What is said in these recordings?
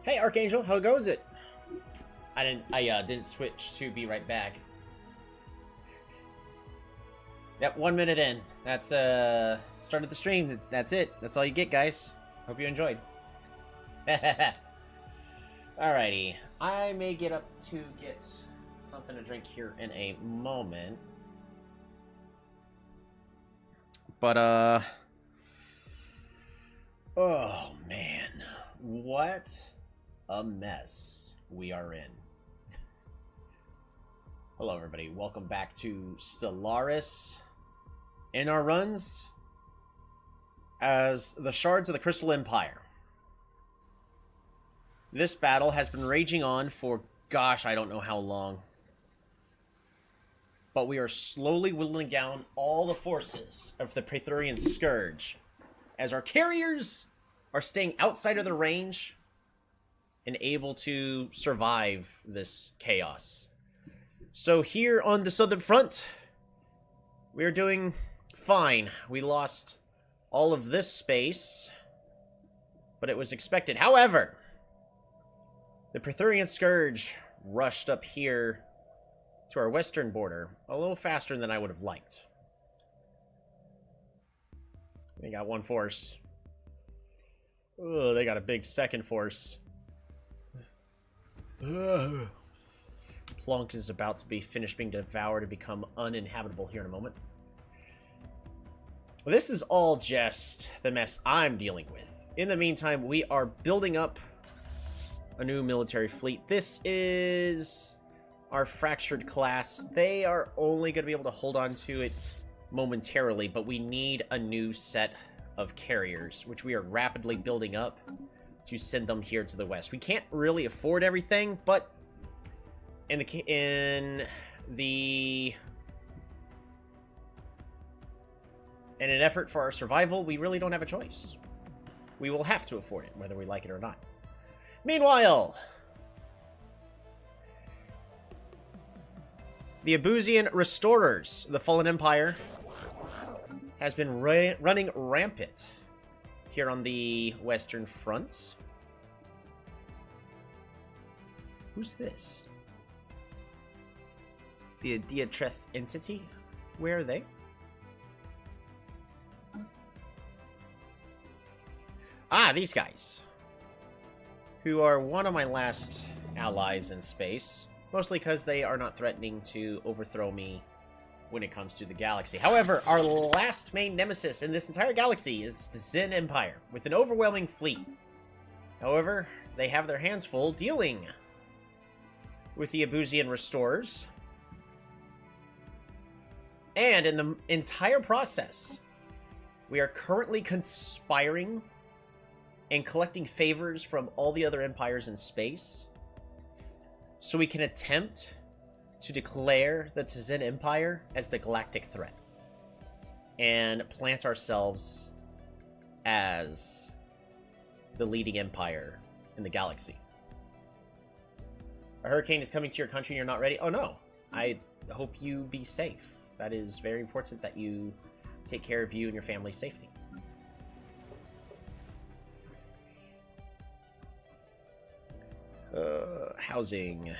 Hey, Archangel, how goes it? I didn't switch to be right back. Yep, 1 minute in. That's started the stream. That's it. That's all you get, guys. Hope you enjoyed. Alrighty, I may get up to get something to drink here in a moment. But oh man, what a mess we are in. Hello everybody, welcome back to Stellaris in our runs as the Shards of the Crystal Empire. This battle has been raging on for, gosh, I don't know how long. But we are slowly whittling down all the forces of the Prethoryn Scourge, as our carriers are staying outside of the range and able to survive this chaos. So here on the southern front, we are doing fine. We lost all of this space, but it was expected. However, the Prethoryn Scourge rushed up here to our western border a little faster than I would have liked. They got one force. Oh, they got a big second force. Plonk is about to be finished being devoured and become uninhabitable here in a moment. Well, this is all just the mess I'm dealing with. In the meantime, we are building up a new military fleet. This is our fractured class. They are only going to be able to hold on to it momentarily, but we need a new set of carriers, which we are rapidly building up to send them here to the west. We can't really afford everything, but in an effort for our survival, we really don't have a choice. We will have to afford it, whether we like it or not. Meanwhile, the Abusian Restorers, the Fallen Empire, has been running rampant here on the western front. Who's this? The Diatreth entity? Where are they? Ah, these guys. Who are one of my last allies in space. Mostly because they are not threatening to overthrow me when it comes to the galaxy. However, our last main nemesis in this entire galaxy is the Zen Empire, with an overwhelming fleet. However, they have their hands full dealing with the Abusian Restorers. And in the entire process, we are currently conspiring and collecting favors from all the other empires in space, so we can attempt to declare the Zen Empire as the galactic threat and plant ourselves as the leading empire in the galaxy. A hurricane is coming to your country and you're not ready? Oh no, I hope you be safe. That is very important that you take care of you and your family's safety. Housing.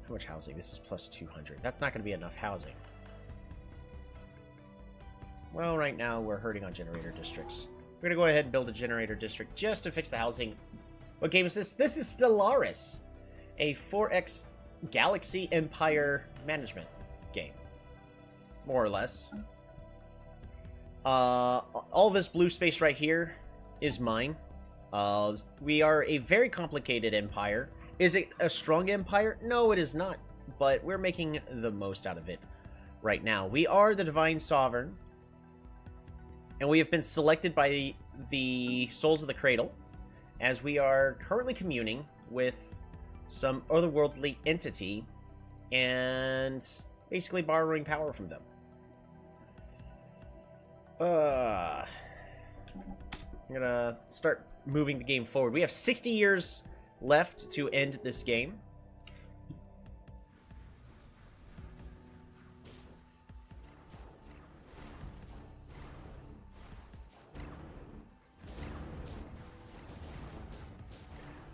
How much housing? This is plus 200. That's not going to be enough housing. Well, right now we're hurting on generator districts. We're going to go ahead and build a generator district just to fix the housing. What game is this? This is Stellaris, a 4X Galaxy Empire management game, more or less. All this blue space right here is mine. We are a very complicated empire. Is it a strong empire? No, it is not, but we're making the most out of it right now. We are the Divine Sovereign, and we have been selected by the Souls of the Cradle, as we are currently communing with some otherworldly entity and basically borrowing power from them. I'm gonna start moving the game forward. We have 60 years left to end this game.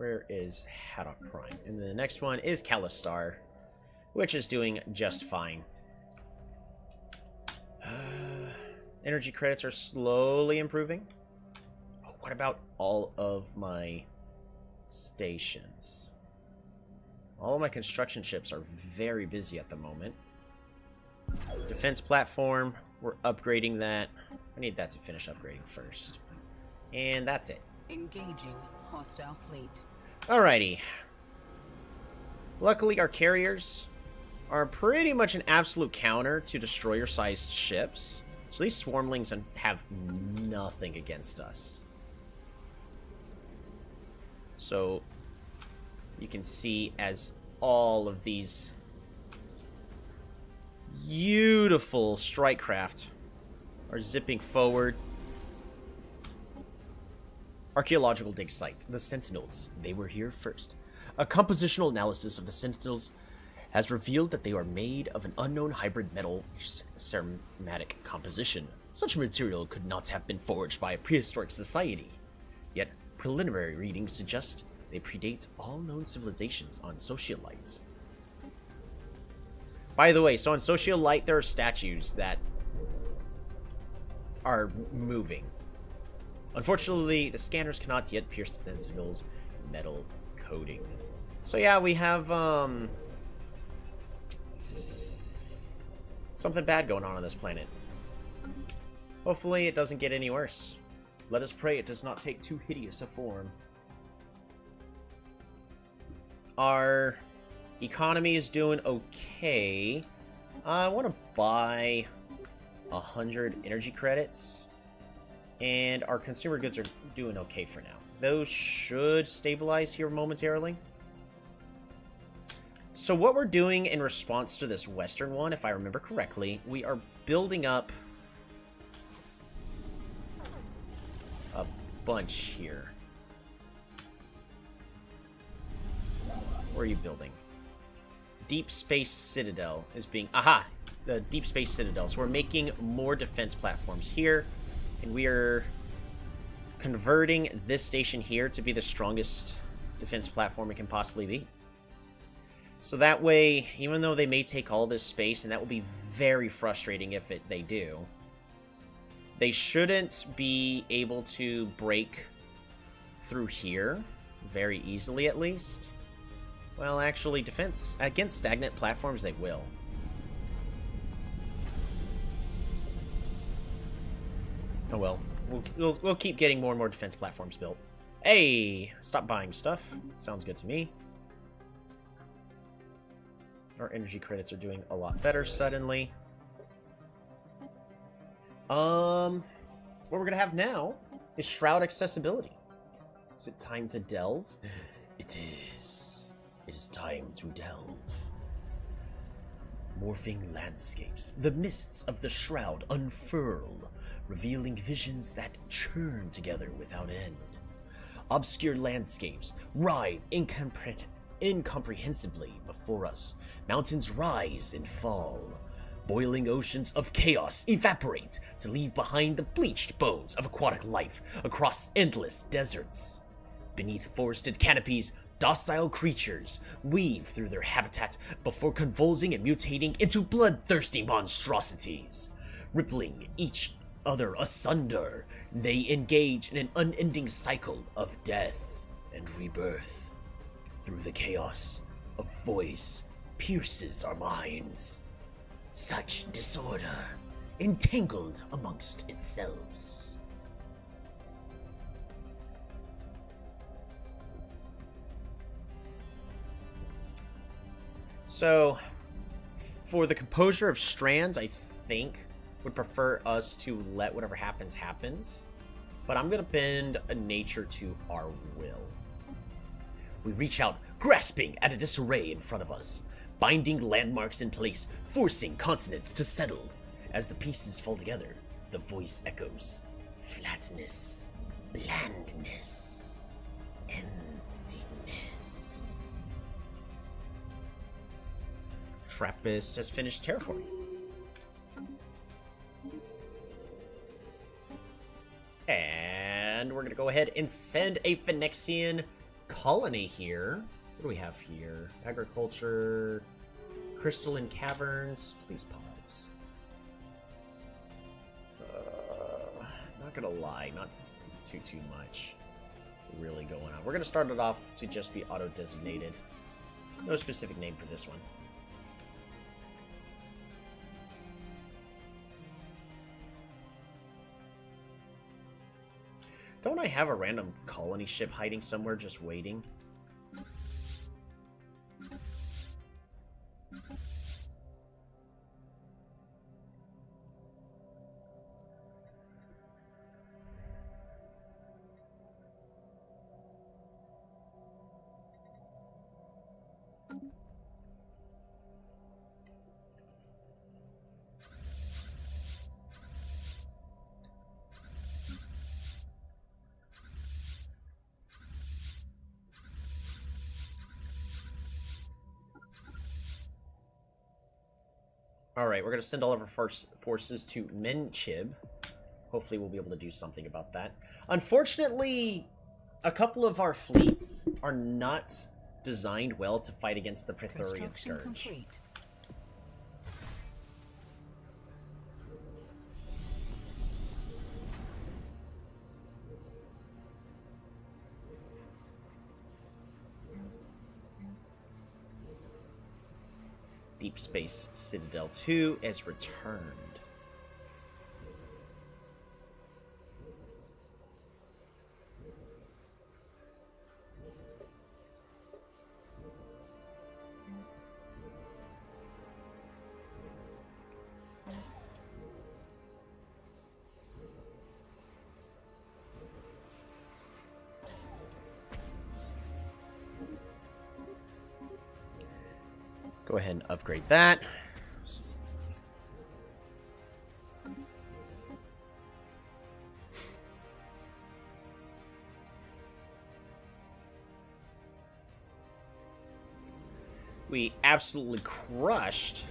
Where is Haddock Prime? And then the next one is Calistar, which is doing just fine. Energy credits are slowly improving. Oh, what about all of my stations? All of my construction ships are very busy at the moment. Defense platform, we're upgrading that. I need that to finish upgrading first. And that's it. Engaging hostile fleet. Alrighty. Luckily, our carriers are pretty much an absolute counter to destroyer-sized ships. So these swarmlings have nothing against us. So you can see as all of these beautiful strike craft are zipping forward. Archaeological dig site. The Sentinels. They were here first. A compositional analysis of the Sentinels has revealed that they are made of an unknown hybrid metal ceramatic composition. Such material could not have been forged by a prehistoric society. Yet, preliminary readings suggest they predate all known civilizations on Socialite. By the way, so on Socialite, there are statues that are moving. Unfortunately, the scanners cannot yet pierce the Sentinel's metal coating. So yeah, we have something bad going on this planet. Hopefully it doesn't get any worse. Let us pray it does not take too hideous a form. Our economy is doing okay. I want to buy 100 energy credits. And our consumer goods are doing okay for now. Those should stabilize here momentarily. So what we're doing in response to this western one, if I remember correctly, we are building up a bunch here. Where are you building? Deep Space Citadel is being... Aha! The Deep Space Citadel. So we're making more defense platforms here. And we are converting this station here to be the strongest defense platform it can possibly be. So that way, even though they may take all this space, and that will be very frustrating if they do, they shouldn't be able to break through here very easily, at least. Well, actually, defense against stagnant platforms, they will. Oh well, we'll keep getting more and more defense platforms built. Hey, stop buying stuff. Sounds good to me. Our energy credits are doing a lot better suddenly. What we're gonna have now is Shroud accessibility. Is it time to delve? It is. It is time to delve. Morphing landscapes. The mists of the Shroud unfurl, revealing visions that churn together without end. Obscure landscapes writhe incomprehensibly before us. Mountains rise and fall. Boiling oceans of chaos evaporate to leave behind the bleached bones of aquatic life across endless deserts. Beneath forested canopies, docile creatures weave through their habitat before convulsing and mutating into bloodthirsty monstrosities. Rippling each other asunder, they engage in an unending cycle of death and rebirth. Through the chaos, a voice pierces our minds. Such disorder, entangled amongst itself. So, for the composure of strands, I think would prefer us to let whatever happens happens, but I'm gonna bend a nature to our will. We reach out, grasping at a disarray in front of us, binding landmarks in place, forcing continents to settle. As the pieces fall together, the voice echoes. Flatness, blandness, emptiness. Trappist has finished terraforming. And we're going to go ahead and send a Phoenician colony here. What do we have here? Agriculture, crystalline caverns. Please pause. Not gonna lie, not too much really going on. We're gonna start it off to just be auto-designated. No specific name for this one. Don't I have a random colony ship hiding somewhere just waiting? Alright, we're going to send all of our forces to Menchib. Hopefully we'll be able to do something about that. Unfortunately, a couple of our fleets are not designed well to fight against the Prethoryn Scourge. Complete. Deep Space Citadel 2 has returned. Go ahead and upgrade that. We absolutely crushed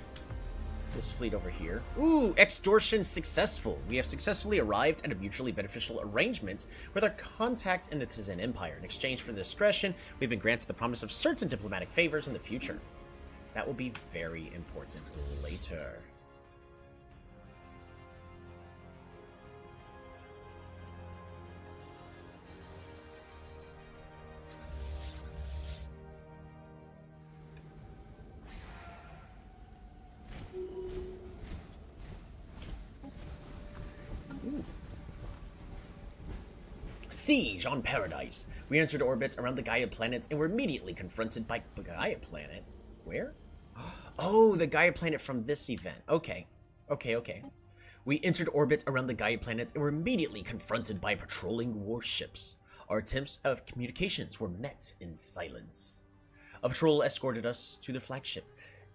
this fleet over here. Ooh, extortion successful. We have successfully arrived at a mutually beneficial arrangement with our contact in the Tizen Empire. In exchange for discretion, we've been granted the promise of certain diplomatic favors in the future. That will be very important later. Ooh. Siege on Paradise. We entered orbit around the Gaia planet and were immediately confronted by Gaia planet. Where? Oh, the Gaia planet from this event. Okay. We entered orbit around the Gaia planet and were immediately confronted by patrolling warships. Our attempts of communications were met in silence. A patrol escorted us to the flagship,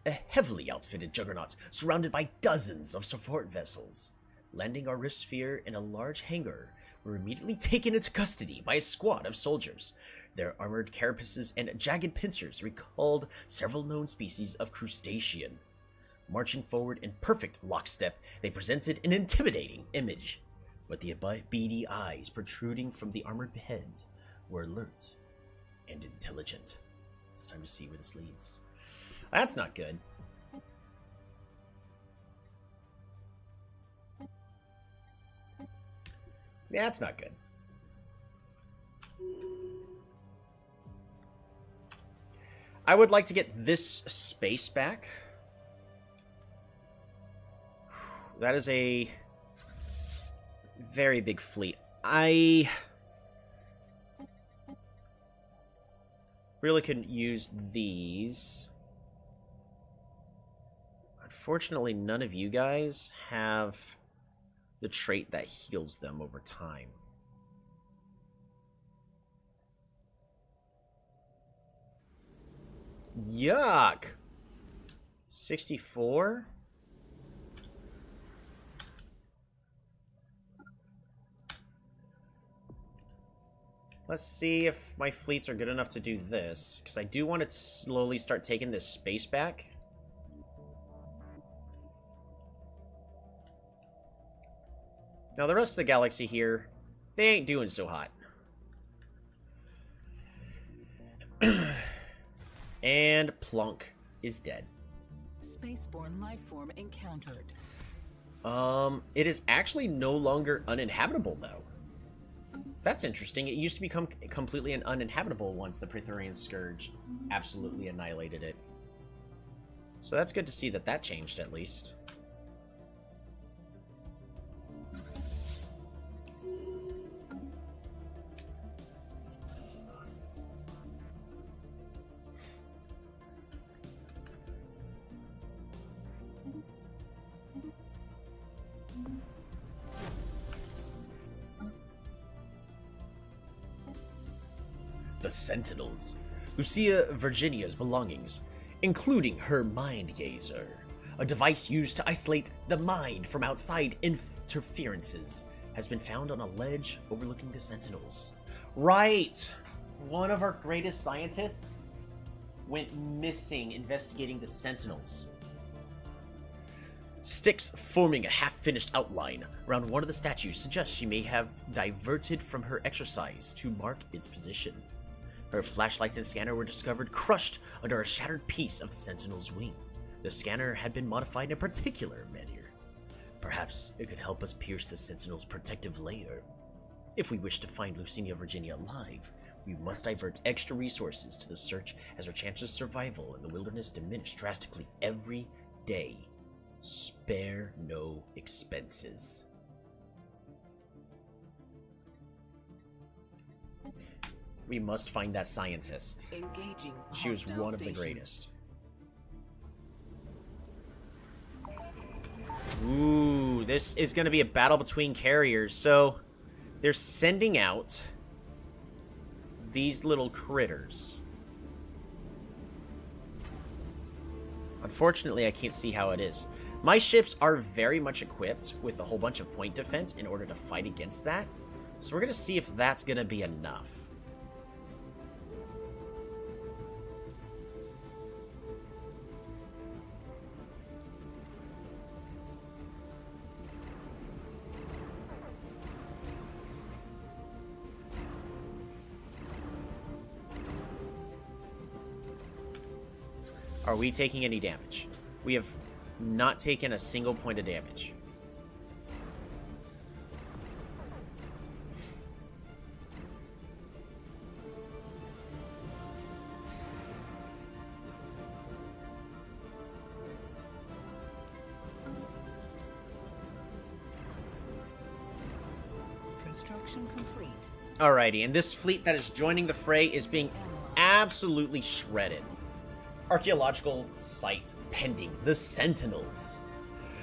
a heavily outfitted juggernaut surrounded by dozens of support vessels. Landing our rift sphere in a large hangar, we were immediately taken into custody by a squad of soldiers. Their armored carapaces and jagged pincers recalled several known species of crustacean. Marching forward in perfect lockstep, they presented an intimidating image. But the beady eyes protruding from the armored heads were alert and intelligent. It's time to see where this leads. That's not good. Yeah, that's not good. I would like to get this space back. That is a very big fleet. I really couldn't use these. Unfortunately, none of you guys have the trait that heals them over time. Yuck! 64? Let's see if my fleets are good enough to do this, because I do want to slowly start taking this space back. Now, the rest of the galaxy here, they ain't doing so hot. And Plunk is dead. Spaceborne lifeform encountered. It is actually no longer uninhabitable, though. That's interesting. It used to become completely uninhabitable once the Prethoryn Scourge absolutely annihilated it. So that's good to see that that changed, at least. The Sentinels. Lucia Virginia's belongings, including her Mind Gazer, a device used to isolate the mind from outside interferences, has been found on a ledge overlooking the Sentinels. Right! One of our greatest scientists went missing investigating the Sentinels. Sticks forming a half-finished outline around one of the statues suggests she may have diverted from her exercise to mark its position. Her flashlights and scanner were discovered crushed under a shattered piece of the Sentinel's wing. The scanner had been modified in a particular manner. Perhaps it could help us pierce the Sentinel's protective layer. If we wish to find Lucinia Virginia alive, we must divert extra resources to the search, as her chances of survival in the wilderness diminish drastically every day. Spare no expenses. We must find that scientist. Engaging. She was Hostile one of the station. greatest. Ooh, this is going to be a battle between carriers. So, they're sending out these little critters. Unfortunately, I can't see how it is. My ships are very much equipped with a whole bunch of point defense in order to fight against that. So we're going to see if that's going to be enough. Are we taking any damage? We have not taken a single point of damage. Construction complete. Alrighty, and this fleet that is joining the fray is being absolutely shredded. Archaeological site pending. The Sentinels.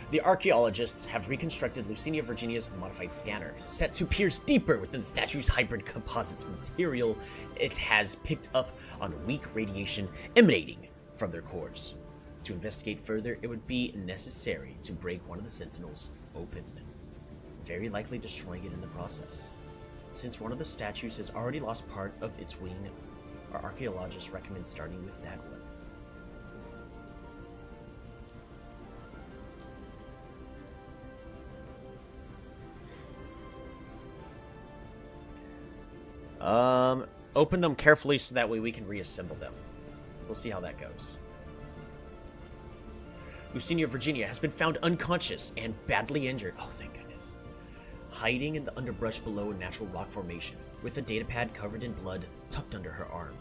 The archaeologists have reconstructed Lucinia Virginia's modified scanner, set to pierce deeper within the statue's hybrid composites material. It has picked up on weak radiation emanating from their cores. To investigate further, it would be necessary to break one of the Sentinels open, very likely destroying it in the process. Since one of the statues has already lost part of its wing, our archaeologists recommend starting with that one. Open them carefully so that way we can reassemble them. We'll see how that goes. Lucinia Virginia has been found unconscious and badly injured. Oh, thank goodness. Hiding in the underbrush below a natural rock formation, with a datapad covered in blood tucked under her arm.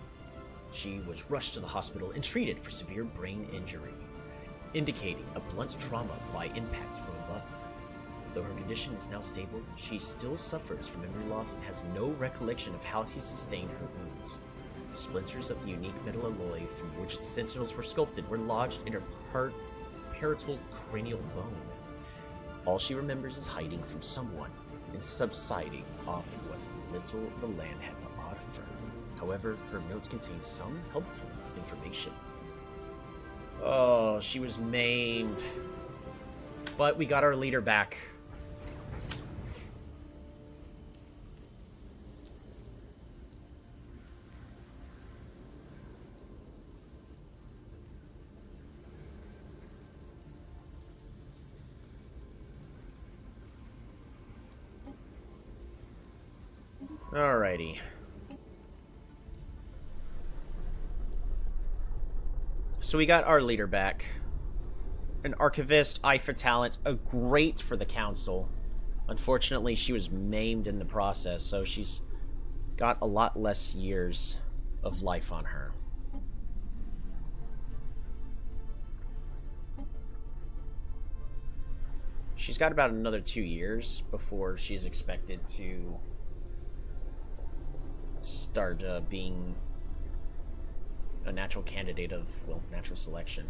She was rushed to the hospital and treated for severe brain injury, indicating a blunt trauma by impact from above. Though her condition is now stable, she still suffers from memory loss and has no recollection of how she sustained her wounds. Splinters of the unique metal alloy from which the Sentinels were sculpted were lodged in her parietal cranial bone. All she remembers is hiding from someone and subsiding off what little the land had to offer. However, her notes contain some helpful information. Oh, she was maimed. But we got our leader back. Alrighty. So we got our leader back. An archivist, eye for talent, a great for the council. Unfortunately, she was maimed in the process, so she's got a lot less years of life on her. She's got about another 2 years before she's expected to start being a natural candidate of, well, natural selection.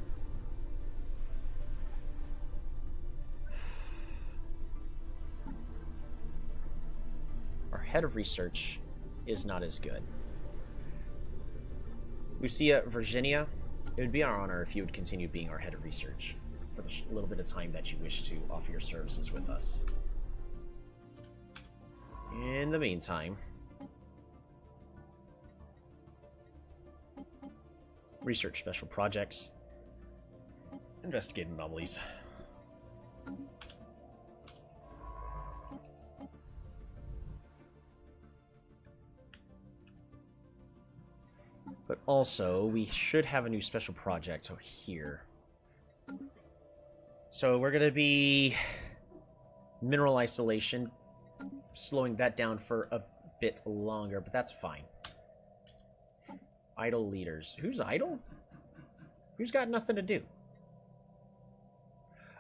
Our head of research is not as good. Lucia Virginia, it would be our honor if you would continue being our head of research for the little bit of time that you wish to offer your services with us. In the meantime, research special projects, investigate anomalies. But also, we should have a new special project over here. So we're going to be mineral isolation, slowing that down for a bit longer, but that's fine. Idle leaders. Who's idle? Who's got nothing to do?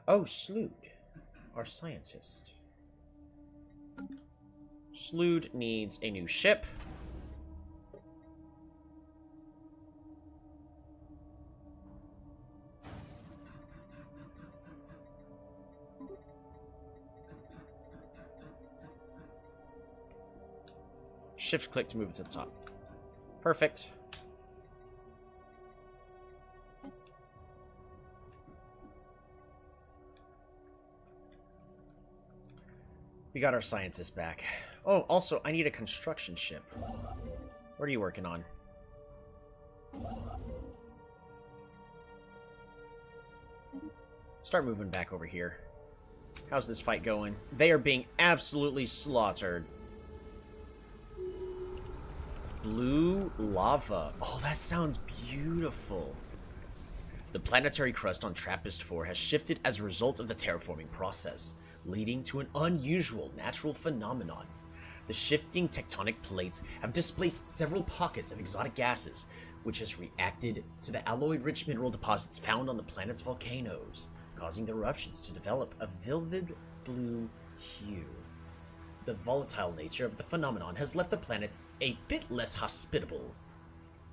Oh, Slood, our scientist. Slood needs a new ship. Shift click to move it to the top. Perfect. We got our scientist back. Oh, also, I need a construction ship. What are you working on? Start moving back over here. How's this fight going? They are being absolutely slaughtered. Blue lava. Oh, that sounds beautiful. The planetary crust on TRAPPIST-4 has shifted as a result of the terraforming process, leading to an unusual natural phenomenon. The shifting tectonic plates have displaced several pockets of exotic gases, which has reacted to the alloy-rich mineral deposits found on the planet's volcanoes, causing the eruptions to develop a vivid blue hue. The volatile nature of the phenomenon has left the planet a bit less hospitable,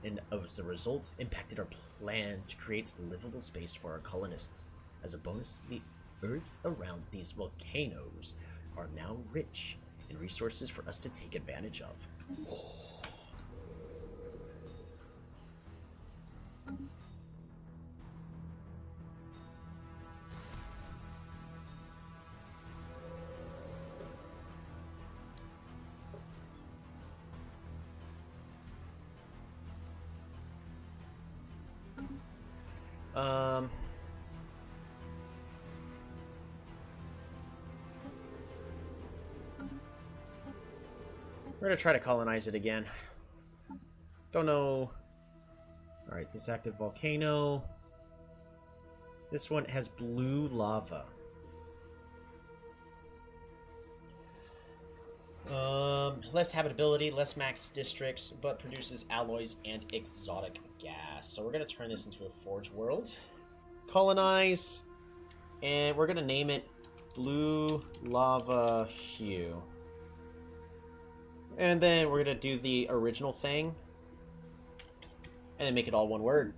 and as a result, impacted our plans to create a livable space for our colonists. As a bonus, the Earth around these volcanoes are now rich in resources for us to take advantage of. We're gonna try to colonize it again. Don't know. Alright, this active volcano. This one has blue lava. Less habitability, less max districts, but produces alloys and exotic gas. So we're gonna turn this into a forge world. Colonize. And we're gonna name it Blue Lava Hue. And then we're going to do the original thing. And then make it all one word.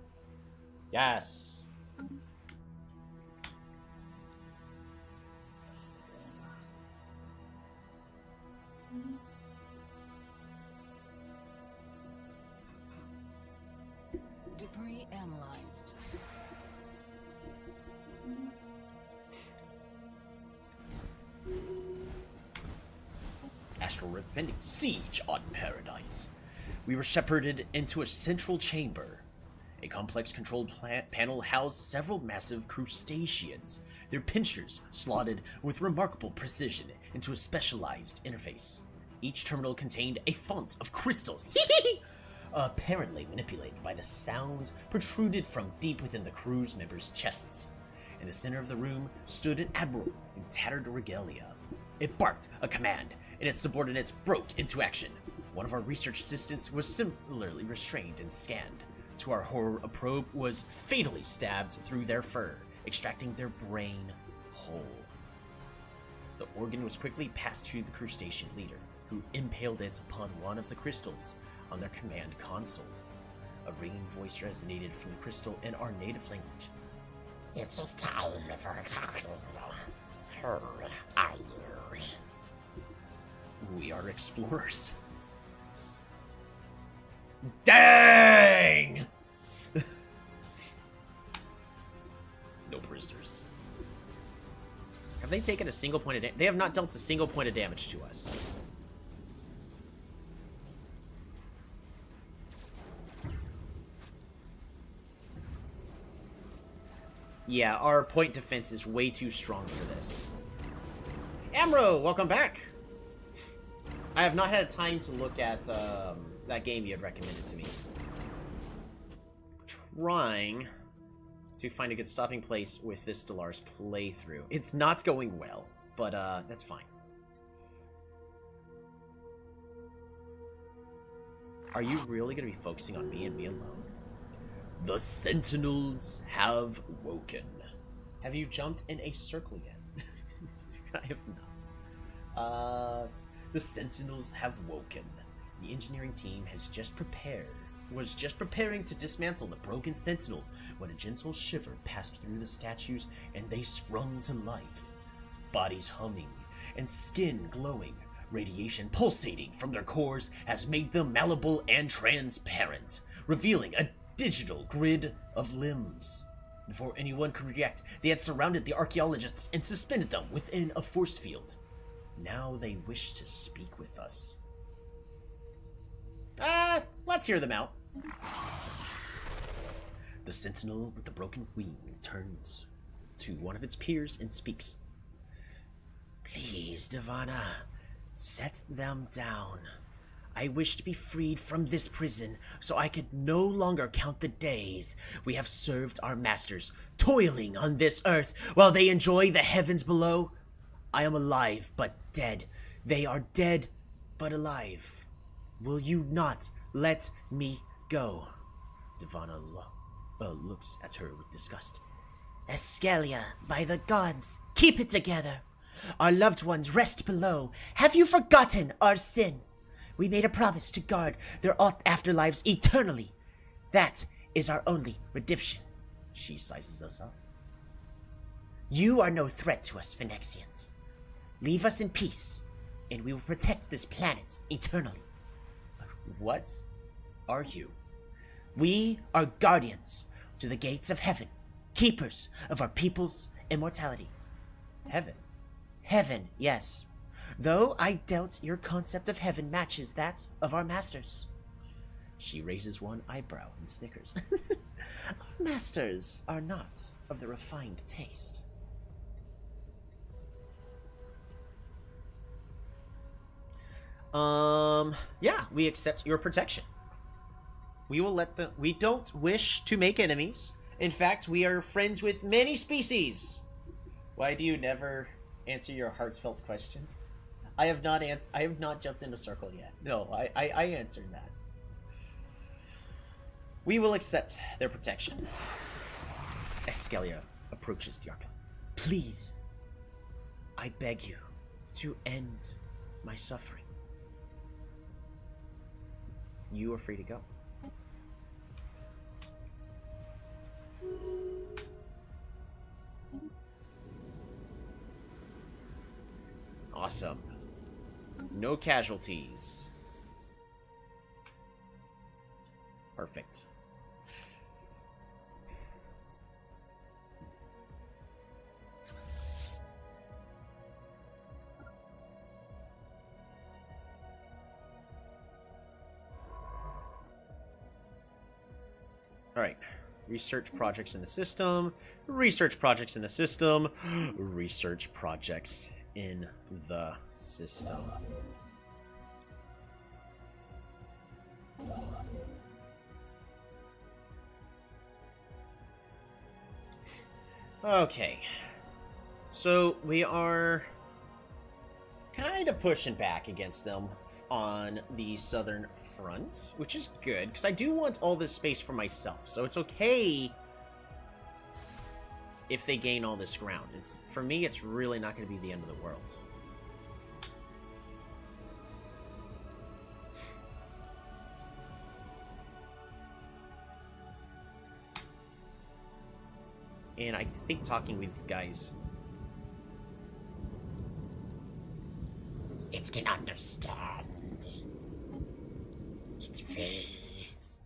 Yes. Debris analyzed. Astral Rift pending. Siege on Paradise. We were shepherded into a central chamber. A complex controlled panel housed several massive crustaceans, their pinchers slotted with remarkable precision into a specialized interface. Each terminal contained a font of crystals apparently manipulated by the sounds protruded from deep within the crew's members' chests. In the center of the room stood an admiral in tattered regalia. It barked a command, and its subordinates broke into action. One of our research assistants was similarly restrained and scanned. To our horror, a probe was fatally stabbed through their fur, extracting their brain whole. The organ was quickly passed to the crew station leader, who impaled it upon one of the crystals on their command console. A ringing voice resonated from the crystal in our native language. It is time for talking. Who are you? We are explorers. Dang! No prisoners. Have they taken a single point of damage? They have not dealt a single point of damage to us. Yeah, our point defense is way too strong for this. Amro, welcome back! I have not had time to look at that game you had recommended to me. Trying to find a good stopping place with this Stellaris playthrough. It's not going well, but that's fine. Are you really going to be focusing on me and me alone? The Sentinels have woken. Have you jumped in a circle yet? I have not. The Sentinels have woken. The engineering team was just preparing to dismantle the broken Sentinel when a gentle shiver passed through the statues and they sprung to life. Bodies humming and skin glowing, radiation pulsating from their cores has made them malleable and transparent, revealing a digital grid of limbs. Before anyone could react, they had surrounded the archaeologists and suspended them within a force field. Now they wish to speak with us. Let's hear them out. The sentinel with the broken wing turns to one of its peers and speaks. Please, Divana, set them down. I wish to be freed from this prison so I could no longer count the days we have served our masters, toiling on this earth while they enjoy the heavens below. I am alive but dead. They are dead but alive. Will you not let me go? Divana looks at her with disgust. Escalia, by the gods, keep it together. Our loved ones rest below. Have you forgotten our sin? We made a promise to guard their afterlives eternally. That is our only redemption. She sizes us up. You are no threat to us, Phyrexians. Leave us in peace, and we will protect this planet eternally. What are you? We are guardians to the gates of heaven, keepers of our people's immortality. Heaven? Heaven, yes. Though I doubt your concept of heaven matches that of our masters. She raises one eyebrow and snickers. Our masters are not of the refined taste. Yeah, we accept your protection. We will let them. We don't wish to make enemies. In fact, we are friends with many species. Why do you never answer your heartfelt questions? I have not jumped in a circle yet. No, I answered that. We will accept their protection. Escalia approaches the Archon. Please, I beg you to end my suffering. You are free to go. Awesome. No casualties. Perfect. Alright. Research projects in the system. Research projects in the system. Research projects in the system. Okay. So we are kind of pushing back against them on the southern front, which is good, because I do want all this space for myself. So it's okay if they gain all this ground. For me, it's really not going to be the end of the world. And I think talking with these guys... It can understand. It fades.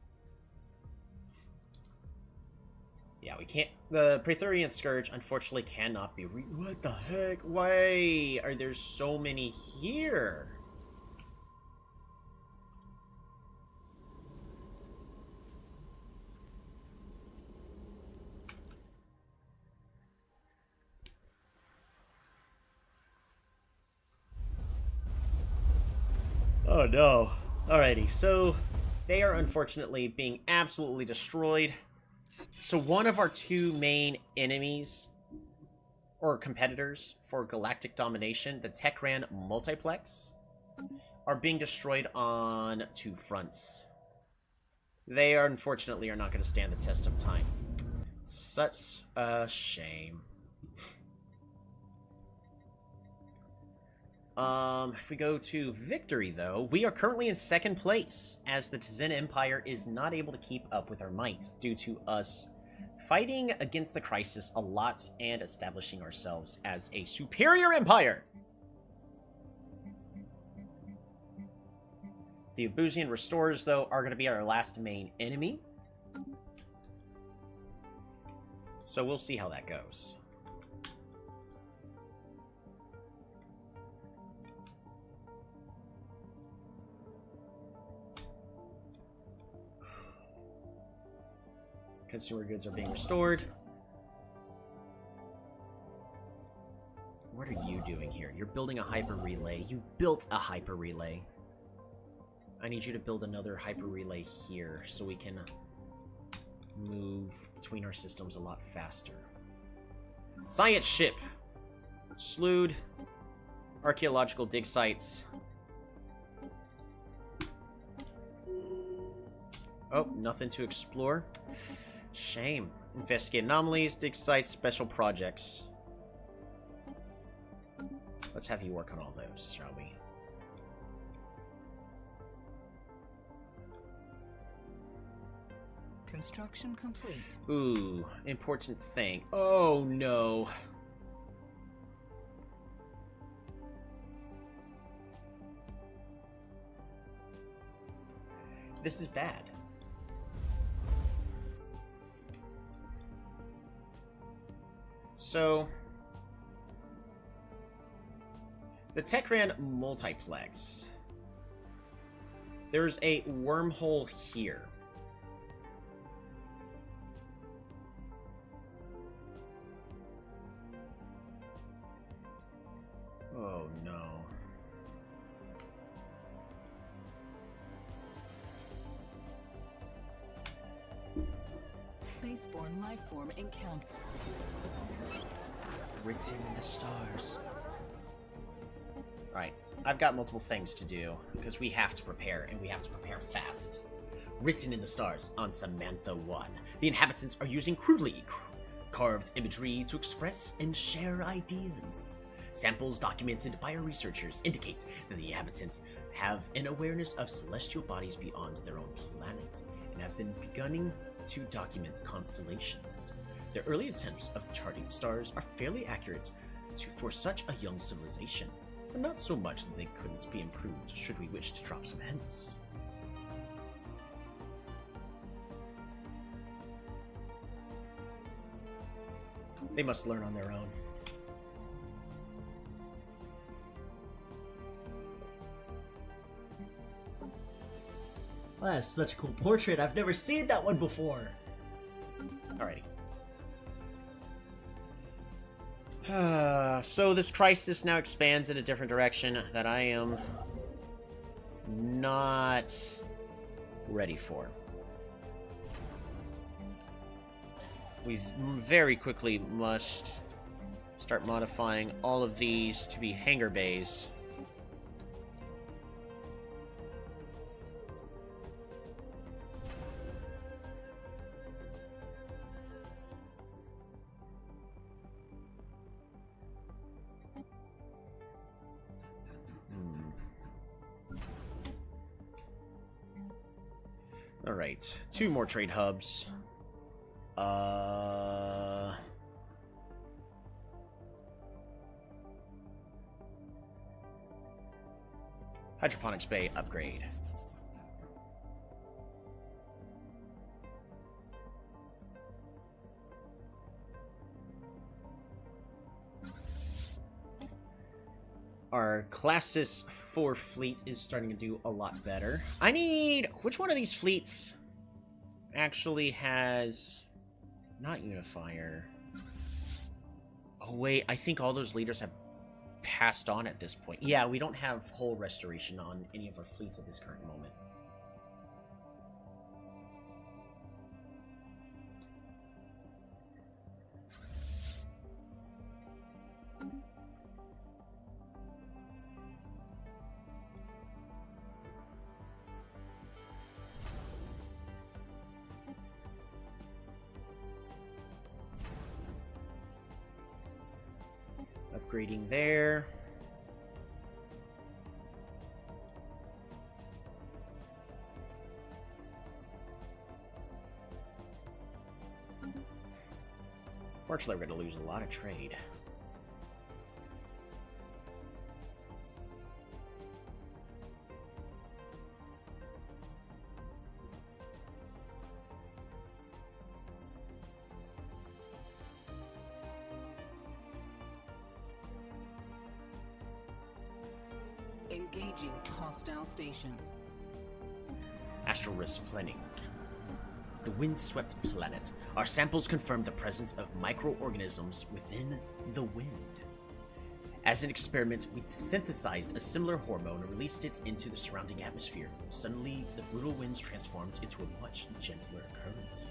Yeah, we can't... The Prethoryn Scourge, unfortunately, cannot be What the heck? Why are there so many here? Oh no. Alrighty, so they are unfortunately being absolutely destroyed. So one of our two main enemies, or competitors for Galactic domination, the Techran Multiplex, are being destroyed on two fronts. They are unfortunately not going to stand the test of time. Such a shame. If we go to victory, though, we are currently in second place, as the Tzin Empire is not able to keep up with our might, due to us fighting against the crisis a lot and establishing ourselves as a superior empire. The Abusian Restorers, though, are going to be our last main enemy. So we'll see how that goes. Consumer goods are being restored. What are you doing here? You're building a hyper relay. You built a hyper relay. I need you to build another hyper relay here so we can move between our systems a lot faster. Science ship. Slood. Archaeological dig sites. Oh, nothing to explore. Shame. Investigate anomalies, dig sites, special projects. Let's have you work on all those, shall we? Construction complete. Ooh, important thing. Oh no. This is bad. So, the Techran Multiplex. There's a wormhole here. Oh no. Spaceborne lifeform encounter. Written in the stars. Alright, I've got multiple things to do, because we have to prepare, and we have to prepare fast. Written in the stars on Samantha 1. The inhabitants are using crudely carved imagery to express and share ideas. Samples documented by our researchers indicate that the inhabitants have an awareness of celestial bodies beyond their own planet, and have been beginning to document constellations. Their early attempts of charting stars are fairly accurate for such a young civilization, but not so much that they couldn't be improved should we wish to drop some hints. They must learn on their own. Wow, that's such a cool portrait. I've never seen that one before. Alrighty. So this crisis now expands in a different direction that I am not ready for. we very quickly must start modifying all of these to be hangar bays. Alright, 2 more trade hubs. Hydroponics Bay upgrade. Our Classis 4 fleet is starting to do a lot better. I need... Which one of these fleets actually has... Not Unifier. Oh, wait. I think all those leaders have passed on at this point. Yeah, we don't have hull restoration on any of our fleets at this current moment. Upgrading there. Fortunately, we're going to lose a lot of trade. Engaging hostile station. Astral Rift planning. The windswept planet. Our samples confirmed the presence of microorganisms within the wind. As an experiment, we synthesized a similar hormone and released it into the surrounding atmosphere. Suddenly, the brutal winds transformed into a much gentler current.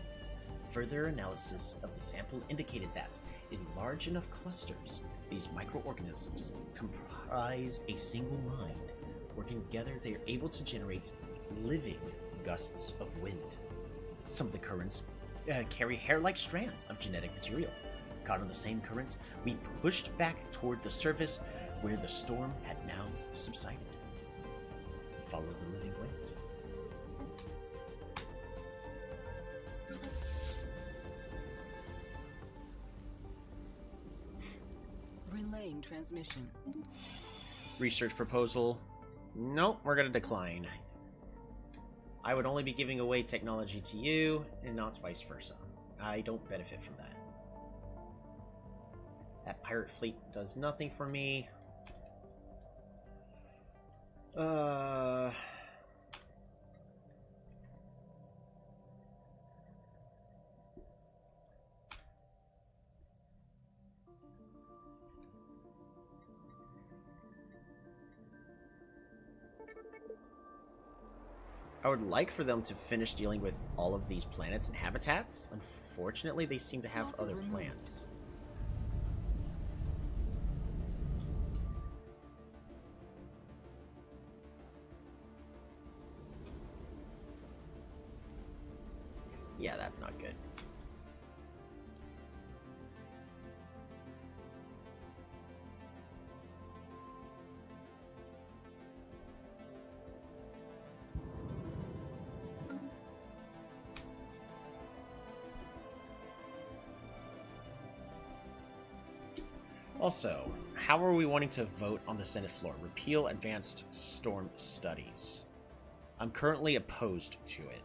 Further analysis of the sample indicated that, in large enough clusters, these microorganisms comprise a single mind. Working together, they are able to generate living gusts of wind. Some of the currents carry hair-like strands of genetic material. Caught in the same current, we pushed back toward the surface where the storm had now subsided. Follow the living wind. Relaying transmission. Research proposal. Nope, we're gonna decline. I would only be giving away technology to you, and not vice versa. I don't benefit from that. That pirate fleet does nothing for me. I would like for them to finish dealing with all of these planets and habitats. Unfortunately, they seem to have other plans. Yeah, that's not good. Also, how are we wanting to vote on the Senate floor? Repeal Advanced Storm Studies. I'm currently opposed to it.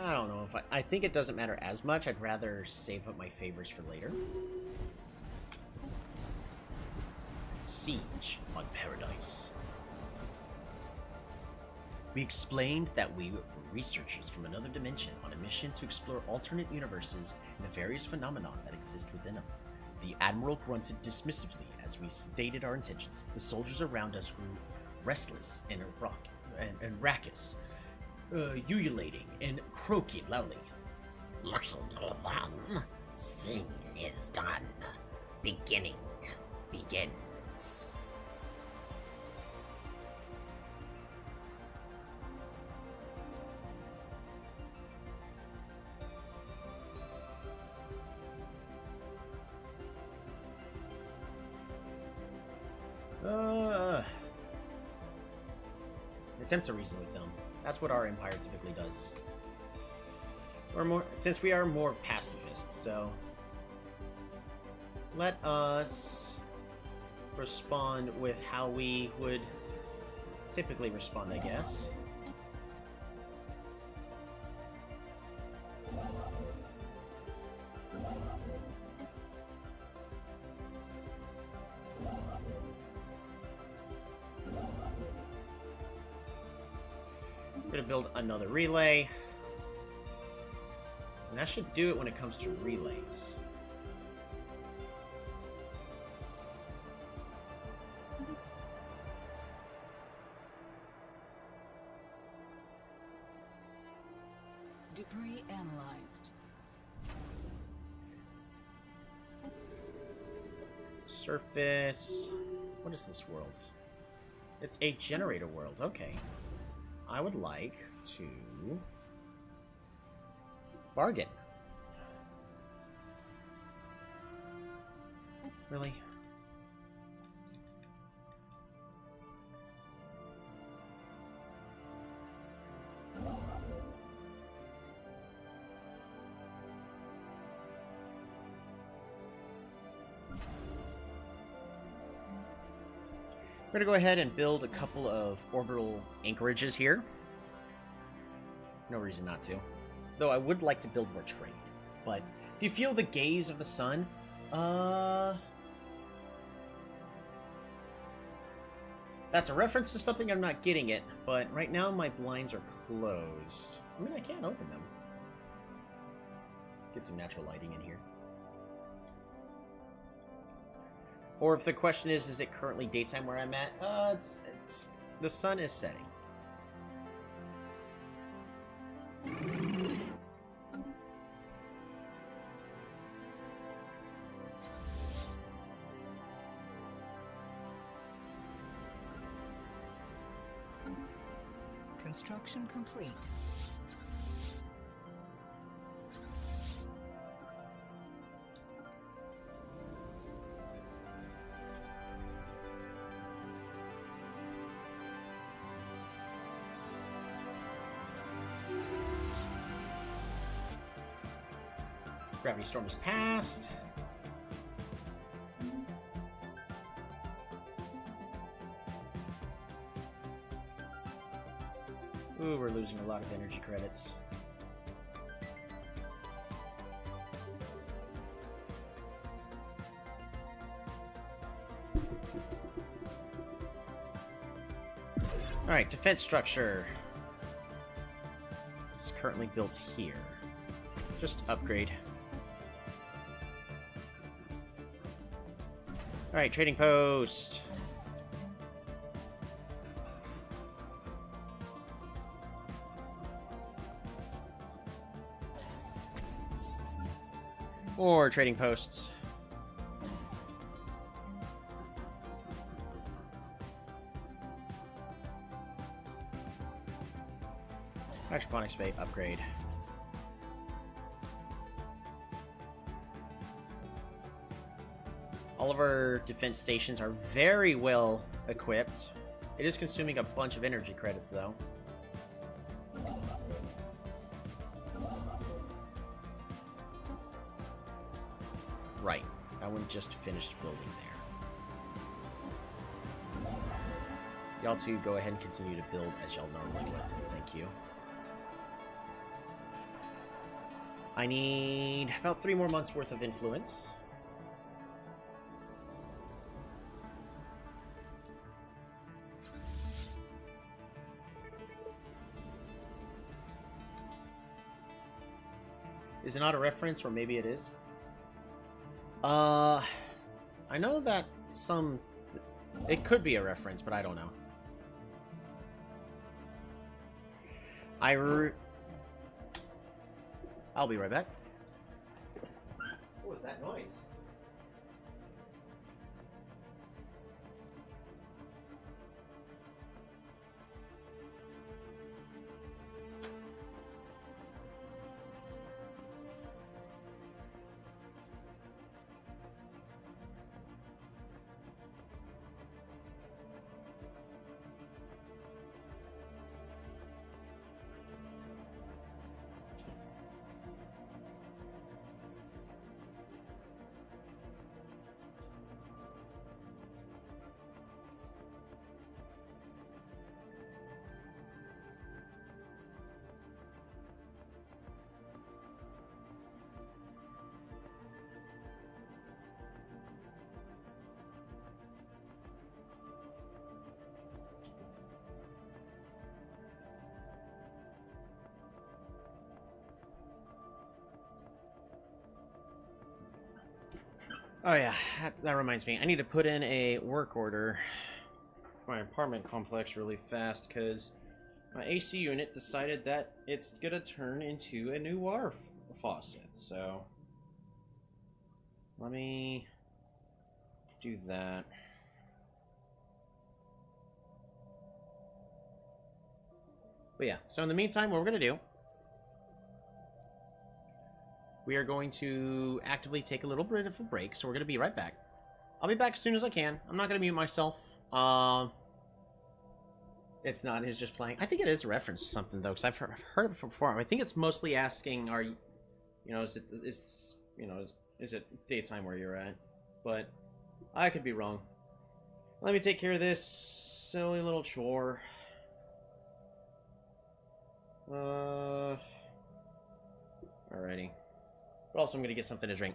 I don't know if I think it doesn't matter as much. I'd rather save up my favors for later. Siege on Paradise. We explained that we were researchers from another dimension on a mission to explore alternate universes and the various phenomena that exist within them. The Admiral grunted dismissively as we stated our intentions. The soldiers around us grew restless and raucous, ululating and croaking loudly. Little one, sin is done. Beginning begins. Attempt to reason with them. That's what our empire typically does. Or more, since we are more of pacifists, so let us respond with how we would typically respond, I guess. I'm gonna build another relay. And that should do it when it comes to relays. Debris analyzed. Surface. What is this world? It's a generator world. Okay. I would like to bargain. Really? We're going to go ahead and build a couple of orbital anchorages here. No reason not to. Though I would like to build more trade. But do you feel the gaze of the sun? That's a reference to something I'm not getting it, but right now my blinds are closed. I mean, I can't open them. Get some natural lighting in here. Or if the question is it currently daytime where I'm at? It's the sun is setting. Construction complete. Gravity storm is passed. Ooh, we're losing a lot of energy credits. Alright, defense structure. It's currently built here. Just upgrade. Alright, trading post. Or trading posts. Hydroponics bay upgrade. All of our defense stations are very well equipped. It is consuming a bunch of energy credits, though. Right. That one just finished building there. Y'all two go ahead and continue to build as y'all normally would. Thank you. I need about 3 more months worth of influence. Is it not a reference, or maybe it is? I know that it could be a reference, but I don't know. I'll be right back. What was that noise? Oh yeah, that reminds me. I need to put in a work order for my apartment complex really fast, because my AC unit decided that it's gonna turn into a new water faucet. So let me do that. But yeah, so in the meantime, what we're gonna do, we are going to actively take a little bit of a break, so we're going to be right back. I'll be back as soon as I can. I'm not going to mute myself. It's not, it's just playing. I think it is a reference to something, though, because I've heard it before. I think it's mostly asking, are you, is it daytime where you're at? But I could be wrong. Let me take care of this silly little chore. Alrighty. But also, I'm going to get something to drink.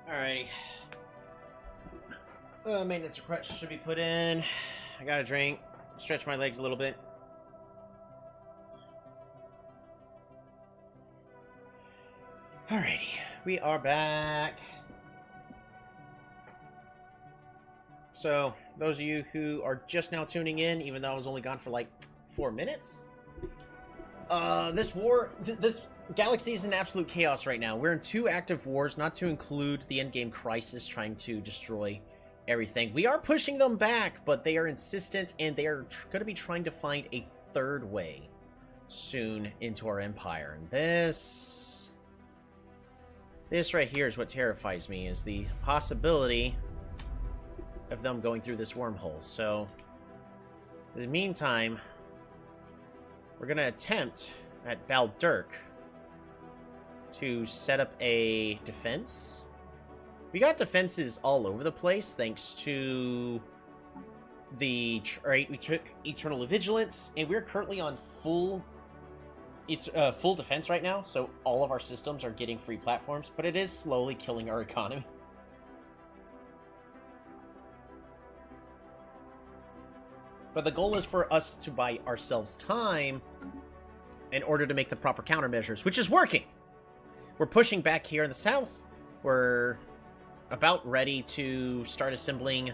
Alrighty. Maintenance request should be put in. I got a drink. Stretch my legs a little bit. Alrighty. We are back. So, those of you who are just now tuning in, even though I was only gone for like 4 minutes, this galaxy is in absolute chaos right now. We're in 2 active wars, not to include the endgame crisis trying to destroy everything. We are pushing them back, but they are insistent, and they are going to be trying to find a 3rd way soon into our empire. And this right here is what terrifies me, is the possibility of them going through this wormhole. So, in the meantime, we're going to attempt at Baldirk to set up a defense. We got defenses all over the place thanks to the we took Eternal Vigilance, and we're currently on full defense right now, so all of our systems are getting free platforms, but it is slowly killing our economy. But the goal is for us to buy ourselves time in order to make the proper countermeasures, which is working. We're pushing back here in the south. We're about ready to start assembling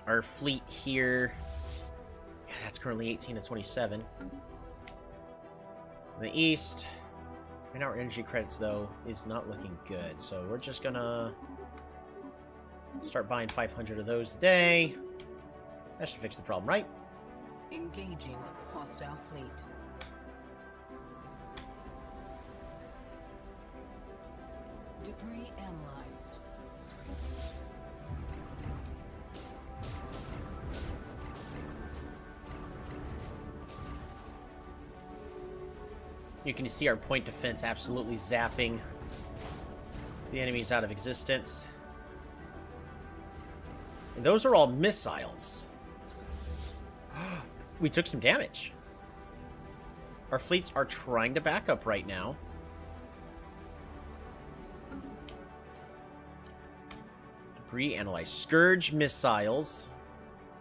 our fleet here. Yeah, that's currently 18 to 27. In the east, right now our energy credits, though, is not looking good. So we're just gonna start buying 500 of those a day. That should fix the problem, right? Engaging hostile fleet. Debris analyzed. You can see our point defense absolutely zapping the enemies out of existence. And those are all missiles. We took some damage. Our fleets are trying to back up right now. Debris analyze. Scourge missiles,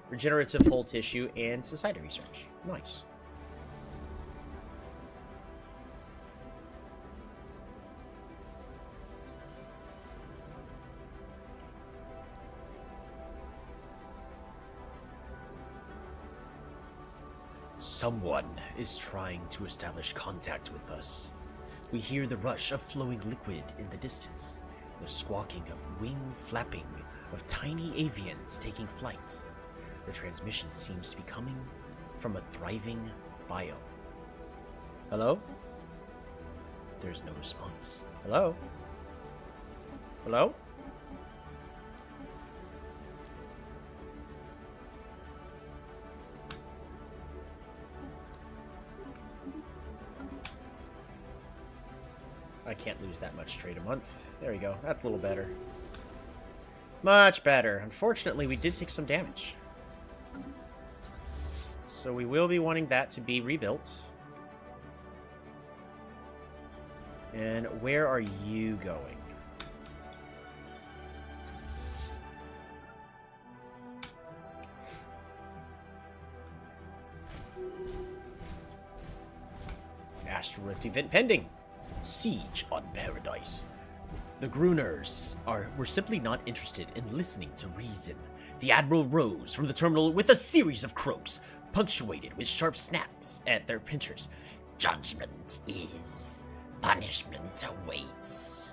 regenerative hull tissue, and society research. Nice. Someone is trying to establish contact with us. We hear the rush of flowing liquid in the distance, the squawking of wing flapping of tiny avians taking flight. The transmission seems to be coming from a thriving biome. Hello? There's no response. Hello? Hello? I can't lose that much trade a month. There we go. That's a little better. Much better. Unfortunately, we did take some damage. So we will be wanting that to be rebuilt. And where are you going? Astral Rift event pending. Siege on Paradise. The Gruners were simply not interested in listening to reason. The Admiral rose from the terminal with a series of croaks, punctuated with sharp snaps at their pinchers. Judgment is, punishment awaits.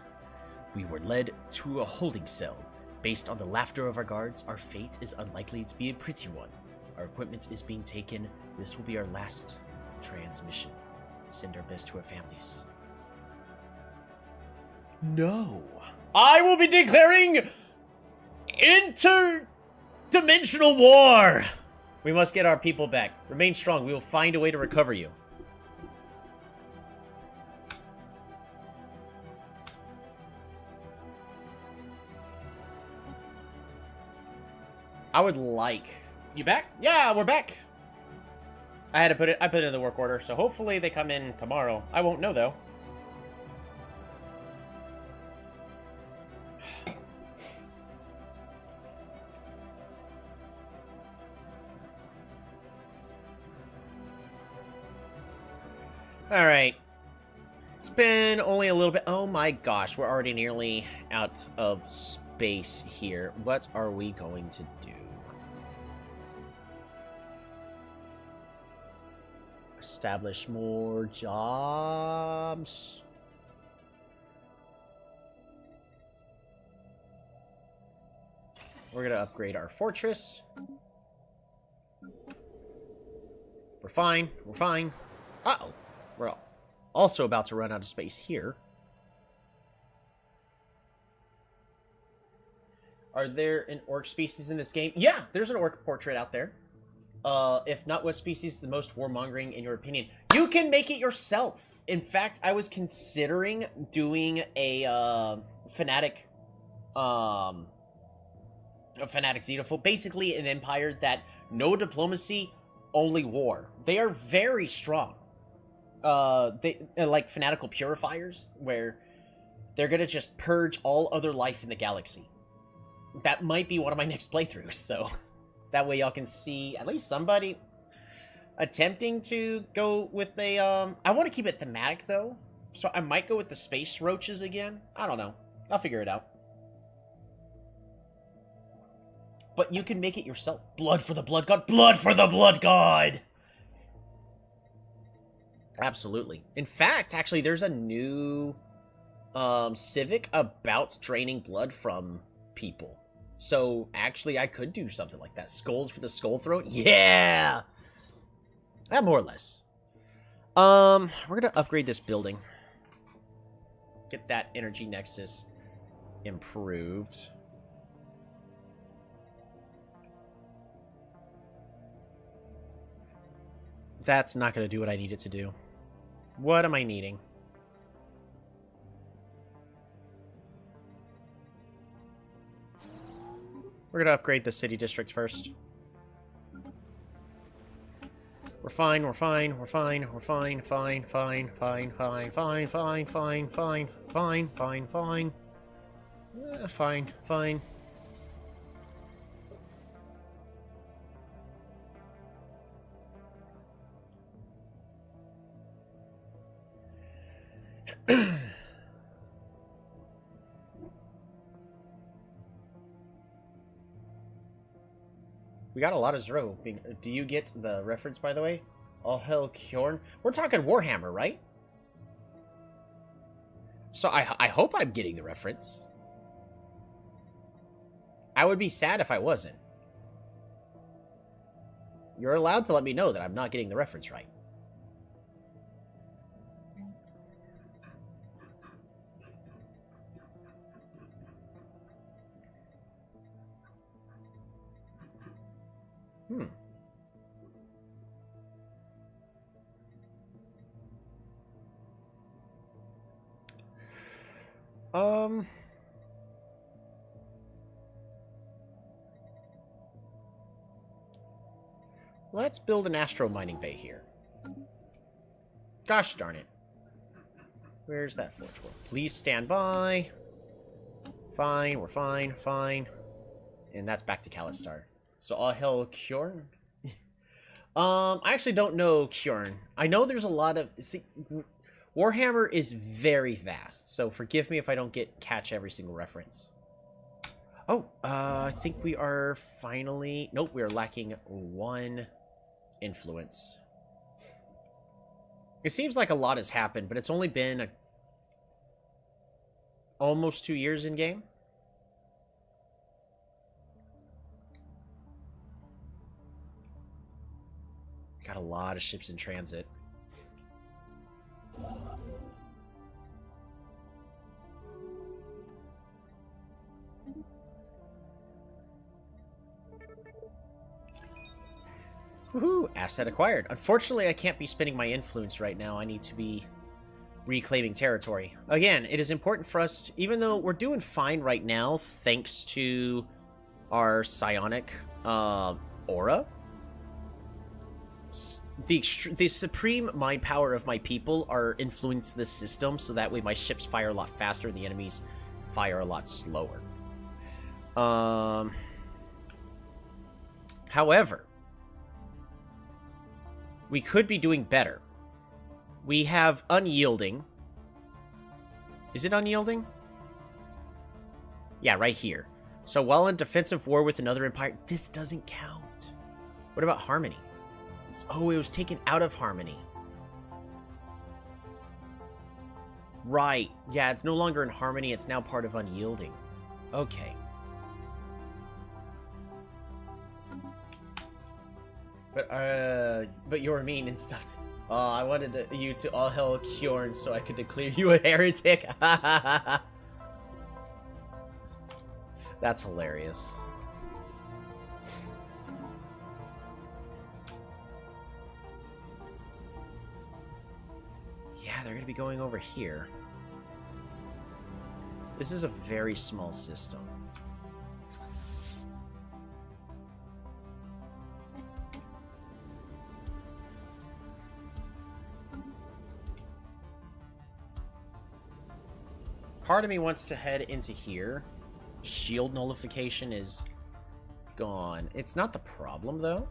We were led to a holding cell. Based on the laughter of our guards, our fate is unlikely to be a pretty one. Our equipment is being taken. This will be our last transmission. Send our best to our families. No. I will be declaring interdimensional war. We must get our people back. Remain strong. We will find a way to recover you. I would like... You back? Yeah, we're back. I put it in the work order, so hopefully they come in tomorrow. I won't know, though. Alright. It's been only a little bit. Oh my gosh, we're already nearly out of space here. What are we going to do? Establish more jobs. We're going to upgrade our fortress. We're fine. We're fine. Uh-oh. We're also about to run out of space here. Are there an orc species in this game? Yeah, there's an orc portrait out there. If not, what species is the most warmongering in your opinion? You can make it yourself. In fact, I was considering doing a fanatic xenophobe. Basically an empire that no diplomacy, only war. They are very strong. They like fanatical purifiers, where they're gonna just purge all other life in the galaxy. That might be one of my next playthroughs, so that way y'all can see at least somebody attempting to go with a, I want to keep it thematic, though, so I might go with the space roaches again. I don't know. I'll figure it out. But you can make it yourself. Blood for the blood god. Blood for the blood god! Absolutely. In fact, actually, there's a new civic about draining blood from people. So, actually, I could do something like that. Skulls for the skull throne? Yeah! More or less. We're gonna upgrade this building. Get that energy nexus improved. That's not gonna do what I need it to do. What am I needing? We're gonna upgrade the city district first. We're fine, we're fine, we're fine, we're fine, fine, fine, fine, fine, fine, fine, fine, fine, fine, fine, fine. Fine, fine. We got a lot of Zero. Do you get the reference, by the way? All hell, Kjorn. We're talking Warhammer, right? So I hope I'm getting the reference. I would be sad if I wasn't. You're allowed to let me know that I'm not getting the reference right. Let's build an astro mining bay here. Gosh darn it. Where's that forge world? Please stand by. Fine, we're fine, fine. And that's back to Calistar. So all hell Kjorn? I actually don't know Kjorn. I know there's a lot of... See, Warhammer is very vast, so forgive me if I don't catch every single reference. Oh, I think we are finally... Nope, we are lacking one influence. It seems like a lot has happened, but it's only been almost 2 years in game. Got a lot of ships in transit. Woohoo! Asset acquired. Unfortunately, I can't be spending my influence right now. I need to be reclaiming territory. Again, it is important for us, even though we're doing fine right now, thanks to our psionic aura. The supreme mind power of my people are influence this system, so that way my ships fire a lot faster and the enemies fire a lot slower. However, we could be doing better. We have unyielding. Is it unyielding? Yeah, right here. So while in defensive war with another empire, this doesn't count. What about harmony? Oh, it was taken out of harmony. Right. Yeah, it's no longer in harmony. It's now part of unyielding. Okay. But you're mean and stuff. Oh, I wanted you to all hell Kjorn so I could declare you a heretic. That's hilarious. Yeah, they're gonna be going over here. This is a very small system. Part of me wants to head into here. Shield nullification is gone. It's not the problem, though.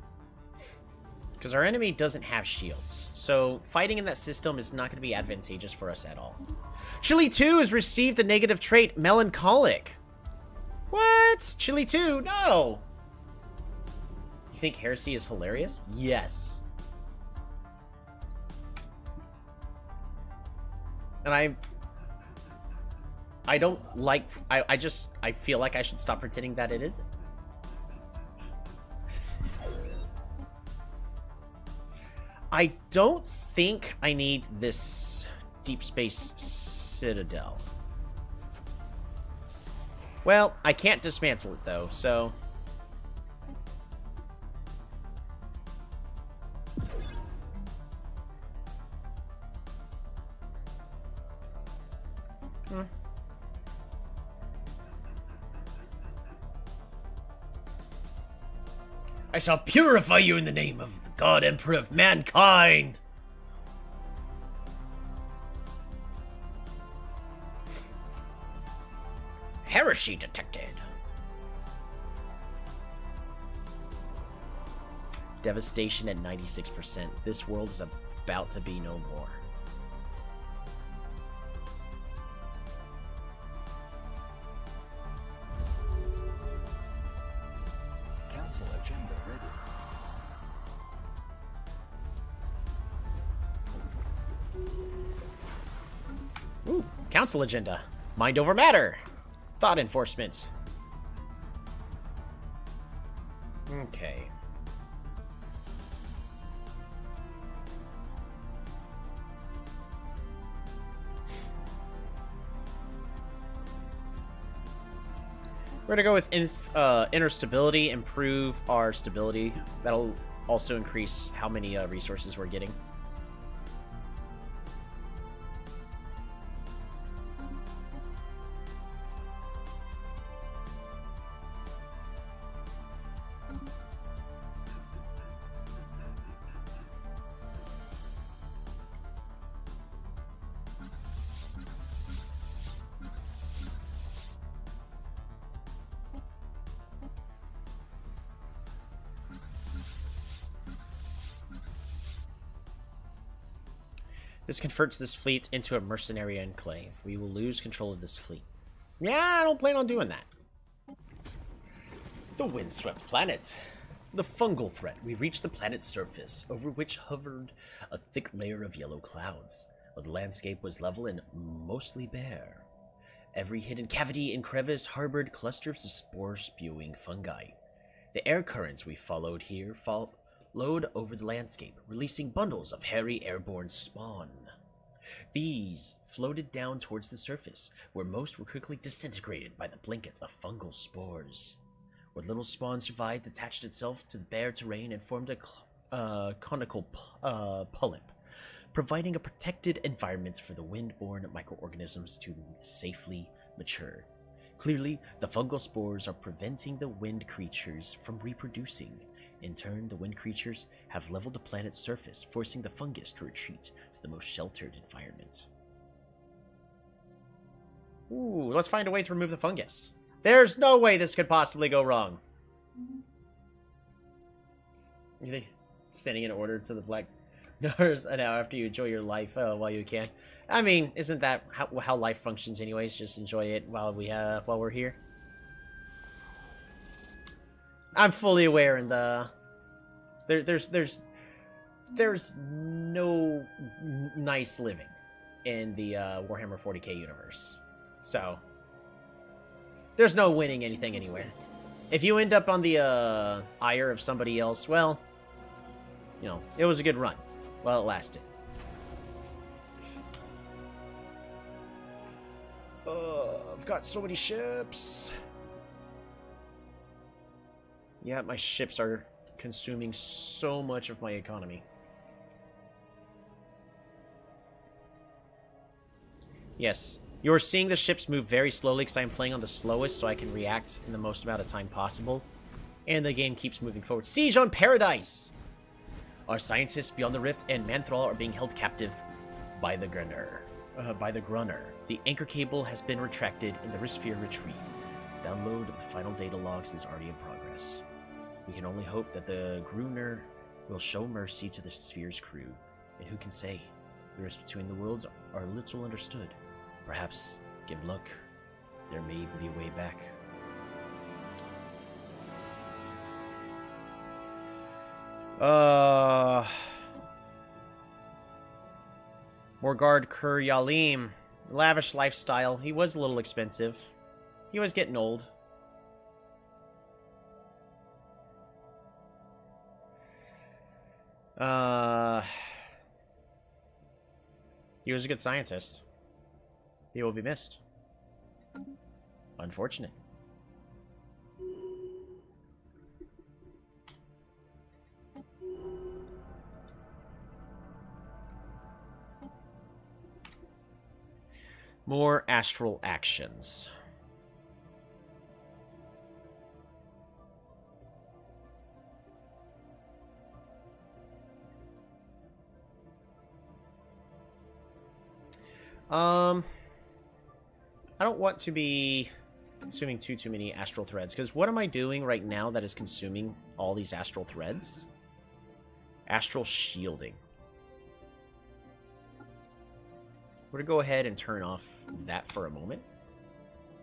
Because our enemy doesn't have shields. So fighting in that system is not going to be advantageous for us at all. Chile 2 has received a negative trait, melancholic. What? Chile 2? No! You think heresy is hilarious? Yes. And I don't like... I feel like I should stop pretending that it isn't. I don't think I need this Deep Space Citadel. Well, I can't dismantle it, though, so... I shall purify you in the name of the God Emperor of mankind! Heresy detected. Devastation at 96%. This world is about to be no more. Council agenda ready. Ooh, council agenda. Mind over matter. Thought enforcement. Okay. We're gonna go with inner stability, improve our stability. That'll also increase how many resources we're getting. This converts this fleet into a mercenary enclave. We will lose control of this fleet. Yeah, I don't plan on doing that. The windswept planet. The fungal threat. We reached the planet's surface, over which hovered a thick layer of yellow clouds. But the landscape was level and mostly bare. Every hidden cavity and crevice harbored clusters of spore-spewing fungi. The air currents we followed here flowed over the landscape, releasing bundles of hairy airborne spawn. These floated down towards the surface, where most were quickly disintegrated by the blankets of fungal spores. What little spawn survived attached itself to the bare terrain and formed a conical polyp, providing a protected environment for the wind-borne microorganisms to safely mature. Clearly, the fungal spores are preventing the wind creatures from reproducing. In turn, the wind creatures have leveled the planet's surface, forcing the fungus to retreat to the most sheltered environment. Ooh, let's find a way to remove the fungus. There's no way this could possibly go wrong. You think standing in order to the black... an hour after you enjoy your life while you can. I mean, isn't that how life functions anyways? Just enjoy it while we're here. I'm fully aware in the there's no nice living in the Warhammer 40k universe. So there's no winning anything anywhere. If you end up on the ire of somebody else, well, you know, it was a good run while it lasted. I've got so many ships. Yeah, my ships are consuming so much of my economy. Yes, you're seeing the ships move very slowly because I'm playing on the slowest so I can react in the most amount of time possible. And the game keeps moving forward. Siege on Paradise! Our scientists beyond the Rift and Manthrall are being held captive by the Grunner. The anchor cable has been retracted and the risk sphere retrieved. Download of the final data logs is already in progress. We can only hope that the Grunner will show mercy to the sphere's crew. And who can say? The rifts between the worlds are little understood. Perhaps, given luck, there may even be a way back. Morgard Kur Yalim. Lavish lifestyle. He was a little expensive. He was getting old. He was a good scientist. He will be missed. Unfortunate. More astral actions. I don't want to be consuming too many astral threads, because what am I doing right now that is consuming all these astral threads? Astral shielding. We're gonna go ahead and turn off that for a moment.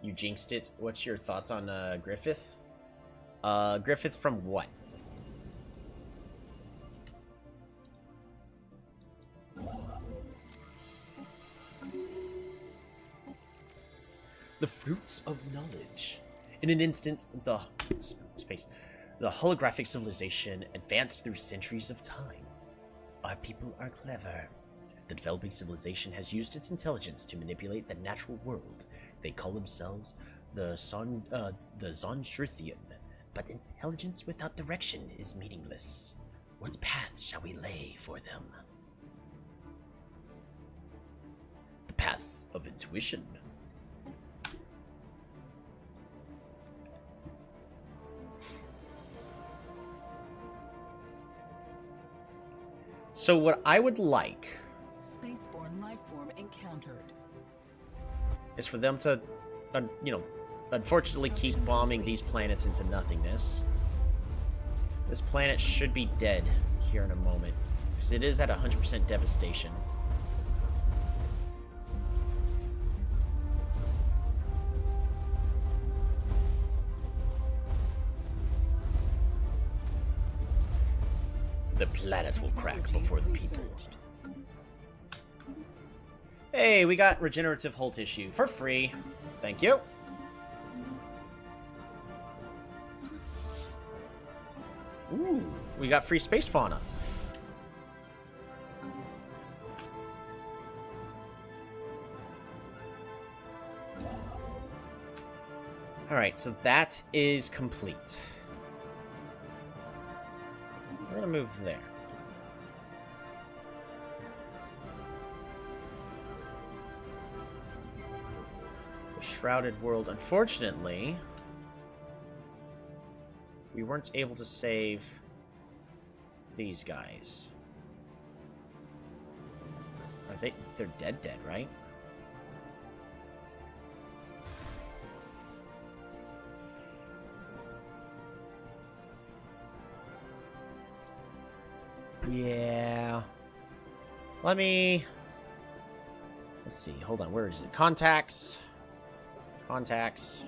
You jinxed it. What's your thoughts on Griffith? Griffith from what? The fruits of knowledge. In an instant, the holographic civilization advanced through centuries of time. Our people are clever. The developing civilization has used its intelligence to manipulate the natural world. They call themselves the Zonshrithian, but intelligence without direction is meaningless. What path shall we lay for them? The path of intuition. So what I would like Spaceborne lifeform encountered. is for them to, you know, unfortunately keep bombing these planets into nothingness. This planet should be dead here in a moment, because it is at 100% devastation. The planet will crack before the people. Hey, we got regenerative hull tissue for free. Thank you. Ooh, we got free space fauna. Alright, so that is complete. We're gonna move there. The Shrouded World. Unfortunately, we weren't able to save these guys. Are they? They're dead, right? Yeah. Let me... Let's see. Hold on. Where is it? Contacts. Contacts.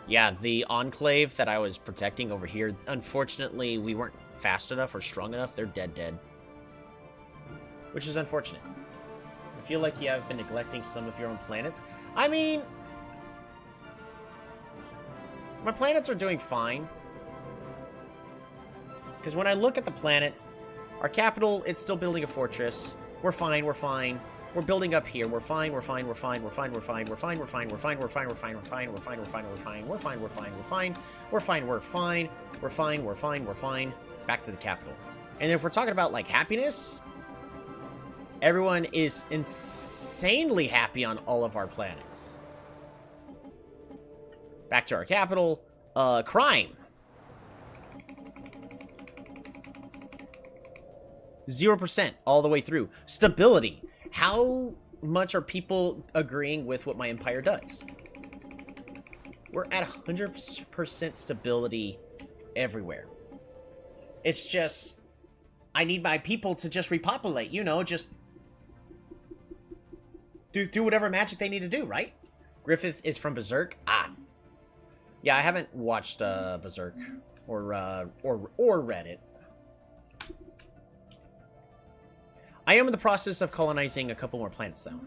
Yeah, the Enclave that I was protecting over here, unfortunately, we weren't fast enough or strong enough. They're dead. Which is unfortunate. I feel like you have been neglecting some of your own planets. I mean... my planets are doing fine. Because when I look at the planets, our capital, it's still building a fortress. We're fine. We're building up here. We're fine. Back to the capital. And if we're talking about, like, happiness, everyone is insanely happy on all of our planets. Back to our capital. Crime. 0% all the way through. Stability. How much are people agreeing with what my empire does? We're at 100% stability everywhere. It's just... I need my people to just repopulate, you know, just... do whatever magic they need to do, right? Griffith is from Berserk? Ah. Yeah, I haven't watched Berserk or read it. I am in the process of colonizing a couple more planets, though.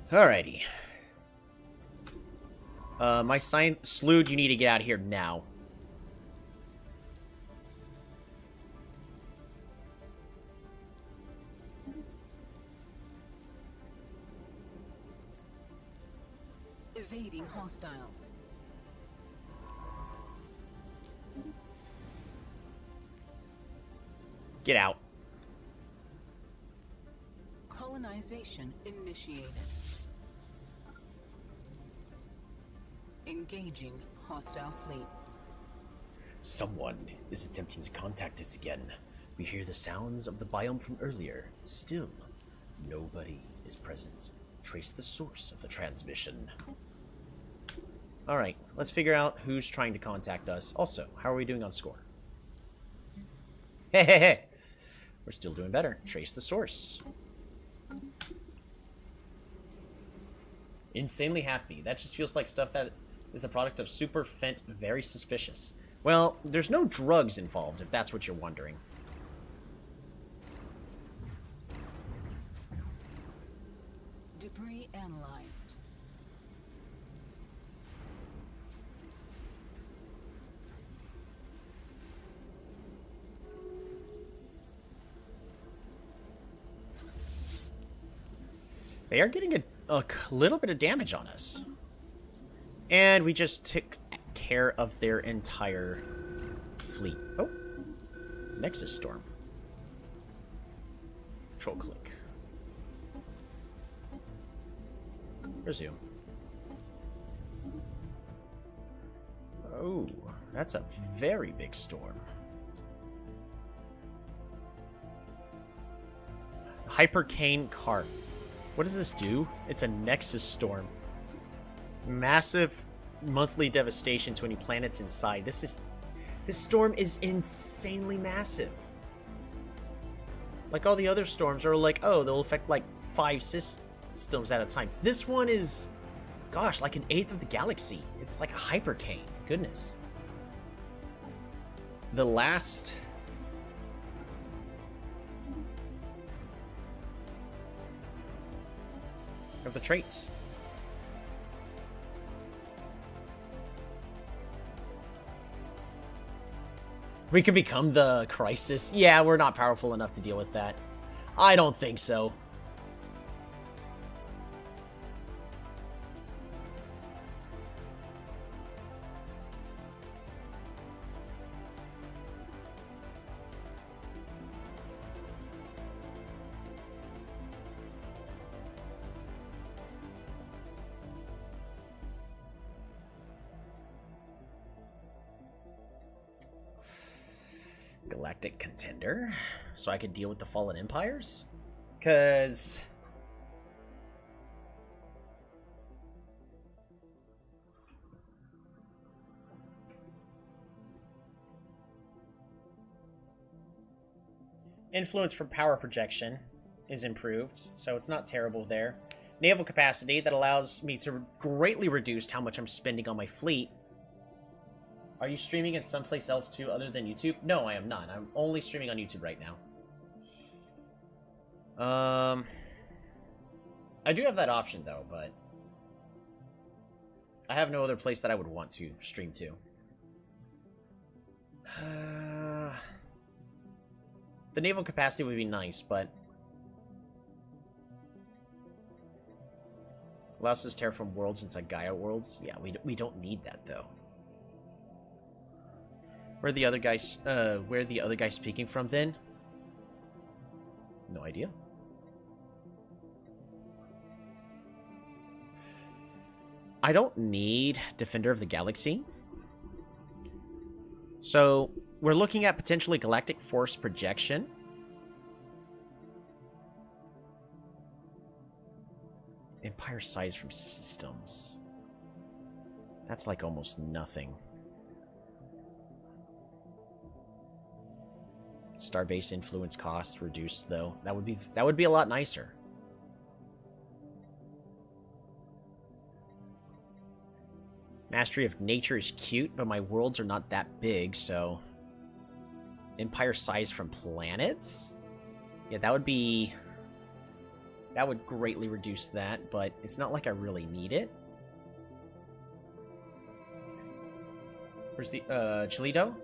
Alrighty. My science... Slood, you need to get out of here now. Evading hostiles. Get out. Colonization initiated. Engaging hostile fleet. Someone is attempting to contact us again. We hear the sounds of the biome from earlier. Still, nobody is present. Trace the source of the transmission. Alright, let's figure out who's trying to contact us. Also, how are we doing on score? Hey! We're still doing better. Trace the source. Insanely happy. That just feels like stuff that is the product of Super Fent. Very suspicious. Well, there's no drugs involved, if that's what you're wondering. Debris analyzed. They are getting a little bit of damage on us. And we just took care of their entire fleet. Oh. Nexus Storm. Control click. Resume. Oh, that's a very big storm. Hypercane Cart. What does this do? It's a Nexus Storm. Massive monthly devastation to any planets inside. This storm is insanely massive. Like all the other storms are like, oh, they'll affect like 5 systems at a time. This one is, gosh, like 1/8 of the galaxy. It's like a hypercane. Goodness. The last... of the traits. We could become the Crisis. Yeah, we're not powerful enough to deal with that. I don't think so. Galactic Contender so I could deal with the Fallen Empires? Because... influence from power projection is improved, so it's not terrible there. Naval capacity, that allows me to greatly reduce how much I'm spending on my fleet. Are you streaming in someplace else too other than YouTube? No, I am not. I'm only streaming on YouTube right now. I do have that option though, but I have no other place that I would want to stream to. The naval capacity would be nice, but allows us to terraform worlds inside Gaia worlds. Yeah, we don't need that though. Where are the other guys speaking from then? No idea. I don't need Defender of the Galaxy. So we're looking at potentially Galactic Force Projection. Empire size from systems. That's like almost nothing. Starbase influence cost reduced though. That would be a lot nicer. Mastery of nature is cute, but my worlds are not that big, so empire size from planets? Yeah, that would greatly reduce that, but it's not like I really need it. Where's the Cholito?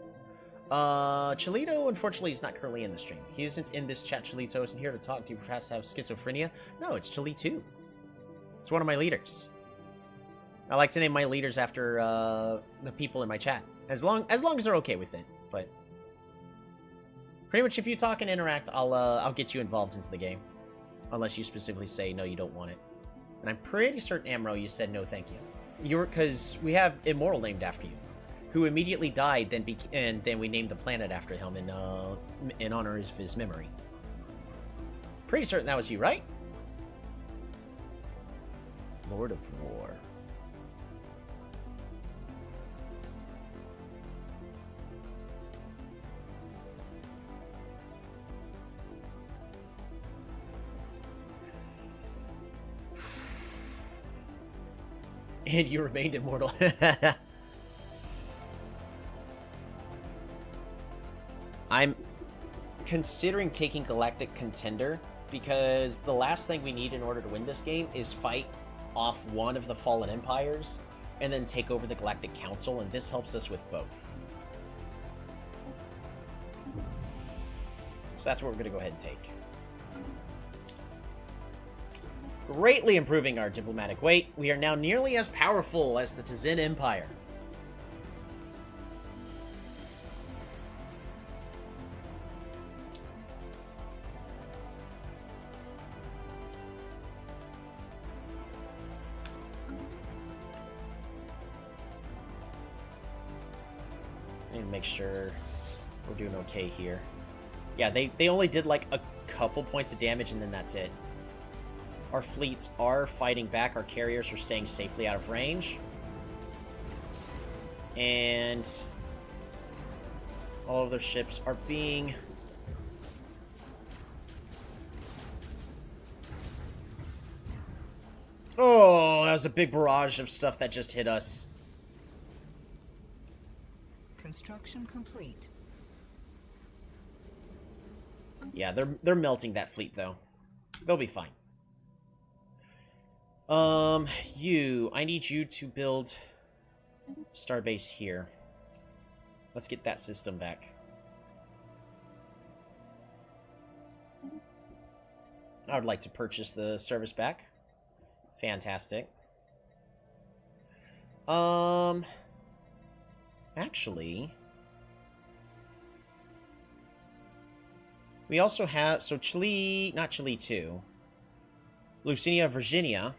Cholito, unfortunately, is not currently in the stream. He isn't in this chat. Cholito isn't here to talk. Do you perhaps have schizophrenia? No, it's Cholito. It's one of my leaders. I like to name my leaders after the people in my chat, as long as they're okay with it. But pretty much, if you talk and interact, I'll get you involved into the game, unless you specifically say no, you don't want it. And I'm pretty certain, Amro, you said no, thank you. Because we have Immortal named after you, who immediately died, and then we named the planet after him in honor of his memory. Pretty certain that was you, right? Lord of War. And you remained immortal. I'm considering taking Galactic Contender because the last thing we need in order to win this game is fight off one of the Fallen Empires and then take over the Galactic Council, and this helps us with both. So that's what we're going to go ahead and take. Greatly improving our diplomatic weight, we are now nearly as powerful as the Tzin Empire. I need to make sure we're doing okay here. Yeah, they only did like a couple points of damage and then that's it. Our fleets are fighting back. Our carriers are staying safely out of range. And all of their ships are being... Oh, that was a big barrage of stuff that just hit us. Construction complete. Yeah, they're melting that fleet, though. They'll be fine. I need you to build Starbase here. Let's get that system back. I would like to purchase the service back. Fantastic. Actually, we also have, so Chile, not Chile 2, Lucinia Virginia,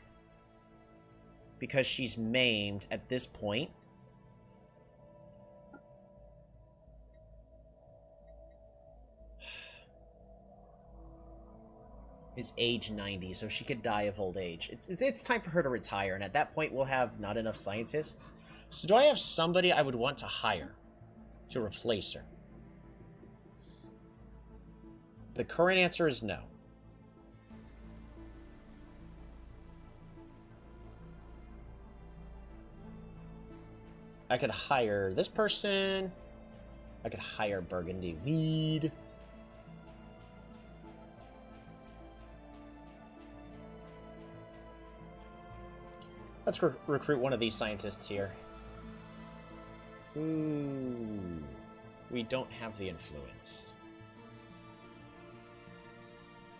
because she's maimed at this point. is age 90, so she could die of old age. It's time for her to retire, and at that point we'll have not enough scientists. So do I have somebody I would want to hire to replace her? The current answer is no. I could hire this person. I could hire Burgundy Weed. Let's recruit one of these scientists here. Ooh. We don't have the influence.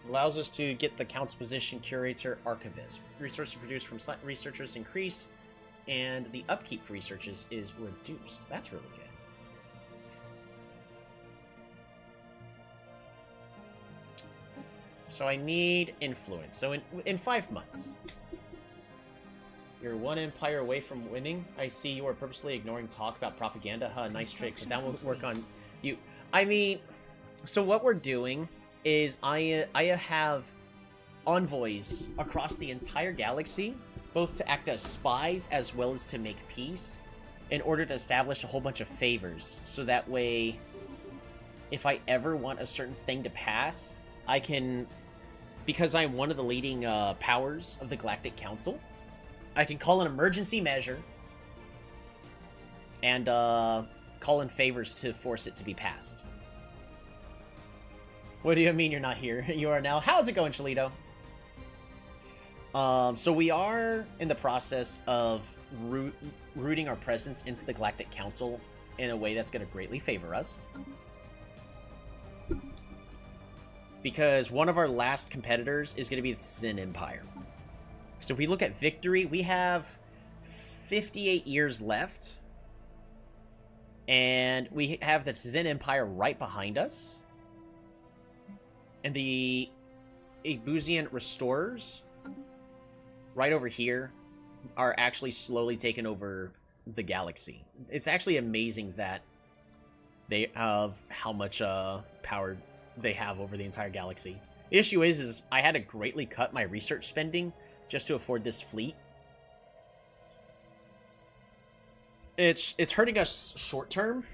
Allows us to get the council position curator archivist. Resources produced from researchers increased, and the upkeep for researchers is reduced. That's really good. So I need influence. So in 5 months. You're one empire away from winning. I see you are purposely ignoring talk about propaganda. Huh, nice trick, but that won't work on you. I mean, so what we're doing is I have envoys across the entire galaxy, both to act as spies as well as to make peace, in order to establish a whole bunch of favors. So that way, if I ever want a certain thing to pass, I can, because I'm one of the leading powers of the Galactic Council, I can call an emergency measure and call in favors to force it to be passed. What do you mean you're not here? You are now. How's it going, Cholito? So we are in the process of rooting our presence into the Galactic Council in a way that's going to greatly favor us. Because one of our last competitors is going to be the Sin Empire. So if we look at victory, we have 58 years left. And we have the Zen Empire right behind us. And the Abusian Restorers, right over here, are actually slowly taking over the galaxy. It's actually amazing that they have how much power they have over the entire galaxy. The issue is I had to greatly cut my research spending just to afford this fleet. It's hurting us short term,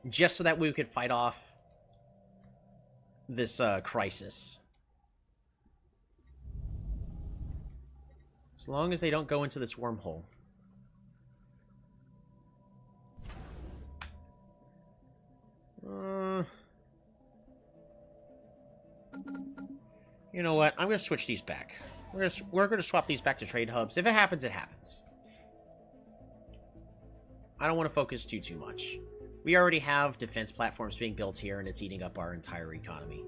just so that we could fight off this crisis. As long as they don't go into this wormhole. You know what? I'm gonna switch these back. We're gonna swap these back to trade hubs. If it happens, it happens. I don't want to focus too much. We already have defense platforms being built here, and it's eating up our entire economy.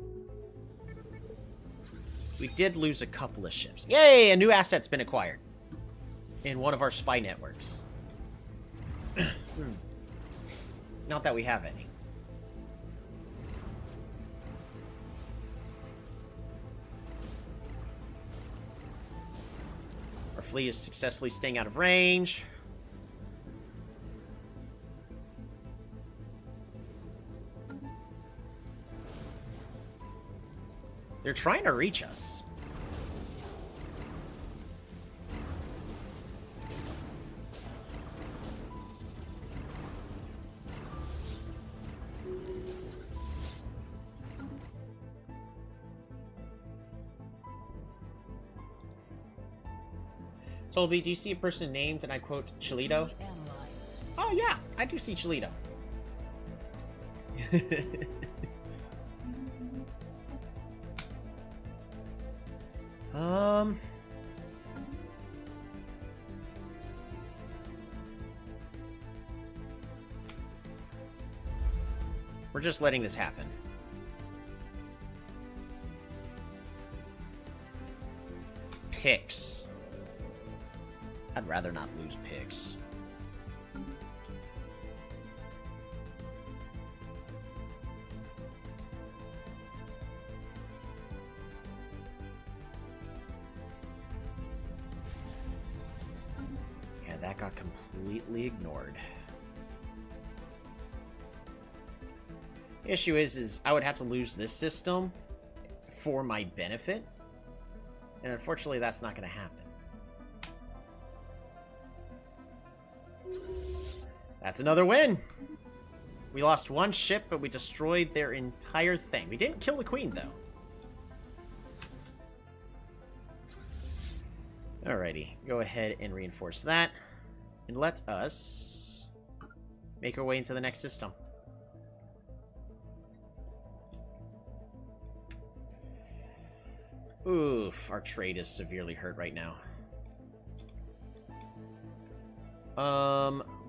We did lose a couple of ships. Yay! A new asset's been acquired in one of our spy networks. Not that we have any. Our fleet is successfully staying out of range. They're trying to reach us. Tolby, do you see a person named, and I quote, Cholito? Oh yeah, I do see Cholito. We're just letting this happen. Picks. I'd rather not lose picks. Yeah, that got completely ignored. Issue is I would have to lose this system for my benefit. And unfortunately, that's not going to happen. That's another win! We lost one ship, but we destroyed their entire thing. We didn't kill the queen, though. Alrighty, go ahead and reinforce that. And let us make our way into the next system. Oof, our trade is severely hurt right now.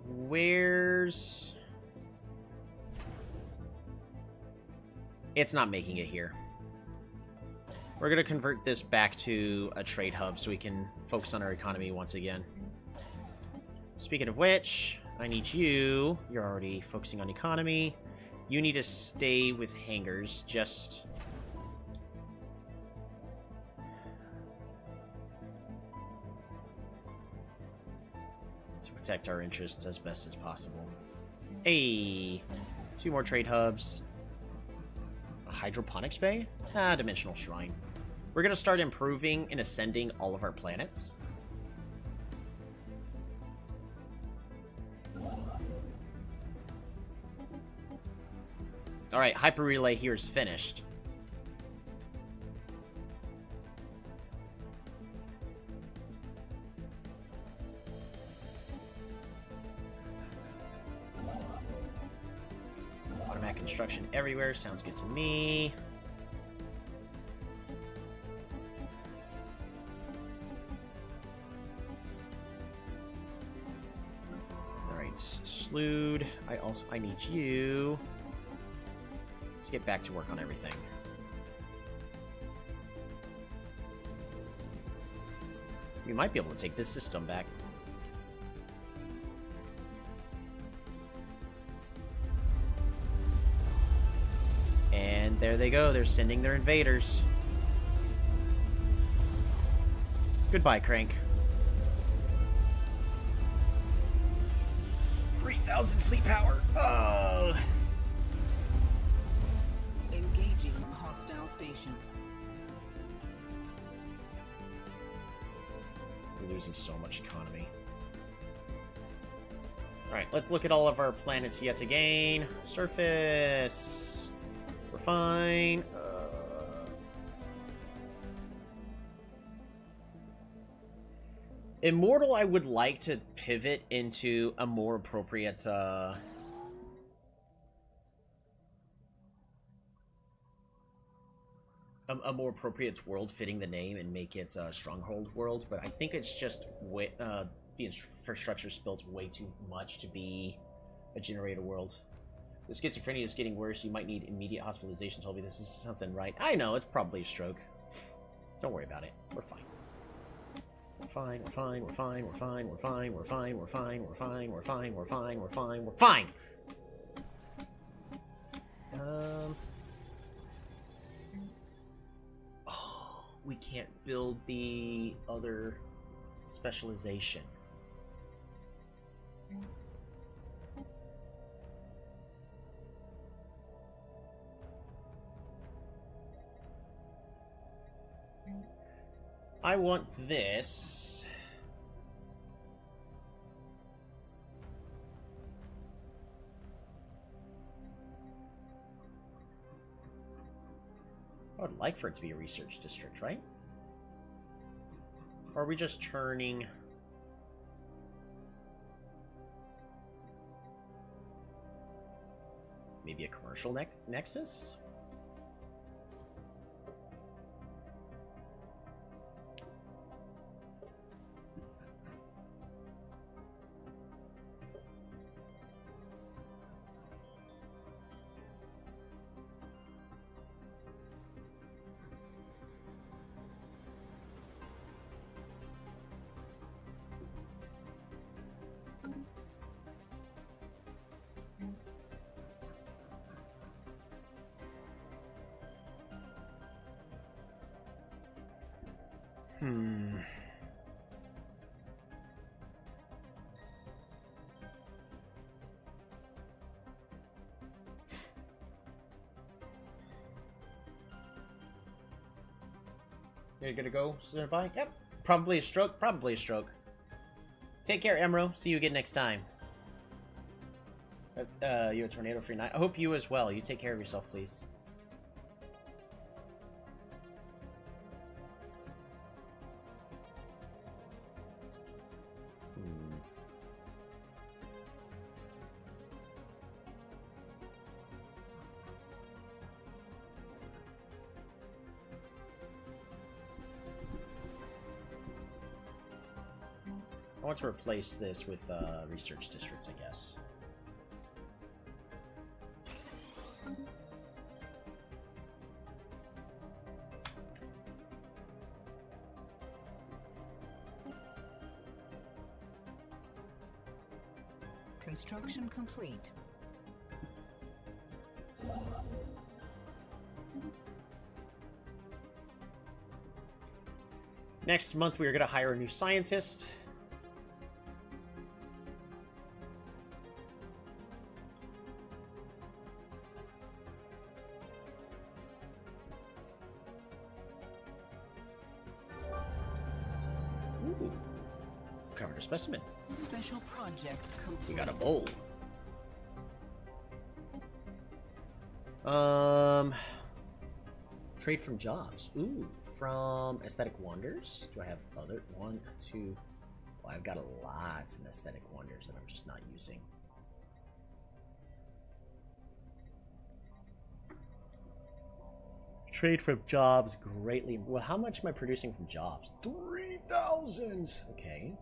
Where's... It's not making it here. We're going to convert this back to a trade hub so we can focus on our economy once again. Speaking of which, I need you. You're already focusing on economy. You need to stay with hangars just... to protect our interests as best as possible. Hey! 2 more trade hubs. A hydroponics bay? Ah, dimensional shrine. We're going to start improving and ascending all of our planets. Alright, hyper relay here is finished. Automatic construction everywhere, sounds good to me. Alright, Slewed. I need you. Let's get back to work on everything. We might be able to take this system back. And there they go. They're sending their invaders. Goodbye, Crank. 3,000 fleet power. Oh! Engaging hostile station. We're losing so much economy. Alright, let's look at all of our planets yet again. Surface. We're fine. Immortal, I would like to pivot into a more appropriate, a more appropriate world fitting the name and make it a Stronghold world, but I think it's just way, the infrastructure's built way too much to be a generator world. The schizophrenia is getting worse. You might need immediate hospitalization. Told me this is something, right? I know, it's probably a stroke. Don't worry about it. We're fine. We're fine, we're fine, we're fine, we're fine, we're fine, we're fine, we're fine, we're fine, we're fine, we're fine, we're fine, we're fine! Oh, we can't build the other specialization. I want this. I would like for it to be a research district, right? Or are we just turning... maybe a commercial nexus? You're gonna go by? Yep. Probably a stroke. Probably a stroke. Take care, Emro. See you again next time. You a tornado free night. I hope you as well. You take care of yourself, please. I want to replace this with research districts, I guess. Construction complete. Next month, we are going to hire a new scientist. Ooh. Covered a specimen. Special project complete. We got a bowl. Trade from jobs. Ooh, from Aesthetic Wonders. Do I have other? 1, 2. Well, I've got a lot in Aesthetic Wonders that I'm just not using. Trade from jobs greatly. Well, how much am I producing from jobs? 3,000. Okay.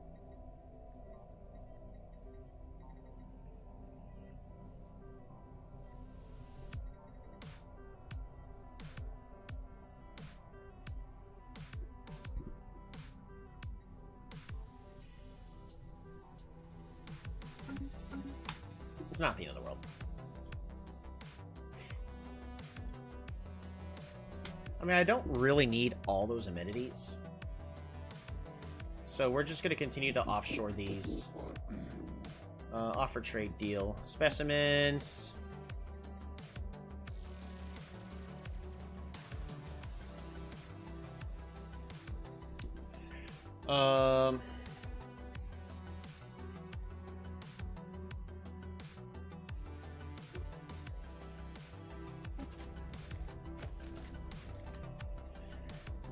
It's not the end of the world. I mean, I don't really need all those amenities. So we're just going to continue to offshore these. Offer trade deal. Specimens.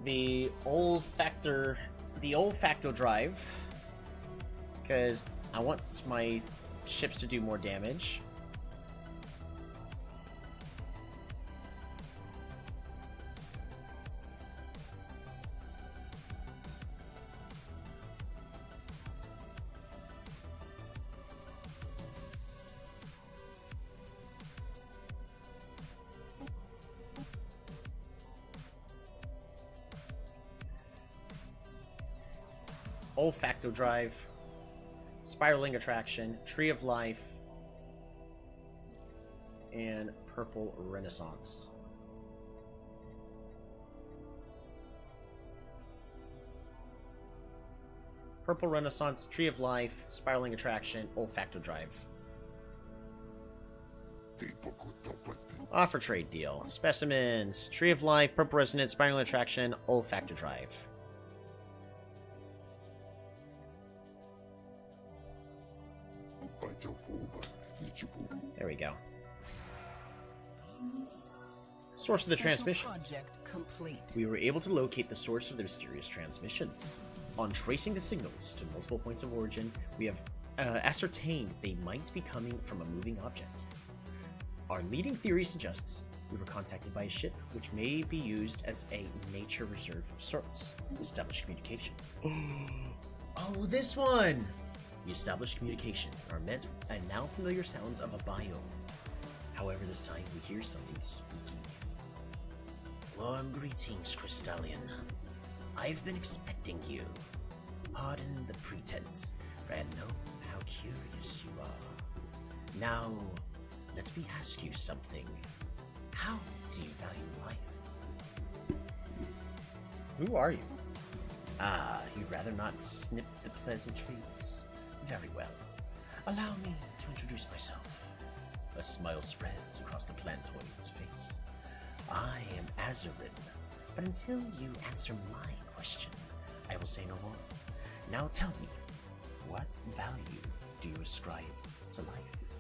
The olfacto drive, because I want my ships to do more damage. Olfacto drive, spiraling attraction, tree of life, and purple renaissance. Purple renaissance, tree of life, spiraling attraction, olfacto drive. Offer trade deal. Specimens, tree of life, purple resonance, spiraling attraction, olfacto drive. There we go. Source of the transmissions. Project complete. We were able to locate the source of the mysterious transmissions. On tracing the signals to multiple points of origin, we have ascertained they might be coming from a moving object. Our leading theory suggests we were contacted by a ship which may be used as a nature reserve of sorts. Established communications. Oh, this one! We established communications and are met with now familiar sounds of a biome. However, this time we hear something speaking. Warm greetings, Crystallian. I've been expecting you. Pardon the pretense, for I know how curious you are. Now, let me ask you something. How do you value life? Who are you? Ah, you'd rather not snip the pleasantries? Very well. Allow me to introduce myself. A smile spreads across the plantoid's face. I am Azurin, but until you answer my question. I will say no more. Now tell me, what value do you ascribe to life?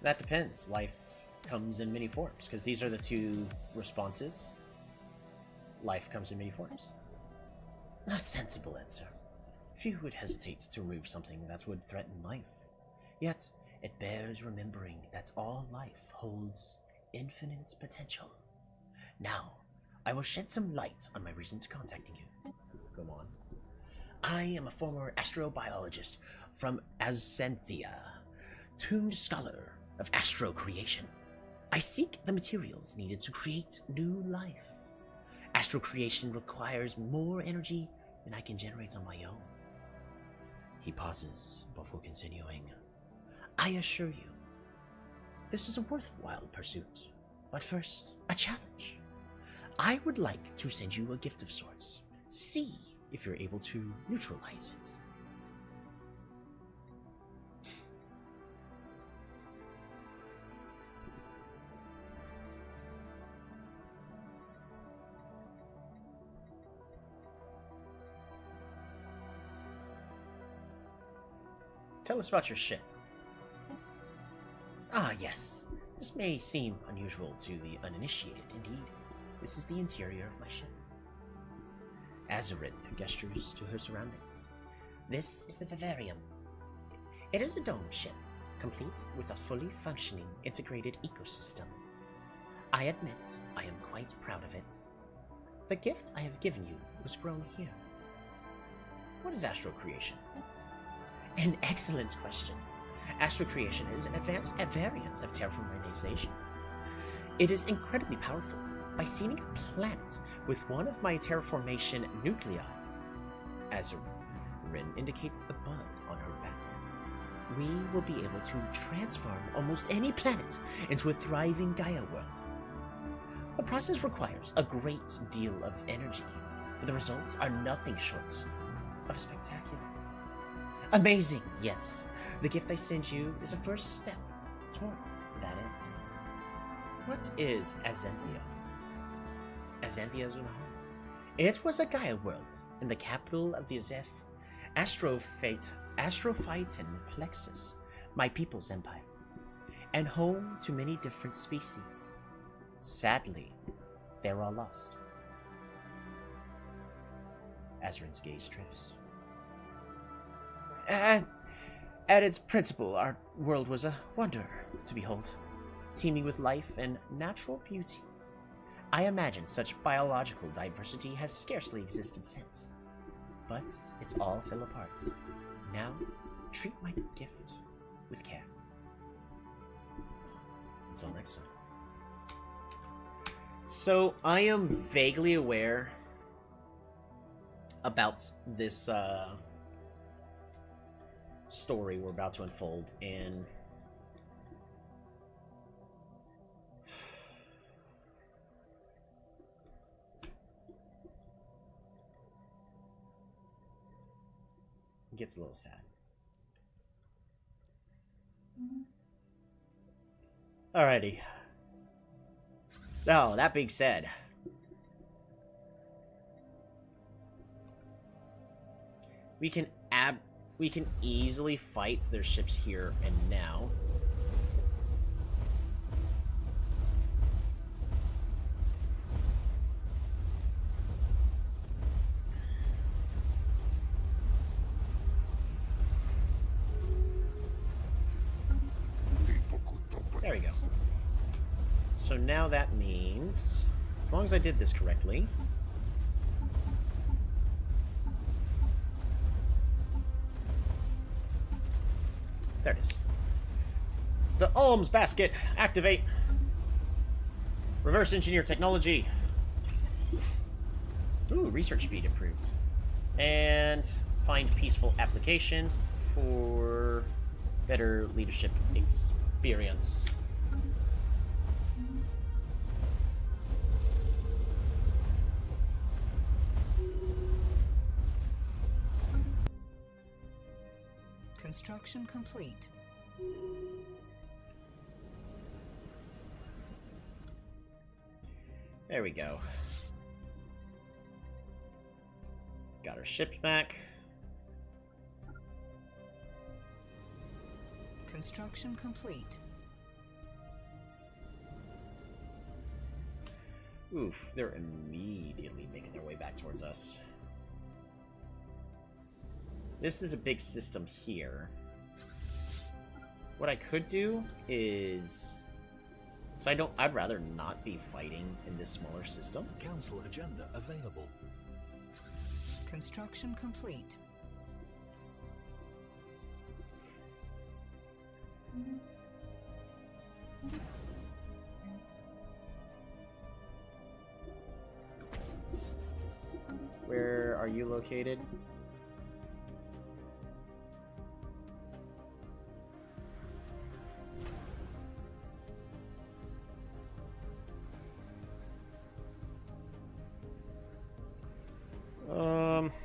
That depends. Life comes in many forms, because these are the two responses. Life comes in many forms. A sensible answer. Few would hesitate to remove something that would threaten life. Yet, it bears remembering that all life holds infinite potential. Now, I will shed some light on my reason to contacting you. Go on. I am a former astrobiologist from Azanthia, tuned scholar of astro creation. I seek the materials needed to create new life. Astro creation requires more energy than I can generate on my own. He pauses before continuing. I assure you, this is a worthwhile pursuit. But first, a challenge. I would like to send you a gift of sorts. See if you're able to neutralize it. Tell us about your ship. Ah, yes. This may seem unusual to the uninitiated, indeed. This is the interior of my ship. Azarin gestures to her surroundings. This is the vivarium. It is a domed ship, complete with a fully functioning integrated ecosystem. I admit I am quite proud of it. The gift I have given you was grown here. What is astro creation? An excellent question. Astro creation is an advanced variant of terraformation. It is incredibly powerful. By seeding a planet with one of my terraformation nuclei, Azarin indicates the bud on her back, we will be able to transform almost any planet into a thriving Gaia world. The process requires a great deal of energy, but the results are nothing short of spectacular. Amazing, yes. The gift I send you is a first step towards that end. What is Azanthia? Azanthia is a home. It was a Gaia world in the capital of the Azeth, Astrophyton Plexus, my people's empire, and home to many different species. Sadly, they're all lost. Azarin's gaze drifts. At its principle, our world was a wonder to behold, teeming with life and natural beauty. I imagine such biological diversity has scarcely existed since. But it's all fell apart. Now, treat my gift with care. Until next time. So, I am vaguely aware about this, story we're about to unfold, and it gets a little sad. Alrighty. Now, that being said, we can easily fight their ships here and now. There we go. So now that means, as long as I did this correctly, there it is. The alms basket, activate. Reverse engineer technology. Ooh, research speed improved. And find peaceful applications for better leadership experience. Construction complete. There we go. Got our ships back. Construction complete. Oof, they're immediately making their way back towards us. This is a big system here. What I could do is... So I'd rather not be fighting in this smaller system. Council agenda available. Construction complete. Where are you located?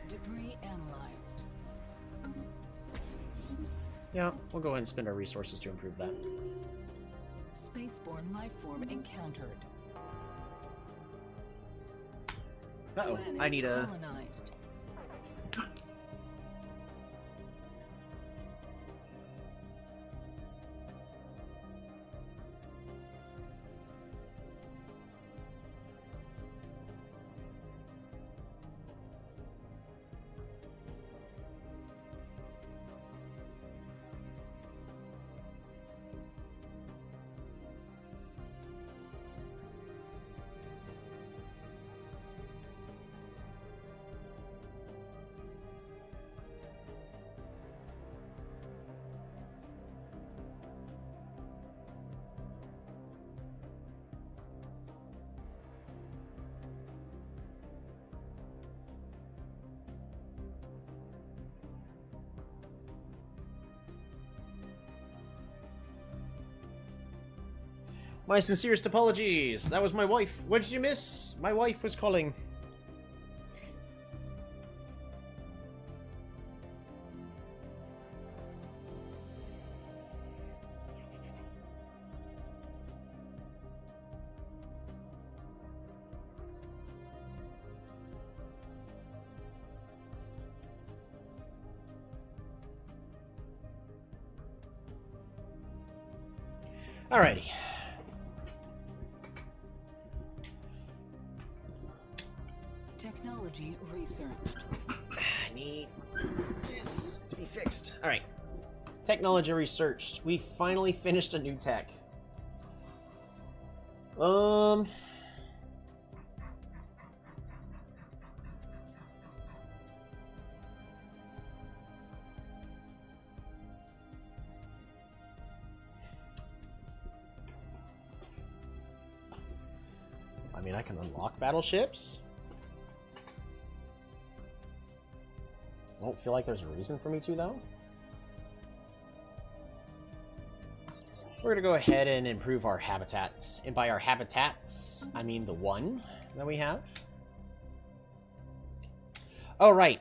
Debris analyzed. Yeah, we'll go ahead and spend our resources to improve that. Spaceborne lifeform encountered. Uh-oh, Planet I need a... colonized. My sincerest apologies. That was my wife. What did you miss? My wife was calling. Alrighty. Technology researched. I need this to be fixed. Alright. Technology researched. We finally finished a new tech. I mean, I can unlock battleships. I don't feel like there's a reason for me to, though. We're gonna go ahead and improve our habitats. And by our habitats, I mean the one that we have. Oh, right.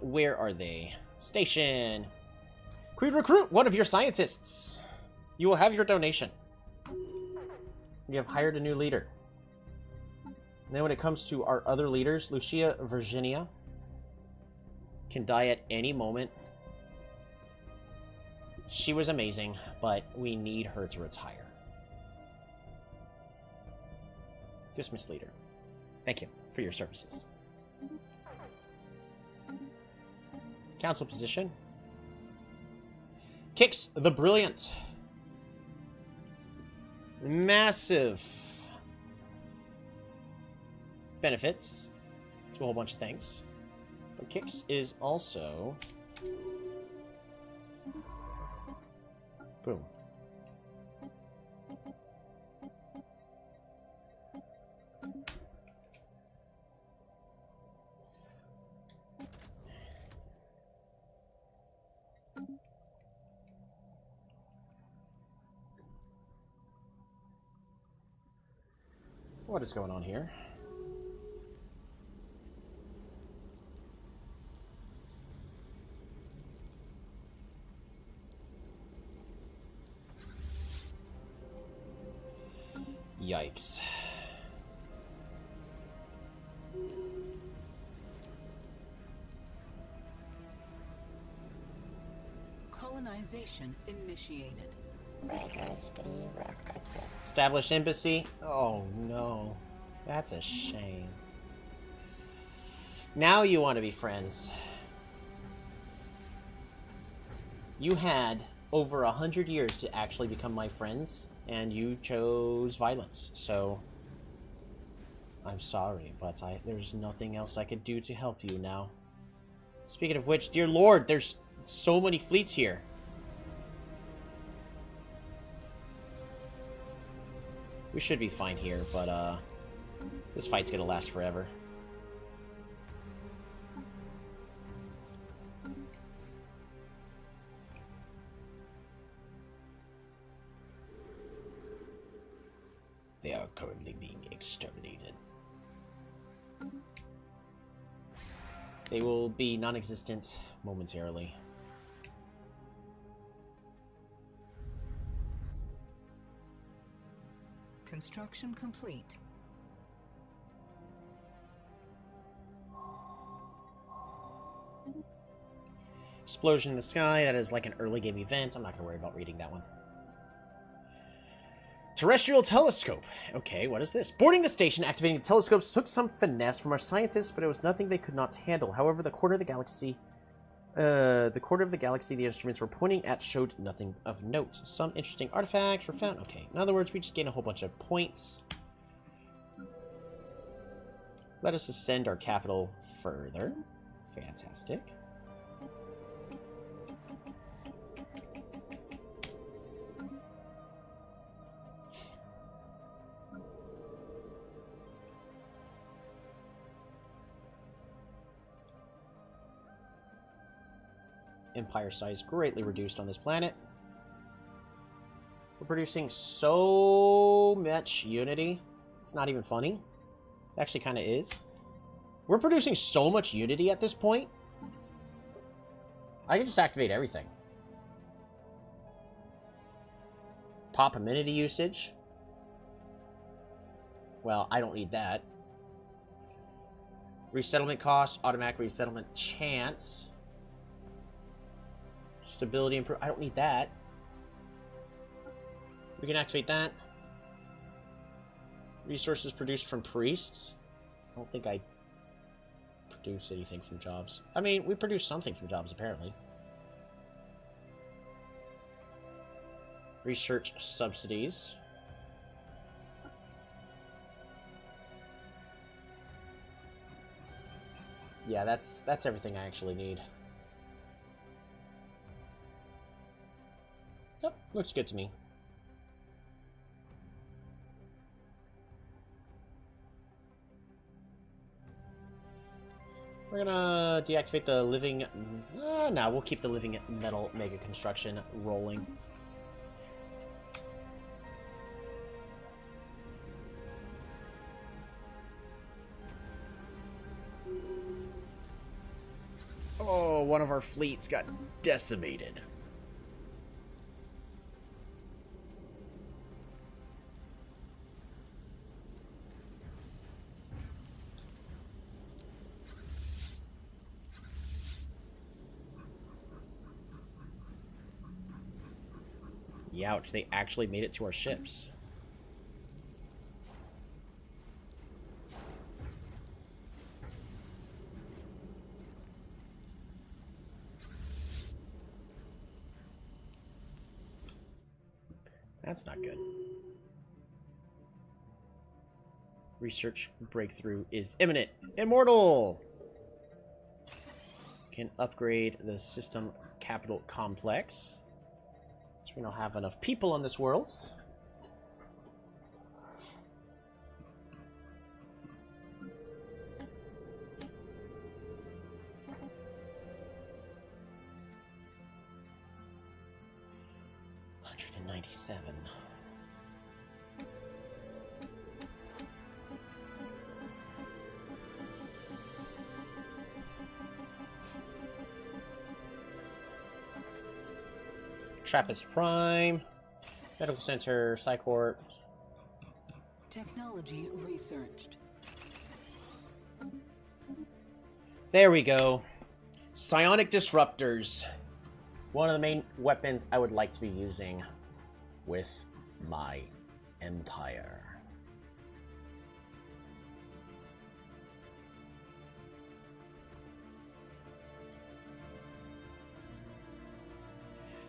Where are they? Station. Can we recruit one of your scientists? You will have your donation. We have hired a new leader. And then when it comes to our other leaders, Lucia Virginia can die at any moment. She was amazing, but we need her to retire. Dismiss leader. Thank you for your services. Council position. Kix the Brilliant. Massive benefits to a whole bunch of things. But Kix is also... Boom. What is going on here? Yikes. Colonization initiated. Established embassy. Oh no. That's a shame. Now you want to be friends. You had over 100 years to actually become my friends, and you chose violence. So, I'm sorry, but there's nothing else I could do to help you now. Speaking of which, dear Lord, there's so many fleets here. We should be fine here, but this fight's gonna last forever. They are currently being exterminated. They will be non-existent momentarily. Construction complete. Explosion in the sky. That is like an early game event. I'm not going to worry about reading that one. Terrestrial telescope. Okay, what is this? Boarding the station, activating the telescopes took some finesse from our scientists, but it was nothing they could not handle. However, the corner of the galaxy the instruments were pointing at showed nothing of note. Some interesting artifacts were found. Okay, in other words, we just gained a whole bunch of points. Let us ascend our capital further. Fantastic. Empire size greatly reduced on this planet. We're producing so much unity. It's not even funny. It actually kind of is. We're producing so much unity at this point. I can just activate everything. Pop amenity usage. Well, I don't need that. Resettlement cost, automatic resettlement chance. Stability improve. I don't need that. We can activate that. Resources produced from priests. I don't think I produce anything from jobs. I mean, we produce something from jobs, apparently. Research subsidies. Yeah, that's everything I actually need. Yep, looks good to me. We're gonna deactivate the living... no, we'll keep the living metal mega construction rolling. Oh, one of our fleets got decimated. Ouch, they actually made it to our ships. That's not good. Research breakthrough is imminent. Immortal! Can upgrade the system capital complex. We don't have enough people on this world. $197. Trappist Prime, Medical Center, Psychort. Technology researched. There we go. Psionic disruptors. one of the main weapons I would like to be using with my empire.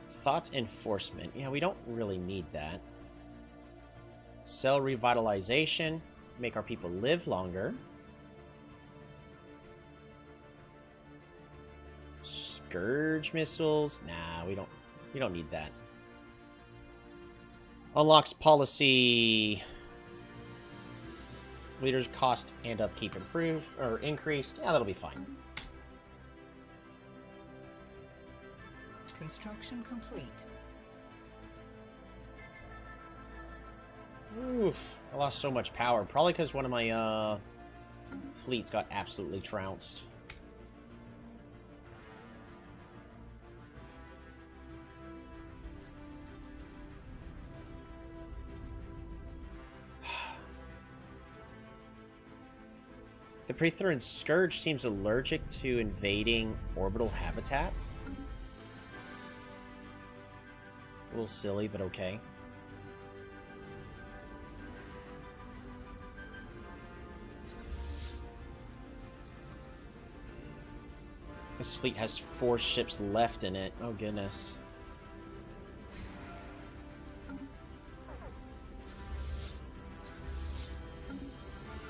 Thought enforcement. Yeah, we don't really need that. Cell revitalization. Make our people live longer. Scourge missiles. Nah, we don't need that. Unlocks policy. Leaders cost and upkeep improved or increased. Yeah, that'll be fine. Construction complete. Oof. I lost so much power. Probably because one of my fleets got absolutely trounced. The Prethoryn Scourge seems allergic to invading orbital habitats. A little silly, but okay. This fleet has 4 ships left in it. Oh, goodness.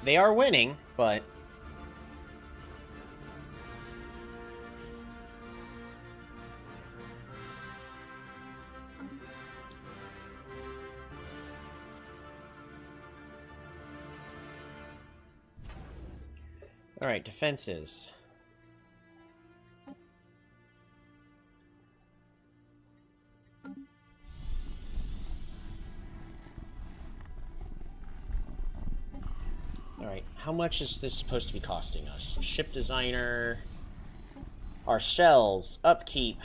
They are winning, but... Alright, defenses. Alright, how much is this supposed to be costing us? Ship designer. Our shells. Upkeep.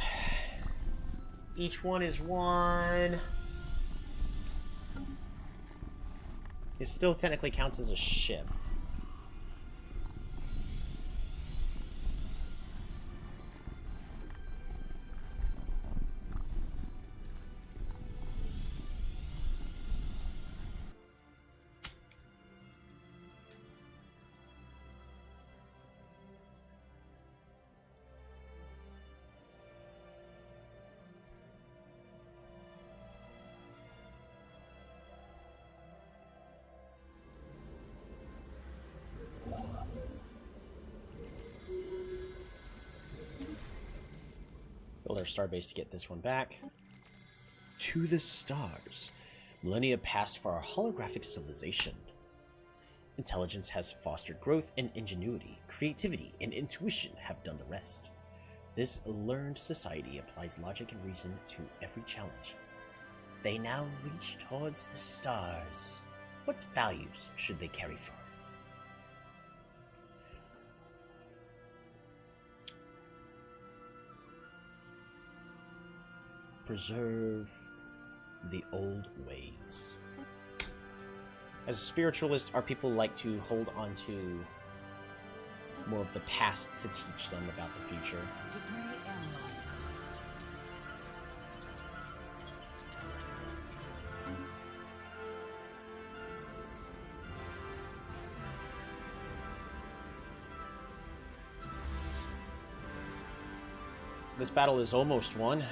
Each one is 1. It still technically counts as a ship. Build our starbase to get this one back. To the stars. Millennia passed for our holographic civilization. Intelligence has fostered growth and ingenuity. Creativity and intuition have done the rest. This learned society applies logic and reason to every challenge. They now reach towards the stars. What values should they carry forth? Preserve the old ways. As a spiritualist, our people like to hold on to more of the past to teach them about the future. Debris analyzed. This battle is almost won.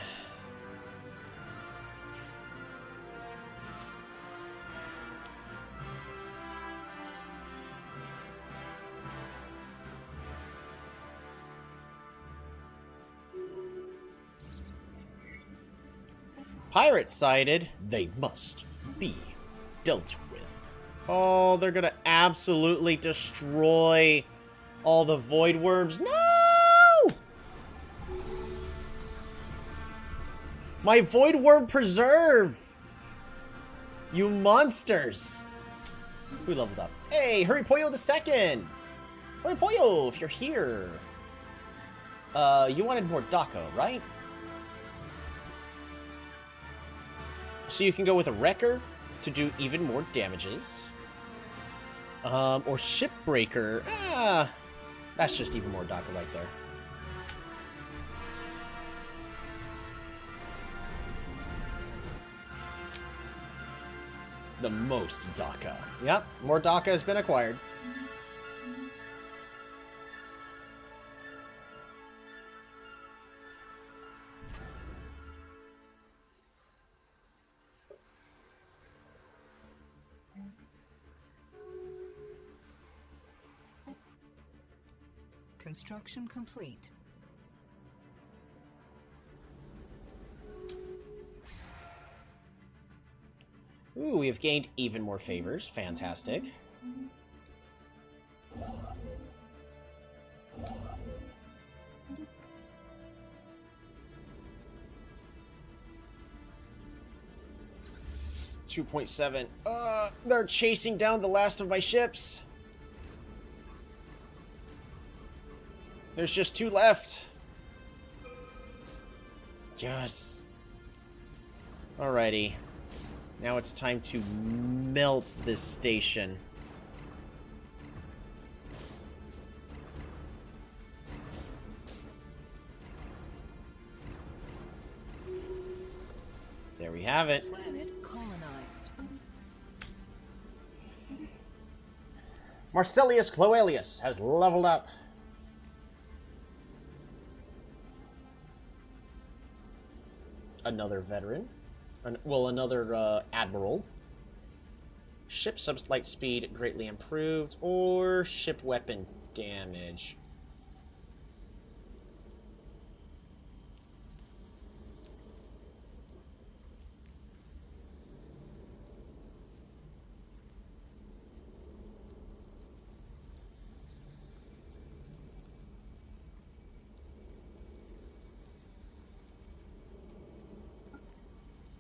Pirates sighted. They must be dealt with. Oh, they're gonna absolutely destroy all the void worms. No! My void worm preserve! You monsters! Who leveled up? Hey, Hurry Poyo the second! Hurry Poyo, if you're here. You wanted more Daco, right? So you can go with a Wrecker to do even more damages. Or Shipbreaker. Ah, that's just even more Daco right there. the most DACA. Yep, more DACA has been acquired. Construction complete. Ooh, we have gained even more favors. Fantastic. $2.7. They're chasing down the last of my ships. There's just 2 left. Yes. Alrighty. Now it's time to melt this station. There we have it. Planet colonized. Marcellius Cloelius has leveled up. Another veteran. Well, another admiral. Ship sub-light speed greatly improved, or ship weapon damage.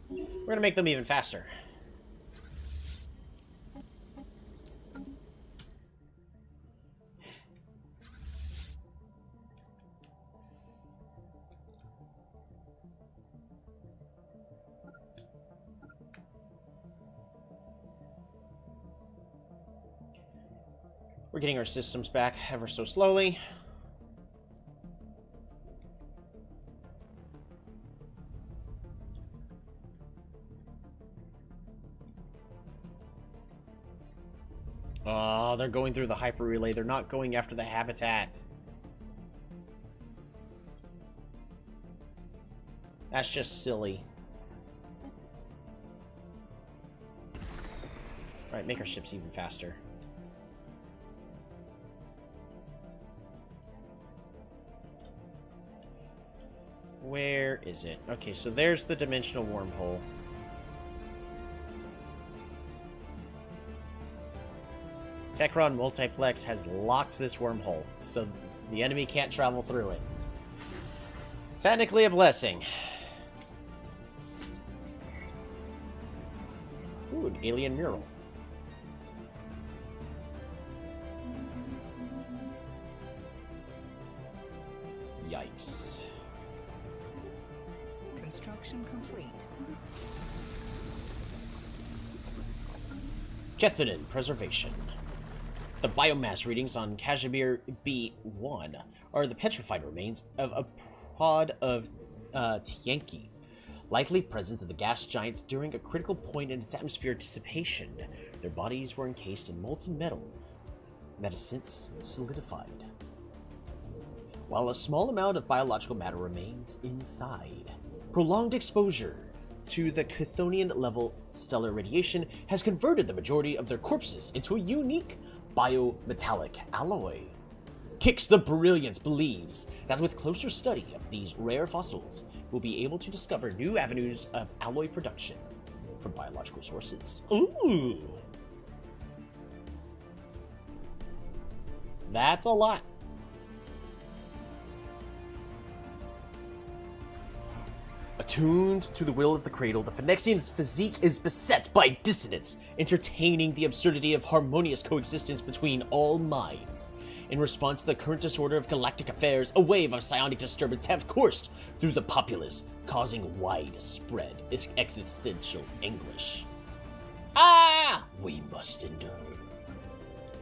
We're gonna make them even faster. We're getting our systems back ever so slowly. Oh, they're going through the hyper relay. They're not going after the habitat. That's just silly. Alright, make our ships even faster. Where is it? Okay, so there's the dimensional wormhole. Techron Multiplex has locked this wormhole, so the enemy can't travel through it. Technically a blessing. Ooh, an alien mural. Yikes. Construction complete. Kethanin Preservation. The biomass readings on Kashmir B1 are the petrified remains of a pod of Tianki, likely present in the gas giants during a critical point in its atmospheric dissipation. Their bodies were encased in molten metal that has since solidified, while a small amount of biological matter remains inside. Prolonged exposure to the Chthonian-level stellar radiation has converted the majority of their corpses into a unique biometallic alloy. Kix the Brilliance believes that with closer study of these rare fossils, we'll be able to discover new avenues of alloy production from biological sources. Ooh! That's a lot. Attuned to the will of the cradle, the Phyrexian's physique is beset by dissonance, entertaining the absurdity of harmonious coexistence between all minds. In response to the current disorder of galactic affairs, a wave of psionic disturbance have coursed through the populace, causing widespread existential anguish. Ah! We must endure.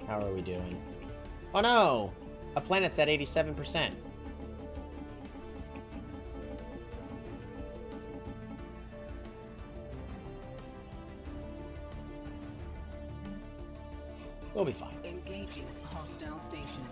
How are we doing? Oh no! A planet's at 87%. We'll be fine. Engaging hostile station.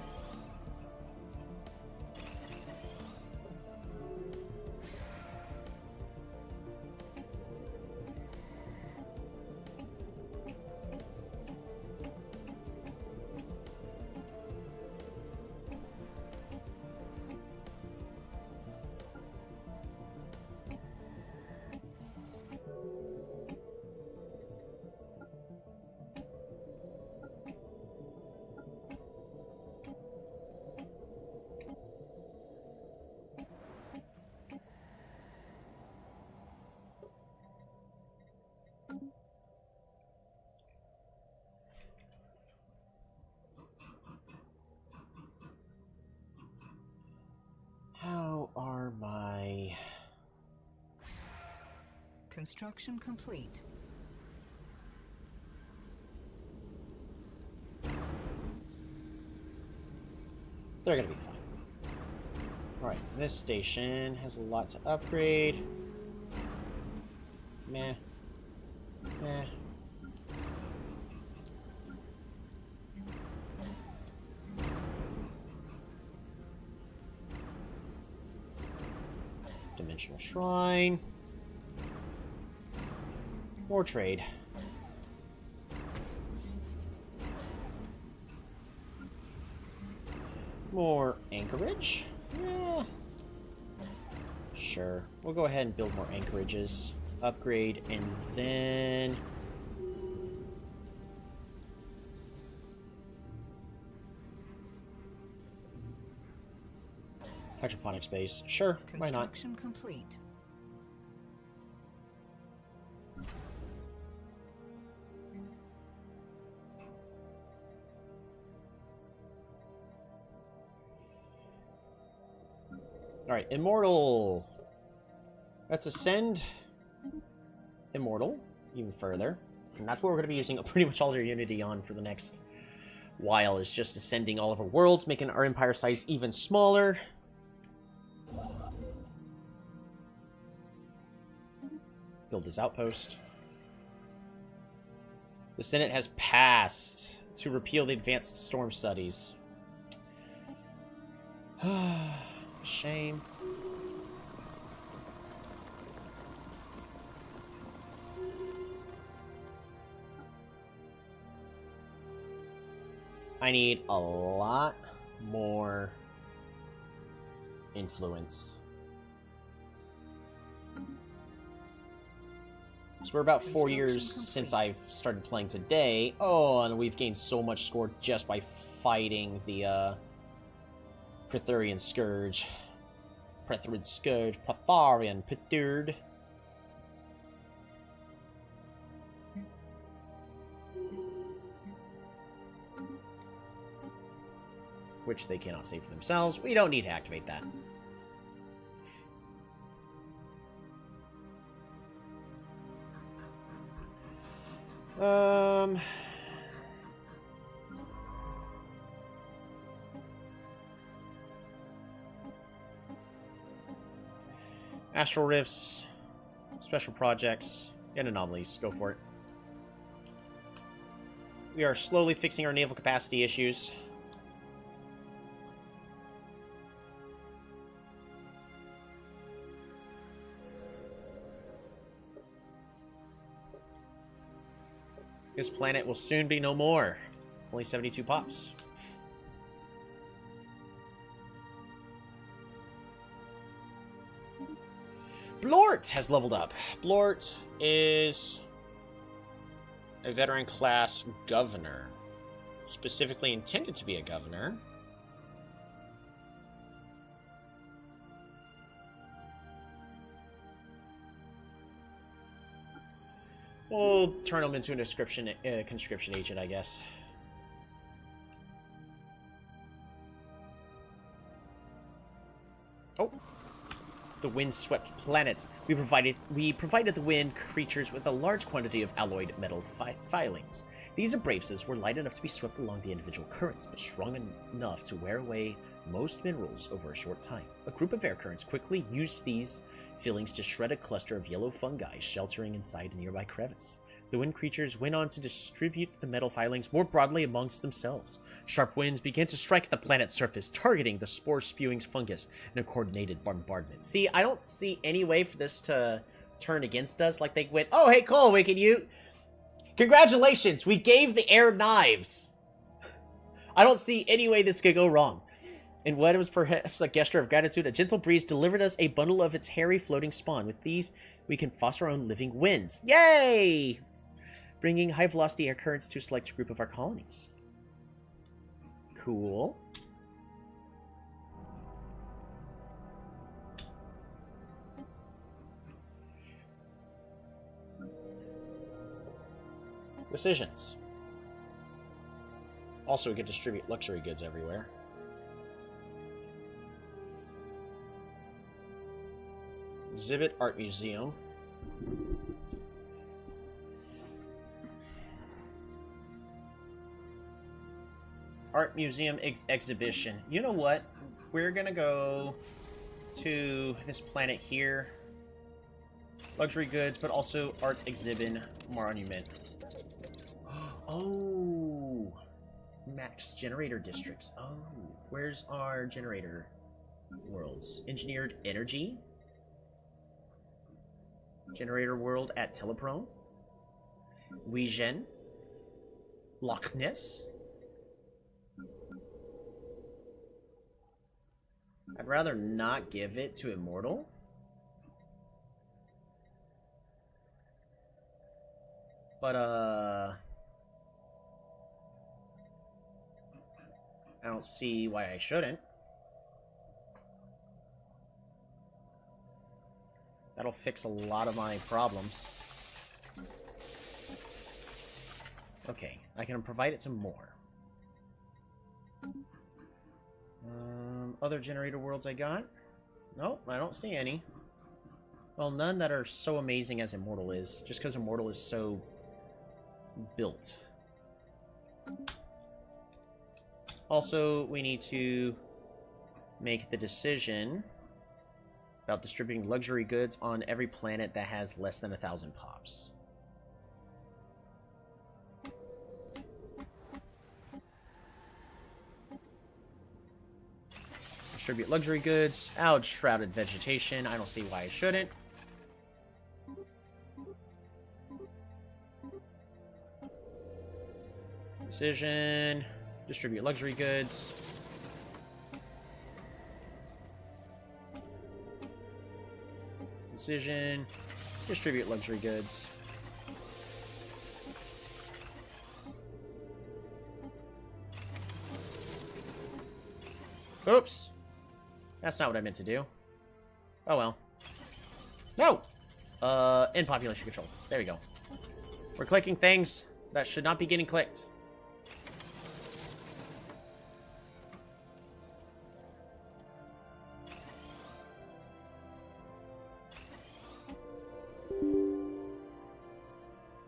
How are my... Construction complete. They're gonna be fine. Alright, this station has a lot to upgrade. Meh. Meh. Dimensional Shrine. More trade. More anchorage? Yeah. Sure. We'll go ahead and build more anchorages. Upgrade, and then... hydroponic space. Sure, why not? Construction complete. Alright, Immortal. Let's ascend Immortal even further. And that's what we're going to be using pretty much all our Unity on for the next while, is just ascending all of our worlds, making our empire size even smaller. Build this outpost. The Senate has passed to repeal the Advanced Storm Studies. Shame. I need a lot more influence. So we're about 4 years since I've started playing today. Oh, and we've gained so much score just by fighting the Prethoryn Scourge. Prethoryn Scourge. Prethoryn. Prethoryn. Which they cannot save for themselves. We don't need to activate that. Astral Rifts, Special Projects, and Anomalies. Go for it. We are slowly fixing our naval capacity issues. This planet will soon be no more. Only 72 pops. Blort has leveled up. Blort is a veteran class governor. Specifically intended to be a governor. We'll turn him into a conscription agent, I guess. Oh. The windswept planet. We provided the wind creatures with a large quantity of alloyed metal filings. These abrasives were light enough to be swept along the individual currents, but strong enough to wear away most minerals over a short time. A group of air currents quickly used these fillings to shred a cluster of yellow fungi sheltering inside a nearby crevice. The wind creatures went on to distribute the metal filings more broadly amongst themselves. Sharp winds began to strike the planet's surface, targeting the spore-spewing fungus in a coordinated bombardment. See, I don't see any way for this to turn against us. Like they went, oh, hey, Cole, we can you... Congratulations, we gave the air knives. I don't see any way this could go wrong. In what was perhaps a gesture of gratitude, a gentle breeze delivered us a bundle of its hairy floating spawn. With these, we can foster our own living winds. Yay! Bringing high-velocity air currents to a select group of our colonies. Cool. Decisions. Also, we can distribute luxury goods everywhere. Exhibit Art Museum. Art Museum exhibition. You know what? We're gonna go to this planet here. Luxury goods, but also arts exhibit monument. Oh, max generator districts. Oh, where's our generator worlds? Engineered energy. Generator world at Teleprone. Wiegen. Loch Ness. I'd rather not give it to Immortal. But, I don't see why I shouldn't. That'll fix a lot of my problems. Okay, I can provide it to more. Other generator worlds I got? Nope, I don't see any. Well, none that are so amazing as Immortal is, just because Immortal is so built. Also, we need to make the decision about distributing luxury goods on every planet that has less than 1,000 pops. Distribute luxury goods. Ouch, shrouded vegetation. I don't see why I shouldn't. Decision. Distribute luxury goods. Decision. Distribute luxury goods. Oops. That's not what I meant to do. Oh well. No! End population control. There we go. We're clicking things that should not be getting clicked.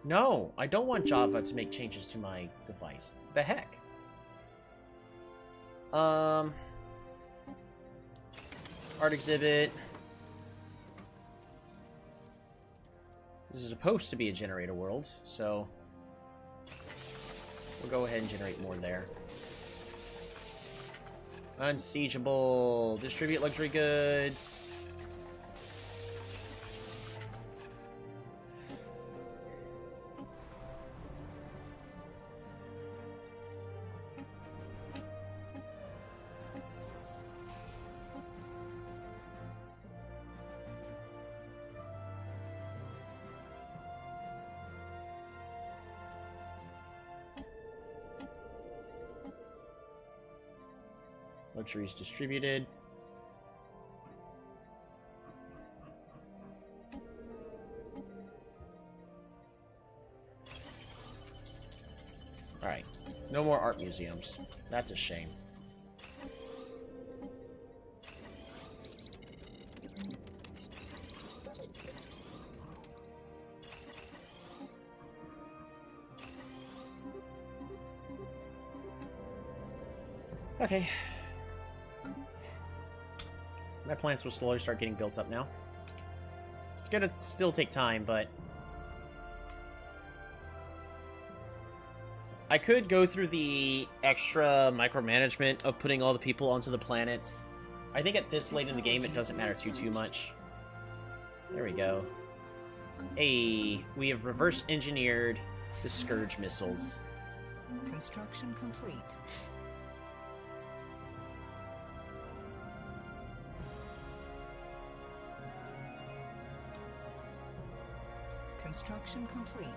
No, I don't want Java to make changes to my device. The heck? Art exhibit. This is supposed to be a generator world, so we'll go ahead and generate more there. Unsiegeable. Distribute luxury goods. Luxuries distributed. Alright. No more art museums. That's a shame. Okay. My plants will slowly start getting built up now. It's gonna still take time, but I could go through the extra micromanagement of putting all the people onto the planets. I think at this late in the game, it doesn't matter too much. There we go. Hey, we have reverse engineered the Scourge missiles. Construction complete. Construction complete.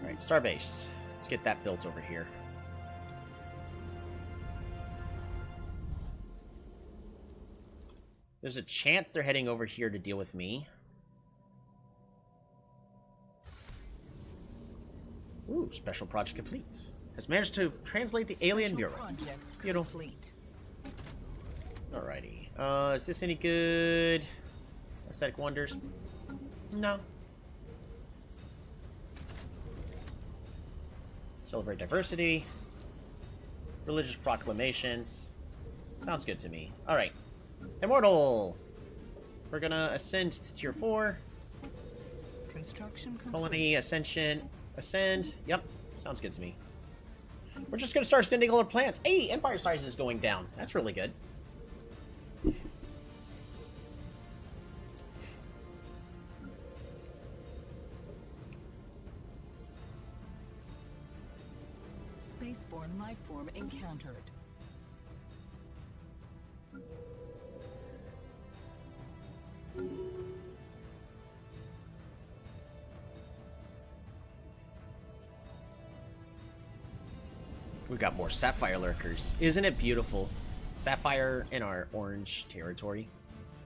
Alright, Starbase. Let's get that built over here. There's a chance they're heading over here to deal with me. Ooh, special project complete. Has managed to translate the Alien Bureau. Beautiful. Alrighty. Is this any good? Aesthetic wonders? No. Celebrate diversity. Religious proclamations. Sounds good to me. Alright. Immortal! We're gonna ascend to tier 4. Construction complete. Colony, ascension, ascend. Yep, sounds good to me. We're just gonna start sending all our plants. Hey, empire size is going down. That's really good. Spaceborne lifeform encountered. We've got more sapphire lurkers. Isn't it beautiful? Sapphire in our orange territory.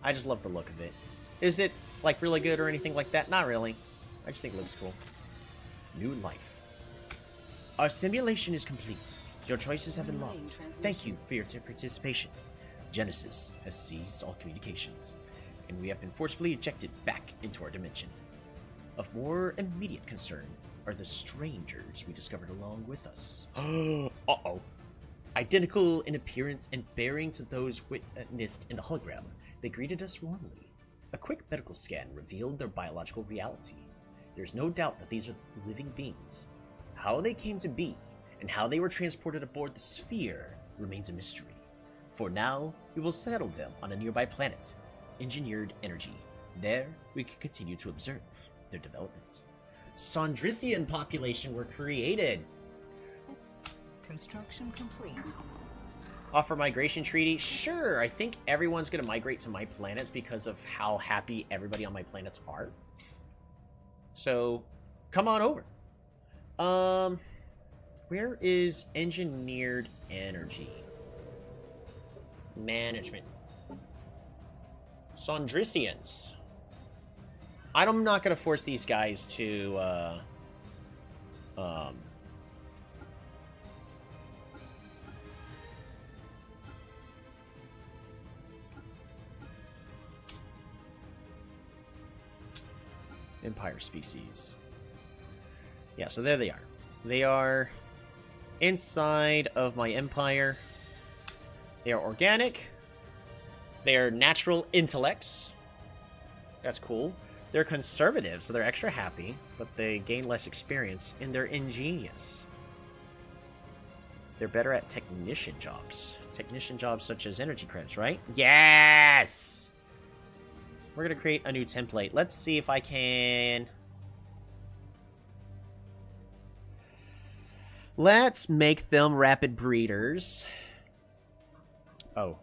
I just love the look of it. Is it, like, really good or anything like that? Not really. I just think it looks cool. New life. Our simulation is complete. Your choices have been logged. Thank you for your participation. Genesis has seized all communications, and we have been forcibly ejected back into our dimension. Of more immediate concern are the strangers we discovered along with us. Uh-oh. Identical in appearance and bearing to those witnessed in the hologram, they greeted us warmly. A quick medical scan revealed their biological reality. There's no doubt that these are living beings. How they came to be, and how they were transported aboard the sphere, remains a mystery. For now, we will settle them on a nearby planet, Engineered Energy. There, we can continue to observe their development. Sondrithian population were created. Construction complete. Offer migration treaty? Sure, I think everyone's going to migrate to my planets because of how happy everybody on my planets are. So, come on over. Where is Engineered Energy? Management. Sondrithians. I'm not going to force these guys to, Empire species. Yeah, so there they are. They are inside of my empire. They are organic. They are natural intellects. That's cool. They're conservative, so they're extra happy, but they gain less experience, and they're ingenious. They're better at technician jobs. Technician jobs such as energy credits, right? Yes! We're going to create a new template. Let's see if I can... Let's make them rapid breeders. Oh.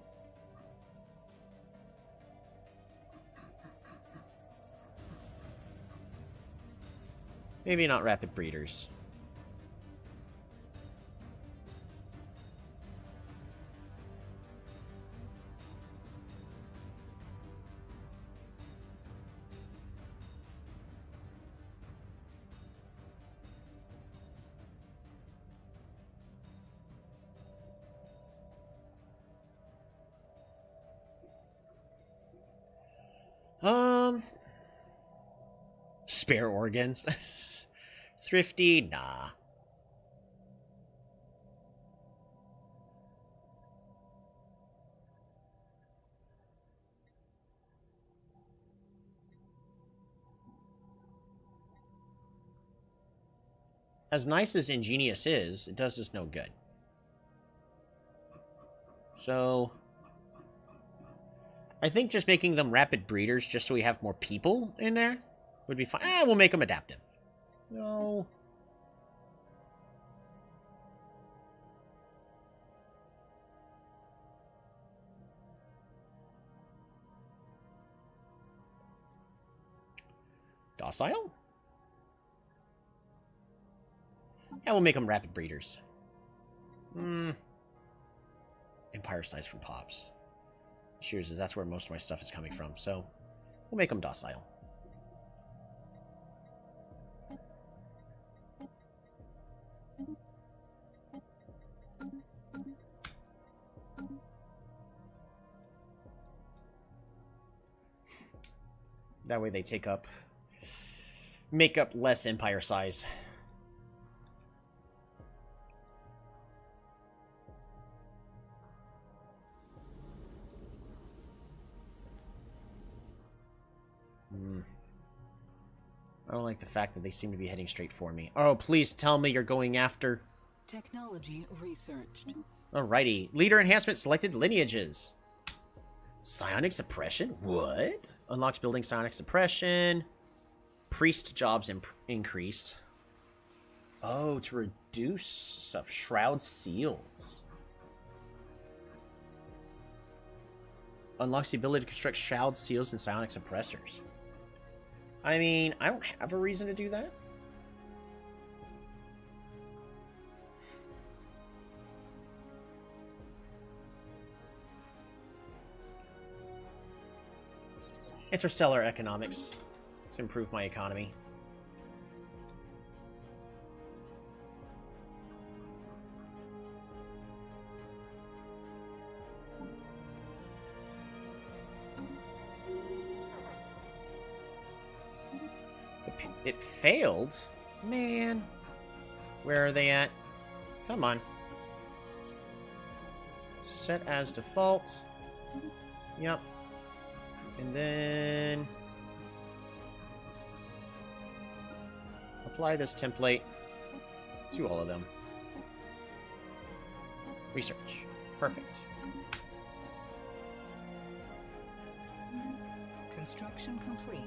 Maybe not rapid breeders. Spare organs. Thrifty? Nah. As nice as Ingenious is, it does us no good. So, I think just making them rapid breeders just so we have more people in there would be fine. We'll make them adaptive. No. Docile? Yeah, we'll make them rapid breeders. Empire size from Pops. Shears is that's where most of my stuff is coming from, so we'll make them docile. That way they make up less empire size. I don't like the fact that they seem to be heading straight for me. Oh, please tell me you're going after... Technology researched. Alrighty. Leader enhancement selected lineages. Psionic suppression? What? Unlocks building psionic suppression. Priest jobs increased. Oh, to reduce stuff. Shroud seals. Unlocks the ability to construct shroud seals and psionic suppressors. I mean, I don't have a reason to do that. Interstellar economics to improve my economy. It failed? Man. Where are they at? Come on. Set as default. Yep. And then... apply this template to all of them. Research. Perfect. Construction complete.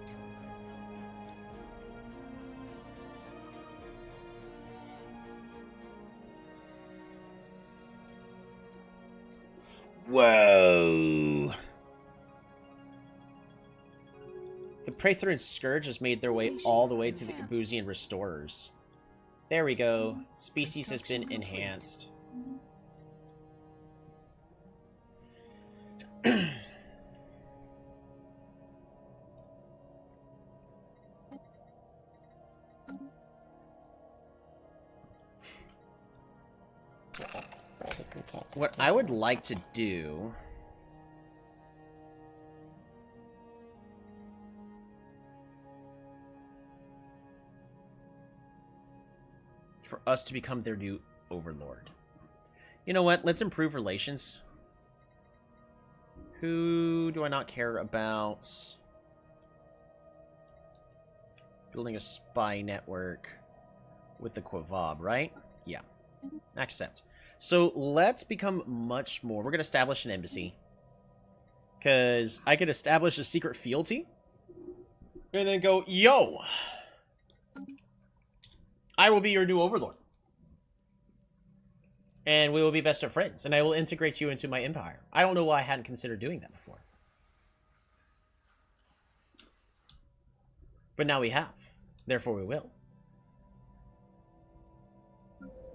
Whoa. The Prethoryn Scourge has made their way all the way to the Ibuzian Restorers. There we go. Species has been enhanced. What I would like to do... for us to become their new overlord. You know what? Let's improve relations. Who do I not care about? Building a spy network with the Quavob, right? Yeah. Accept. So let's become much more. We're going to establish an embassy. Because I could establish a secret fealty. And then go, yo! I will be your new overlord. And we will be best of friends. And I will integrate you into my empire. I don't know why I hadn't considered doing that before. But now we have. Therefore we will.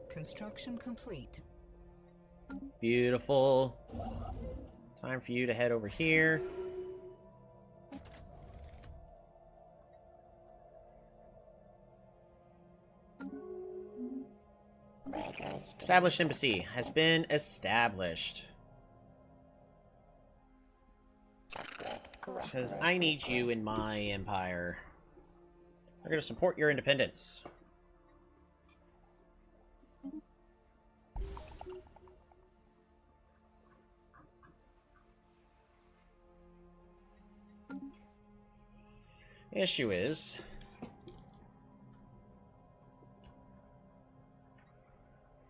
Construction complete. Beautiful. Time for you to head over here. Established embassy has been established. Because I need you in my empire. I'm going to support your independence. The issue is...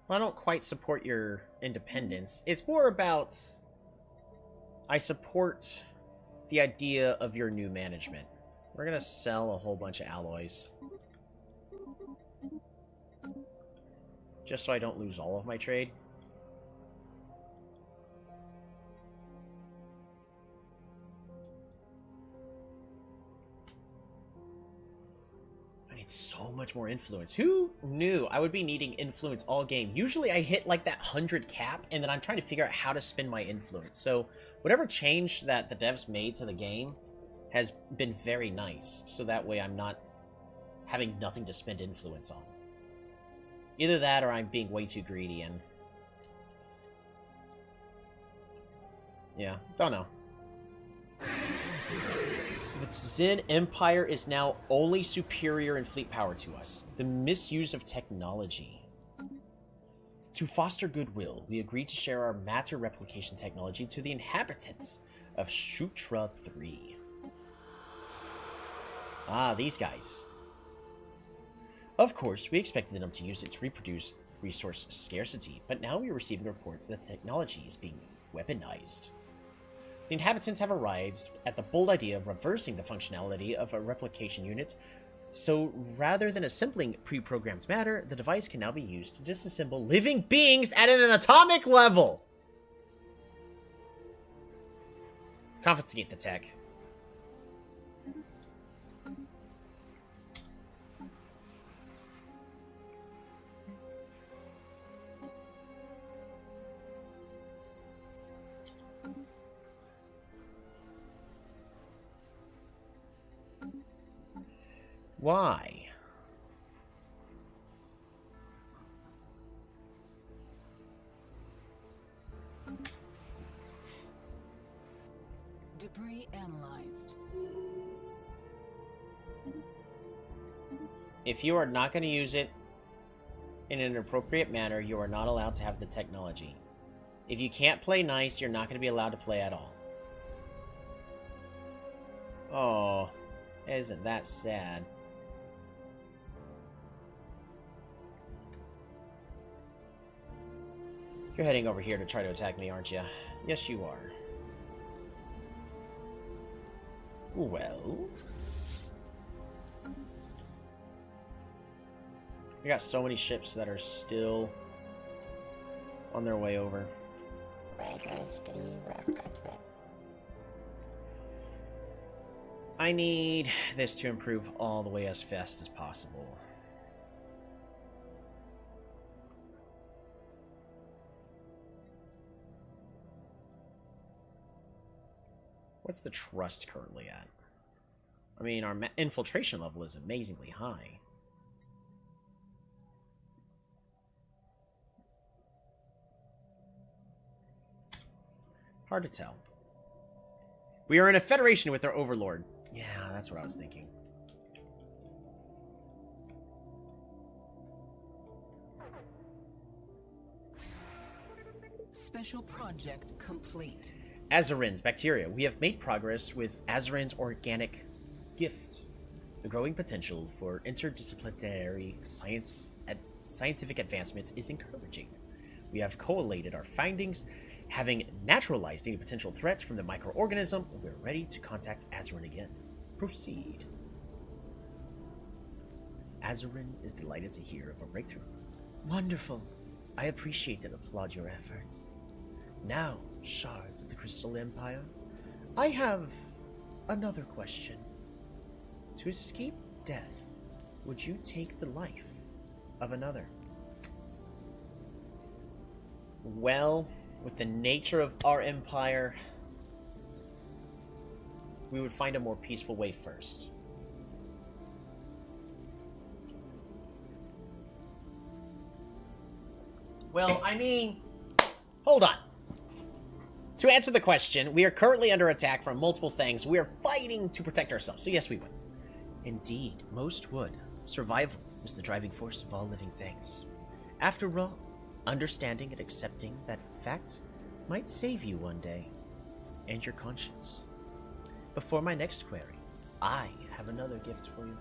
Well, I don't quite support your independence. It's more about... I support the idea of your new management. We're gonna sell a whole bunch of alloys. Just so I don't lose all of my trade. I need so much more influence. Who knew I would be needing influence all game? Usually I hit like that 100 cap, and then I'm trying to figure out how to spend my influence. So whatever change that the devs made to the game has been very nice. So that way I'm not having nothing to spend influence on. Either that or I'm being way too greedy and... yeah, don't know. The Zen Empire is now only superior in fleet power to us. The misuse of technology. To foster goodwill, we agreed to share our matter replication technology to the inhabitants of Shutra 3. Ah, these guys. Of course, we expected them to use it to reproduce resource scarcity, but now we are receiving reports that the technology is being weaponized. The inhabitants have arrived at the bold idea of reversing the functionality of a replication unit, so rather than assembling pre-programmed matter, the device can now be used to disassemble living beings at an atomic level! Confiscate the tech. Why? Debris analyzed. If you are not going to use it in an appropriate manner, you are not allowed to have the technology. If you can't play nice, you're not going to be allowed to play at all. Oh, isn't that sad? You're heading over here to try to attack me, aren't you? Yes, you are. Well... we got so many ships that are still on their way over. I need this to improve all the way as fast as possible. What's the trust currently at? I mean, our infiltration level is amazingly high. Hard to tell. We are in a federation with our overlord. Yeah, that's what I was thinking. Special project complete. Azarin's bacteria. We have made progress with Azarin's organic gift. The growing potential for interdisciplinary scientific advancements is encouraging. We have collated our findings, having naturalized any potential threats from the microorganism. We're ready to contact Azarin again. Proceed. Azarin is delighted to hear of a breakthrough. Wonderful. I appreciate and applaud your efforts. Now, shards of the Crystal Empire, I have another question. To escape death, would you take the life of another? Well, with the nature of our empire, we would find a more peaceful way first. Well, I mean, hold on. To answer the question, we are currently under attack from multiple things. We are fighting to protect ourselves, so yes, we would. Indeed, most would. Survival is the driving force of all living things. After all, understanding and accepting that fact might save you one day, and your conscience. Before my next query, I have another gift for you.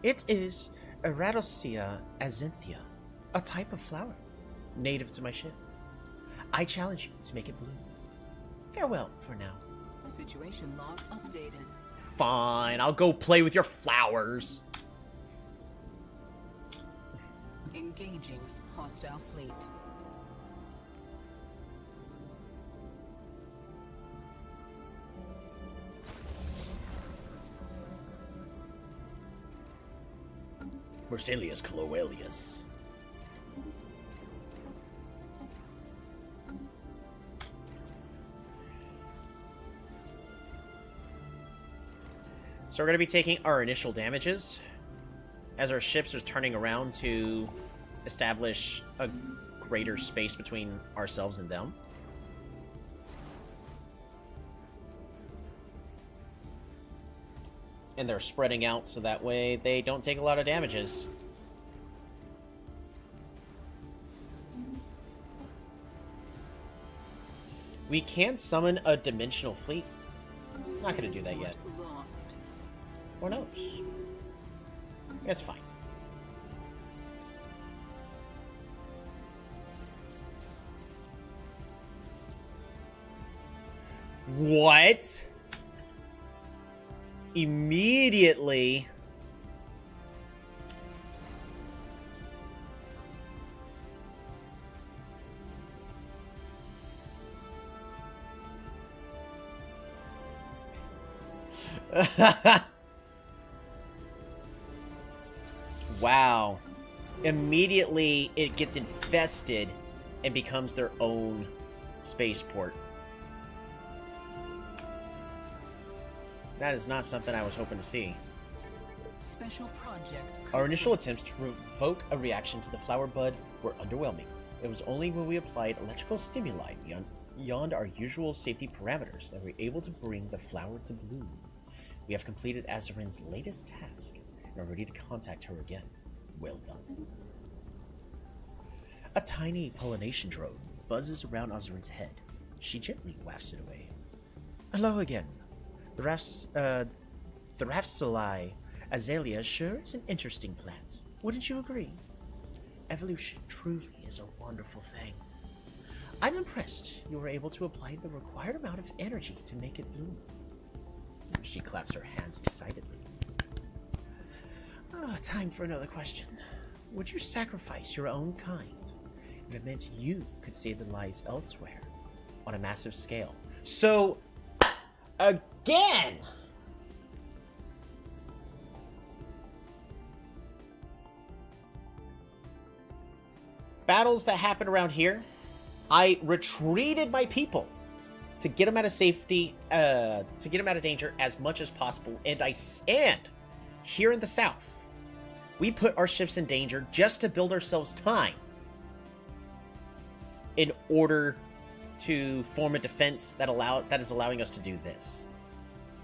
It is Eratosia azinthia, A type of flower, native to my ship. I challenge you to make it bloom. Farewell for now. Situation log updated. Fine, I'll go play with your flowers. Engaging hostile fleet. Berselius Cloelius. So we're going to be taking our initial damages as our ships are turning around to establish a greater space between ourselves and them. And they're spreading out so that way they don't take a lot of damages. We can summon a dimensional fleet. Not going to do that yet. Lost. Or knows? That's fine. What? Immediately. Wow. Immediately it gets infested and becomes their own spaceport. That is not something I was hoping to see. Special project. Our initial attempts to provoke a reaction to the flower bud were underwhelming. It was only when we applied electrical stimuli beyond our usual safety parameters that we were able to bring the flower to bloom. We have completed Azaryn's latest task and are ready to contact her again. Well done. A tiny pollination drone buzzes around Azaryn's head. She gently wafts it away. Hello again. The Raphsuli azalea sure is an interesting plant. Wouldn't you agree? Evolution truly is a wonderful thing. I'm impressed you were able to apply the required amount of energy to make it bloom. She claps her hands excitedly. Time for another question. Would you sacrifice your own kind if it meant you could save the lives elsewhere on a massive scale? So, again! Battles that happen around here, I retreated my people to get them out of safety, to get them out of danger as much as possible, and here in the south, we put our ships in danger just to build ourselves time in order to form a defense that is allowing us to do this.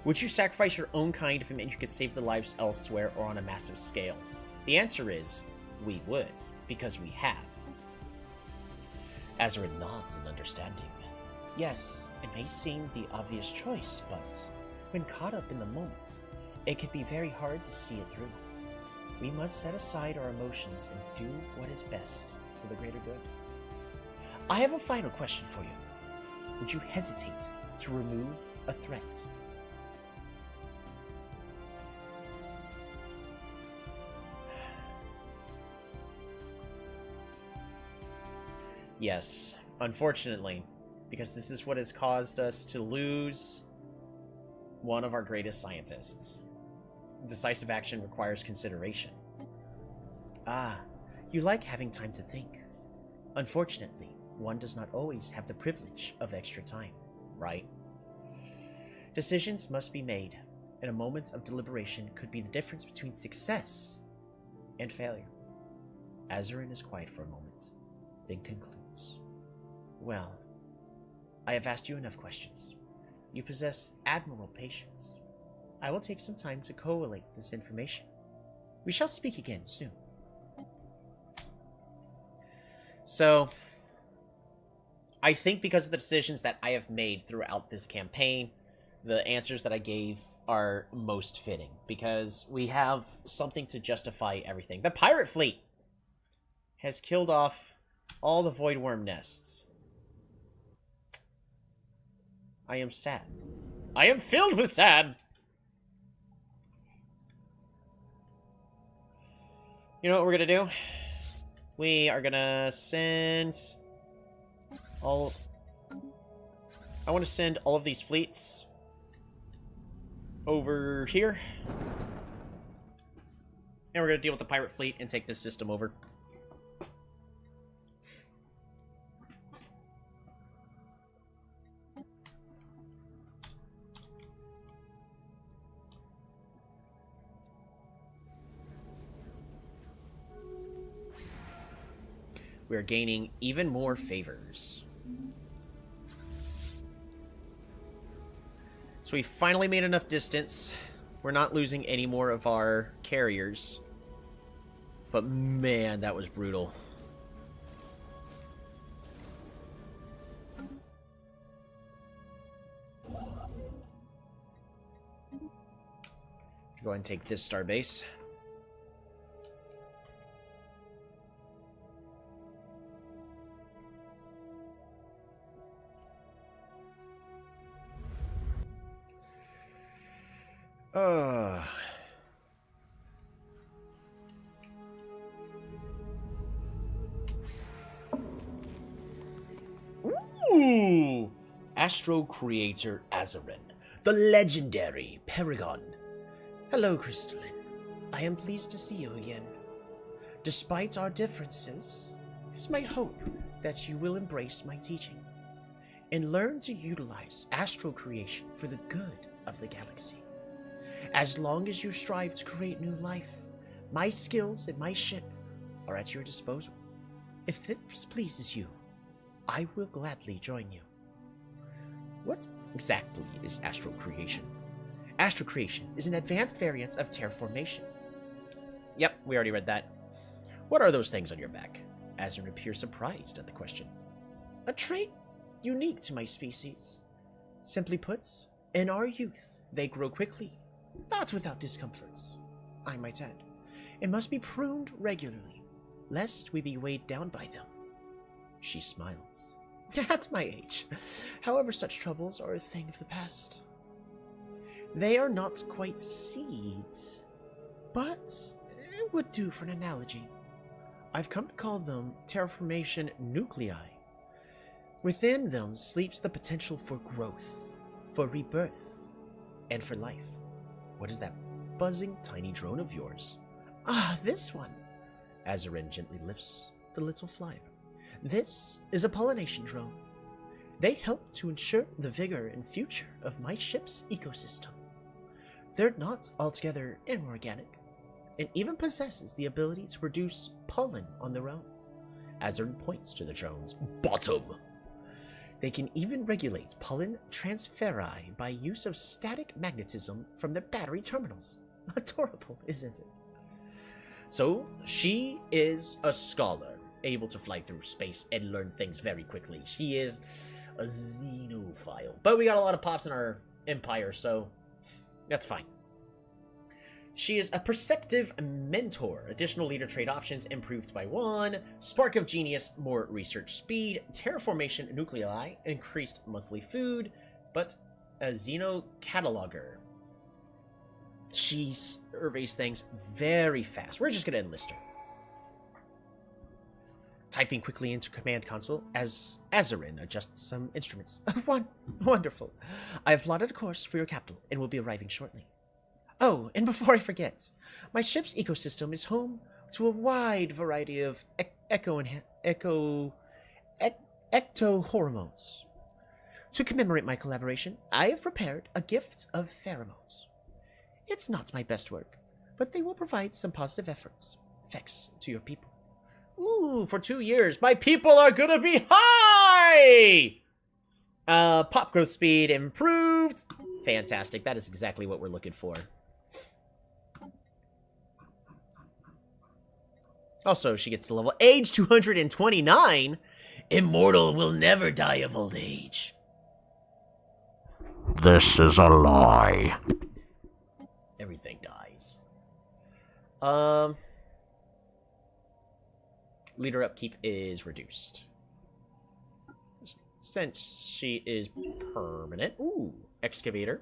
Would you sacrifice your own kind if it meant you could save the lives elsewhere or on a massive scale? The answer is, we would, because we have. Azaryn nods in understanding. Yes, it may seem the obvious choice, but when caught up in the moment, it can be very hard to see it through. We must set aside our emotions and do what is best for the greater good. I have a final question for you. Would you hesitate to remove a threat? Yes, unfortunately, because this is what has caused us to lose one of our greatest scientists. Decisive action requires consideration. Ah, you like having time to think. Unfortunately, one does not always have the privilege of extra time, right? Decisions must be made, and a moment of deliberation could be the difference between success and failure. Azaryn is quiet for a moment, then concludes. Well, I have asked you enough questions. You possess admirable patience. I will take some time to collate this information. We shall speak again soon. So, I think because of the decisions that I have made throughout this campaign, the answers that I gave are most fitting, because we have something to justify everything. The pirate fleet has killed off all the void worm nests. I am sad. I am filled with sad. You know what we're gonna do? We are gonna send all... I want to send all of these fleets over here. And we're gonna deal with the pirate fleet and take this system over. We are gaining even more favors. So we finally made enough distance. We're not losing any more of our carriers. But man, that was brutal. Go ahead and take this starbase. Ooh! Astro Creator Azarin, the legendary Paragon. Hello, Crystalline. I am pleased to see you again. Despite our differences, it's my hope that you will embrace my teaching and learn to utilize astral creation for the good of the galaxy. As long as you strive to create new life, my skills and my ship are at your disposal. If this pleases you, I will gladly join you. What exactly is astral creation? Astral creation is an advanced variant of terraformation. Yep, we already read that. What are those things on your back? Azrin appears surprised at the question. A trait unique to my species. Simply put, in our youth, they grow quickly, not without discomforts, I might add, and must be pruned regularly, lest we be weighed down by them. She smiles. At my age. However, such troubles are a thing of the past. They are not quite seeds, but it would do for an analogy. I've come to call them terraformation nuclei. Within them sleeps the potential for growth, for rebirth, and for life. What is that buzzing tiny drone of yours? Ah, this one. Azarin gently lifts the little flyer. This is a pollination drone. They help to ensure the vigor and future of my ship's ecosystem. They're not altogether inorganic, and even possesses the ability to produce pollen on their own. Azarin points to the drone's bottom. They can even regulate pollen transferi by use of static magnetism from their battery terminals. Adorable, isn't it? So, she is a scholar, able to fly through space and learn things very quickly. She is a xenophile. But we got a lot of pops in our empire, so that's fine. She is a perceptive mentor. Additional leader trait options improved by 1. Spark of Genius, more research speed. Terraformation nuclei, increased monthly food. But a xenocataloger. She surveys things very fast. We're just going to enlist her. Typing quickly into command console as Azarin adjusts some instruments. Wonderful. I have plotted a course for your capital and will be arriving shortly. Oh, and before I forget, my ship's ecosystem is home to a wide variety of ectohormones. To commemorate my collaboration, I have prepared a gift of pheromones. It's not my best work, but they will provide some positive effects to your people. Ooh, for 2 years, my people are gonna be high! Pop growth speed improved. Fantastic, that is exactly what we're looking for. Also, she gets to level age 229. Immortal will never die of old age. This is a lie. Everything dies. leader upkeep is reduced. Since she is permanent. Ooh, excavator.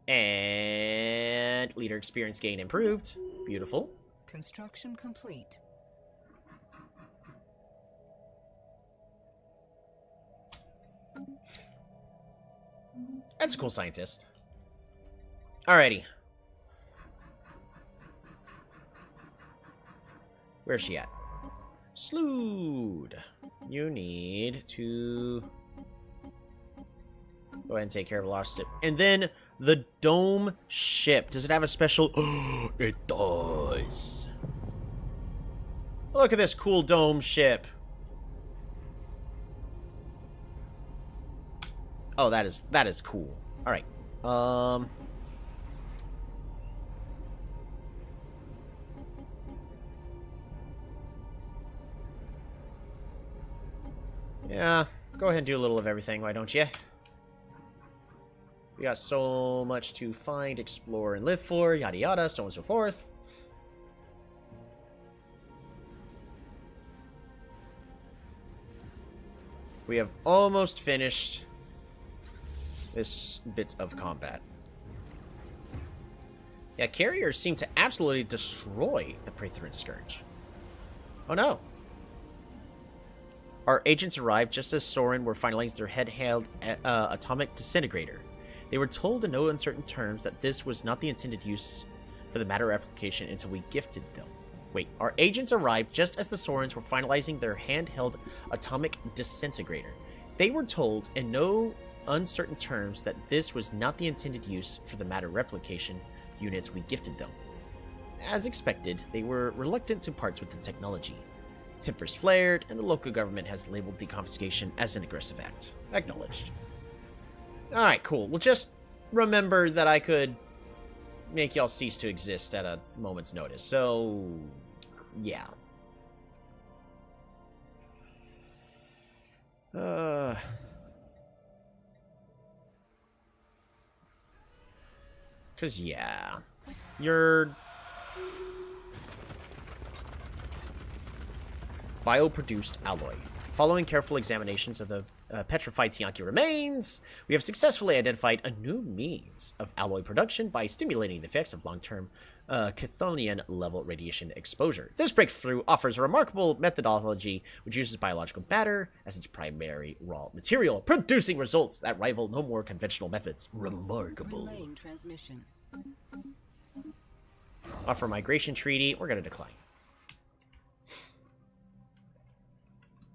And leader experience gain improved. Beautiful. Construction complete. That's a cool scientist. Alrighty. Where's she at? Slood. You need to go ahead and take care of lost ship. And then the dome ship. Does it have a special? It does. Look at this cool dome ship. Oh, that is cool. All right. Yeah, go ahead and do a little of everything, why don't you? We got so much to find, explore, and live for, yada yada, so on and so forth. We have almost finished this bit of combat. Yeah, carriers seem to absolutely destroy the Prethoryn Scourge. Oh no. Our agents arrived just as Soren were finalizing their handheld atomic disintegrator. They were told in no uncertain terms that this was not the intended use for the matter application until we gifted them. Wait, our agents arrived just as the Sorens were finalizing their handheld atomic disintegrator. They were told in no uncertain terms that this was not the intended use for the matter replication units we gifted them. As expected, they were reluctant to part with the technology. Tempers flared, and the local government has labeled the confiscation as an aggressive act. Acknowledged. Alright, cool. Well, just remember that I could make y'all cease to exist at a moment's notice. So, yeah. Cause, yeah. You're bioproduced alloy. Following careful examinations of the petrified Tianki remains, we have successfully identified a new means of alloy production by stimulating the effects of long-term Chthonian-level radiation exposure. This breakthrough offers a remarkable methodology which uses biological matter as its primary raw material, producing results that rival no more conventional methods. Remarkable. Relaying transmission. Offer migration treaty. We're going to decline.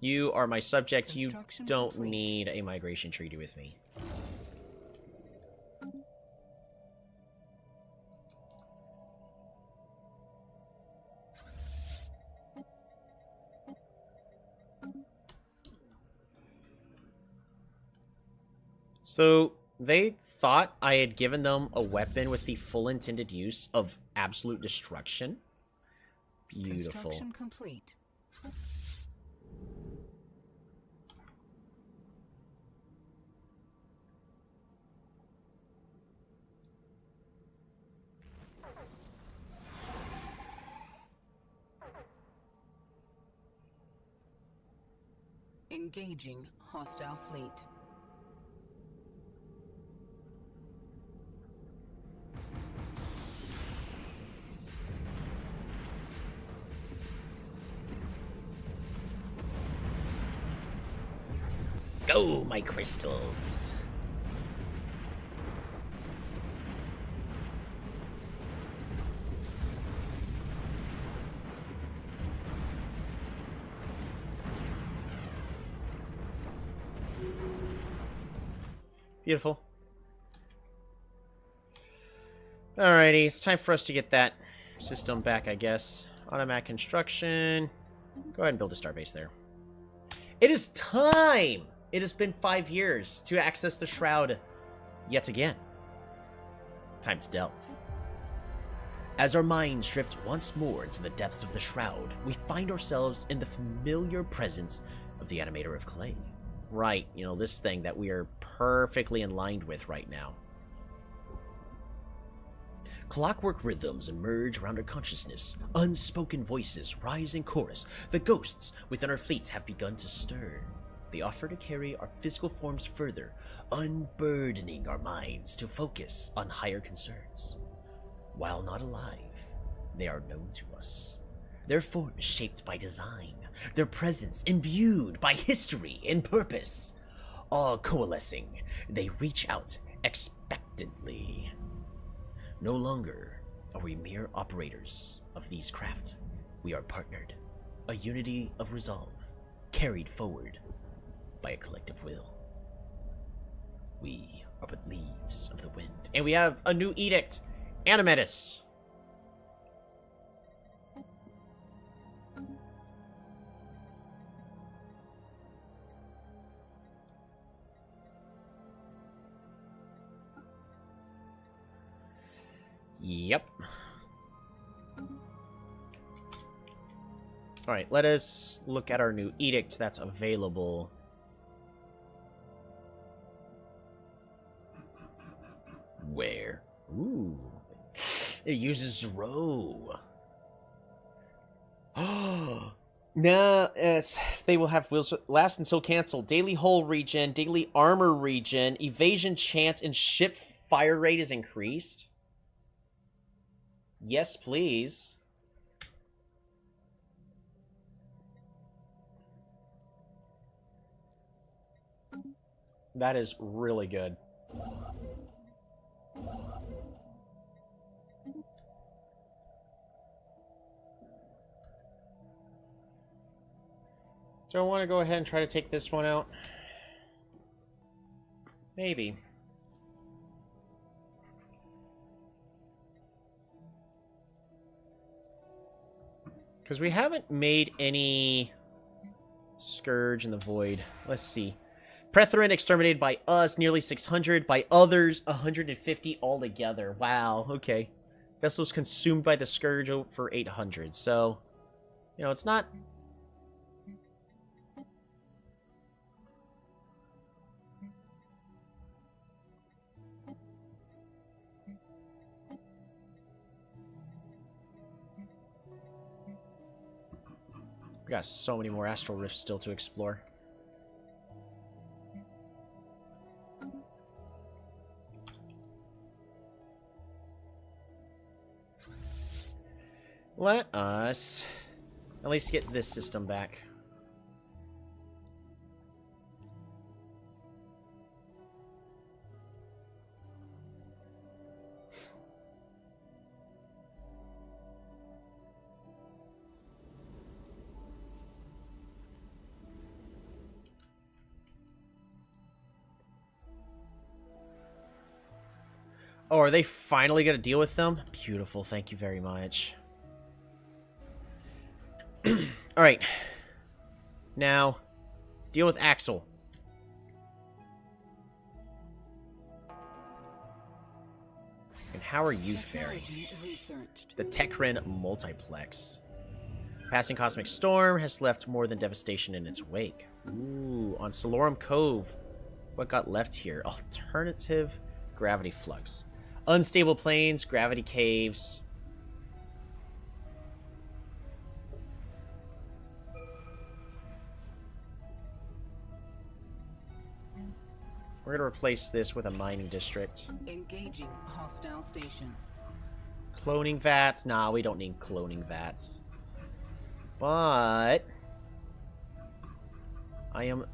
You are my subject. You don't need a migration treaty with me. So, they thought I had given them a weapon with the full intended use of absolute destruction. Beautiful. Construction complete. Engaging hostile fleet. Go, my crystals. Beautiful. Alrighty, it's time for us to get that system back, I guess. Automatic construction. Go ahead and build a starbase there. It is time! It has been 5 years to access the Shroud yet again. Time to delve. As our minds drift once more into the depths of the Shroud, we find ourselves in the familiar presence of the Animator of Clay. Right, you know, this thing that we are perfectly in line with right now. Clockwork rhythms emerge around our consciousness. Unspoken voices rise in chorus. The ghosts within our fleets have begun to stir. They offer to carry our physical forms further, unburdening our minds to focus on higher concerns. While not alive, they are known to us. Their forms shaped by design, their presence imbued by history and purpose. All coalescing, they reach out expectantly. No longer are we mere operators of these craft. We are partnered, a unity of resolve, carried forward by a collective will. We are but leaves of the wind. And we have a new edict. Animetus. Yep. Alright, let us look at our new edict that's available. Where? Ooh. It uses row. Oh. Nah, they will have wheels last until cancelled. Daily hull regen, daily armor regen, evasion chance, and ship fire rate is increased. Yes, please. That is really good. Do I want to go ahead and try to take this one out? Maybe. Because we haven't made any Scourge in the Void. Let's see. Prethoryn exterminated by us, nearly 600. By others, 150 altogether. Wow, okay. Vessels consumed by the Scourge for 800. So, you know, it's not... We got so many more astral rifts still to explore. Let us at least get this system back. Oh, are they finally going to deal with them? Beautiful, thank you very much. Alright. Now, deal with Axel. And how are you faring? The Prethoryn multiplex. Passing Cosmic Storm has left more than devastation in its wake. Ooh, on Salorum Cove. What got left here? Alternative gravity flux. Unstable planes, gravity caves. We're going to replace this with a mining district. Engaging hostile station. Cloning vats? Nah, we don't need cloning vats. But I am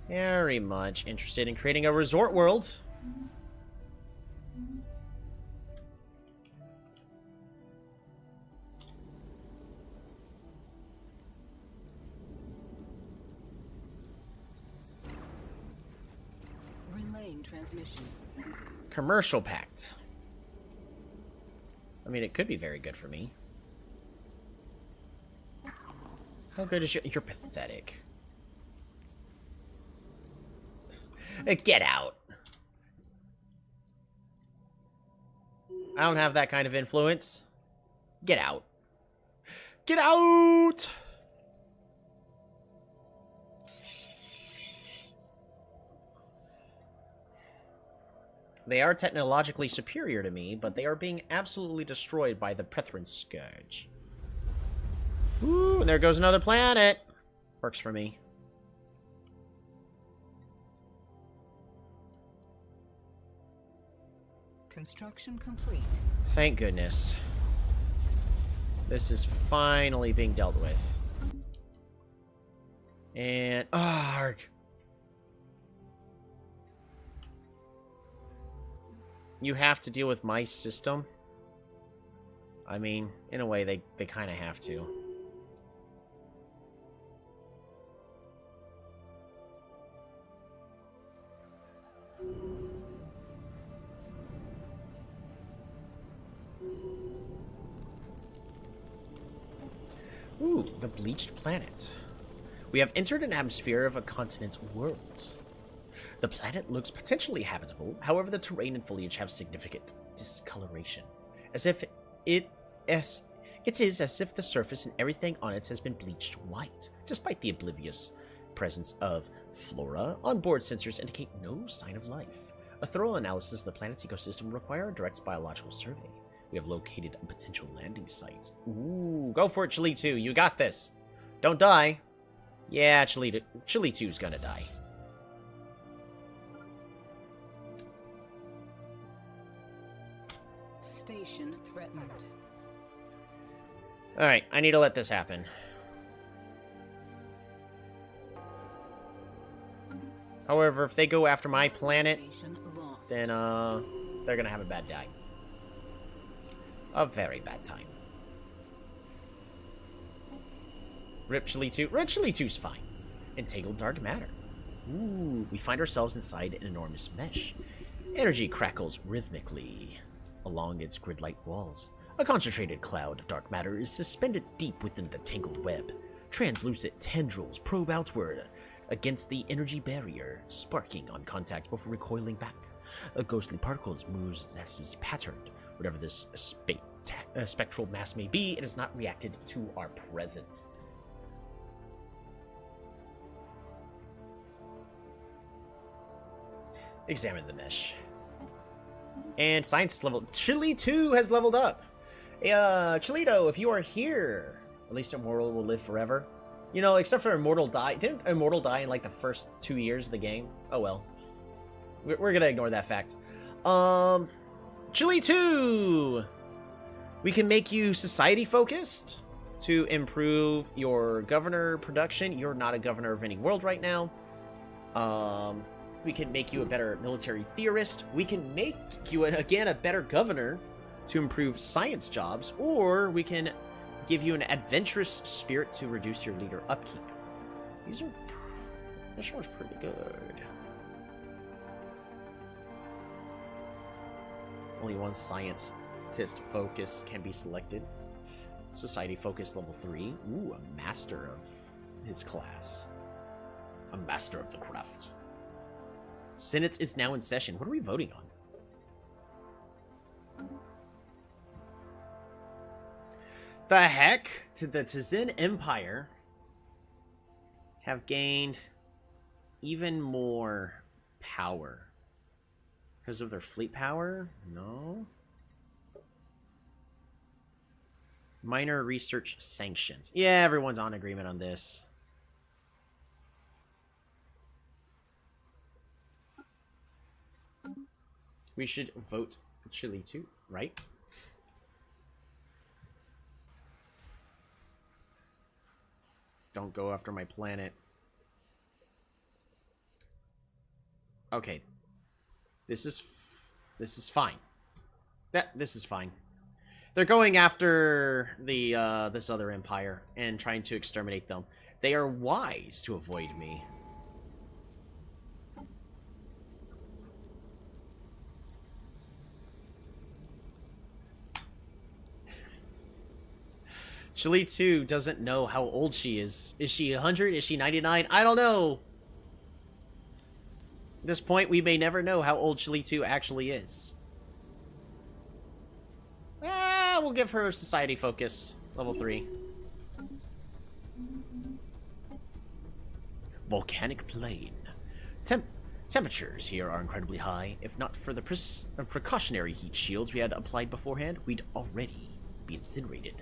very much interested in creating a resort world. Relaying transmission. Commercial pact. I mean, it could be very good for me. How good is your... You're pathetic. Get out. I don't have that kind of influence. Get out. Get out! They are technologically superior to me, but they are being absolutely destroyed by the Prethoryn Scourge. Ooh, and there goes another planet. Works for me. Construction complete. Thank goodness. This is finally being dealt with. And... arg. You have to deal with my system? I mean, in a way, they kind of have to. Ooh, the bleached planet. We have entered an atmosphere of a continent's world. The planet looks potentially habitable, however the terrain and foliage have significant discoloration. It's as if the surface and everything on it has been bleached white, despite the oblivious presence of flora. Onboard sensors indicate no sign of life. A thorough analysis of the planet's ecosystem will require a direct biological survey. We have located a potential landing site. Ooh, go for it, Chile 2. You got this. Don't die. Yeah, Chile 2's gonna die. Station threatened. Alright, I need to let this happen. However, if they go after my planet, Station lost. then, they're gonna have a bad time. A very bad time. Rip Chile 2. Rip Chile 2's fine. Entangled dark matter. Ooh, we find ourselves inside an enormous mesh. Energy crackles rhythmically along its grid-like walls. A concentrated cloud of dark matter is suspended deep within the tangled web. Translucent tendrils probe outward against the energy barrier, sparking on contact before recoiling back. A ghostly particles moves as is patterned. Whatever this spectral mass may be, it has not reacted to our presence. Examine the mesh. And science level. Chile 2 has leveled up. Chilito, if you are here, at least Immortal will live forever. You know, except for Immortal die. Didn't Immortal die in like the first 2 years of the game? Oh well. We're gonna ignore that fact. Chile 2! We can make you society focused to improve your governor production. You're not a governor of any world right now. We can make you a better military theorist. We can make you, again, a better governor to improve science jobs. Or we can give you an adventurous spirit to reduce your leader upkeep. This one's pretty good. Only one scientist focus can be selected. Society focus level 3. Ooh, a master of his class. A master of the craft. Senate is now in session. What are we voting on? The heck? The Tzin Empire have gained even more power. Because of their fleet power? No. Minor research sanctions. Yeah, everyone's on agreement on this. We should vote Chile 2, right? Don't go after my planet. Okay. This is fine. This is fine. They're going after the this other empire and trying to exterminate them. They are wise to avoid me. Chile 2 doesn't know how old she is. Is she 100? Is she 99? I don't know. At this point, we may never know how old Chile 2 actually is. We'll give her society focus. Level 3. Volcanic plain. Temperatures here are incredibly high. If not for the precautionary heat shields we had applied beforehand, we'd already be incinerated.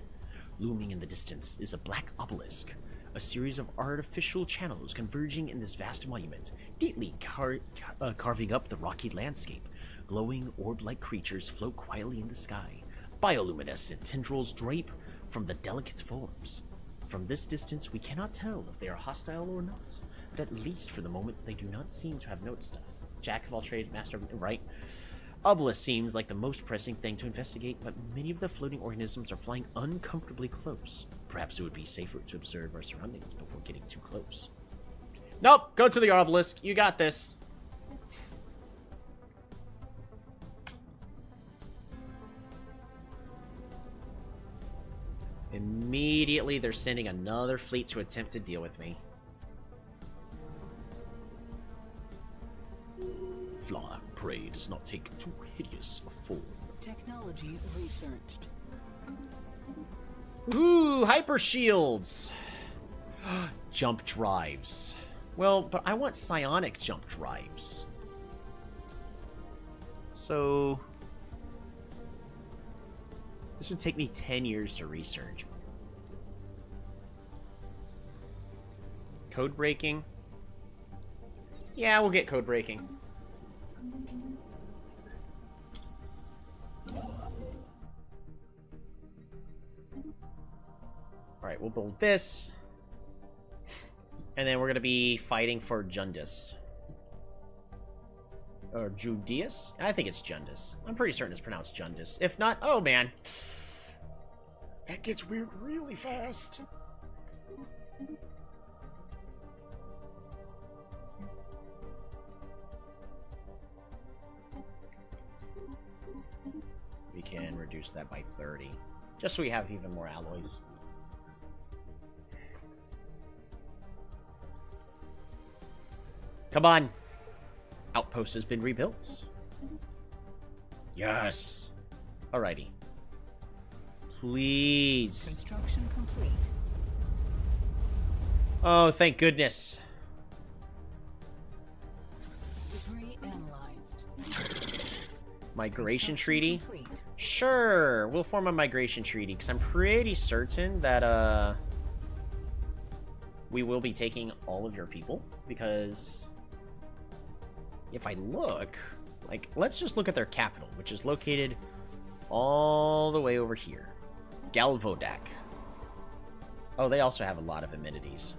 Looming in the distance is a black obelisk, a series of artificial channels converging in this vast monument, neatly carving up the rocky landscape. Glowing orb-like creatures float quietly in the sky. Bioluminescent tendrils drape from the delicate forms. From this distance, we cannot tell if they are hostile or not, but at least for the moment, they do not seem to have noticed us. Jack of all trades, master of... right? Obelisk seems like the most pressing thing to investigate, but many of the floating organisms are flying uncomfortably close. Perhaps it would be safer to observe our surroundings before getting too close. Nope! Go to the obelisk. You got this. Immediately, they're sending another fleet to attempt to deal with me. Fly, prey does not take too hideous a form. Technology researched. Ooh, hyper shields. Jump drives. Well, but I want psionic jump drives. So this would take me 10 years to research. Code breaking? Yeah, we'll get code breaking. Alright, we'll build this. And then we're going to be fighting for Jundus. Or Judius? I think it's Jundus. I'm pretty certain it's pronounced Jundus. If not, oh man. That gets weird really fast. We can reduce that by 30. Just so we have even more alloys. Come on. Outpost has been rebuilt. Yes. Alrighty. Please. Construction complete. Oh, thank goodness. Debris analyzed. Migration Construction treaty? complete. Sure. We'll form a migration treaty, because I'm pretty certain that, we will be taking all of your people, because if I look, like, let's just look at their capital, which is located all the way over here. Galvodak. Oh, they also have a lot of amenities.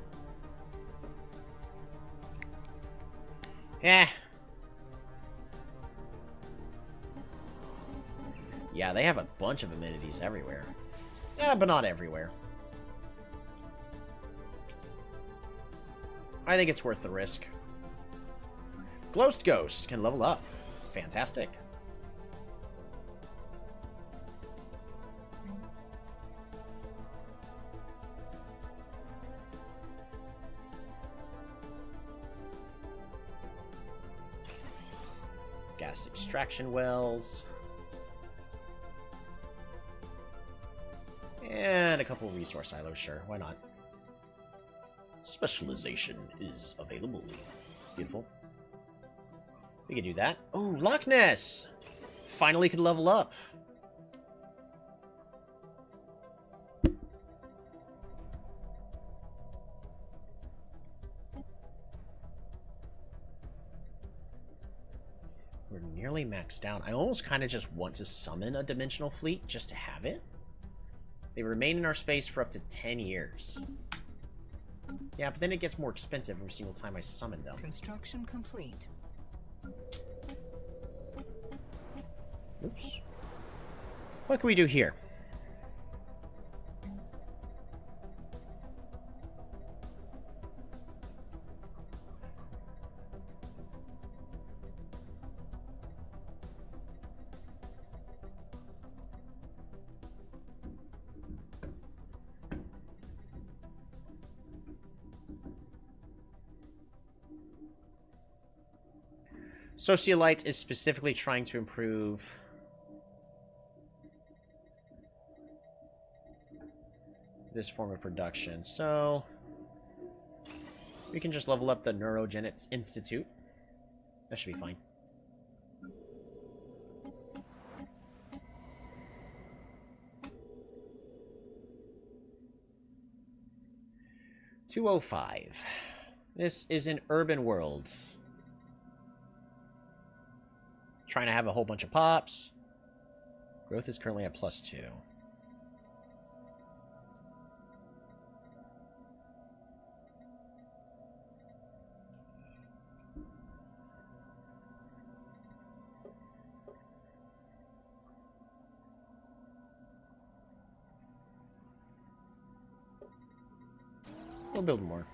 Eh. Yeah, they have a bunch of amenities everywhere. Yeah, but not everywhere. I think it's worth the risk. Ghost Ghost can level up. Fantastic. Gas extraction wells. And a couple resource silos, sure. Why not? Specialization is available. Beautiful. We can do that. Oh, Loch Ness! Finally could level up. We're nearly maxed out. I almost kind of just want to summon a dimensional fleet just to have it. They remain in our space for up to 10 years. Yeah, but then it gets more expensive every single time I summon them. Construction complete. Oops. What can we do here? Socialite is specifically trying to improve this form of production. So we can just level up the Neurogenetics Institute. That should be fine. $205. This is an urban world. Trying to have a whole bunch of pops. Growth is currently at +2. We'll build more.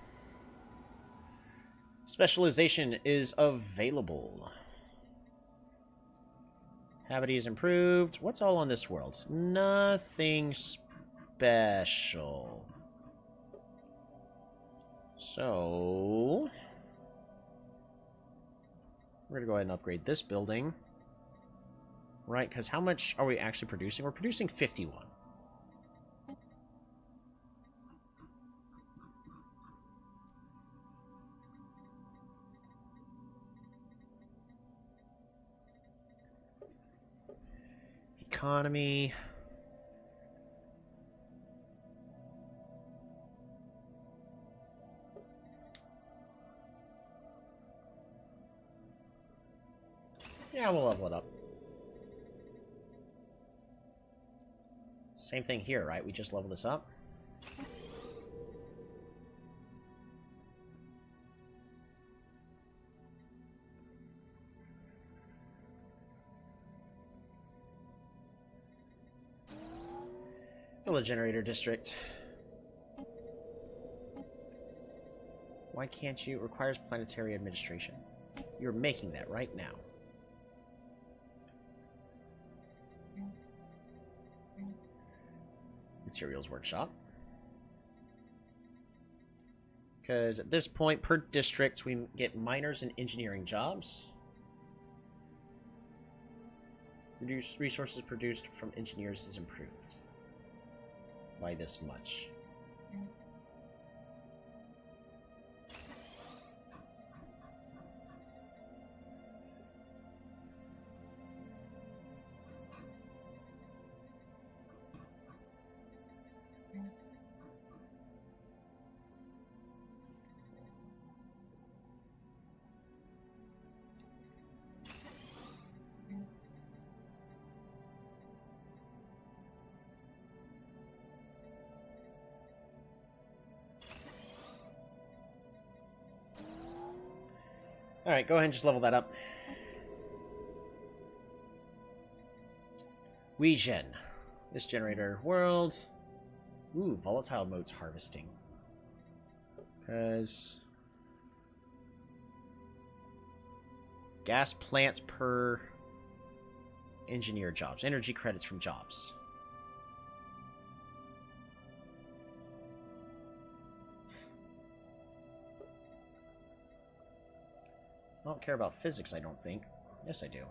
Specialization is available. Habit is improved. What's all on this world? Nothing special. So... we're going to go ahead and upgrade this building. Right, because how much are we actually producing? We're producing 51. Economy. Yeah, we'll level it up. Same thing here, right? We just level this up. Build a generator district. Why can't you? It requires planetary administration. You're making that right now. Materials workshop. Because at this point, per district, we get miners and engineering jobs. Reduce resources produced from engineers is improved by this much. Alright, go ahead and just level that up. Regen. This generator world. Ooh, volatile modes harvesting. Because gas plants per engineer jobs. Energy credits from jobs. I don't care about physics, I don't think. Yes, I do.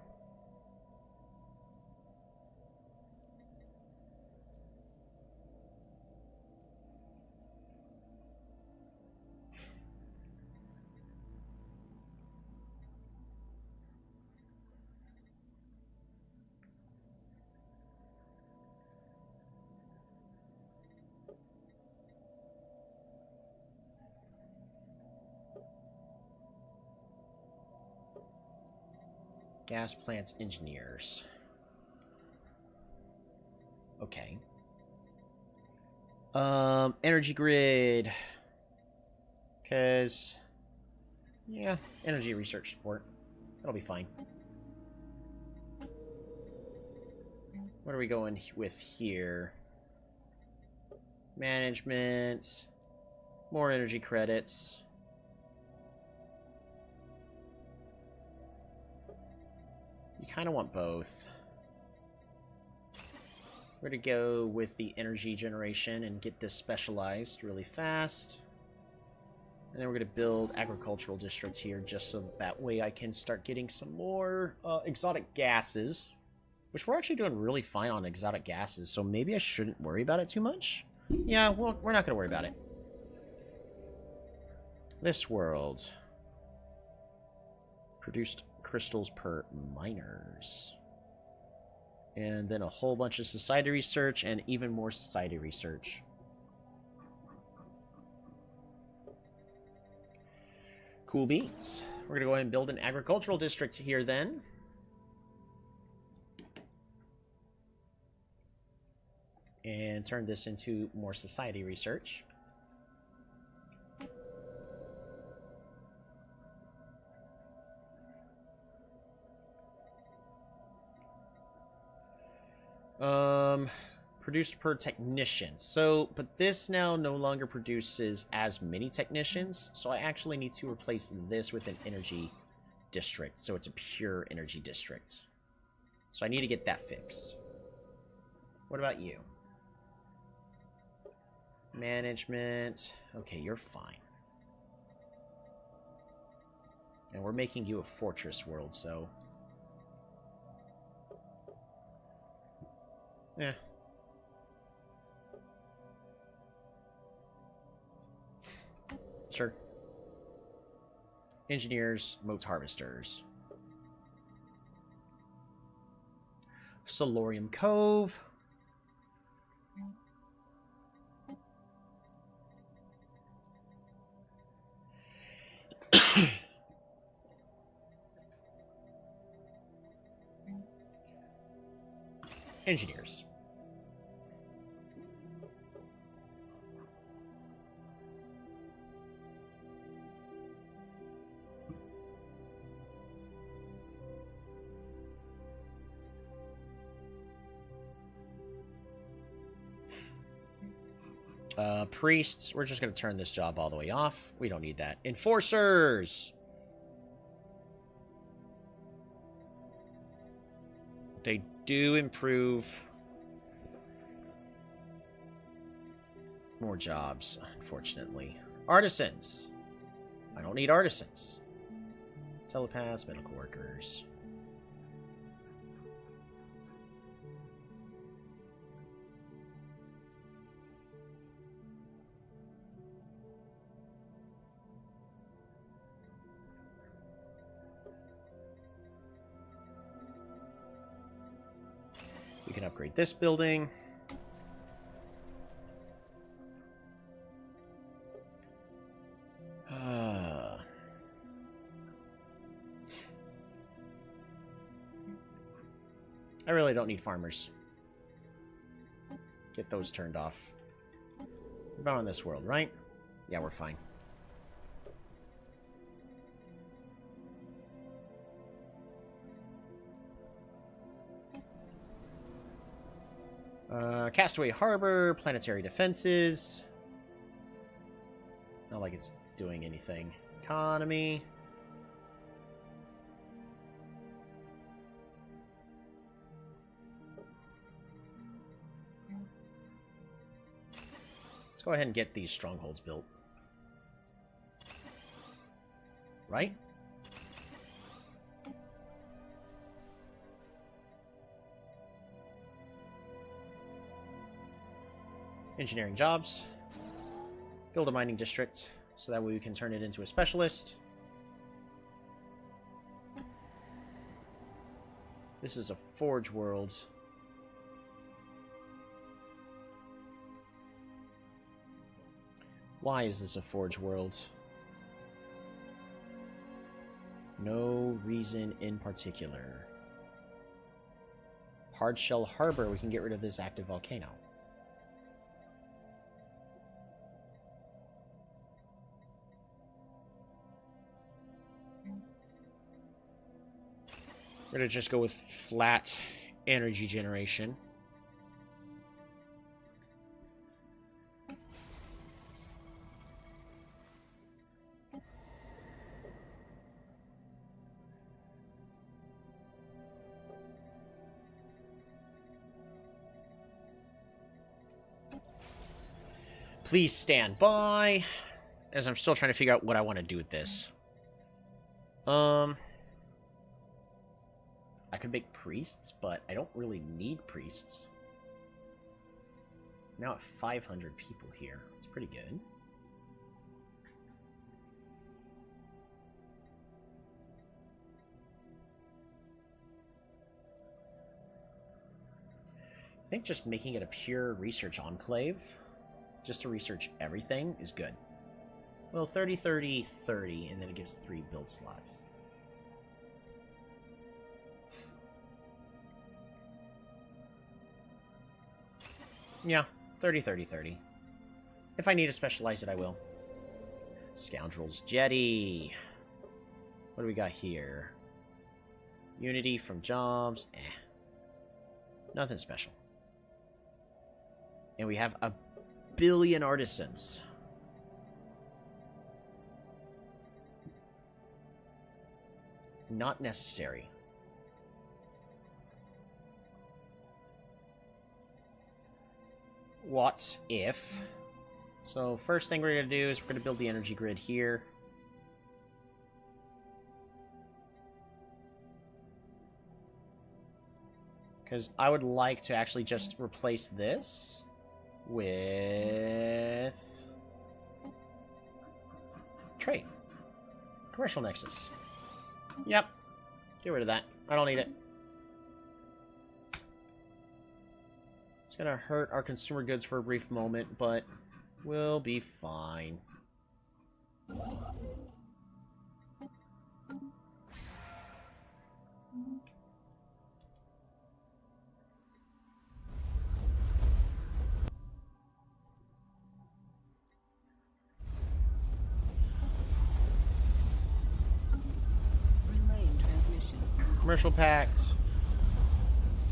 Gas plants engineers. Okay. Energy grid. Because, yeah, energy research support. That'll be fine. What are we going with here? Management. More energy credits. You kind of want both. We're going to go with the energy generation and get this specialized really fast. And then we're going to build agricultural districts here just so that way I can start getting some more exotic gases. Which we're actually doing really fine on exotic gases, so maybe I shouldn't worry about it too much. Yeah, well, we're not going to worry about it. This world. Produced crystals per miners. And then a whole bunch of society research and even more society research. Cool beans. We're going to go ahead and build an agricultural district here then. And turn this into more society research. Produced per technician. So, but this now no longer produces as many technicians, so I actually need to replace this with an energy district, so it's a pure energy district. So I need to get that fixed. What about you? Management. Okay, you're fine. And we're making you a fortress world, so... Eh. Sure. Engineers, moat harvesters. Solarium Cove. Engineers. Priests, we're just going to turn this job all the way off. We don't need that. Enforcers! They do improve more jobs, unfortunately. Artisans. I don't need artisans. Telepaths, medical workers. We can upgrade this building. I really don't need farmers. Get those turned off. We're about on this world, right? Yeah, we're fine. Castaway Harbor, planetary defenses. Not like it's doing anything. Economy. Let's go ahead and get these strongholds built. Right? Engineering jobs. Build a mining district, so that way we can turn it into a specialist. This is a forge world. Why is this a forge world? No reason in particular. Hardshell Harbor, we can get rid of this active volcano. We're going to just go with flat energy generation. Please stand by, as I'm still trying to figure out what I want to do with this. I could make priests, but I don't really need priests. Now at 500 people here. It's pretty good. I think just making it a pure research enclave, just to research everything, is good. Well, 30, 30, 30, and then it gives 3 build slots. Yeah, 30, 30, 30. If I need to specialize it, I will. Scoundrel's Jetty. What do we got here? Unity from jobs. Nothing special. And we have a billion artisans. Not necessary. What if... So first thing we're going to do is we're going to build the energy grid here. Because I would like to actually just replace this with trade. Commercial nexus. Yep. Get rid of that. I don't need it. It's going to hurt our consumer goods for a brief moment, but we'll be fine. Relaying transmission. Commercial pact.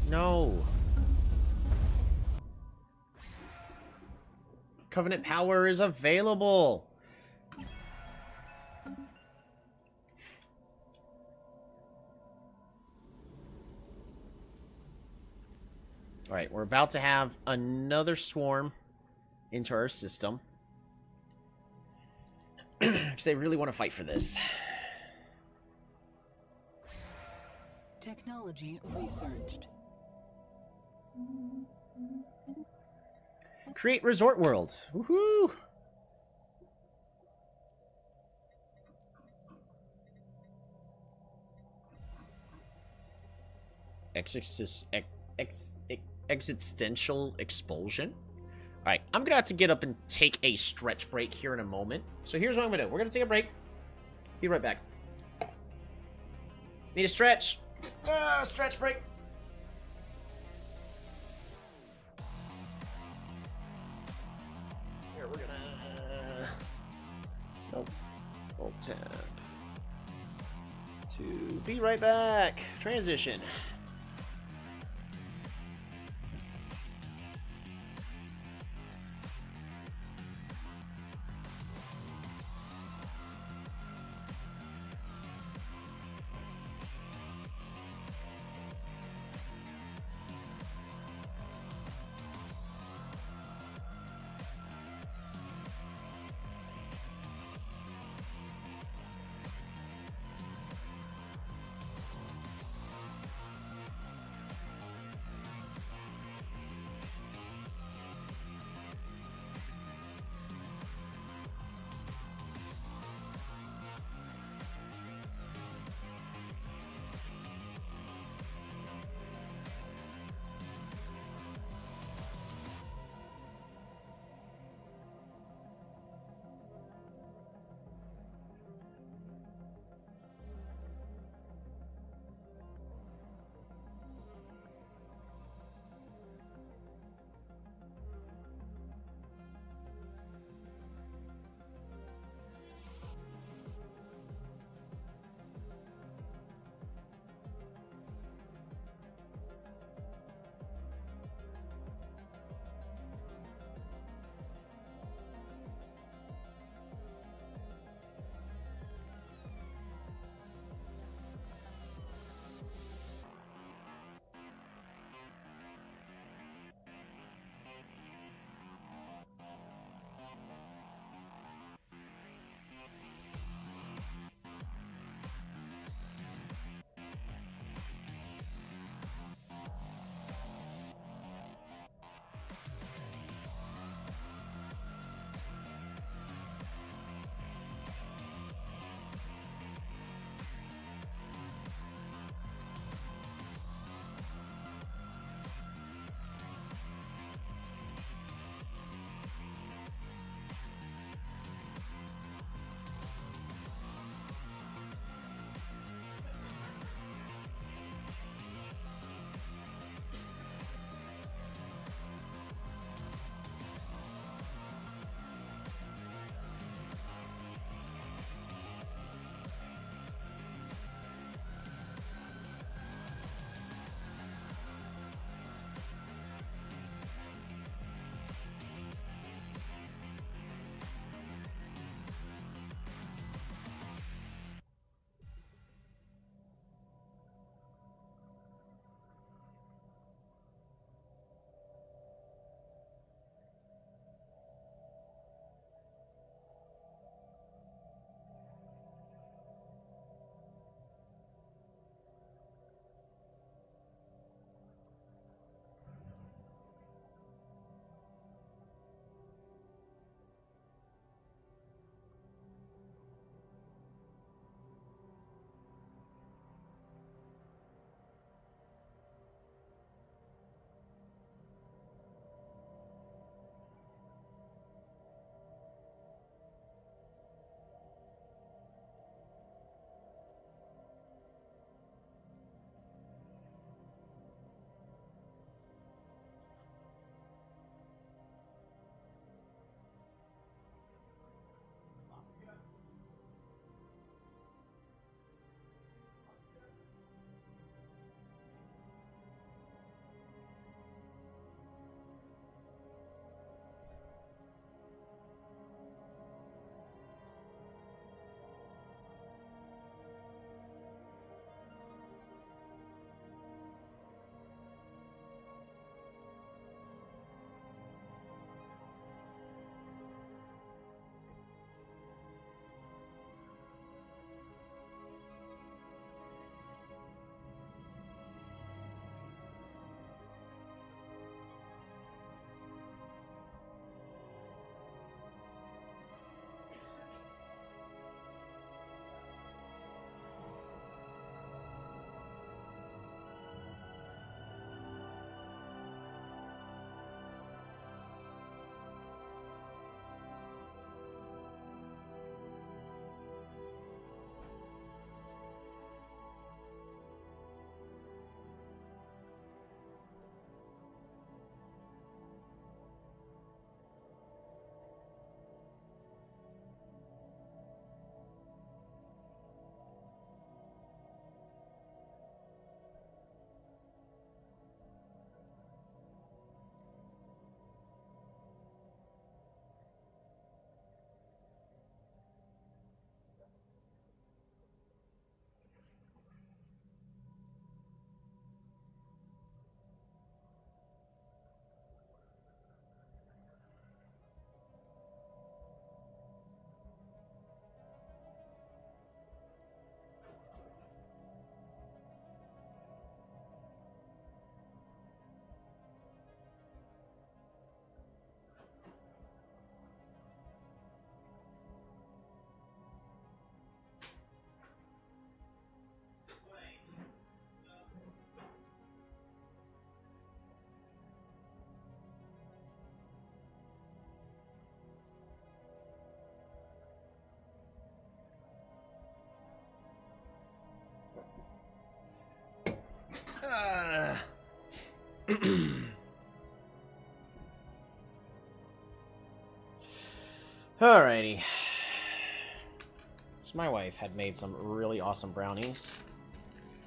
No. Covenant power is available. Alright, we're about to have another swarm into our system. Because they really want to fight for this. Technology researched. Create resort world. Woohoo! Existential expulsion. Alright, I'm gonna have to get up and take a stretch break here in a moment. So here's what I'm gonna do. We're gonna take a break. Be right back. Need a stretch. Stretch break. Here, we're gonna... Nope. Alt tab. To be right back. Transition. Alrighty. So my wife had made some really awesome brownies.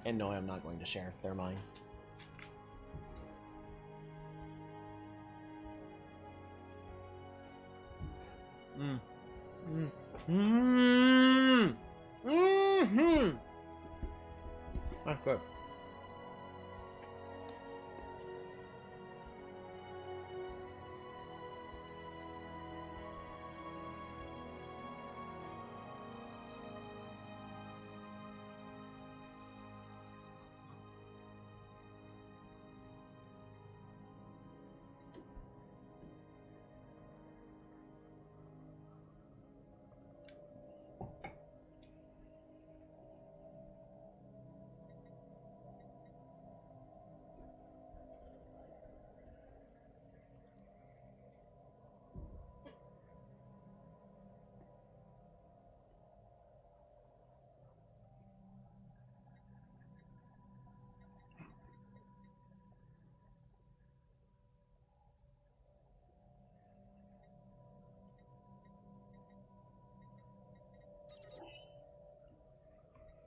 And no, I'm not going to share. They're mine. That's good.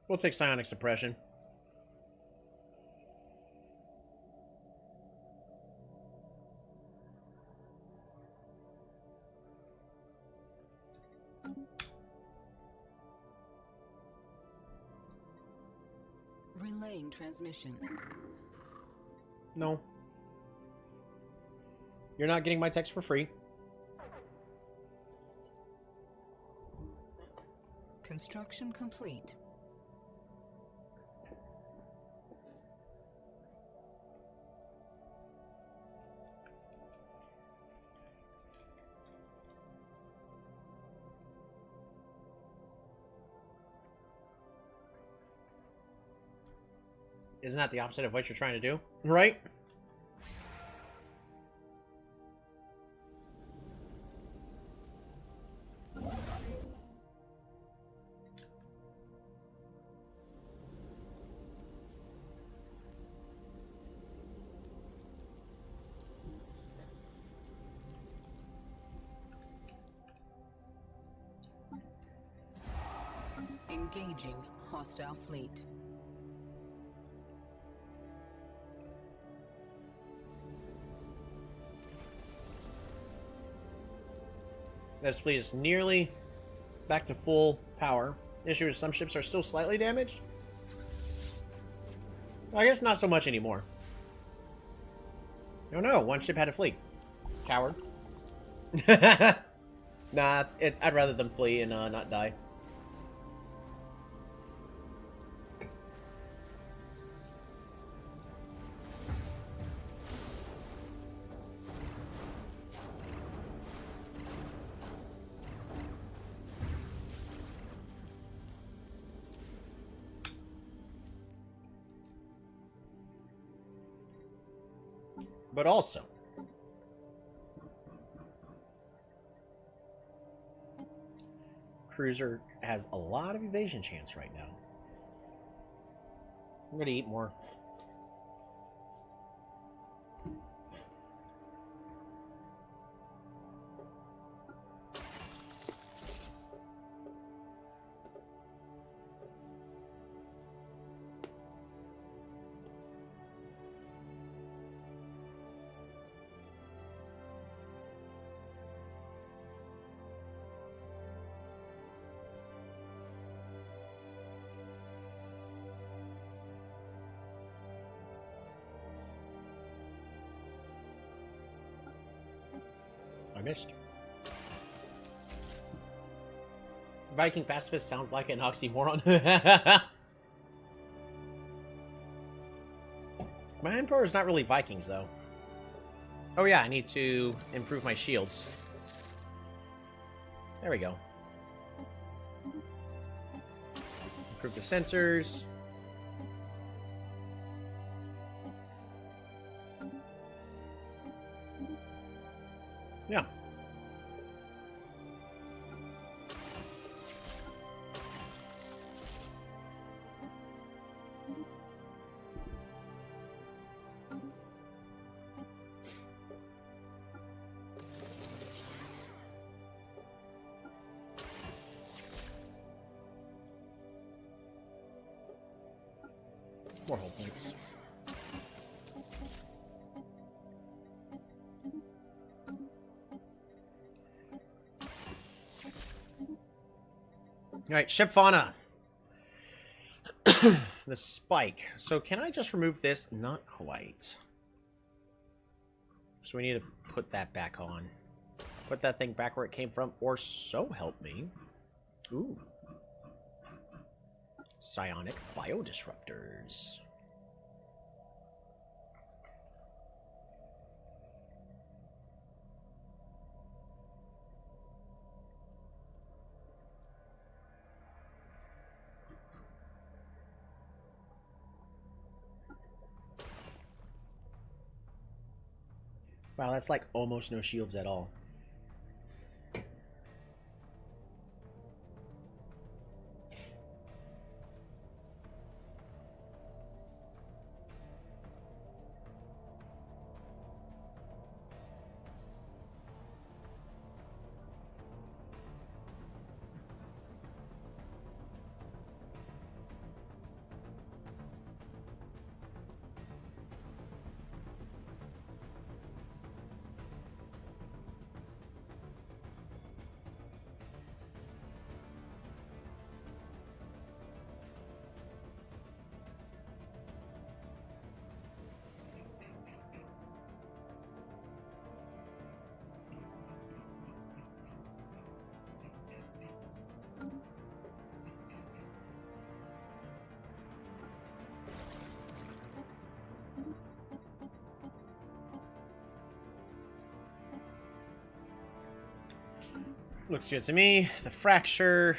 We'll take psionic suppression. Relaying transmission. No. You're not getting my text for free. Construction complete. Isn't that the opposite of what you're trying to do? Right? Engaging hostile fleet. This fleet is nearly back to full power. The issue is some ships are still slightly damaged. Well, I guess not so much anymore. Oh no, one ship had a fleet. Coward. Nah, I'd rather them flee and not die. But also, Cruiser has a lot of evasion chance right now. I'm gonna eat more. I missed. Viking pacifist sounds like an oxymoron. My Emperor is not really Vikings, though. Oh yeah, I need to improve my shields. There we go. Improve the sensors. Yeah. More hull points. Alright, ship fauna. The spike. So can I just remove this? Not quite. So we need to put that back on. Put that thing back where it came from, or so help me. Ooh. Psionic biodisruptors. Wow, that's like almost no shields at all. Looks good to me. The fracture.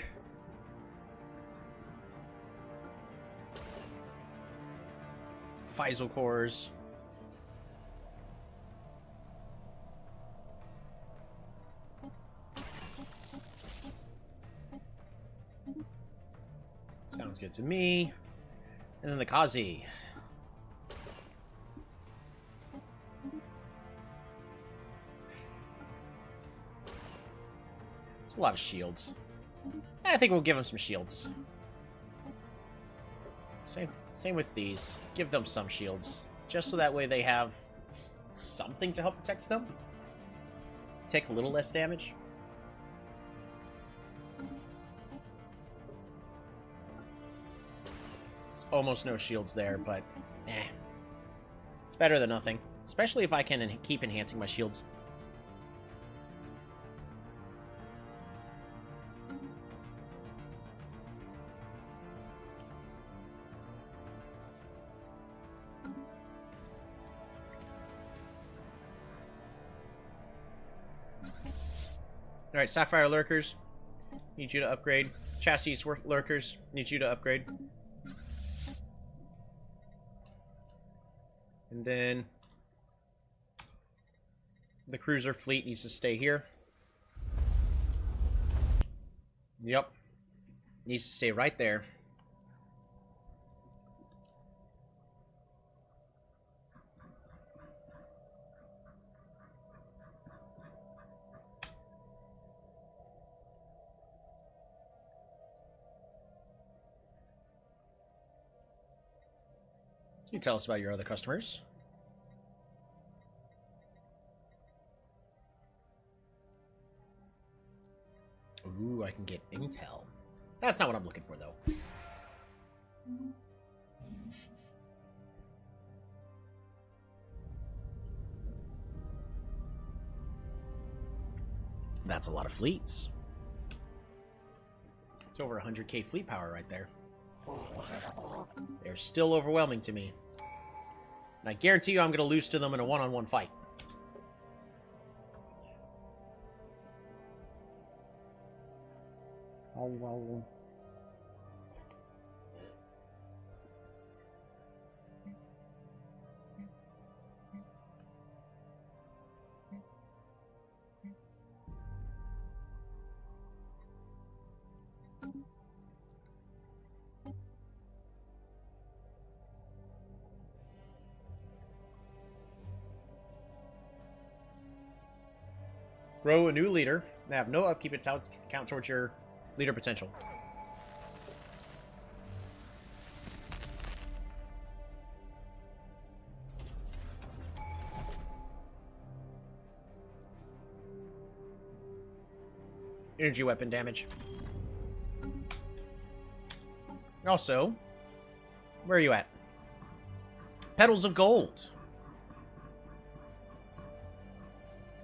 Physal cores. Sounds good to me. And then the Kazi. A lot of shields. I think we'll give them some shields. Same with these. Give them some shields. Just so that way they have something to help protect them. Take a little less damage. It's almost no shields there, but eh. It's better than nothing. Especially if I can keep enhancing my shields. Alright, Sapphire Lurkers. Need you to upgrade. Chassis Lurkers. Need you to upgrade. And then the cruiser fleet needs to stay here. Yep. Needs to stay right there. Can you tell us about your other customers? Ooh, I can get intel. That's not what I'm looking for, though. That's a lot of fleets. It's over 100k fleet power right there. They're still overwhelming to me. And I guarantee you I'm going to lose to them in a one-on-one fight. Grow a new leader. They have no upkeep. It count towards your leader potential. energy weapon damage. Also, where are you at? Petals of Gold.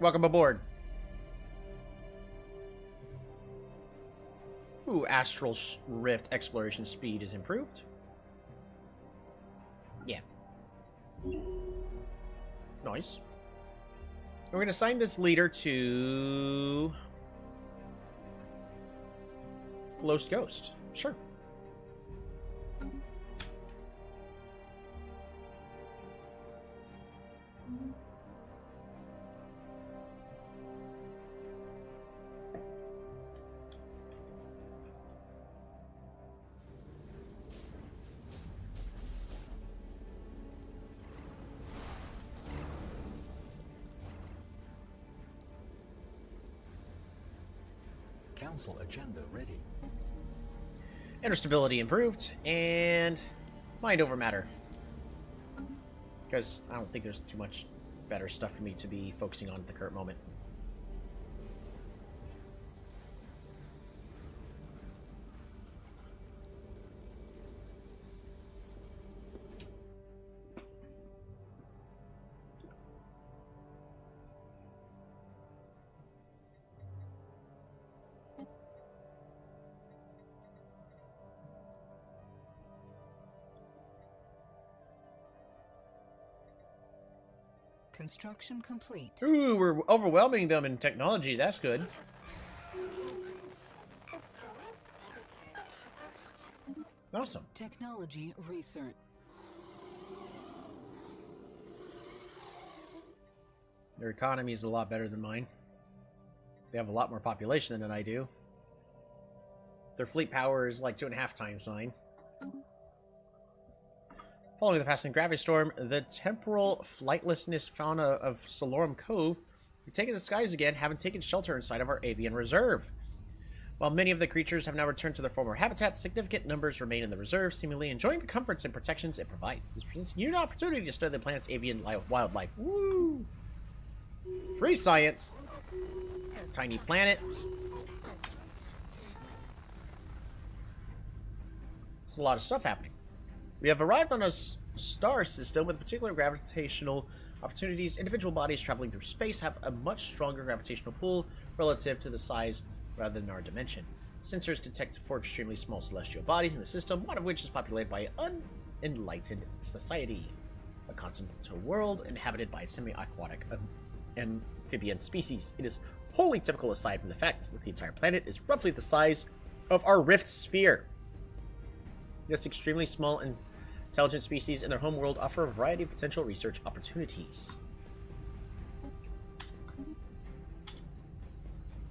Welcome aboard. Ooh, Astral Rift exploration speed is improved. Yeah. Nice. We're going to assign this leader to Lost Ghost. Sure. Council agenda ready. Inner stability improved, and mind over matter. Because I don't think there's too much better stuff for me to be focusing on at the current moment. Construction complete. Ooh, we're overwhelming them in technology. That's good. Awesome. Technology research. Their economy is a lot better than mine. They have a lot more population than I do. Their fleet power is like 2.5 times mine. Following the passing gravity storm, the temporal flightlessness fauna of Solorum Cove have taken the skies again, having taken shelter inside of our avian reserve. While many of the creatures have now returned to their former habitats, significant numbers remain in the reserve, seemingly enjoying the comforts and protections it provides. This presents a unique opportunity to study the planet's avian wildlife. Woo! Free science! Tiny planet. There's a lot of stuff happening. We have arrived on a star system with particular gravitational opportunities. Individual bodies traveling through space have a much stronger gravitational pull relative to the size rather than our dimension. Sensors detect 4 extremely small celestial bodies in the system, one of which is populated by an unenlightened society. A continental world inhabited by semi-aquatic amphibian species. It is wholly typical aside from the fact that the entire planet is roughly the size of our rift sphere. This extremely small and intelligent species in their home world offer a variety of potential research opportunities.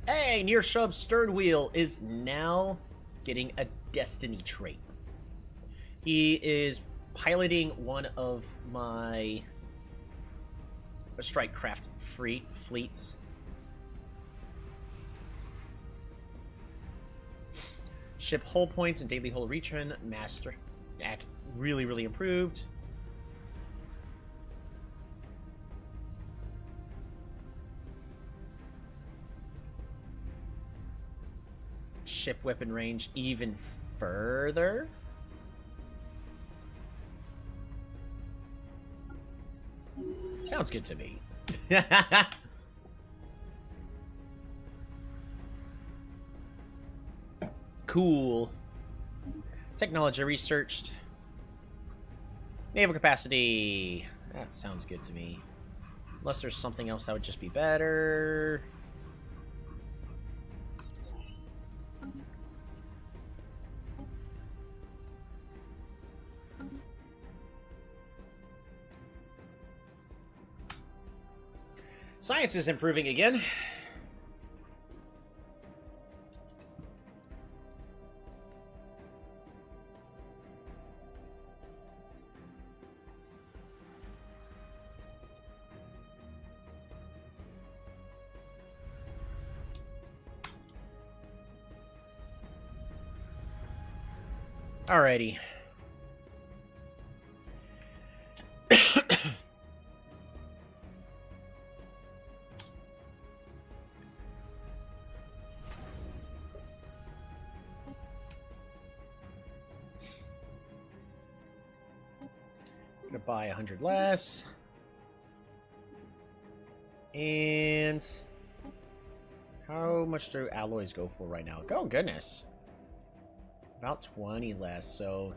Hey, Near Shub's stern wheel is now getting a destiny trait. He is piloting one of my strike craft fleets. Ship hull points and daily hull return master act really improved. Ship weapon range even further. Sounds good to me. Cool. Technology researched. Naval capacity. That sounds good to me. Unless there's something else that would just be better. Science is improving again. Alrighty. Gonna buy 100 less. And how much do alloys go for right now? Oh, goodness. About 20 less, so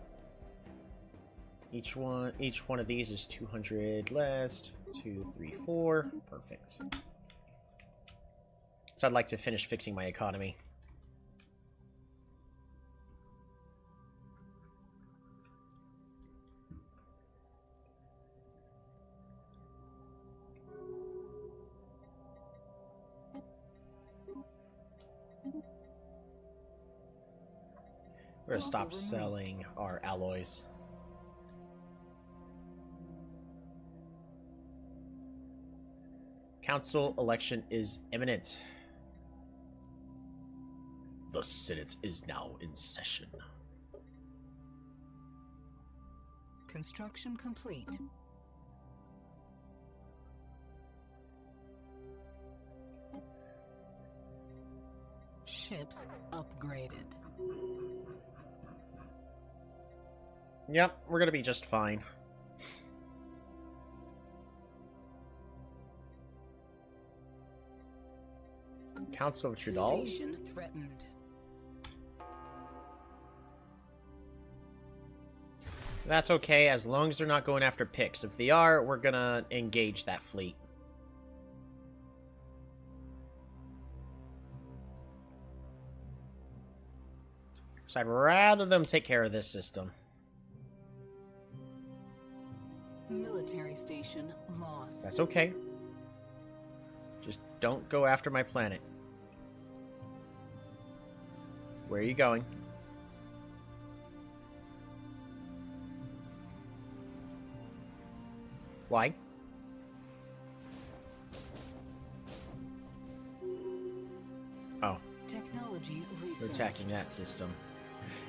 each one of these is 200 less. 2, 3, 4. Perfect. So I'd like to finish fixing my economy. We're gonna stop selling our alloys. Council election is imminent. The Senate is now in session. Construction complete. Ships upgraded. Yep, we're gonna be just fine. Council of Trudal? Station threatened. That's okay, as long as they're not going after picks. If they are, we're gonna engage that fleet. So I'd rather them take care of this system. Military station lost. That's okay. Just don't go after my planet. Where are you going? Why? Oh. Technology research. We're attacking that system.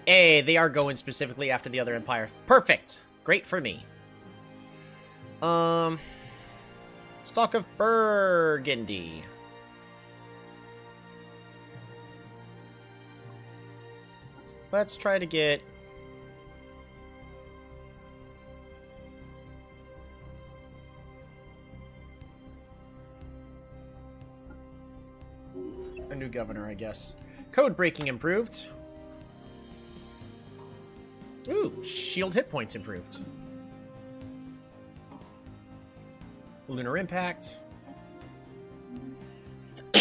Hey, they are going specifically after the other empire. Perfect! Great for me. Stock of Burgundy. Let's try to get... a new governor, I guess. Code breaking improved. Ooh, shield hit points improved. Lunar impact.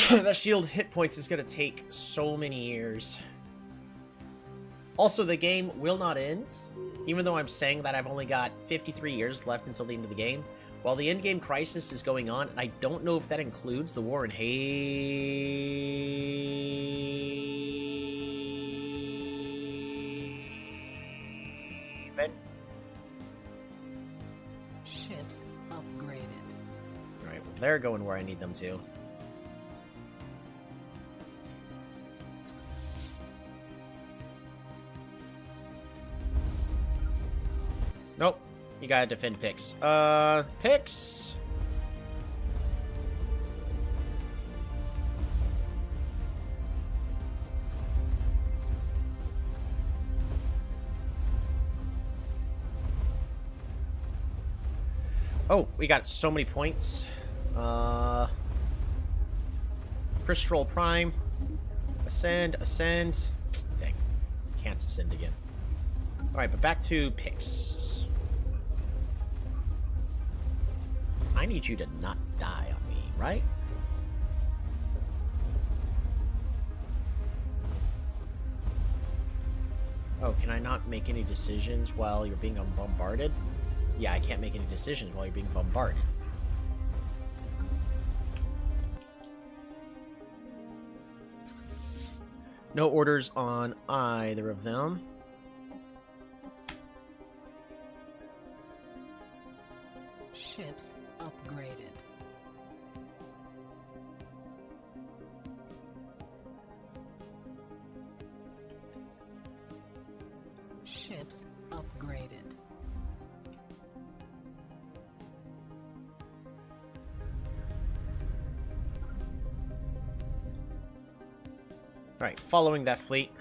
That shield hit points is going to take so many years. Also, the game will not end. Even though I'm saying that I've only got 53 years left until the end of the game. While the endgame crisis is going on, and I don't know if that includes the war in Haven. Ships upgraded. Alright, well, they're going where I need them to. Nope. You gotta defend picks. Picks? Oh, we got so many points. Crystal Prime. Ascend, ascend. Dang. Can't ascend again. Alright, but back to picks. I need you to not die on me, right? Oh, can I not make any decisions while you're being bombarded? Yeah, I can't make any decisions while you're being bombarded. No orders on either of them. Ships upgraded. Ships upgraded. Alright, following that fleet.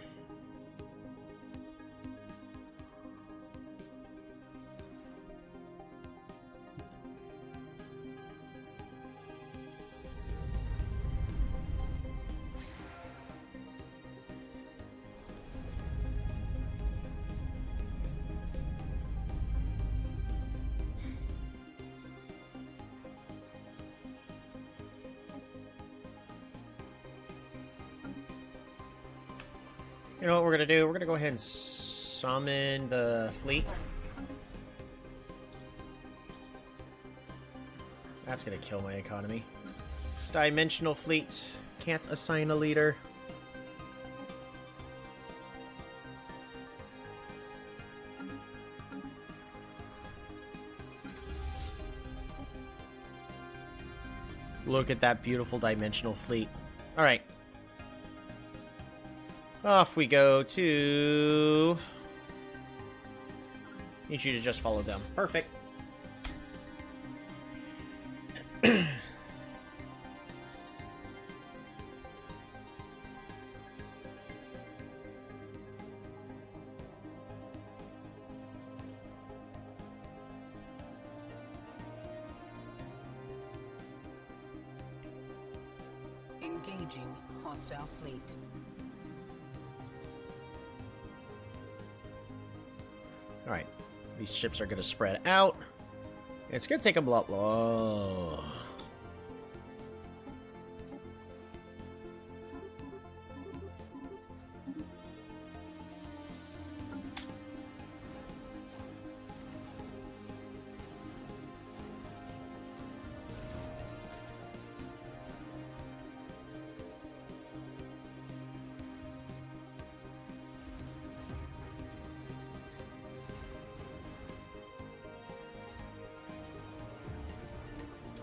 know what we're gonna do? We're gonna go ahead and summon the fleet. That's gonna kill my economy. Dimensional fleet. Can't assign a leader. Look at that beautiful dimensional fleet. Alright. Off we go to... Need you to just follow them. Perfect. Engaging hostile fleet. Alright. These ships are going to spread out. It's going to take them a lot. Whoa.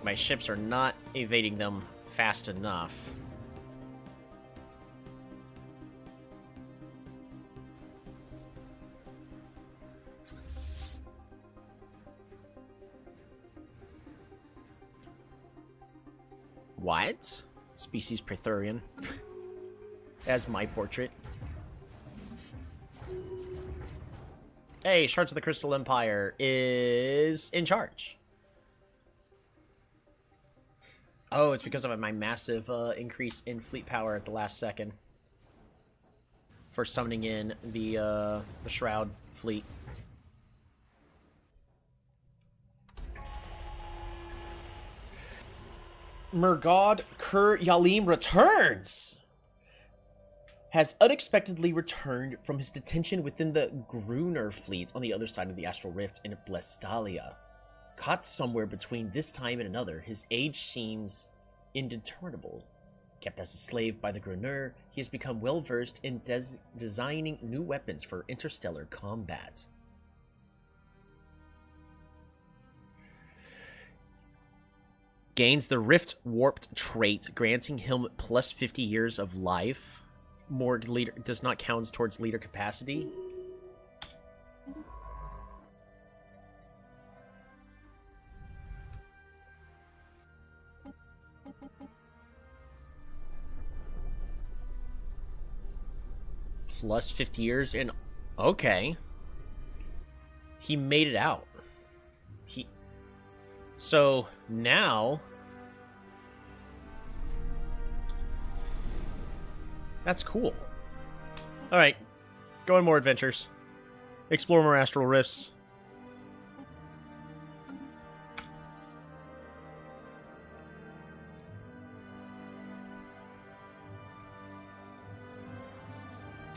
My ships are not evading them fast enough. What? Species Prethoryn. As my portrait. Hey, Shards of the Crystal Empire is in charge. Oh, it's because of my massive increase in fleet power at the last second. For summoning in the Shroud fleet. Murgod Kur Yalim returns! Has unexpectedly returned from his detention within the Gruner fleet on the other side of the Astral Rift in Blestalia. Caught somewhere between this time and another, his age seems indeterminable. Kept as a slave by the Gruner, he has become well-versed in designing new weapons for interstellar combat. Gains the Rift Warped trait, granting him plus 50 years of life. More leader does not count towards leader capacity. Plus 50 years and okay. He made it out. So now that's cool. All right. Go on more adventures. Explore more astral rifts.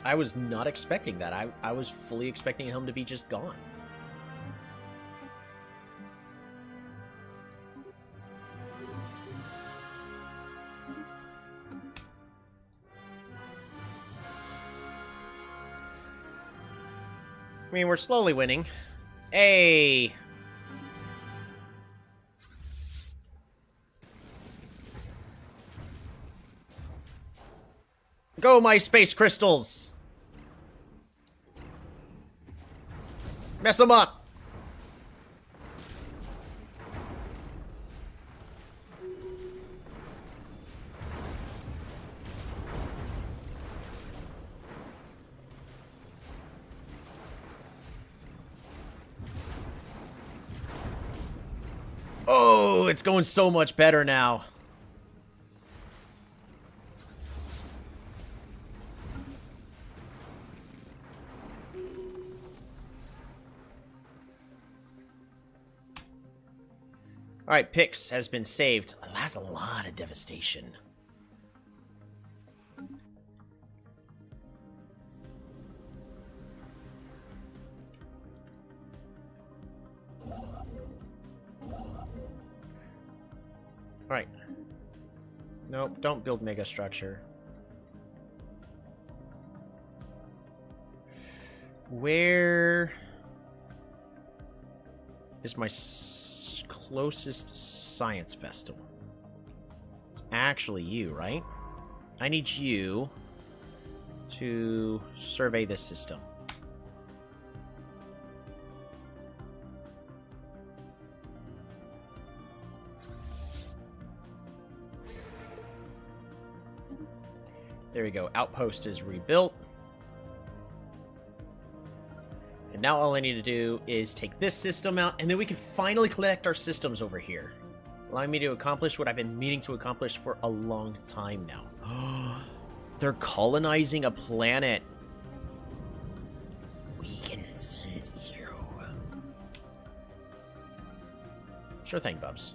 I was not expecting that. I was fully expecting him to be just gone. I mean, we're slowly winning. Hey! Go, my space crystals! Mess them up! Oh, it's going so much better now. Alright, Pix has been saved. That's a lot of devastation. Alright. Nope, don't build mega structure. Where is my closest science festival? It's actually you, right? I need you to survey this system. There we go. Outpost is rebuilt. And now all I need to do is take this system out, and then we can finally collect our systems over here. Allowing me to accomplish what I've been meaning to accomplish for a long time now. They're colonizing a planet. We can send you. Sure thing, Bubs.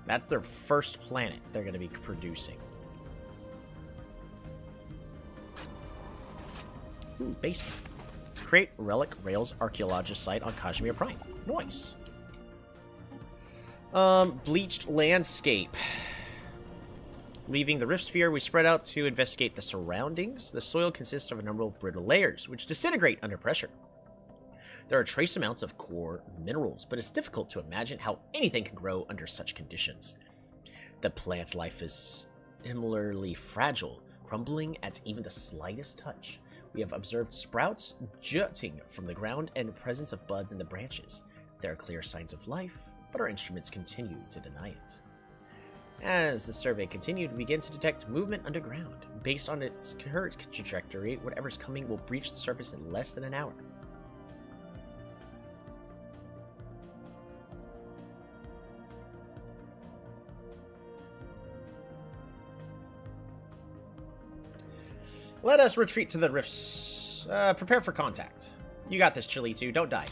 That's their first planet they're going to be producing. Ooh, basement. Create Relic Rails Archaeologist site on Kashmir Prime. Nice. Bleached landscape. Leaving the rift sphere, we spread out to investigate the surroundings. The soil consists of a number of brittle layers, which disintegrate under pressure. There are trace amounts of core minerals, but it's difficult to imagine how anything can grow under such conditions. The plant's life is similarly fragile, crumbling at even the slightest touch. We have observed sprouts jutting from the ground and the presence of buds in the branches. There are clear signs of life, but our instruments continue to deny it. As the survey continued, we began to detect movement underground. Based on its current trajectory, whatever's coming will breach the surface in less than an hour. Let us retreat to the rifts. Prepare for contact. You got this, Chili 2. Don't die.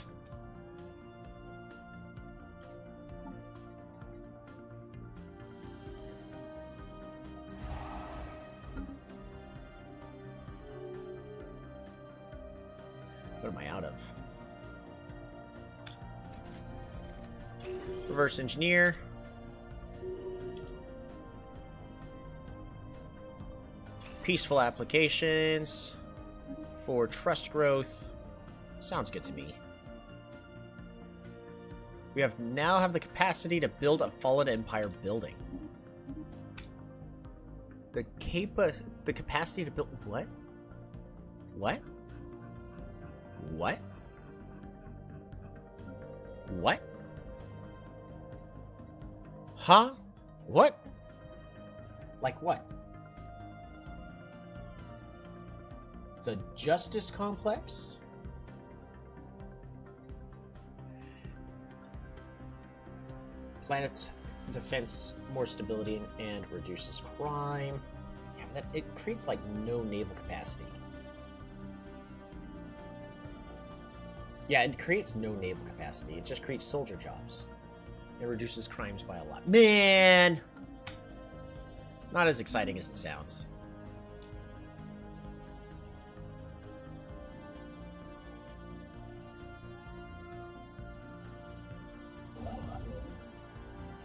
What am I out of? Reverse engineer. Peaceful applications for trust growth. Sounds good to me. We now have the capacity to build a fallen empire building. The capacity to build what? What? What? What? Huh? What? Like what? The Justice Complex? Planet defense, more stability, and reduces crime. Yeah, but it creates like no naval capacity. Yeah, it creates no naval capacity. It just creates soldier jobs. It reduces crimes by a lot. Man! Not as exciting as it sounds.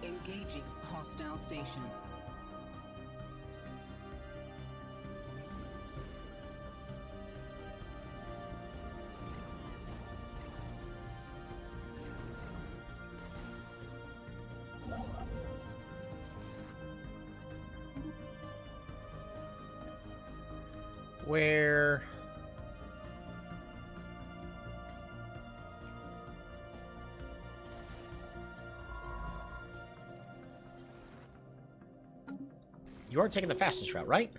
Engaging hostile station. Where... You are taking the fastest route, right?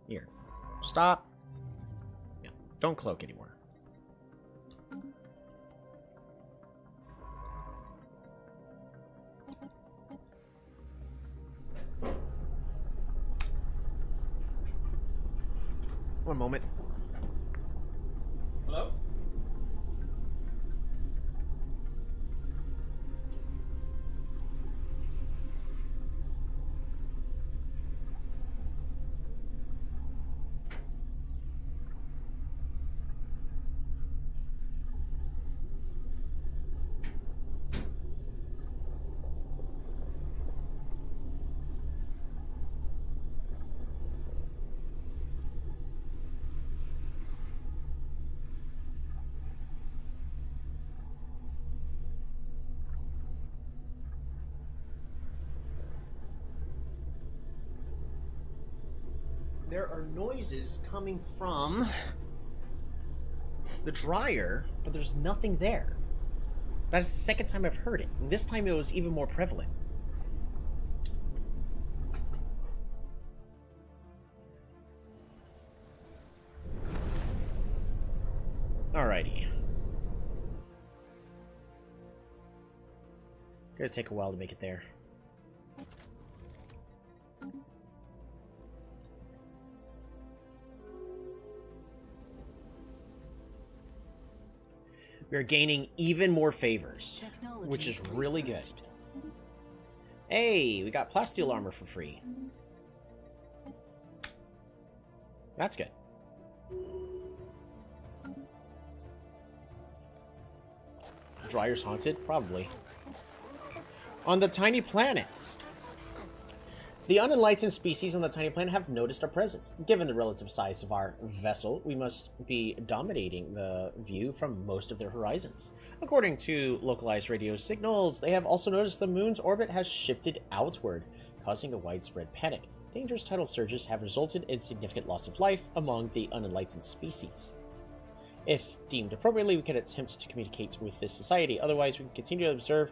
Here. Stop. Yeah, don't cloak anymore. One moment. Hello? there are noises coming from the dryer, but there's nothing there. That is the second time I've heard it. And this time it was even more prevalent. Alrighty. It's gonna take a while to make it there. We are gaining even more favors, which is really good. Hey, we got plasteel armor for free. That's good. Dryer's haunted? Probably. On the tiny planet. The unenlightened species on the tiny planet have noticed our presence. Given the relative size of our vessel, we must be dominating the view from most of their horizons. According to localized radio signals, they have also noticed the moon's orbit has shifted outward, causing a widespread panic. Dangerous tidal surges have resulted in significant loss of life among the unenlightened species. If deemed appropriately, we can attempt to communicate with this society. Otherwise, we can continue to observe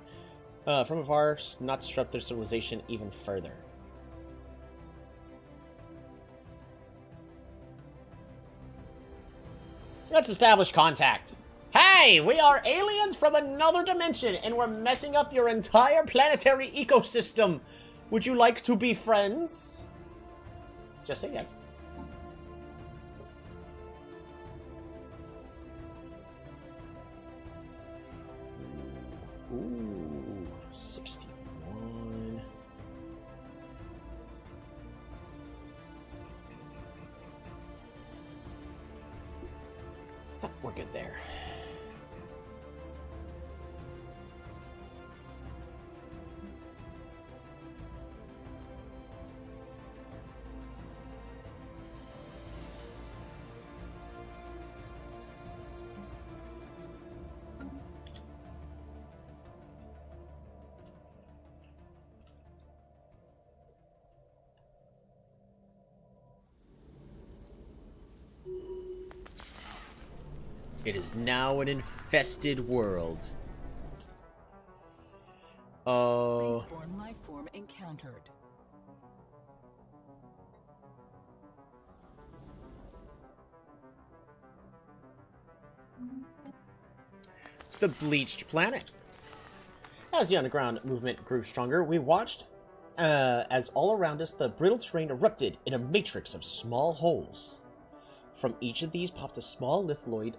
from afar, not disrupt their civilization even further. Let's establish contact. Hey, we are aliens from another dimension, and we're messing up your entire planetary ecosystem. Would you like to be friends? Just say yes. Ooh, 61. We're good there. It is now an infested world. Oh. Spaceborne life form encountered. The bleached planet. As the underground movement grew stronger, we watched as all around us the brittle terrain erupted in a matrix of small holes. From each of these popped a small lithoid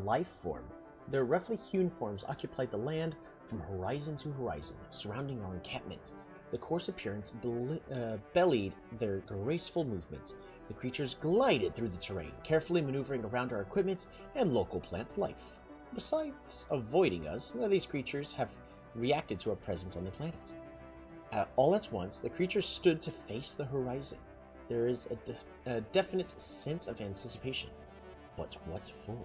life form. Their roughly hewn forms occupied the land from horizon to horizon, surrounding our encampment. The coarse appearance bellied their graceful movement. The creatures glided through the terrain, carefully maneuvering around our equipment and local plant life. Besides avoiding us, none of these creatures have reacted to our presence on the planet. All at once, the creatures stood to face the horizon. There is a definite sense of anticipation. But what for?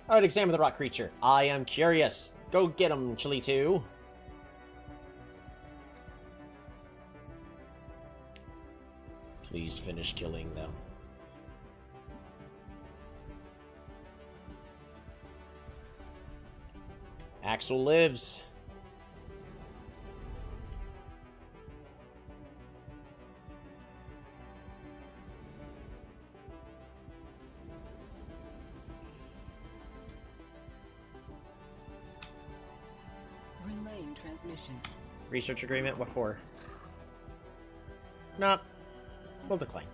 Alright, examine the rock creature. I am curious. Go get him, Chili 2. Please finish killing them. Axel lives. Relaying transmission. Research agreement, what for? Nah, we'll decline.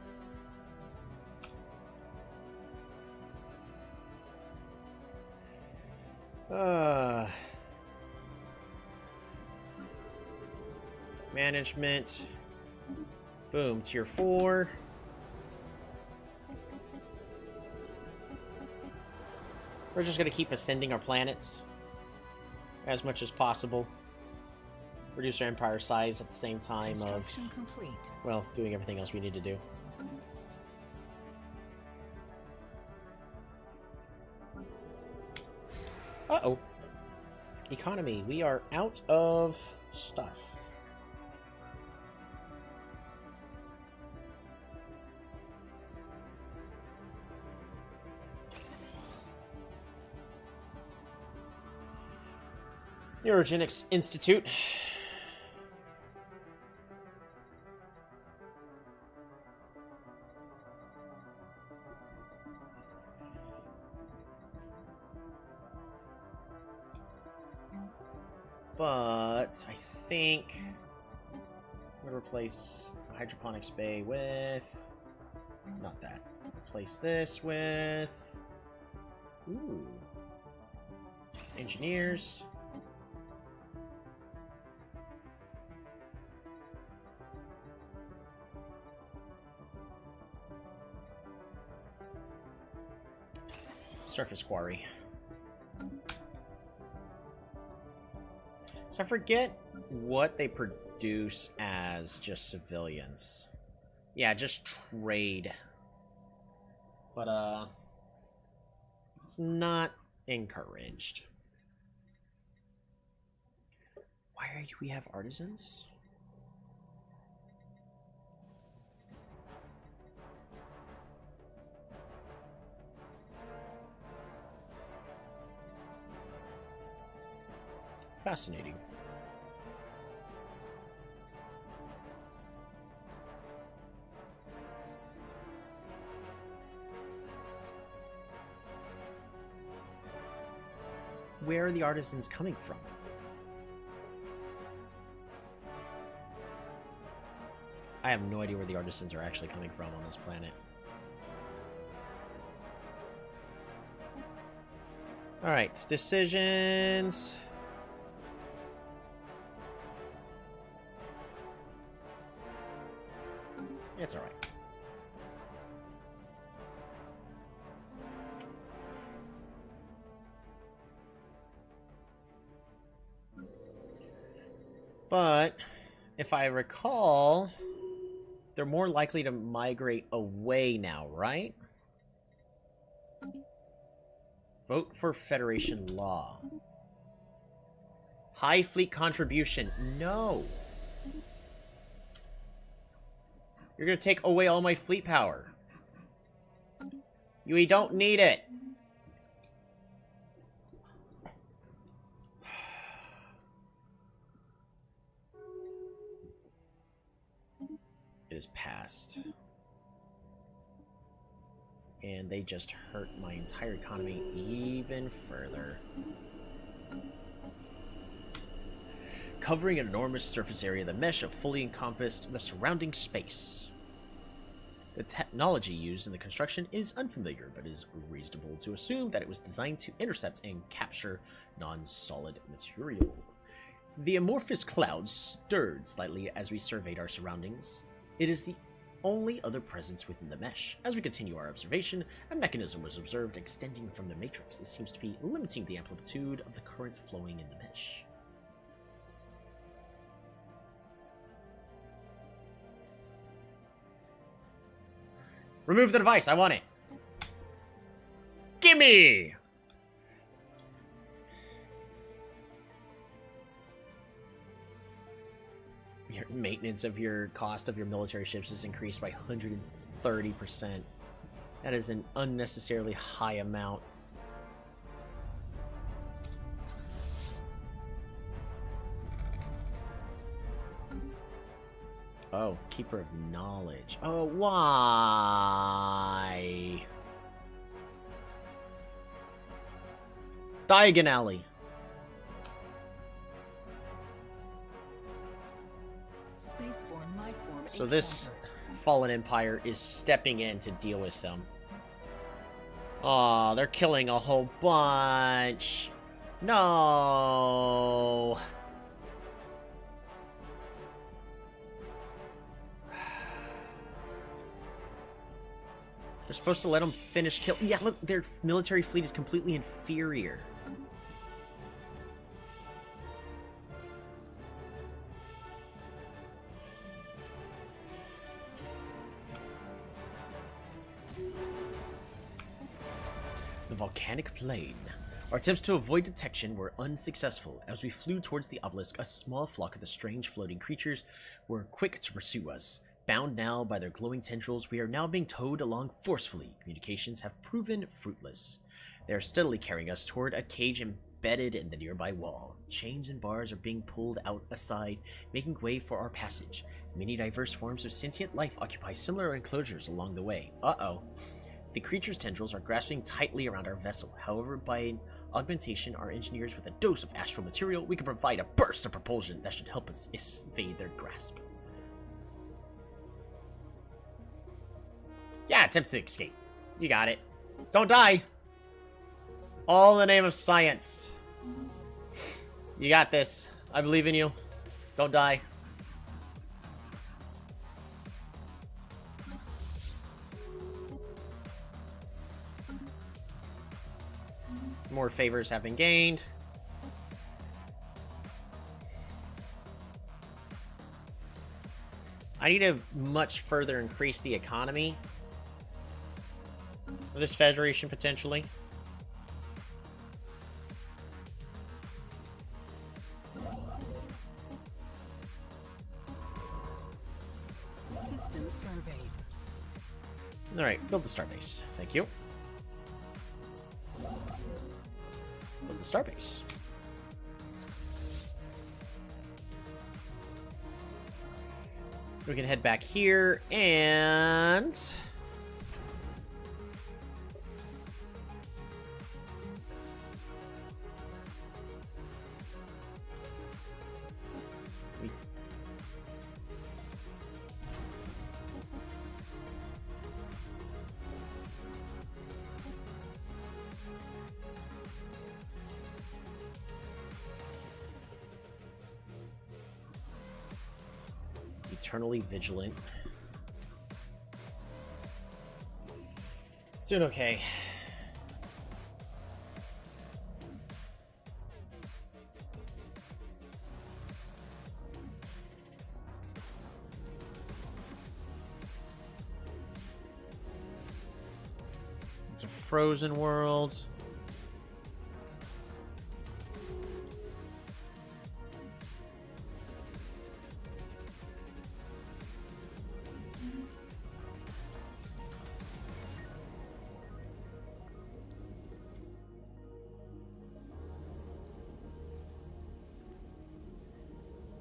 Management. Boom, tier 4. We're just gonna keep ascending our planets as much as possible. Reduce our empire size at the same time of, Construction complete. well, doing everything else we need to do. Uh-oh. Economy. We are out of stuff. Neurogenics Institute. But I think I'm gonna replace hydroponics bay with not that. Replace this with engineers. Surface quarry. So I forget what they produce as just civilians. Yeah, just trade. But, it's not encouraged. Why do we have artisans? Fascinating. Where are the artisans coming from? I have no idea where the artisans are actually coming from on this planet. Alright, decisions. It's alright. But, if I recall, they're more likely to migrate away now, right? Vote for Federation law. High fleet contribution. No. You're gonna take away all my fleet power. We don't need it. It is passed. And they just hurt my entire economy even further. Covering an enormous surface area, the mesh have fully encompassed the surrounding space. The technology used in the construction is unfamiliar, but it is reasonable to assume that it was designed to intercept and capture non-solid material. The amorphous clouds stirred slightly as we surveyed our surroundings. It is the only other presence within the mesh. As we continue our observation, a mechanism was observed extending from the matrix. It seems to be limiting the amplitude of the current flowing in the mesh. Remove the device. I want it. Gimme! Your maintenance of your cost of your military ships is increased by 130%. That is an unnecessarily high amount. Oh, Keeper of Knowledge. Oh, why? Diagon Alley. So this Fallen Empire is stepping in to deal with them. Aw, they're killing a whole bunch. No. They're supposed to let them finish kill. Yeah, look, their military fleet is completely inferior. The volcanic plain. Our attempts to avoid detection were unsuccessful. As we flew towards the obelisk, a small flock of the strange floating creatures were quick to pursue us. Bound now by their glowing tendrils, we are now being towed along forcefully. Communications have proven fruitless. They are steadily carrying us toward a cage embedded in the nearby wall. Chains and bars are being pulled out aside, making way for our passage. Many diverse forms of sentient life occupy similar enclosures along the way. Uh-oh. The creature's tendrils are grasping tightly around our vessel. However, by an augmentation, our engineers with a dose of astral material, we can provide a burst of propulsion that should help us evade their grasp. Yeah, attempt to escape. You got it. Don't die! All in the name of science. You got this. I believe in you. Don't die. More favors have been gained. I need to much further increase the economy of this federation, potentially. System surveyed. Alright, build the starbase. Thank you. Build the starbase. We can head back here and... Eternally vigilant. It's doing okay. It's a frozen world.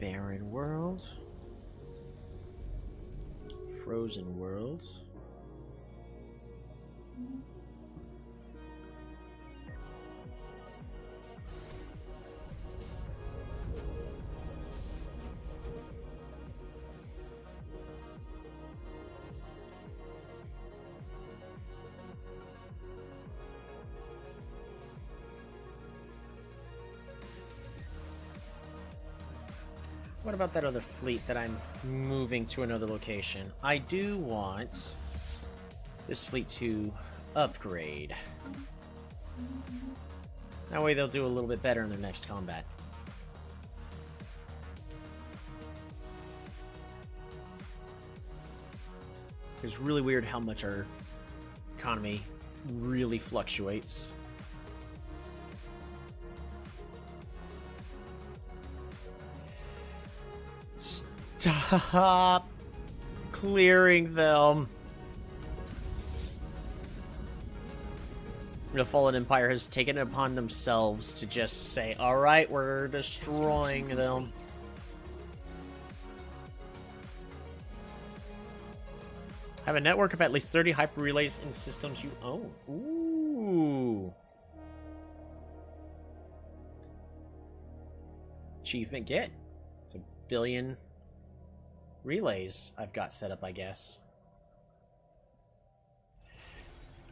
Barren world. Frozen worlds. What about that other fleet that I'm moving to another location? I do want this fleet to upgrade. That way they'll do a little bit better in their next combat. It's really weird how much our economy really fluctuates. Stop clearing them. The Fallen Empire has taken it upon themselves to just say, alright, we're destroying them. Have a network of at least 30 hyper relays in systems you own. Ooh. Achievement get. It's a billion relays I've got set up, I guess.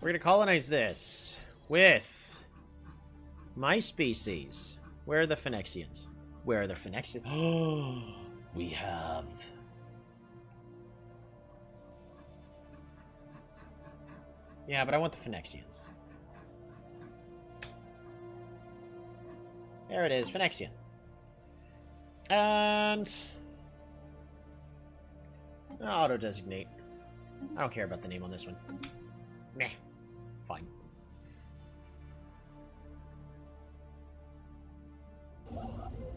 We're gonna colonize this with my species. Where are the Phoenicians? Where are the Phoenicians? Oh, we have... Yeah, but I want the Phoenicians. There it is, Phoenician. And... auto-designate. I don't care about the name on this one. Meh. Fine.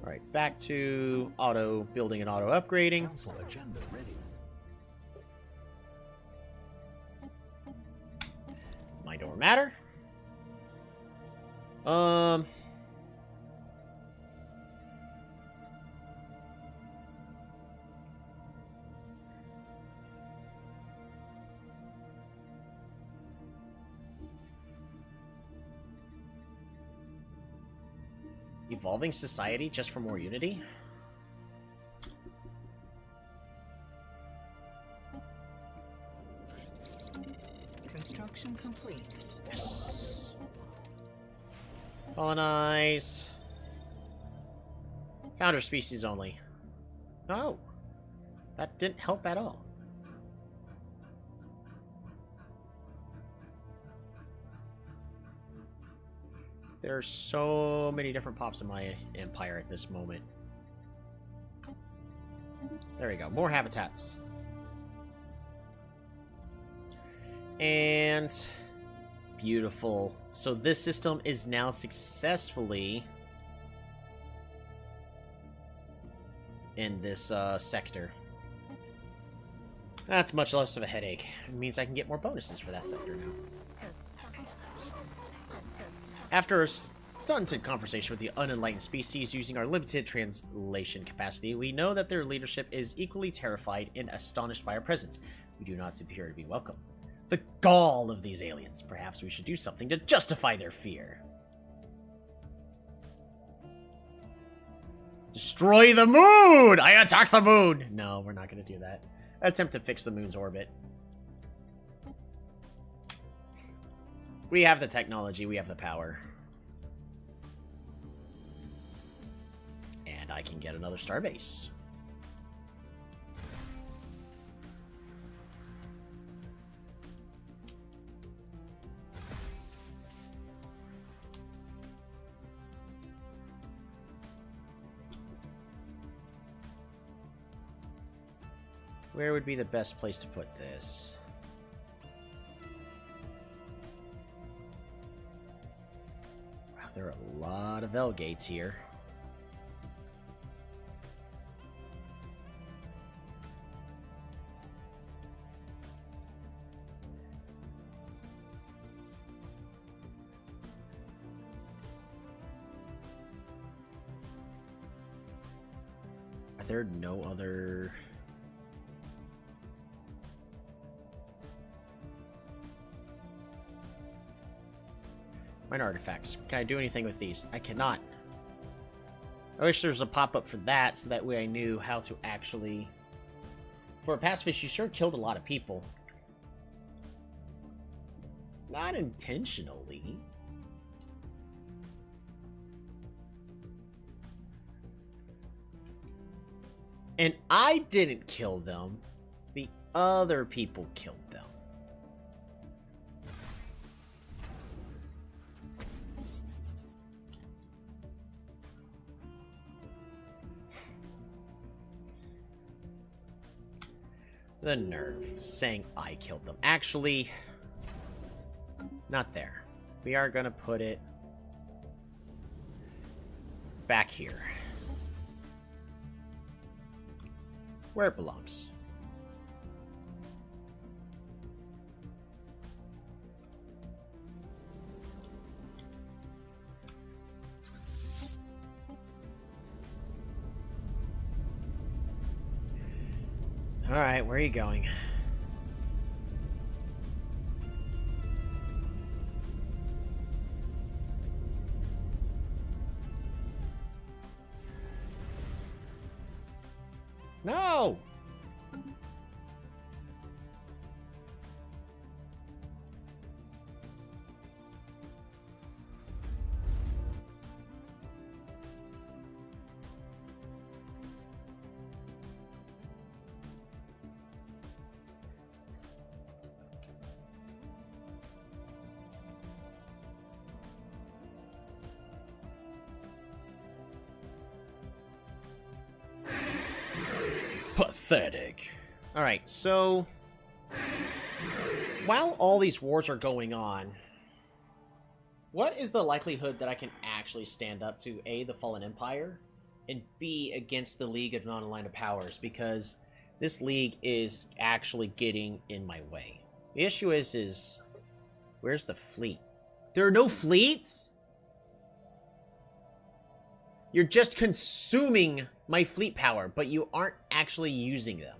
Alright, back to auto building and auto upgrading. Council agenda ready. Mind over matter. Evolving society just for more unity? Construction complete. Yes. Colonize. Founder species only. Oh. That didn't help at all. There are so many different pops in my empire at this moment. There we go. More habitats. And beautiful. So this system is now successfully in this sector. That's much less of a headache. It means I can get more bonuses for that sector now. After a stunted conversation with the unenlightened species using our limited translation capacity, we know that their leadership is equally terrified and astonished by our presence. We do not appear to be welcome. The gall of these aliens. Perhaps we should do something to justify their fear. Destroy the moon! I attack the moon! No, we're not going to do that. Attempt to fix the moon's orbit. We have the technology, we have the power. And I can get another starbase. Where would be the best place to put this? Wow, there are a lot of L gates here. Are there no other... Mine artifacts. Can I do anything with these? I cannot. I wish there was a pop-up for that, so that way I knew how to actually... For a pacifist, you sure killed a lot of people. Not intentionally. And I didn't kill them. The other people killed them. The nerve, saying I killed them. Actually, not there. We are gonna put it back here. Where it belongs. Alright, where are you going? No! Pathetic. Alright, so... While all these wars are going on, what is the likelihood that I can actually stand up to A, the Fallen Empire, and B, against the League of Non-Aligned Powers? Because this league is actually getting in my way. The issue is where's the fleet? There are no fleets? You're just consuming my fleet power, but you aren't actually using them.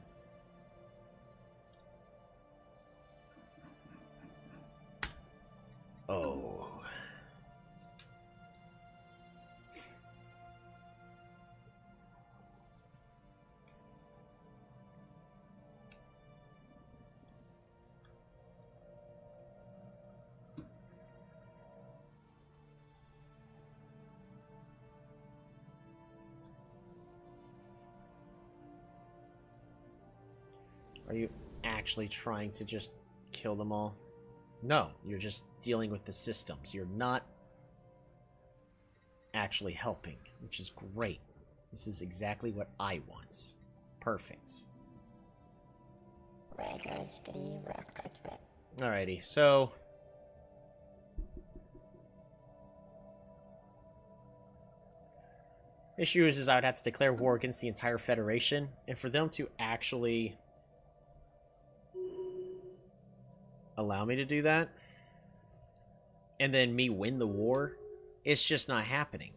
Oh. Are you actually trying to just kill them all? No, you're just dealing with the systems. You're not actually helping, which is great. This is exactly what I want. Perfect. Alrighty, so... issue is I would have to declare war against the entire Federation, and for them to actually allow me to do that, and then me win the war, it's just not happening.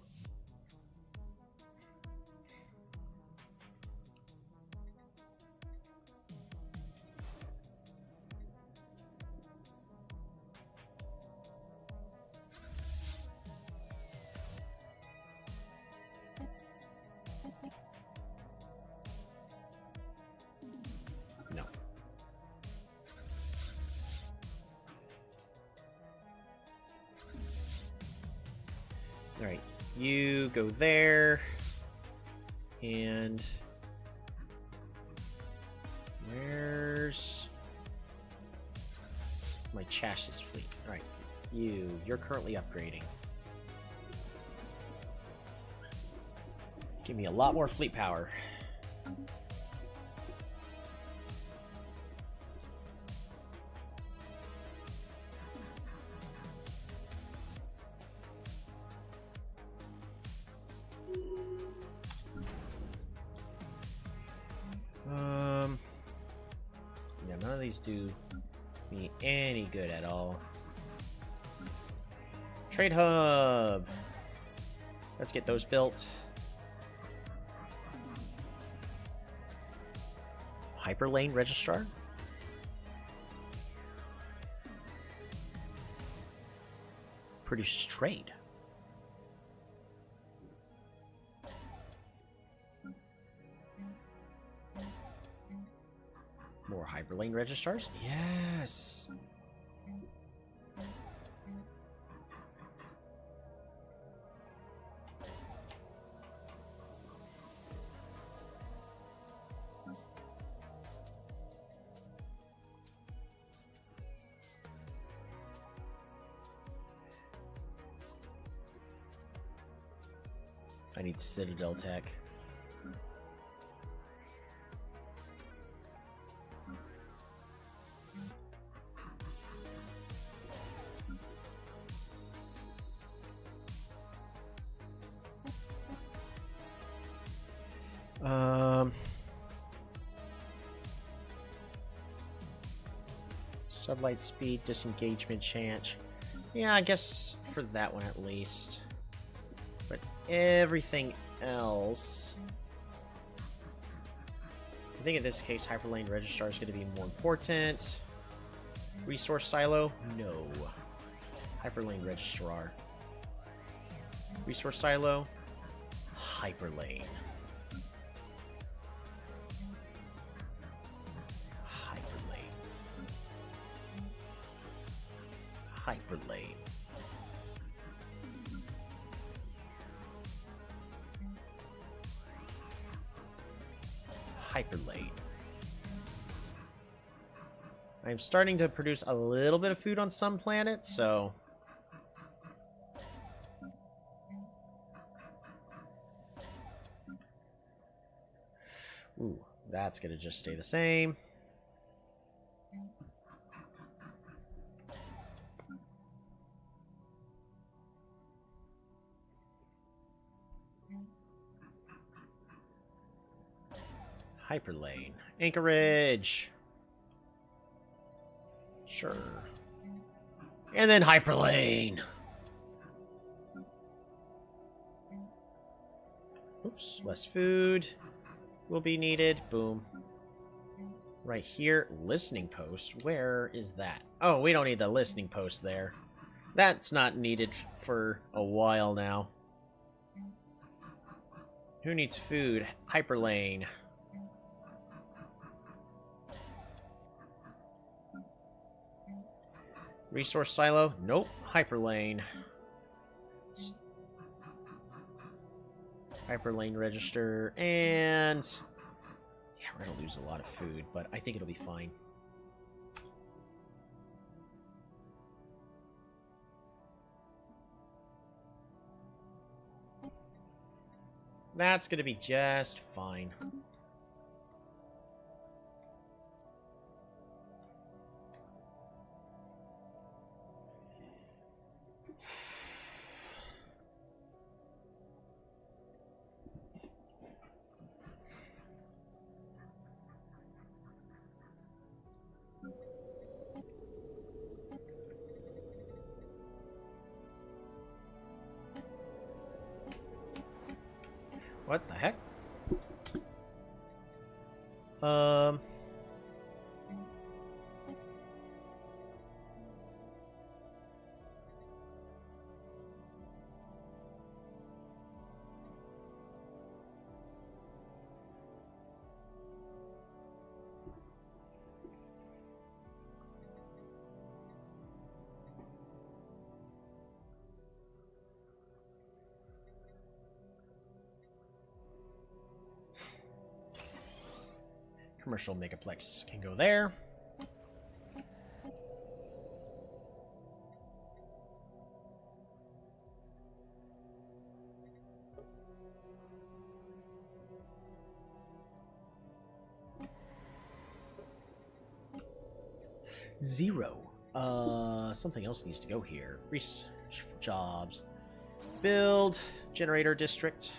No. Alright, you go there, and where's my chassis fleet? Alright, you're currently upgrading. Give me a lot more fleet power. Yeah, none of these do me any good at all. Trade hub. Let's get those built. Hyperlane registrar. Produces trade. More hyperlane registrars? Yes! I need Citadel tech. Sublight speed, disengagement chance. Yeah, I guess for that one at least. But everything else... I think in this case, Hyperlane Registrar is going to be more important. Resource Silo? No. Hyperlane Registrar. Resource Silo? Hyperlane. Hyperlane. Hyperlane. I'm starting to produce a little bit of food on some planets, so... Ooh, that's gonna just stay the same. Hyperlane. Anchorage. Sure. And then Hyperlane. Oops, less food will be needed. Boom. Right here, listening post. Where is that? Oh, we don't need the listening post there. That's not needed for a while now. Who needs food? Hyperlane. Resource silo? Nope. Hyperlane. Hyperlane register. And... Yeah, we're gonna lose a lot of food, but I think it'll be fine. That's gonna be just fine. What the heck? Commercial megaplex can go there. Zero. Something else needs to go here. Research for jobs. Build generator district.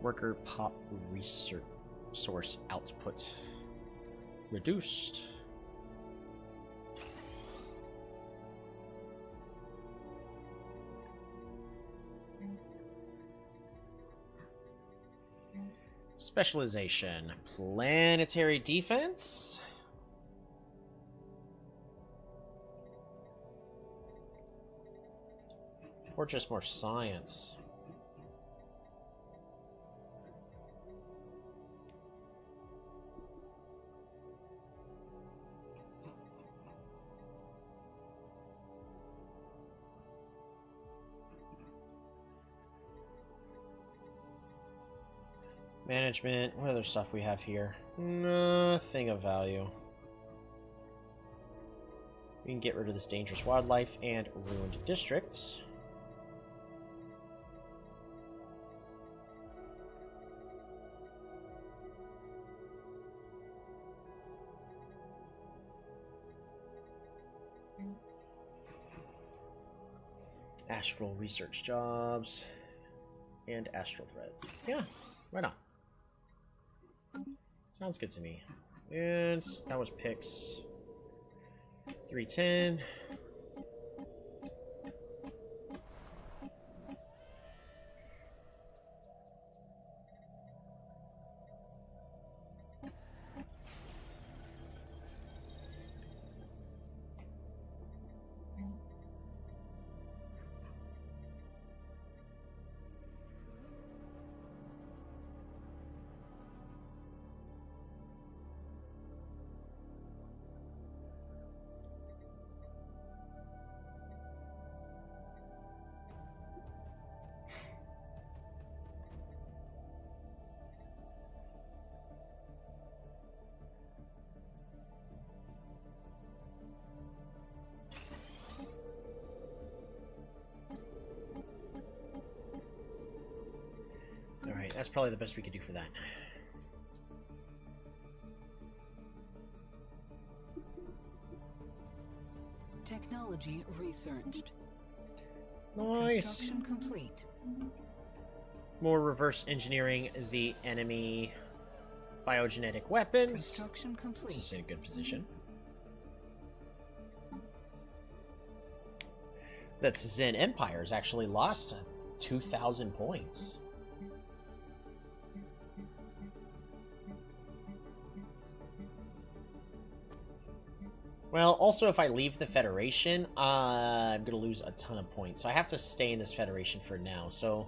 Worker pop research source output reduced. Specialization. Planetary defense. Or just more science. Management. What other stuff we have here? Nothing of value. We can get rid of this dangerous wildlife and ruined districts. Astral research jobs and astral threads. Yeah, why not? Sounds good to me. And that was picks 310. Alright, that's probably the best we could do for that. Technology researched. Nice. Construction complete. More reverse engineering the enemy biogenetic weapons. Construction complete. This is in a good position. That Zen Empire has actually lost 2,000 points. Well, also, if I leave the Federation, I'm going to lose a ton of points. So I have to stay in this Federation for now, so...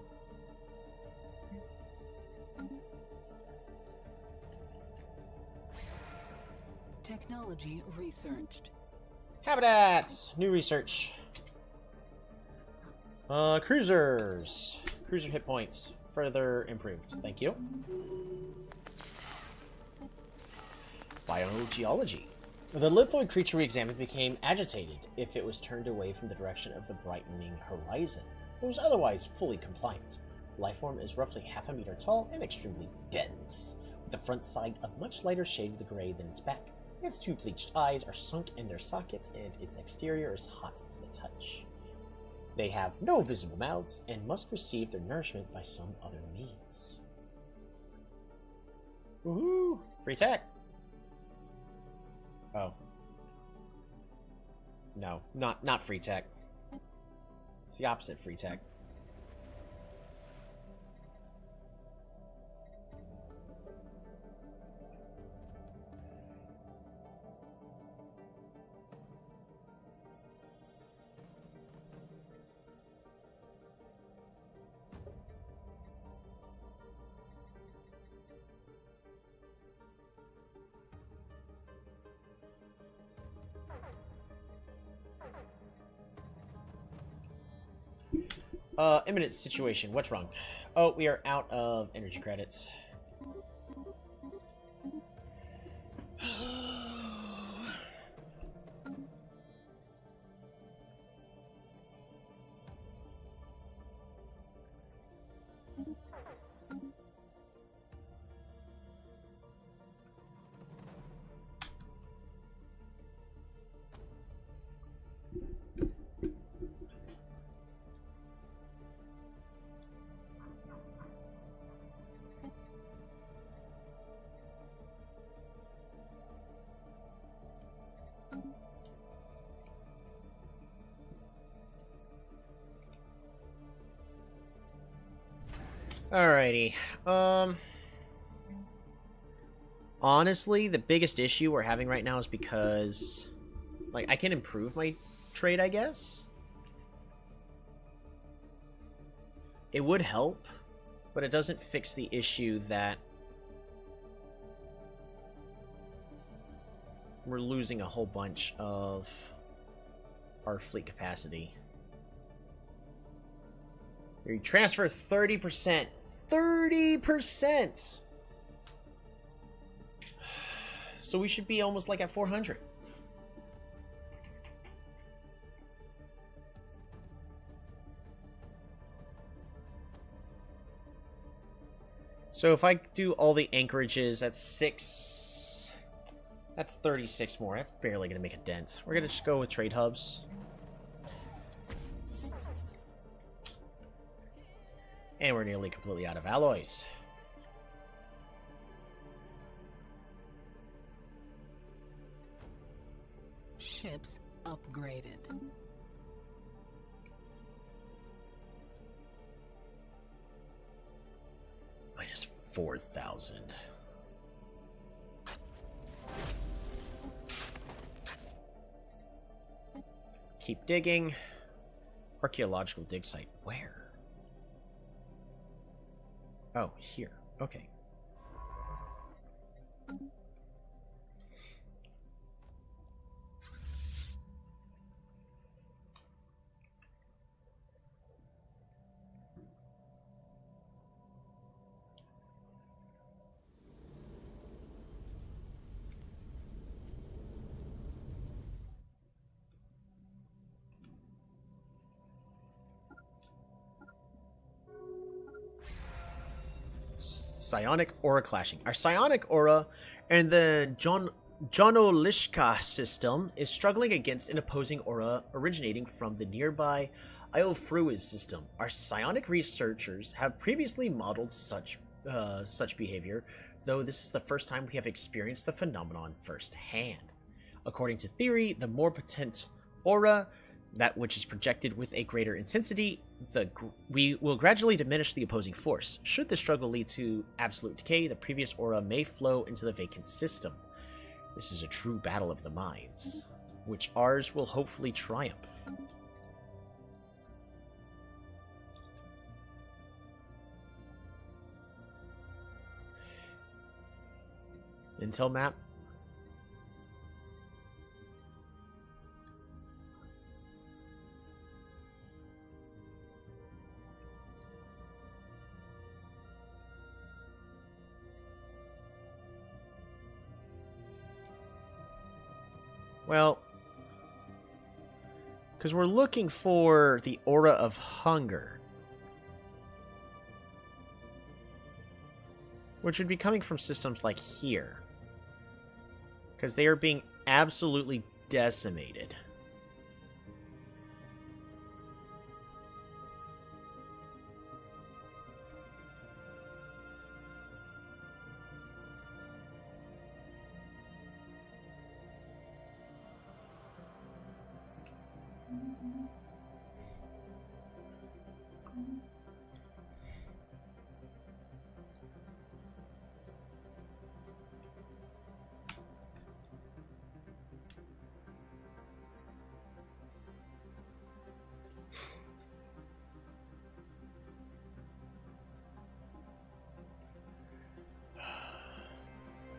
Technology researched. Habitats! New research. Cruisers. Cruiser hit points. Further improved. Thank you. Biogeology. The lithoid creature we examined became agitated if it was turned away from the direction of the brightening horizon. It was otherwise fully compliant. The lifeform is roughly half a meter tall and extremely dense, with the front side a much lighter shade of the gray than its back. Its two bleached eyes are sunk in their sockets, and its exterior is hot to the touch. They have no visible mouths and must receive their nourishment by some other means. Woohoo! Free tech! Oh. No, not free tech. It's the opposite free tech. Imminent situation. What's wrong? Oh, we are out of energy credits. Alrighty. Honestly, the biggest issue we're having right now is because, like, I can improve my trade, I guess. It would help, but it doesn't fix the issue that we're losing a whole bunch of our fleet capacity. You transfer 30%. 30%! So we should be almost like at 400. So if I do all the anchorages, that's 6. That's 36 more. That's barely going to make a dent. We're going to just go with trade hubs. And we're nearly completely out of alloys. Ships upgraded. Minus 4,000. Keep digging. Archaeological dig site. Where? Oh, here. Okay. Psionic aura clashing. Our psionic aura and the Jonolishka system is struggling against an opposing aura originating from the nearby Iofruiz system. Our psionic researchers have previously modeled such behavior, though this is the first time we have experienced the phenomenon firsthand. According to theory, the more potent aura, that which is projected with a greater intensity, we will gradually diminish the opposing force. Should the struggle lead to absolute decay, the previous aura may flow into the vacant system. This is a true battle of the minds, which ours will hopefully triumph. Intel map. Well, because we're looking for the Aura of Hunger, which would be coming from systems like here, because they are being absolutely decimated.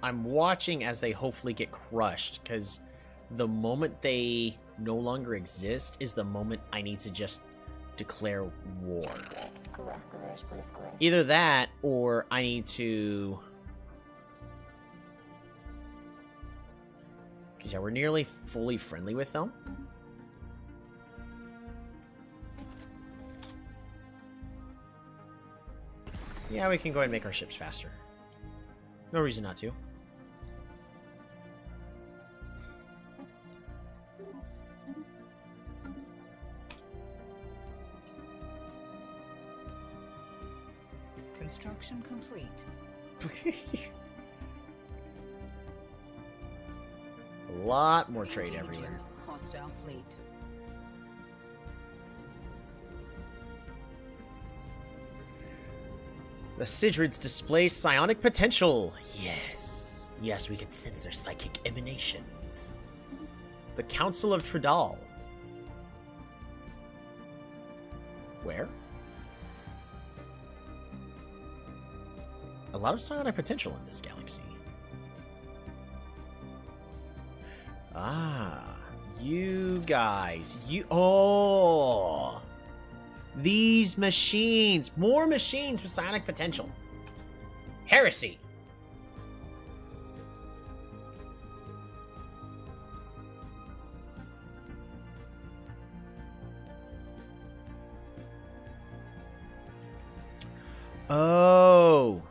I'm watching as they hopefully get crushed, because the moment they no longer exist is the moment I need to just declare war. Either that, or I need to... Because, yeah, we're nearly fully friendly with them. Yeah, we can go ahead and make our ships faster. No reason not to. Construction complete. A lot more trade Engaging everywhere. Hostile fleet. The Sidrids display psionic potential. Yes. Yes, we can sense their psychic emanations. The Council of Tridal. Where? A lot of psionic potential in this galaxy. Ah, you guys. Oh! These machines! More machines with psionic potential. Heresy! Oh!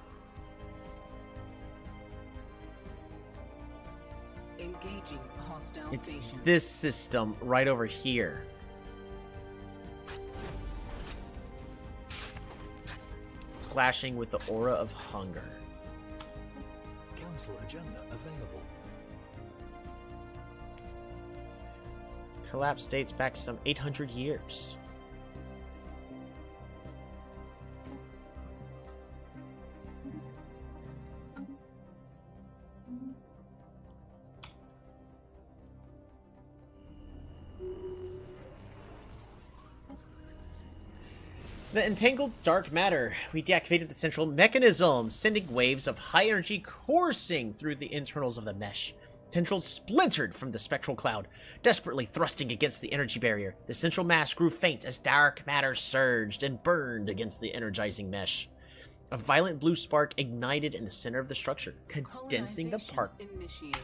Engaging hostile It's station. this system right over here. Clashing with the Aura of Hunger. Council agenda available. Collapse dates back some 800 years. The entangled dark matter. We deactivated the central mechanism, sending waves of high energy coursing through the internals of the mesh. Tendrils splintered from the spectral cloud, desperately thrusting against the energy barrier. The central mass grew faint as dark matter surged and burned against the energizing mesh. A violent blue spark ignited in the center of the structure, condensing the Colonization initiated.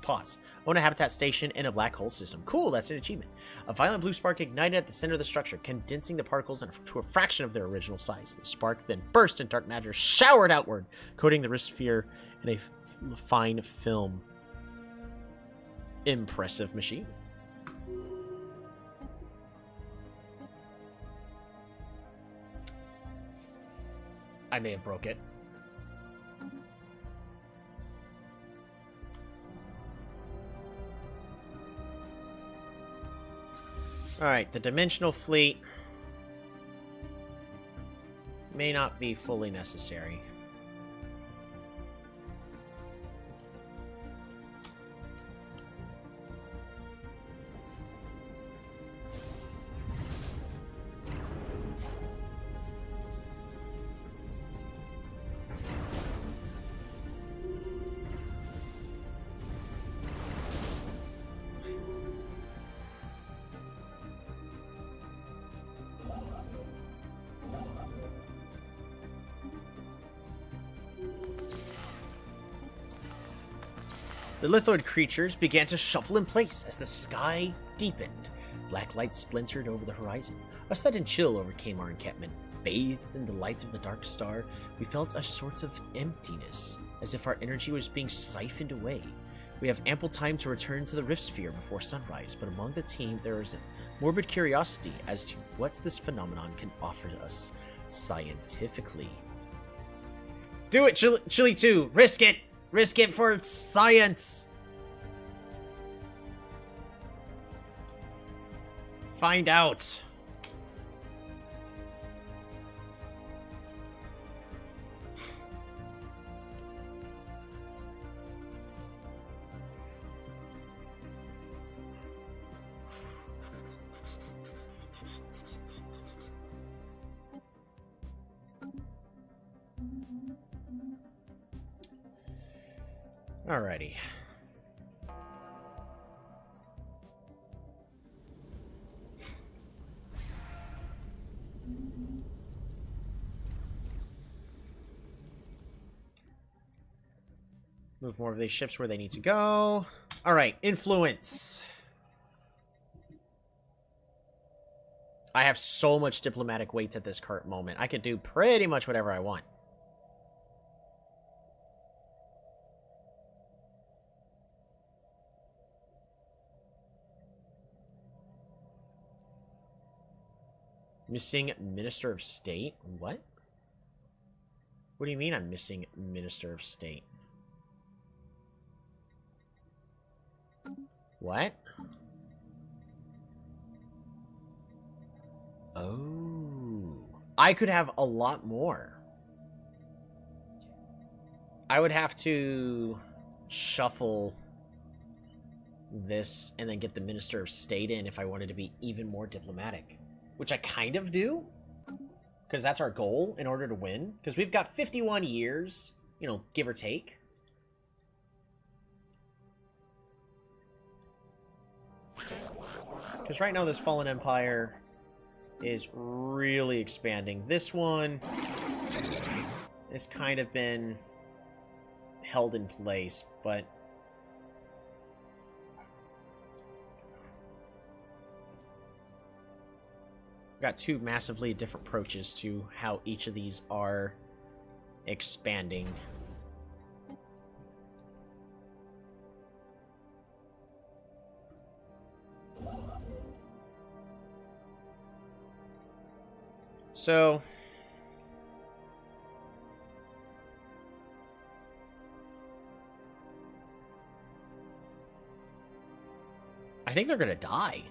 Pause. Own a habitat station in a black hole system. Cool, that's an achievement. A violent blue spark ignited at the center of the structure, condensing the particles to a fraction of their original size. The spark then burst and dark matter showered outward, coating the wrist sphere in a fine film. Impressive machine. I may have broke it. Alright, the dimensional fleet may not be fully necessary. The lithoid creatures began to shuffle in place as the sky deepened. Black light splintered over the horizon. A sudden chill overcame our encampment. Bathed in the light of the dark star, we felt a sort of emptiness, as if our energy was being siphoned away. We have ample time to return to the Rift Sphere before sunrise, but among the team there is a morbid curiosity as to what this phenomenon can offer us scientifically. Do it, Chili 2! Risk it! Risk it for science! Find out. Alrighty. Move more of these ships where they need to go. Alright, influence. I have so much diplomatic weight at this current moment. I can do pretty much whatever I want. Missing Minister of State? What? What do you mean I'm missing Minister of State? What? Oh. I could have a lot more. I would have to shuffle this and then get the Minister of State in if I wanted to be even more diplomatic. Which I kind of do. Because that's our goal in order to win. Because we've got 51 years, you know, give or take. Because right now this Fallen Empire is really expanding. This one has kind of been held in place, but got two massively different approaches to how each of these are expanding. So I think they're gonna die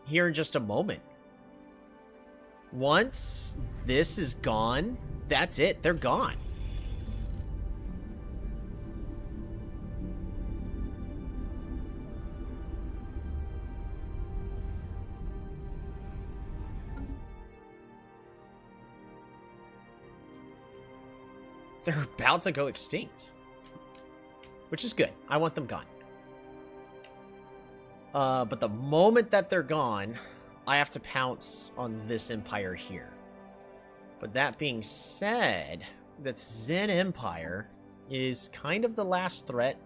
here in just a moment. Once this is gone, that's it. They're gone. They're about to go extinct. Which is good. I want them gone. But the moment that they're gone, I have to pounce on this empire here. But that being said, that Zen Empire is kind of the last threat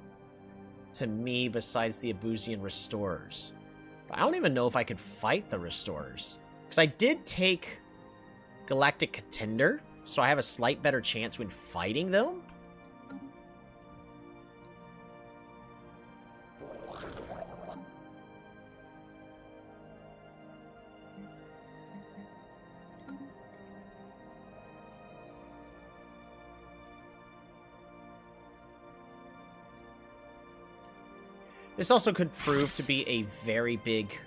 to me besides the Abusian Restorers. But I don't even know if I could fight the Restorers. Because I did take Galactic Contender, so I have a slight better chance when fighting them. This also could prove to be a very big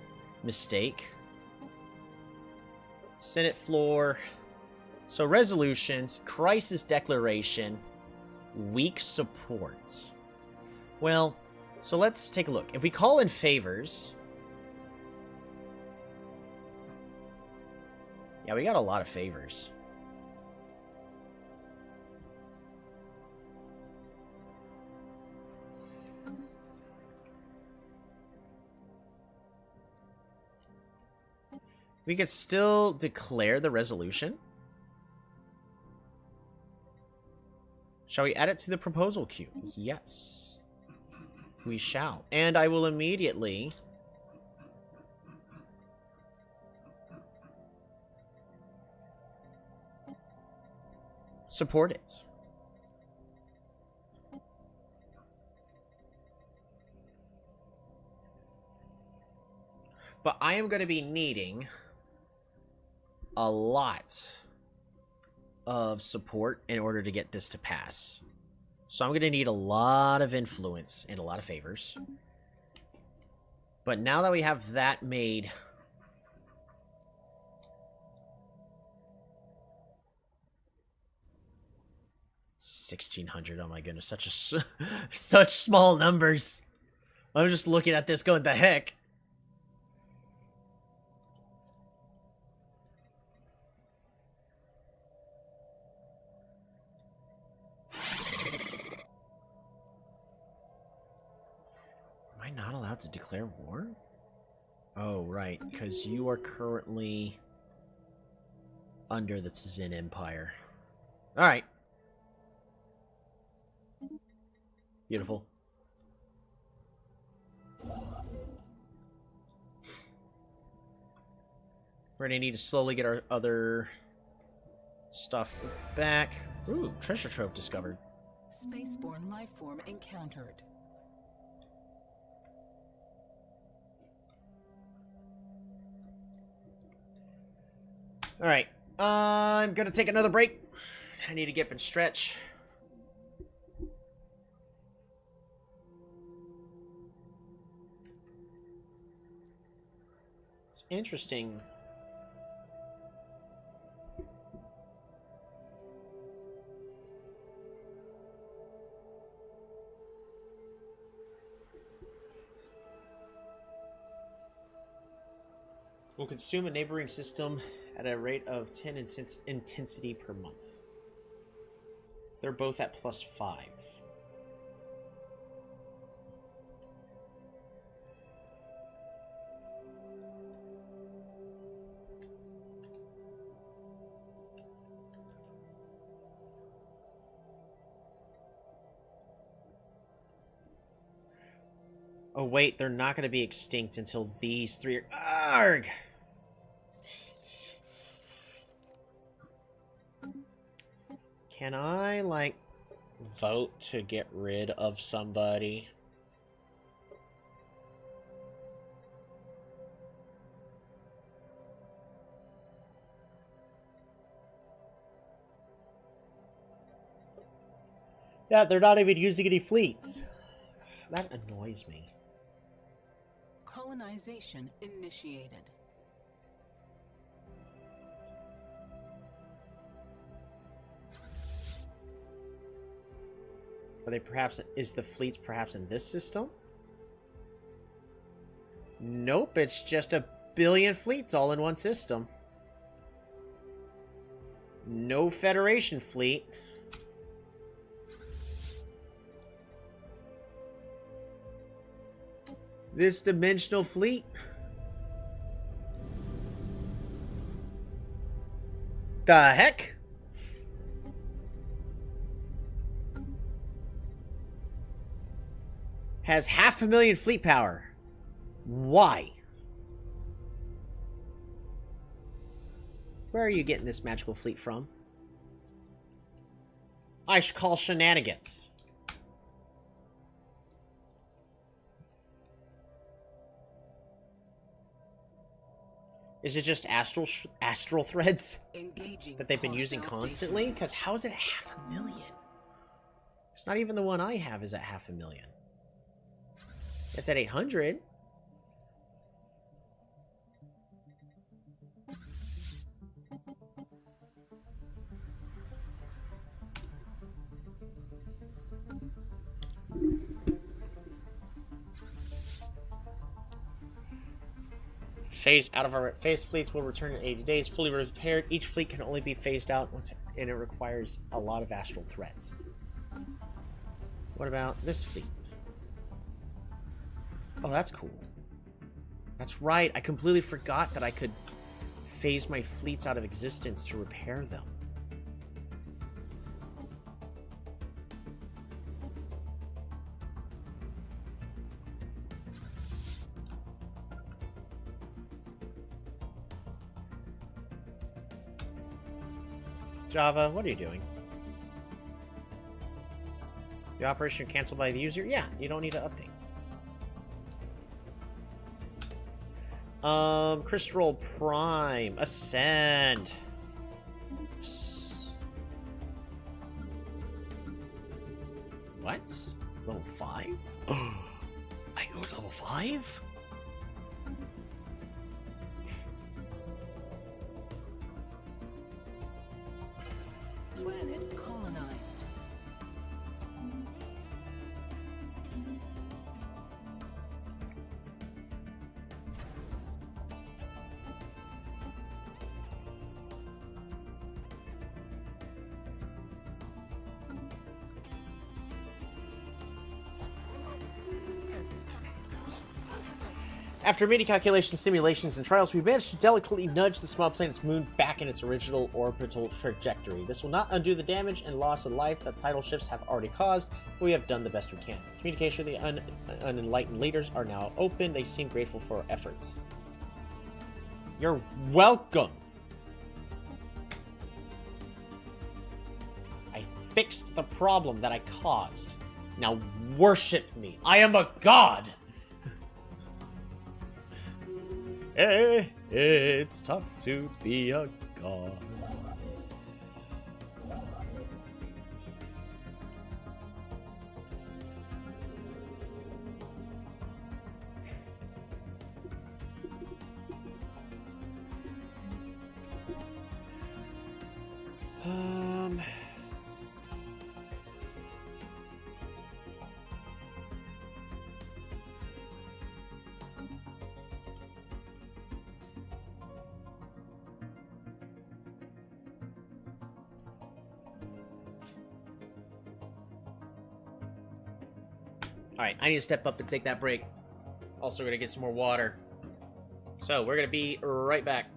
mistake. Senate floor. So resolutions, crisis declaration, weak support. Well, so let's take a look. If we call in favors... Yeah, we got a lot of favors. We could still declare the resolution. Shall we add it to the proposal queue? Yes. We shall. And I will immediately support it. But I am going to be needing a lot of support in order to get this to pass. So I'm going to need a lot of influence and a lot of favors. But now that we have that made, $1,600. Oh my goodness, such small numbers. I'm just looking at this going, the heck. Not allowed to declare war? Oh, right, because you are currently under the Tzin Empire. Alright. Beautiful. We're gonna need to slowly get our other stuff back. Ooh, treasure trove discovered. Spaceborne lifeform encountered. Alright, I'm gonna take another break. I need to get up and stretch. It's interesting. Will consume a neighboring system at a rate of 10 intensity per month. They're both at +5. Oh wait, they're not going to be extinct until these three are... Arrgh! Can I, like, vote to get rid of somebody? Yeah, they're not even using any fleets. That annoys me. Colonization initiated. Are they perhaps... Is the fleets perhaps in this system? Nope, it's just 1 billion fleets all in one system. No Federation fleet. This dimensional fleet. The heck? Has 500,000 fleet power. Why? Where are you getting this magical fleet from? I should call shenanigans. Is it just astral threads Engaging that they've been using hostile constantly? station. Because how is it 500,000? It's not even the one I have is at 500,000. It's at 800. Phase out of our phased fleets will return in 80 days, fully repaired. Each fleet can only be phased out once, and it requires a lot of astral threads. What about this fleet? Oh, that's cool. That's right. I completely forgot that I could phase my fleets out of existence to repair them. Java, what are you doing? The operation canceled by the user? Yeah, you don't need to update. Crystal Prime. Ascend. What? Level 5? I go level 5? Planet colonized. After many calculations, simulations, and trials, we managed to delicately nudge the small planet's moon back in its original orbital trajectory. This will not undo the damage and loss of life that tidal shifts have already caused, but we have done the best we can. Communication with the unenlightened leaders are now open. They seem grateful for our efforts. You're welcome! I fixed the problem that I caused. Now worship me. I am a god! It's tough to be a god. Alright, I need to step up and take that break. Also, we're gonna get some more water. So, we're gonna be right back.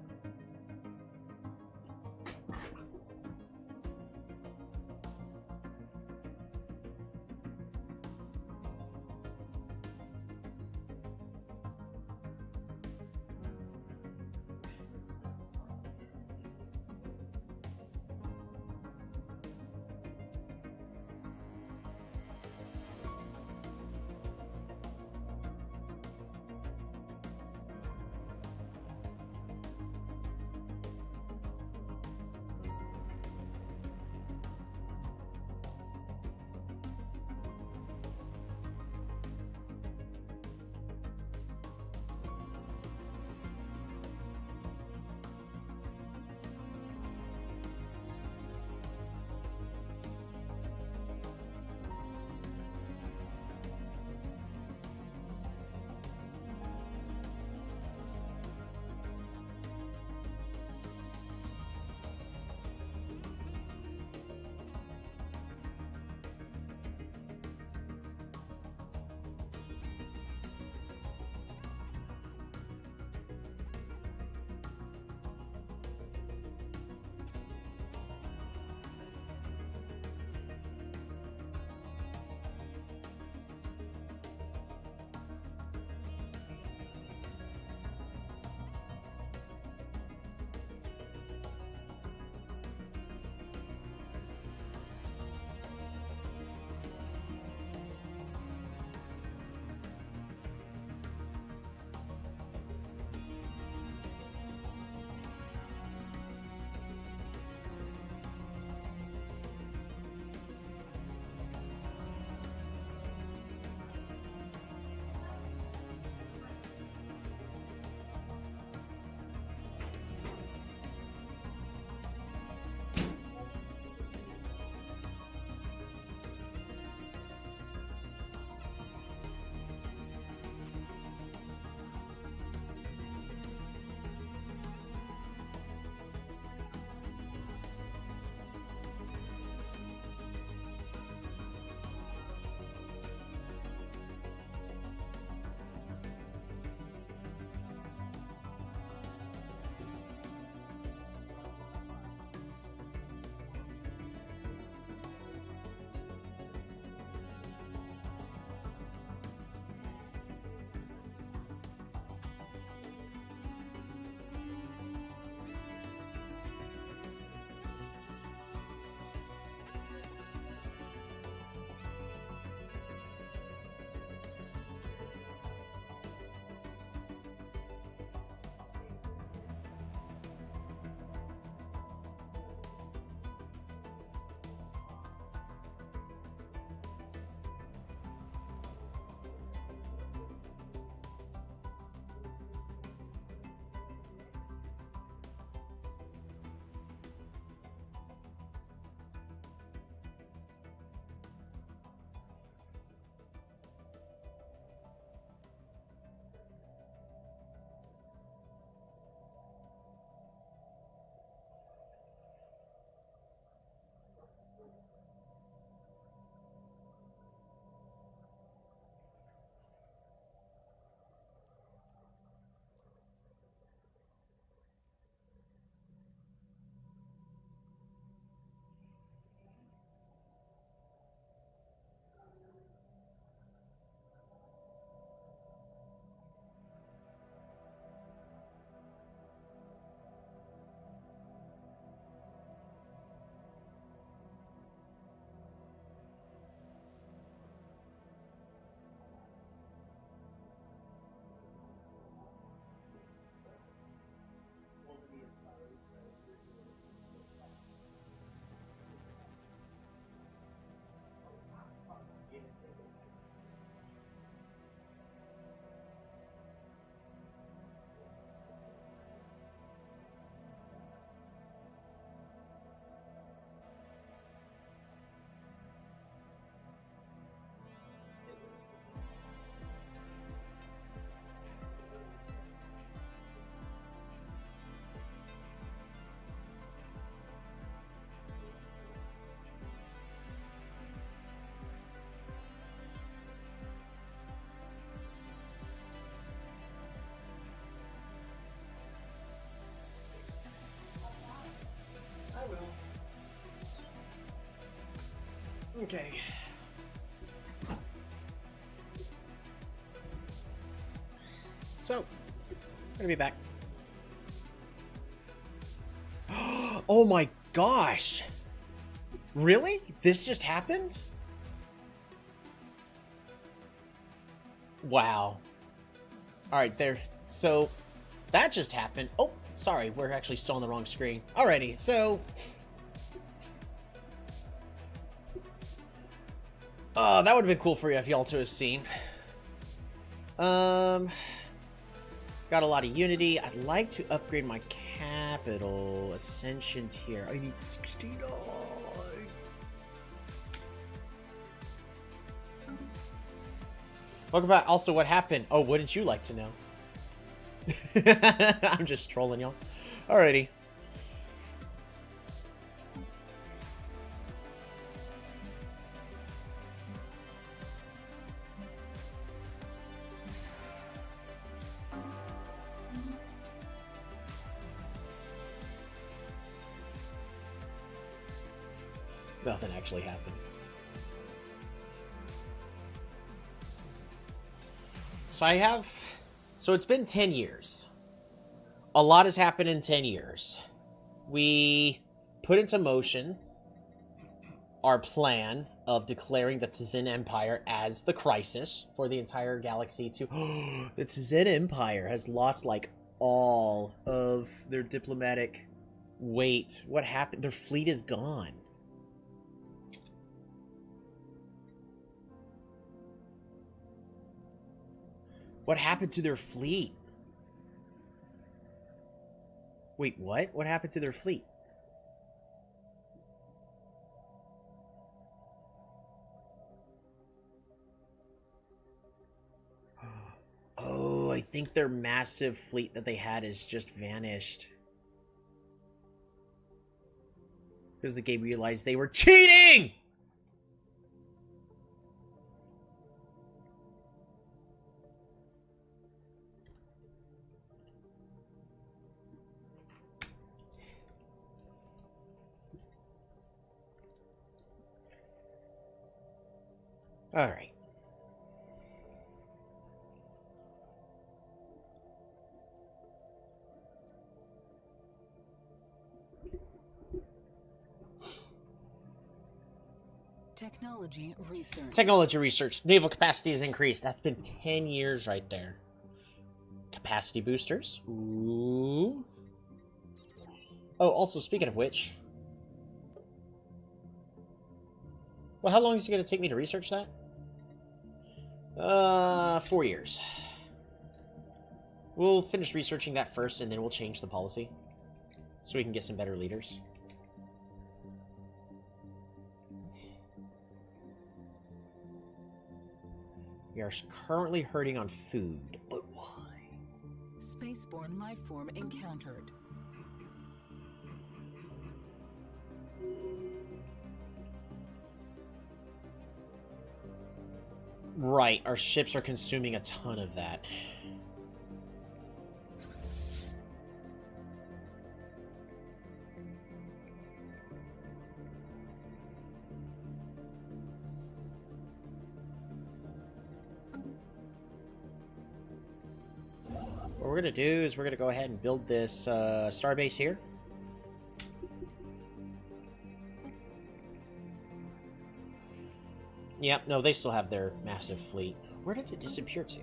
Okay. So, I'm gonna be back. Oh my gosh! Really? This just happened? Wow. Alright, there. So, that just happened. Oh, sorry, we're actually still on the wrong screen. Alrighty, so... that would have been cool for you if y'all to have seen. Got a lot of unity. I'd like to upgrade my capital ascension tier. I need 69. Welcome back. Also, what happened? Oh, wouldn't you like to know? I'm just trolling y'all. Alrighty. Nothing actually happened. So it's been 10 years. A lot has happened in 10 years. We put into motion our plan of declaring the Tzin Empire as the crisis for the entire galaxy to... The Tzin Empire has lost, like, all of their diplomatic weight. What happened? Their fleet is gone. What happened to their fleet? Wait, what? What happened to their fleet? Oh, I think their massive fleet that they had has just vanished. Because the game realized they were cheating! All right. Technology research. Technology research. Naval capacity has increased. That's been 10 years right there. Capacity boosters. Ooh. Oh, also, speaking of which... Well, how long is it going to take me to research that? 4 years. We'll finish researching that first, and then we'll change the policy. So we can get some better leaders. We are currently hurting on food, but why? Spaceborne life form encountered. Right, our ships are consuming a ton of that. What we're gonna do is we're gonna go ahead and build this starbase here. Yep, no, they still have their massive fleet. Where did it disappear to?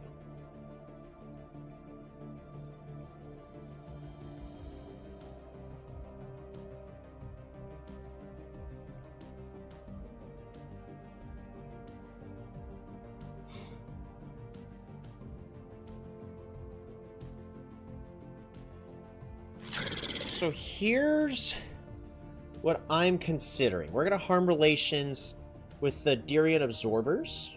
So here's what I'm considering. We're going to harm relations with the Dirian absorbers.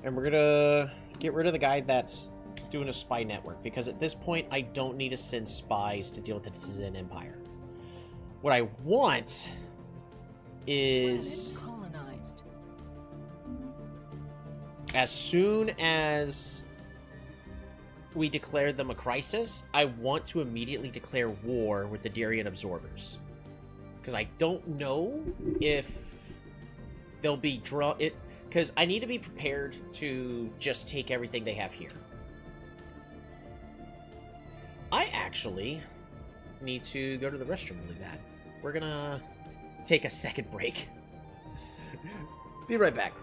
And we're going to get rid of the guy that's doing a spy network. Because at this point, I don't need to send spies to deal with the Tzin Empire. What I want is... Planet colonized. As soon as we declare them a crisis, I want to immediately declare war with the Dirian absorbers. because I don't know if they'll be because I need to be prepared to just take everything they have here. I actually need to go to the restroom really bad. We're gonna take a second break. Be right back.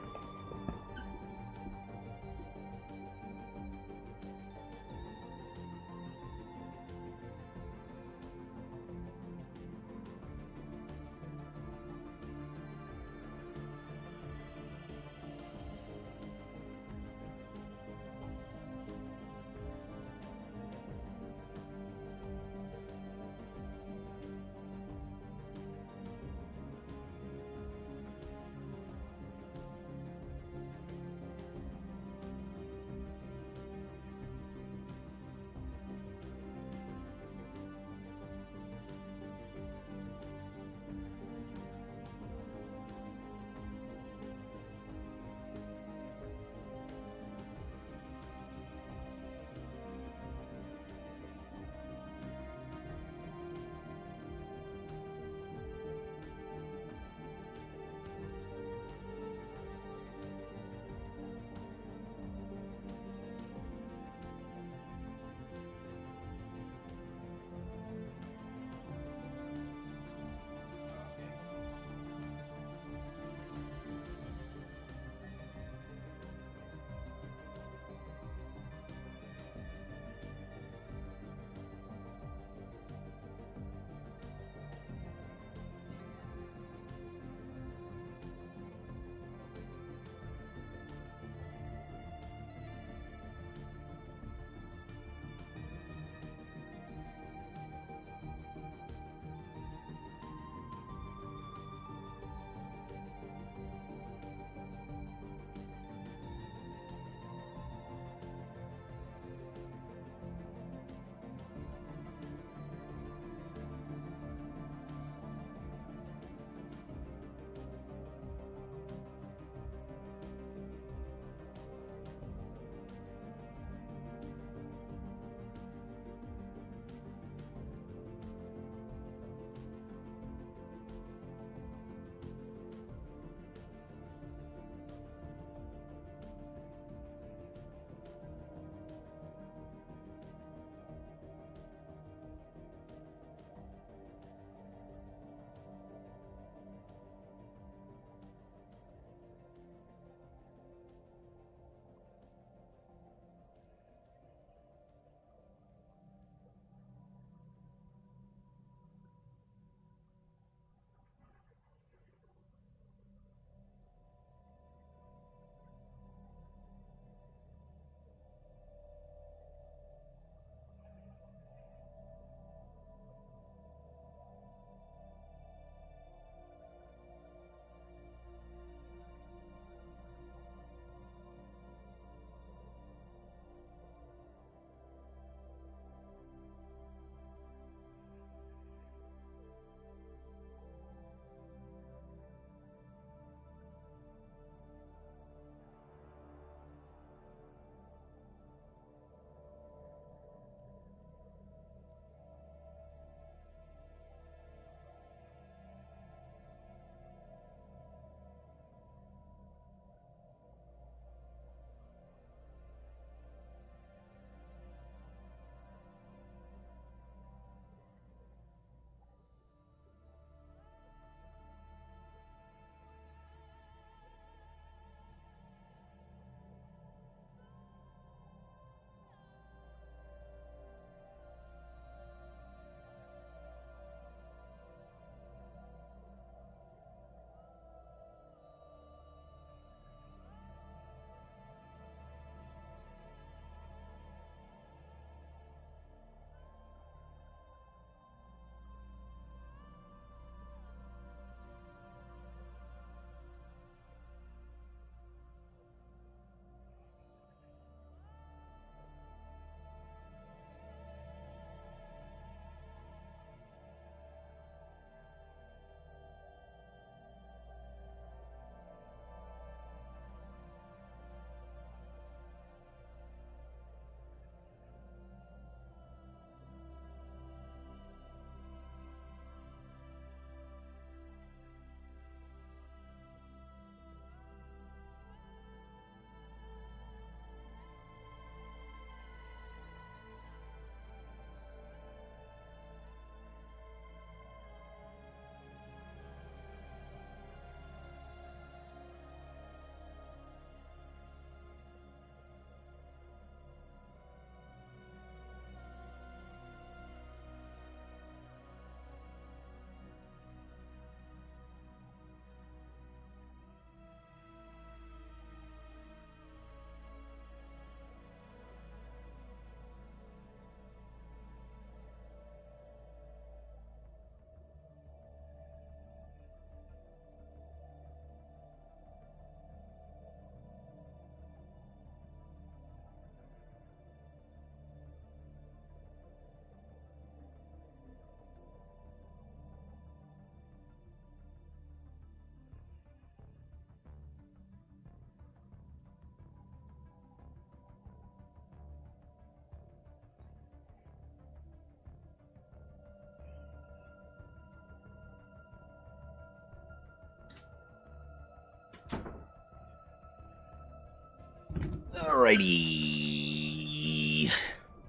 Alrighty.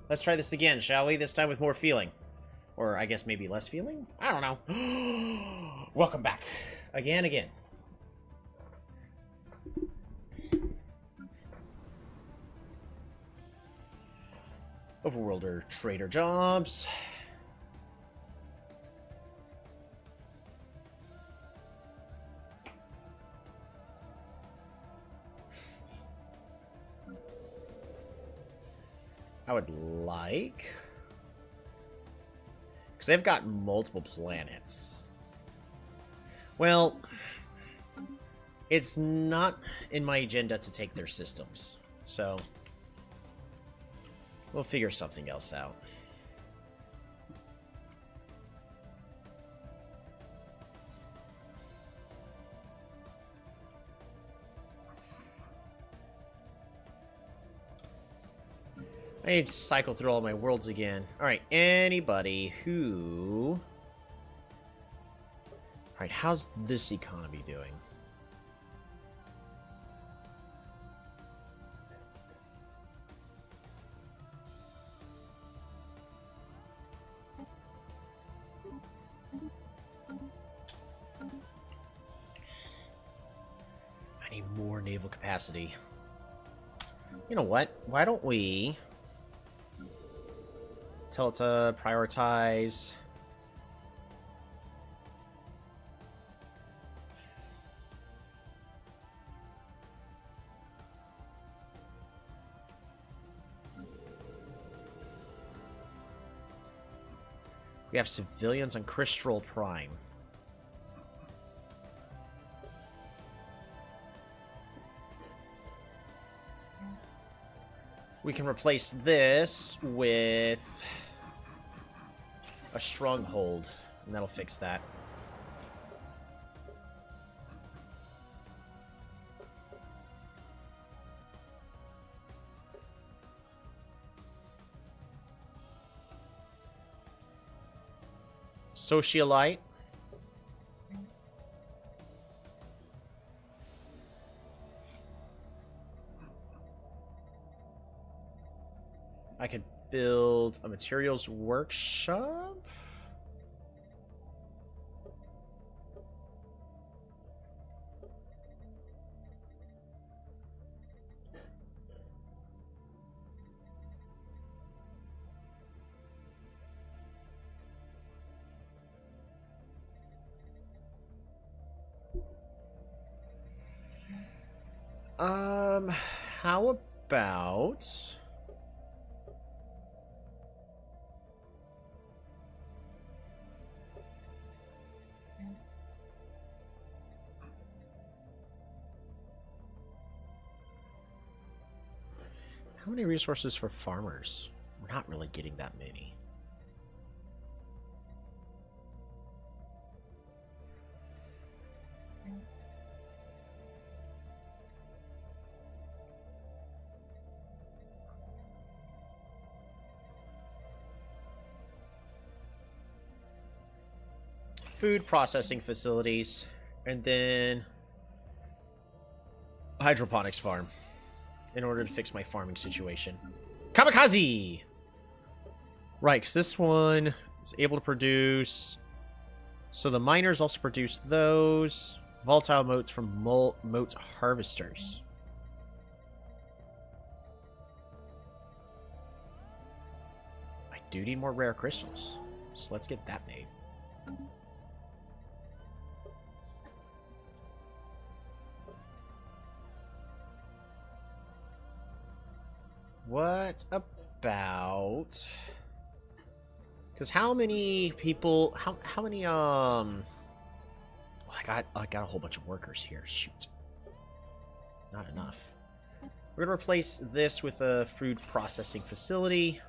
Let's try this again, shall we? This time with more feeling. Or I guess maybe less feeling? I don't know. Welcome back. Again. Overworlder trader jobs. I would like... because they've got multiple planets. Well, it's not in my agenda to take their systems. So, we'll figure something else out. I need to cycle through all my worlds again. Alright, anybody who... Alright, how's this economy doing? I need more naval capacity. You know what? Why don't we... tell it to prioritize. We have civilians on Crystal Prime. We can replace this with a stronghold, and that'll fix that. Socialite. I could build a materials workshop. How about... how many resources for farmers? We're not really getting that many. Food processing facilities, and then a hydroponics farm in order to fix my farming situation. Kamikaze! Right, because this one is able to produce... so the miners also produce those. Volatile motes from mote harvesters. I do need more rare crystals, so let's get that made. What about... because how many people... How many, well, I got a whole bunch of workers here. Shoot. Not enough. We're gonna replace this with a food processing facility.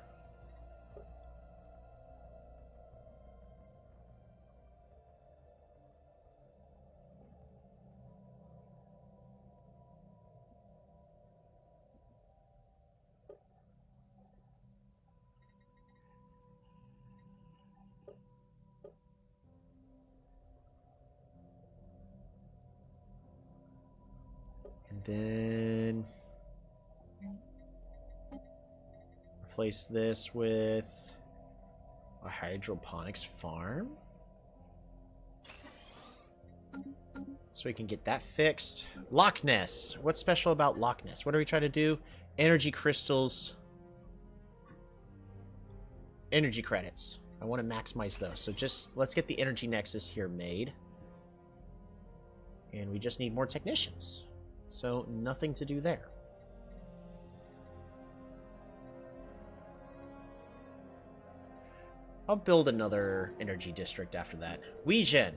Then replace this with a hydroponics farm. So we can get that fixed. Loch Ness. What's special about Loch Ness? What are we trying to do? Energy crystals. Energy credits. I want to maximize those. So just let's get the energy nexus here made. And we just need more technicians. So nothing to do there. I'll build another energy district after that. Weegen.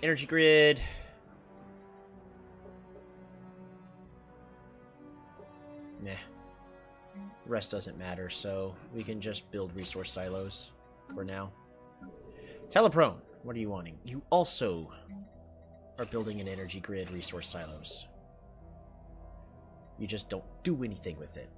Energy grid. Nah. The rest doesn't matter, so we can just build resource silos for now. Teleprone, what are you wanting? You also are building an energy grid resource silos. You just don't do anything with it.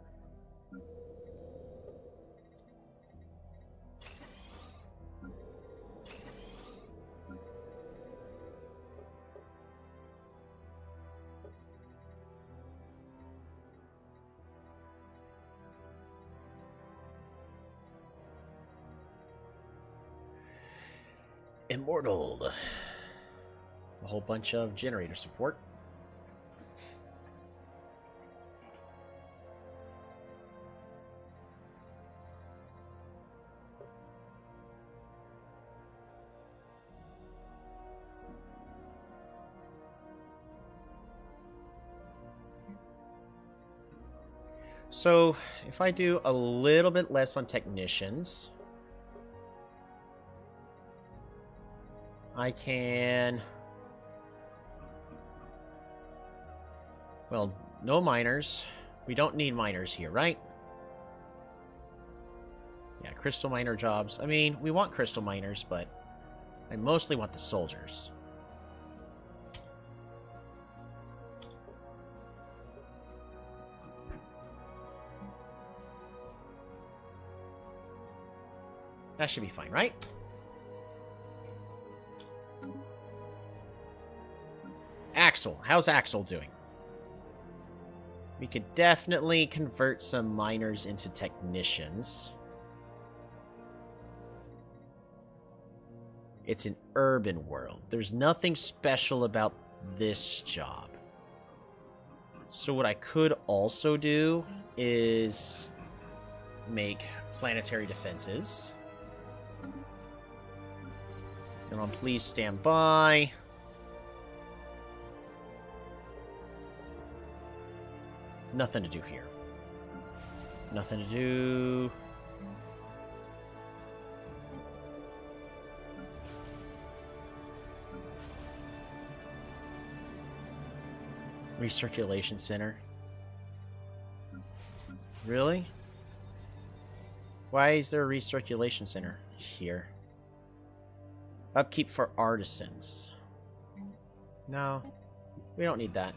Immortal. A whole bunch of generator support. So, if I do a little bit less on technicians, I can... Well, no miners. We don't need miners here, right? Yeah, crystal miner jobs. I mean, we want crystal miners, but I mostly want the soldiers. That should be fine, right? Axel. How's Axel doing? We could definitely convert some miners into technicians. It's an urban world. There's nothing special about this job. So what I could also do is make planetary defenses. And on please stand by. Nothing to do here. Nothing to do. Recirculation center. Really? Why is there a recirculation center here? Upkeep for artisans. No, we don't need that.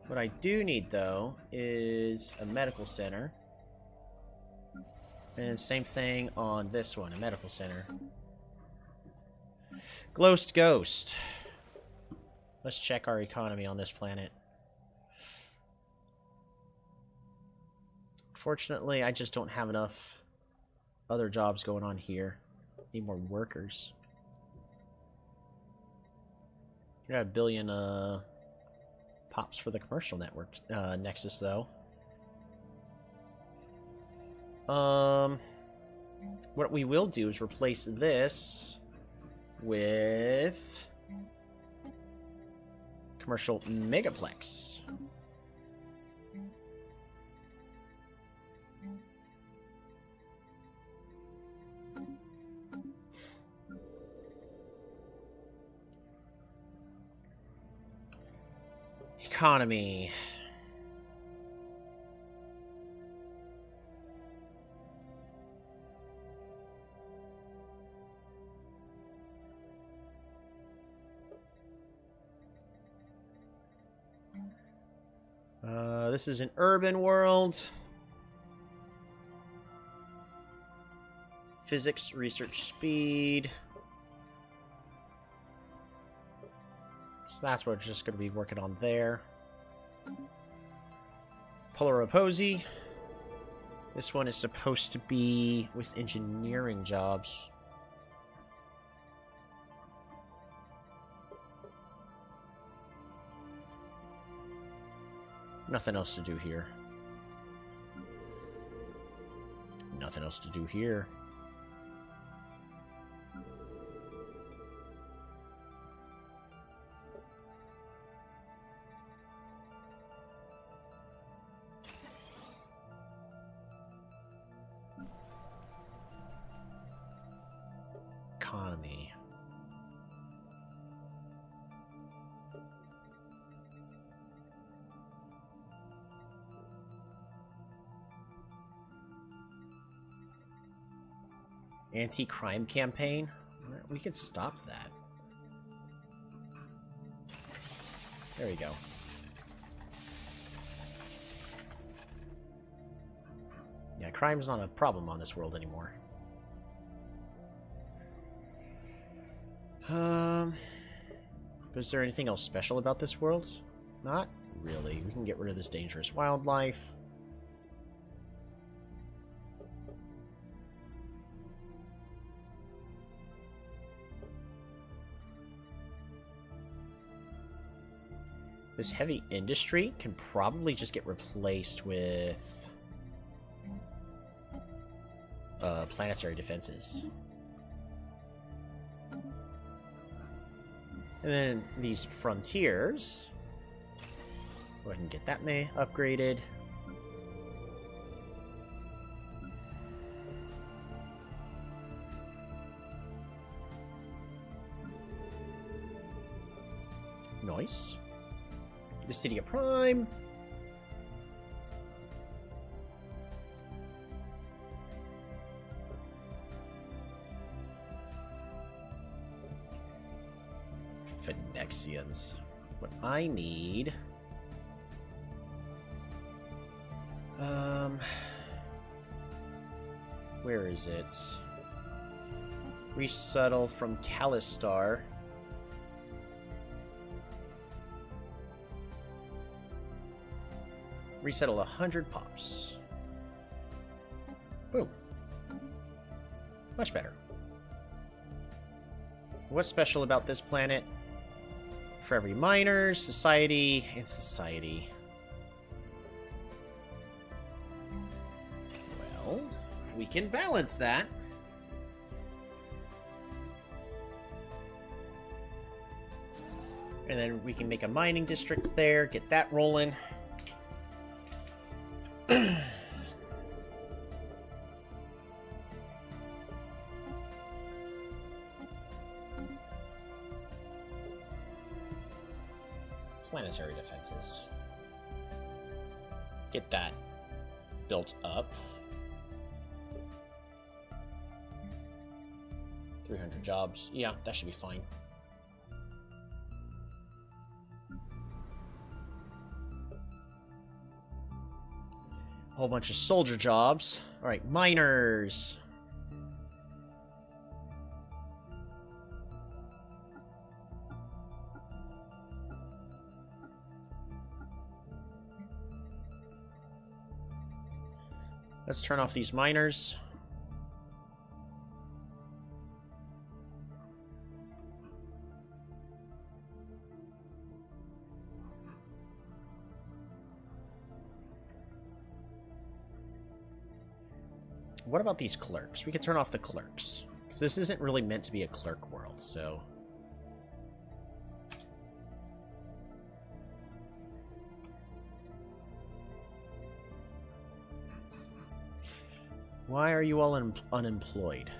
What I do need, though, is a medical center. And same thing on this one, a medical center. Ghost. Let's check our economy on this planet. Fortunately, I just don't have enough other jobs going on here. Need more workers. I got 1 billion, pops for the commercial network nexus, though. What we will do is replace this with commercial megaplex. Economy. This is an urban world. Physics, research speed. So that's what we're just going to be working on there. Polar Opposy. This one is supposed to be with engineering jobs. Nothing else to do here. Nothing else to do here. Economy. Anti-crime campaign? We could stop that. There we go. Yeah, crime's not a problem on this world anymore. Is there anything else special about this world? Not really. We can get rid of this dangerous wildlife. This heavy industry can probably just get replaced with planetary defenses. And then these frontiers, go ahead and get that upgraded. Nice. The City of Prime. Phoenicians. What I need... Where is it? Resettle from Calistar. Resettle 100 pops. Boom. Much better. What's special about this planet? For every miner, society, and society. Well, we can balance that. And then we can make a mining district there, get that rolling. Planetary defenses. Get that built up. 300 jobs. Yeah, that should be fine. A whole bunch of soldier jobs. Alright, miners. Let's turn off these miners. What about these clerks? We could turn off the clerks. 'Cause this isn't really meant to be a clerk world, so... Why are you all unemployed?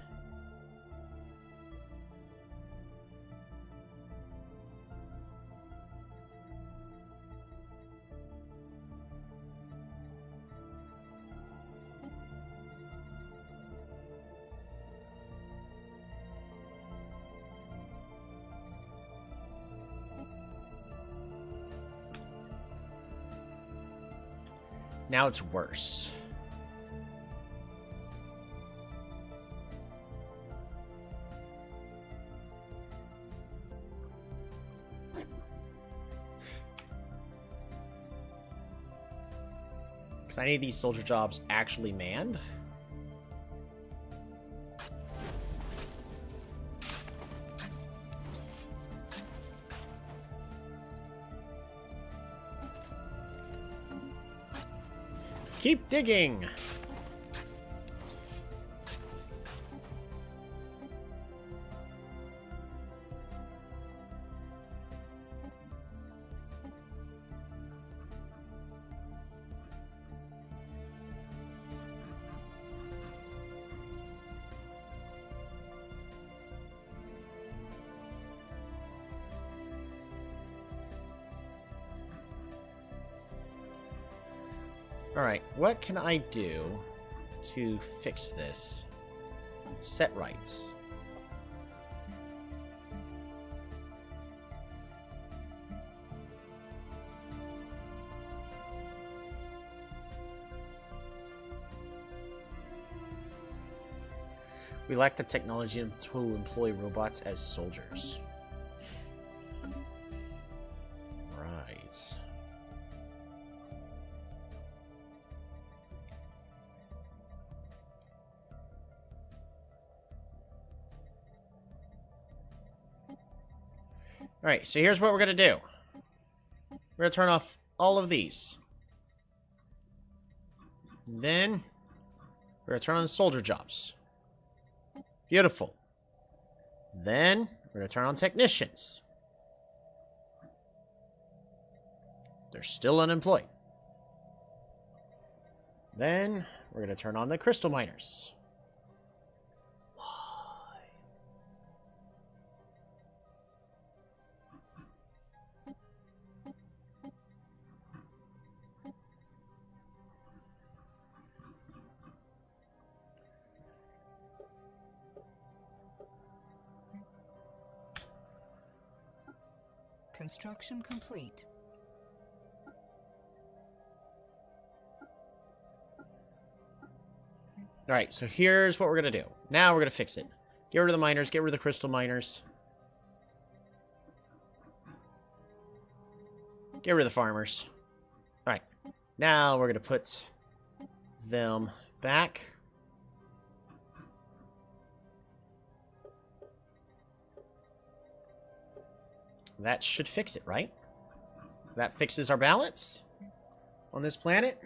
Now it's worse. Because I need these soldier jobs actually manned. Keep digging! Alright, what can I do to fix this? Set rights. We lack the technology to employ robots as soldiers. Right. Alright, so here's what we're going to do. We're going to turn off all of these. Then, we're going to turn on the soldier jobs. Beautiful. Then, we're going to turn on technicians. They're still unemployed. Then, we're going to turn on the crystal miners. Construction complete. Alright, so here's what we're going to do. Now we're going to fix it. Get rid of the miners, get rid of the crystal miners. Get rid of the farmers. Alright, now we're going to put them back. That should fix it, right? That fixes our balance on this planet.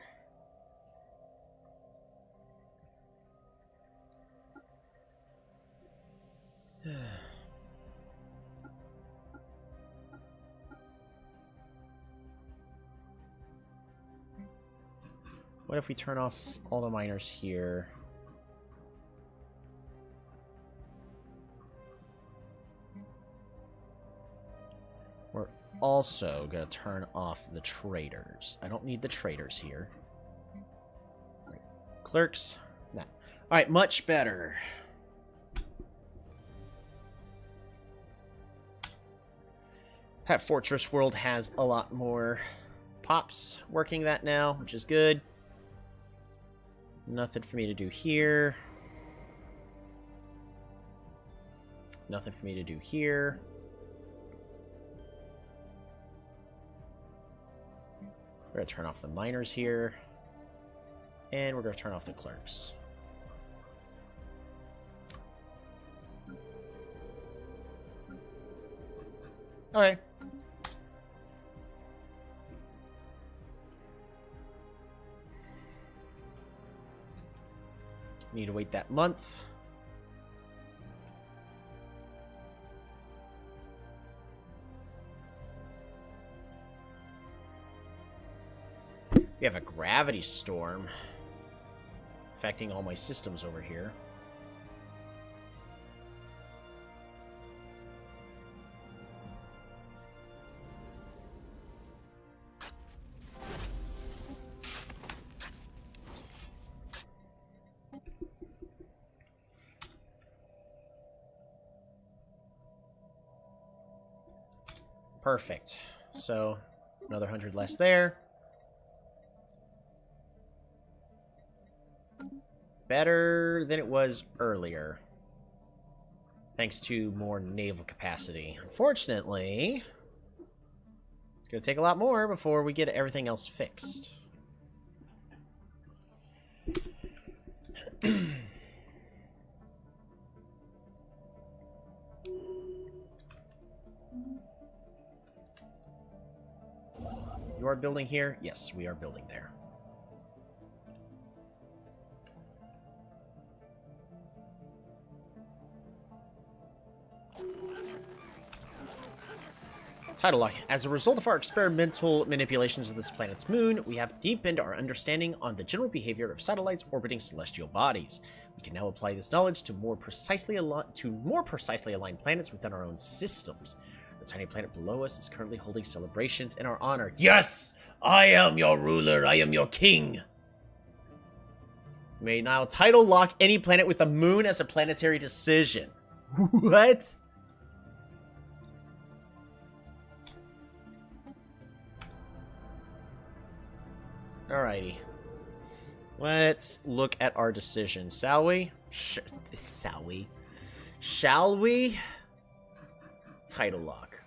What if we turn off all the miners here? We're also going to turn off the traders. I don't need the traders here. Right. Clerks? No. Alright, much better. That Fortress World has a lot more pops working that now, which is good. Nothing for me to do here. Nothing for me to do here. We're going to turn off the miners here. And we're going to turn off the clerks. Okay. Need to wait that month. We have a gravity storm affecting all my systems over here. Perfect. So, another 100 less there. Better than it was earlier. Thanks to more naval capacity. Unfortunately, it's going to take a lot more before we get everything else fixed. You are building here? Yes, we are building there. Title log. As a result of our experimental manipulations of this planet's moon, we have deepened our understanding on the general behavior of satellites orbiting celestial bodies. We can now apply this knowledge to more precisely aligned planets within our own systems. The tiny planet below us is currently holding celebrations in our honor. Yes! I am your ruler. I am your king. You may now title lock any planet with a moon as a planetary decision. What? Alrighty. Let's look at our decision, shall we? Shall we? Title lock.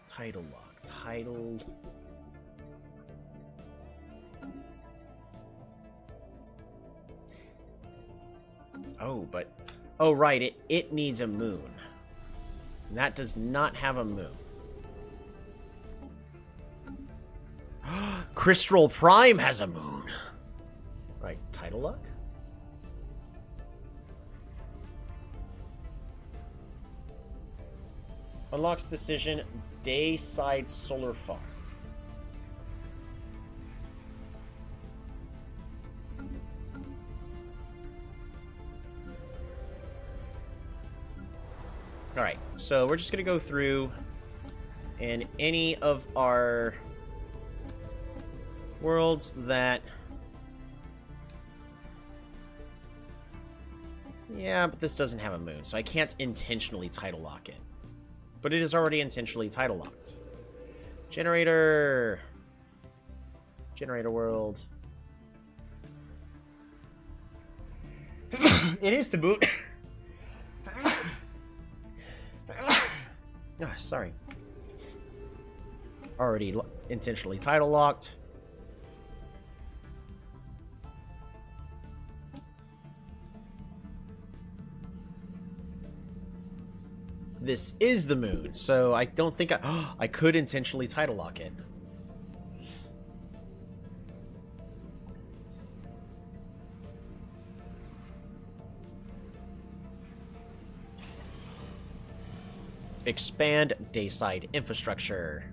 Oh, but... Oh, right, it needs a moon. And that does not have a moon. Crystal Prime has a moon. Right, title lock? Unlocks decision, Dayside Solar Farm. Alright, so we're just going to go through and any of our worlds that... Yeah, but this doesn't have a moon, so I can't intentionally title lock it. But it is already intentionally title locked. Generator world. It is the moon. Oh, sorry. Already intentionally title locked. This is the moon, so I don't think I could intentionally title lock it. Expand Dayside infrastructure.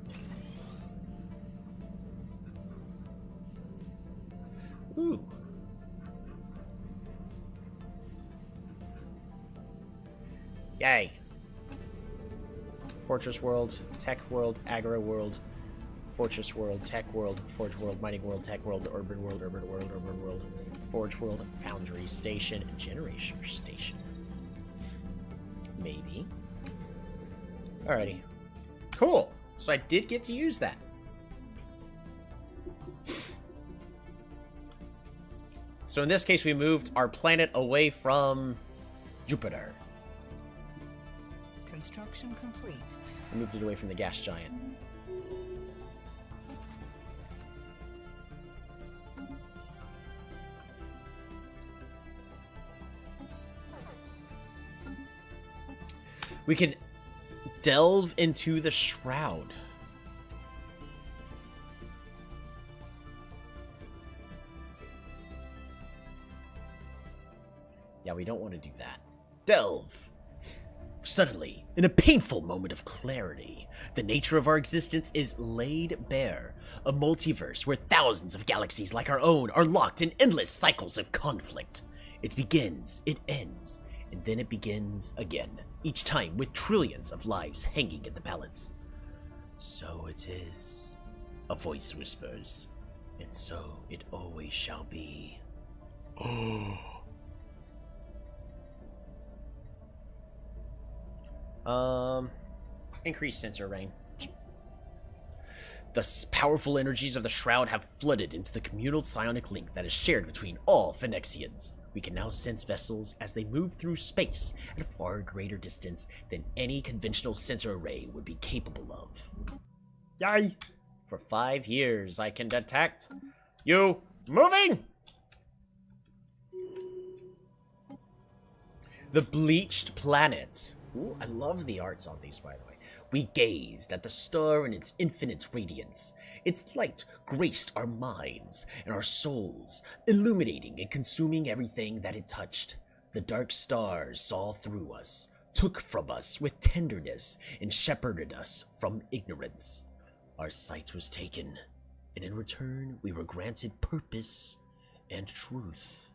Ooh. Yay. Fortress World, Tech World, Agro World, Fortress World, Tech World, Forge World, Mining World, Tech World, Urban World, Urban World, Urban World, Forge World, Foundry Station, Generation Station. Maybe. Alrighty. Cool. So I did get to use that. So in this case, we moved our planet away from Jupiter. Construction complete. We moved it away from the gas giant. We can delve into the shroud. Yeah, we don't want to do that. Delve. Suddenly, in a painful moment of clarity, the nature of our existence is laid bare. A multiverse where thousands of galaxies like our own are locked in endless cycles of conflict. It begins, it ends, and then it begins again, each time with trillions of lives hanging in the balance. So it is, a voice whispers, and so it always shall be. Oh. Increase sensor range. The powerful energies of the Shroud have flooded into the communal psionic link that is shared between all Phoenixians. We can now sense vessels as they move through space at a far greater distance than any conventional sensor array would be capable of. Yay! For 5 years, I can detect you moving! The bleached planet. Ooh, I love the arts on these, by the way. We gazed at the star in its infinite radiance. Its light graced our minds and our souls, illuminating and consuming everything that it touched. The dark stars saw through us, took from us with tenderness, and shepherded us from ignorance. Our sight was taken, and in return we were granted purpose and truth.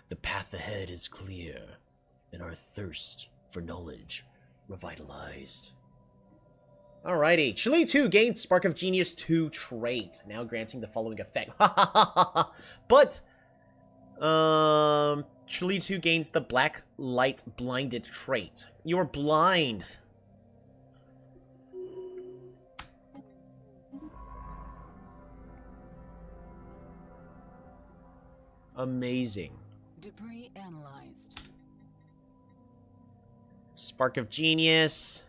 The path ahead is clear, and our thirst for knowledge revitalized. Alrighty, Chile 2 gained Spark of Genius 2 trait, now granting the following effect. But, Chile 2 gains the Black Light Blinded trait. You're blind. Amazing. Debris analyzed. Spark of Genius.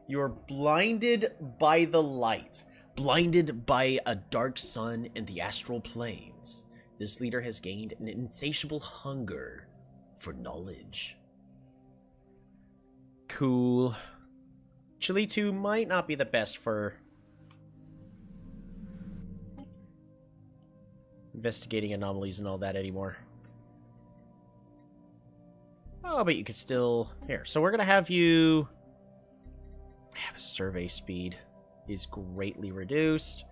You're blinded by the light, blinded by a dark sun and the astral planes. This leader has gained an insatiable hunger for knowledge. Cool. Chile 2 might not be the best for investigating anomalies and all that anymore. Oh, but you could still... Here, so we're going to have you... have survey speed is greatly reduced.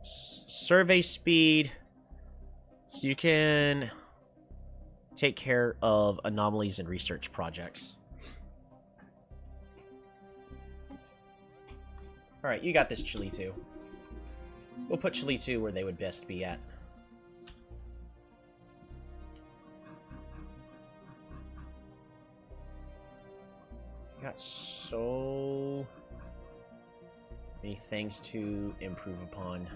Survey speed, so you can take care of anomalies and research projects. Alright, you got this, Chile 2. We'll put Chile 2 where they would best be at. Got so many things to improve upon.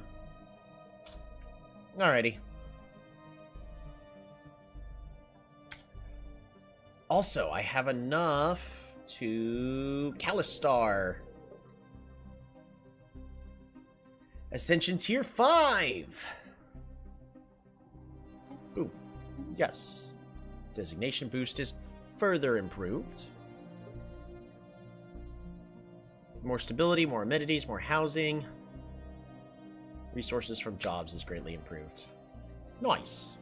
Alrighty. Also, I have enough to Calistar. Ascension Tier 5! Boom. Yes. Designation boost is further improved. More stability, more amenities, more housing. Resources from jobs is greatly improved. Nice.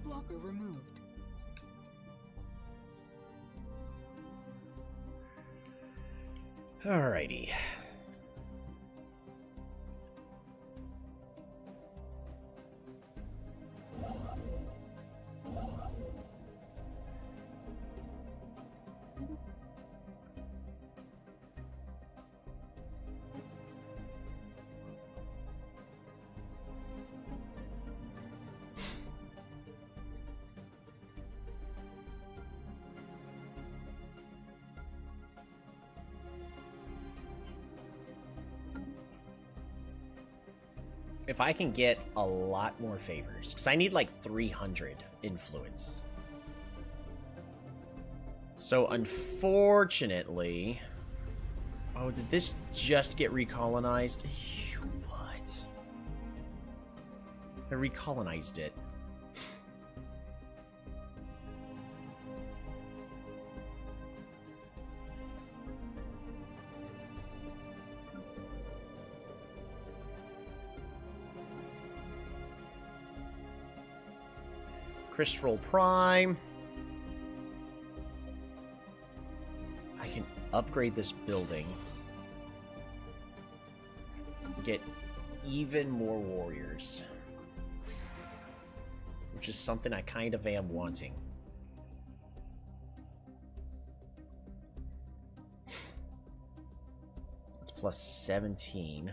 Blocker removed. Alrighty. If I can get a lot more favors, because I need like 300 influence. So unfortunately... Oh, did this just get recolonized? What? I recolonized it. Crystal Prime. I can upgrade this building. Get even more warriors. Which is something I kind of am wanting. It's plus 17.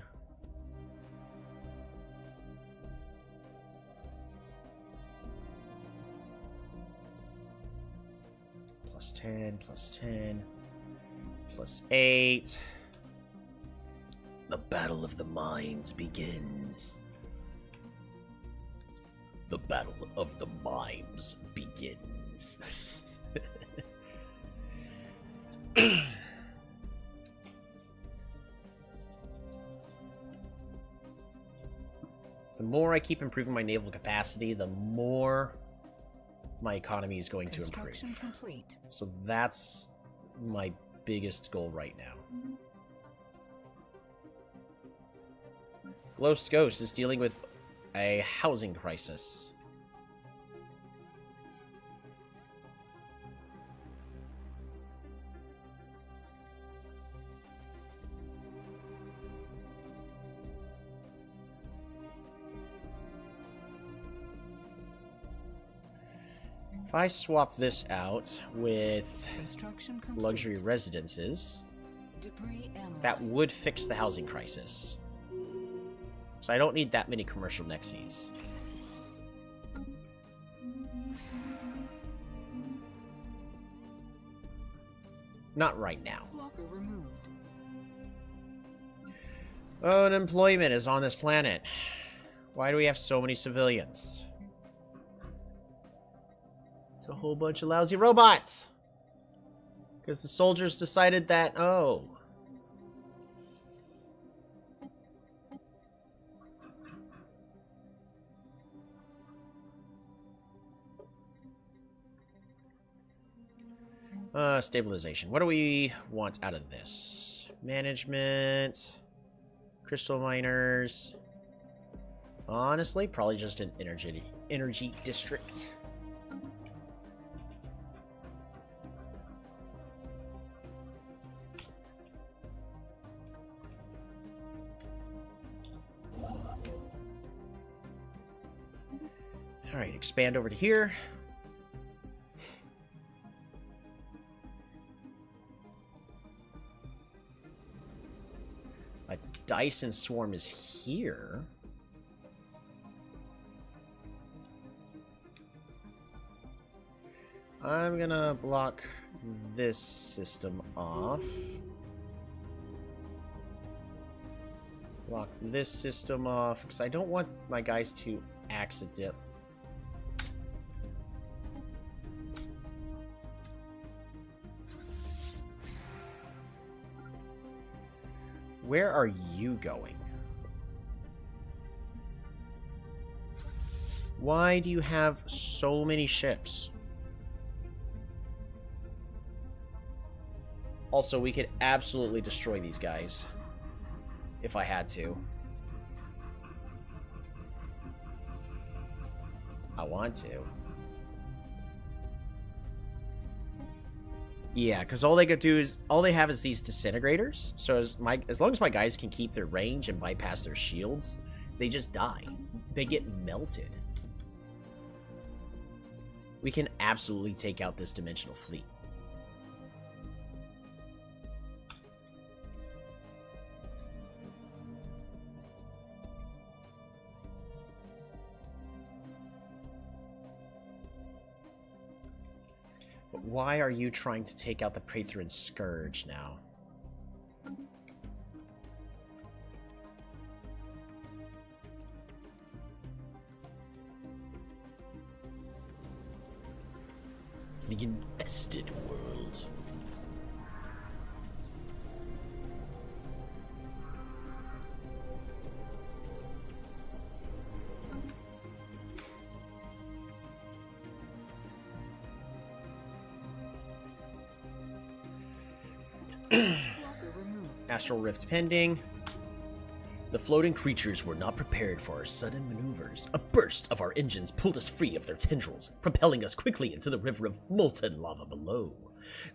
Plus 10, plus 10, plus 8. The Battle of the Minds begins. The battle of the mimes begins. The more I keep improving my naval capacity, the more my economy is going to improve. Construction complete. So that's my biggest goal right now. Ghost is dealing with a housing crisis. If I swap this out with Construction complete. luxury residences, Debris analyzed. that would fix the housing crisis. So I don't need that many commercial nexes. Not right now. Blocker removed. Unemployment is on this planet. Why do we have so many civilians? It's a whole bunch of lousy robots. Because the soldiers decided that, oh. Stabilization. What do we want out of this? Management. Crystal miners. Honestly, probably just an energy district. Alright, expand over to here. A Dyson swarm is here. I'm gonna block this system off. Block this system off, because I don't want my guys to accident. Where are you going? Why do you have so many ships? Also, we could absolutely destroy these guys. If I had to. I want to. Yeah, because all they could do is all they have is these disintegrators. So as long as my guys can keep their range and bypass their shields, they just die. They get melted. We can absolutely take out this dimensional fleet. But why are you trying to take out the Prethoryn Scourge now? The infested world. Astral Rift pending. The floating creatures were not prepared for our sudden maneuvers. A burst of our engines pulled us free of their tendrils, propelling us quickly into the river of molten lava below.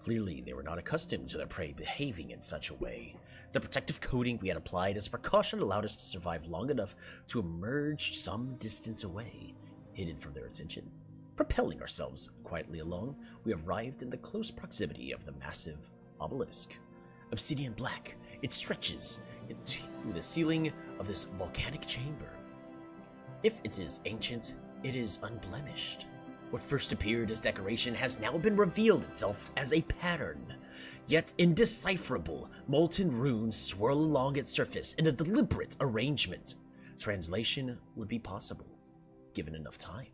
Clearly, they were not accustomed to their prey behaving in such a way. The protective coating we had applied as a precaution allowed us to survive long enough to emerge some distance away, hidden from their attention. Propelling ourselves quietly along, we arrived in the close proximity of the massive obelisk. Obsidian black, it stretches into the ceiling of this volcanic chamber. If it is ancient, it is unblemished. What first appeared as decoration has now been revealed itself as a pattern. Yet indecipherable, molten runes swirl along its surface in a deliberate arrangement. Translation would be possible. given enough time.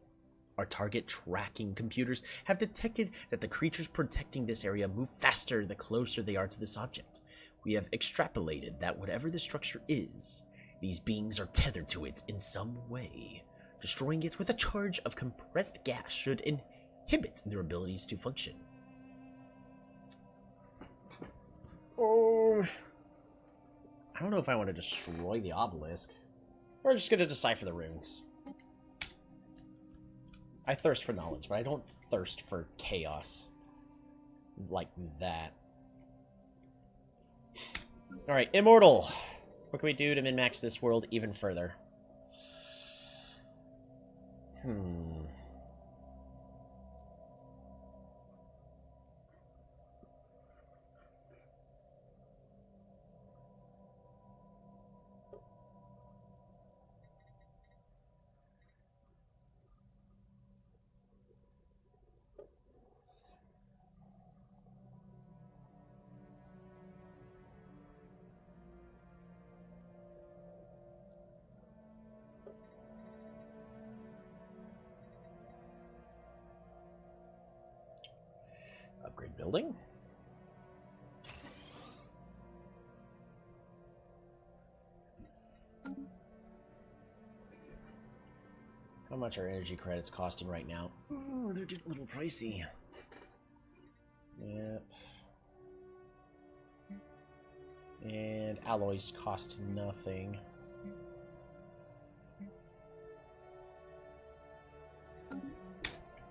Our target tracking computers have detected that the creatures protecting this area move faster the closer they are to this object. We have extrapolated that whatever the structure is, these beings are tethered to it in some way. Destroying it with a charge of compressed gas should inhibit their abilities to function. Oh, I don't know if I want to destroy the obelisk. We're just going to decipher the runes. I thirst for knowledge, but I don't thirst for chaos like that. Alright, Immortal. What can we do to min-max this world even further? Upgrade building. How much are energy credits costing right now? Ooh, they're getting a little pricey. Yep. And alloys cost nothing.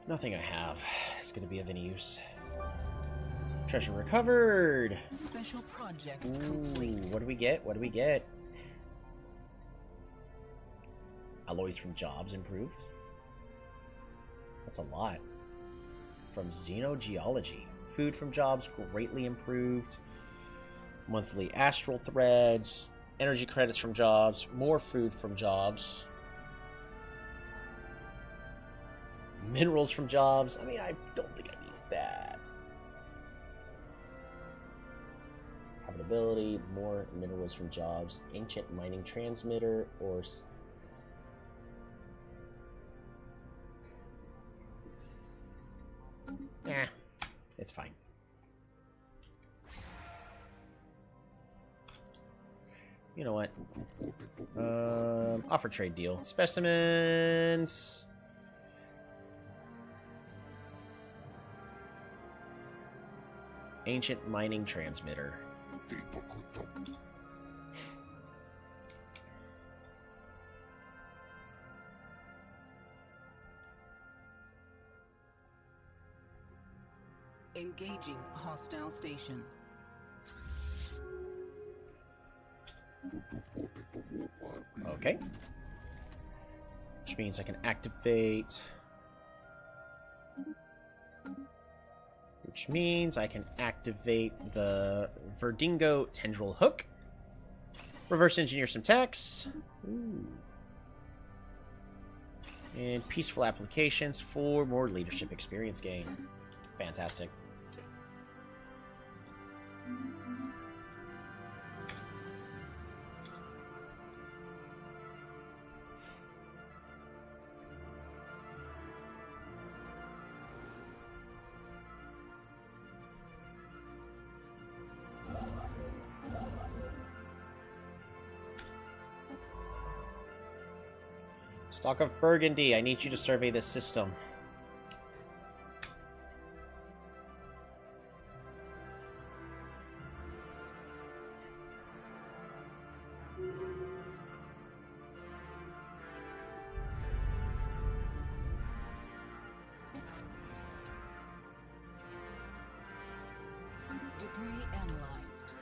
Nothing I have is going to be of any use. Treasure recovered! Special project Ooh, complete. what do we get? What do we get? Alloys from jobs improved. That's a lot. From xenogeology. Food from jobs greatly improved. Monthly astral threads. Energy credits from jobs. More food from jobs. Minerals from jobs. I mean, I don't think I need that. Habitability, more minerals from jobs, ancient mining transmitter, or it's fine. You know what? Offer trade deal. Specimens. Ancient mining transmitter. Engaging hostile station. Okay. Which means I can activate... Which means I can activate the Verdingo Tendril Hook. Reverse engineer some techs. Ooh. And peaceful applications for more leadership experience gain. Fantastic. Stock of Burgundy, I need you to survey this system. Debris analyzed.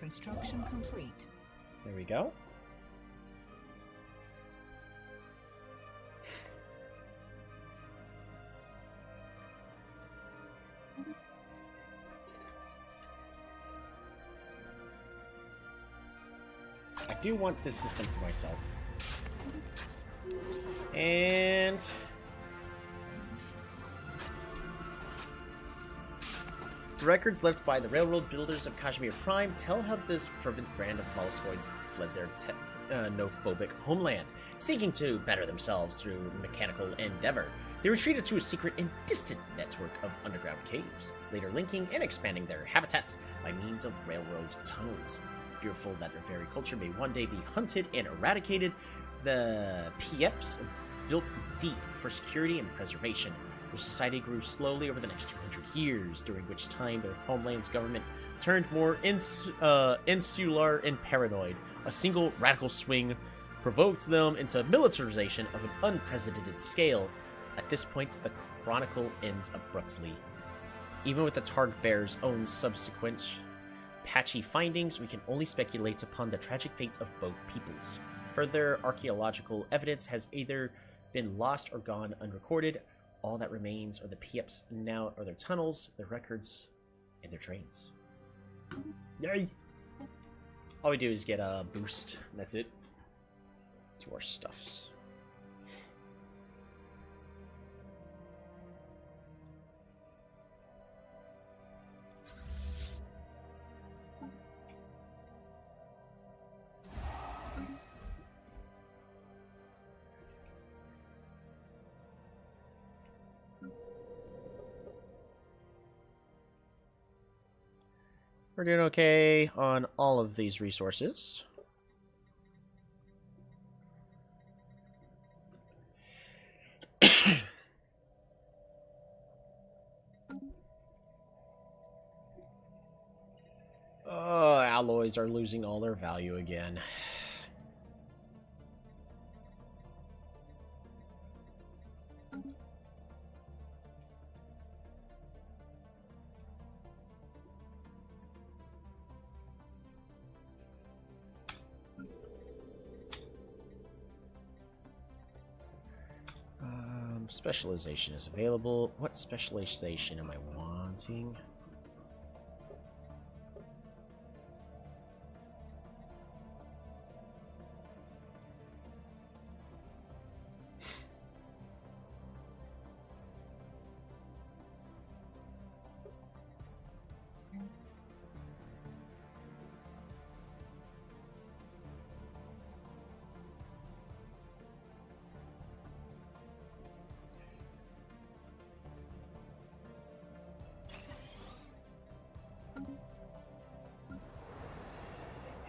Construction complete. There we go. I do want this system for myself. And homeland. The records left by the railroad builders of Kashmir Prime tell how this fervent brand of molluscoids fled their no-phobic homeland, seeking to better themselves through mechanical endeavor. They retreated to a secret and distant network of underground caves, later linking and expanding their habitats by means of railroad tunnels. Fearful that their very culture may one day be hunted and eradicated, the Pieps built deep for security and preservation. Their society grew slowly over the next 200 years, during which time their homeland's government turned more insular and paranoid. A single radical swing provoked them into militarization of an unprecedented scale. At this point, the chronicle ends abruptly. Even with the Targ Bear's own subsequent patchy findings, we can only speculate upon the tragic fate of both peoples. Further archaeological evidence has either been lost or gone unrecorded. All that remains are the Pieps now, or their tunnels, their records, and their trains. Yay! All we do is get a boost, and that's it. To our stuffs. We're doing okay on all of these resources. Oh, alloys are losing all their value again. Specialization is available. What specialization am I wanting?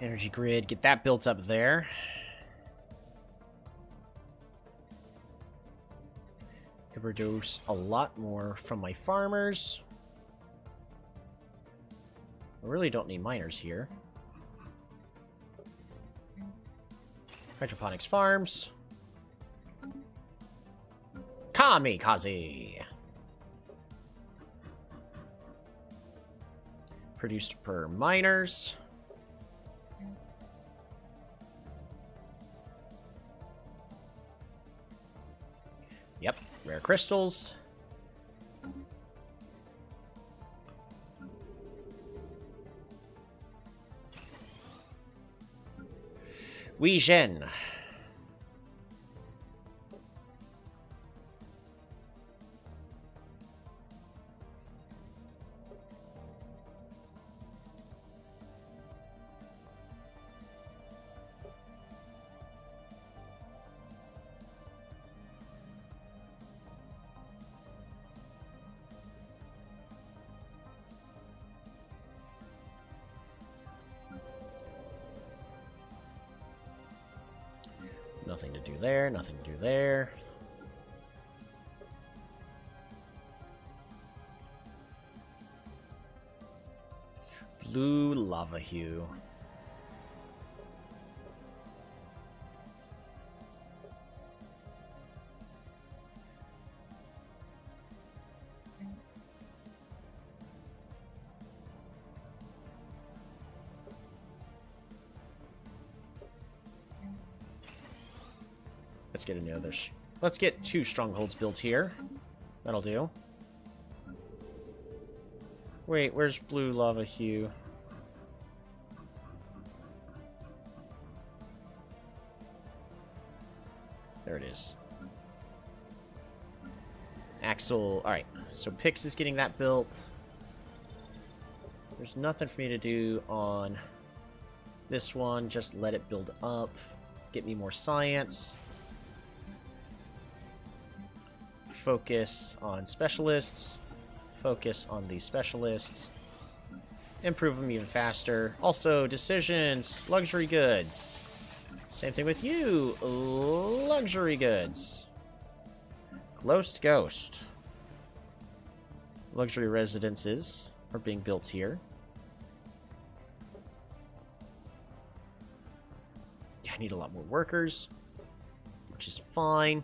Energy grid, get that built up there. Could produce a lot more from my farmers. I really don't need miners here. Hydroponics farms. Kamikaze! Produced per miners. Yep, rare crystals. Wei Zhen. Nothing to do there, nothing to do there. Blue lava hue. Let's get another. Let's get 2 strongholds built here. That'll do. Wait, where's blue lava hue? There it is. Axle. Alright, so Pix is getting that built. There's nothing for me to do on this one. Just let it build up. Get me more science. Focus on specialists. Focus on these specialists. Improve them even faster. Also, decisions. Luxury goods. Same thing with you. Luxury goods. Ghost. Luxury residences are being built here. Yeah, I need a lot more workers, which is fine.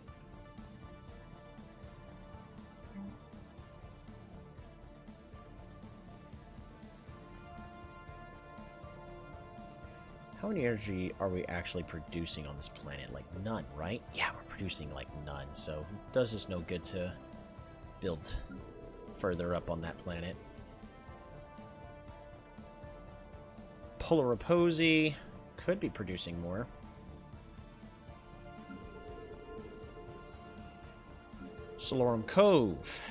How many energy are we actually producing on this planet? Like, none, right? Yeah, we're producing, like, none, so it does us no good to build further up on that planet. Polar Reposi could be producing more. Solorum Cove.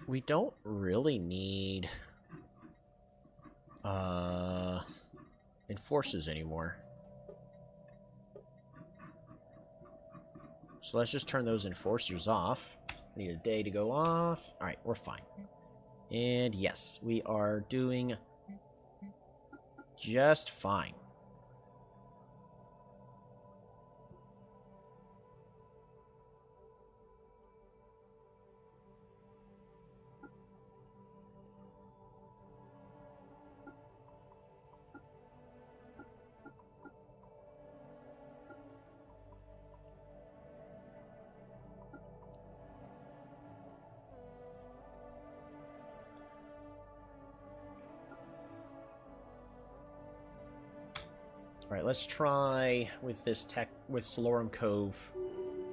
We don't really need enforcers anymore. So let's just turn those enforcers off. I need a day to go off. Alright, we're fine. And yes, we are doing just fine. Alright, let's try with this tech, with Solorum Cove,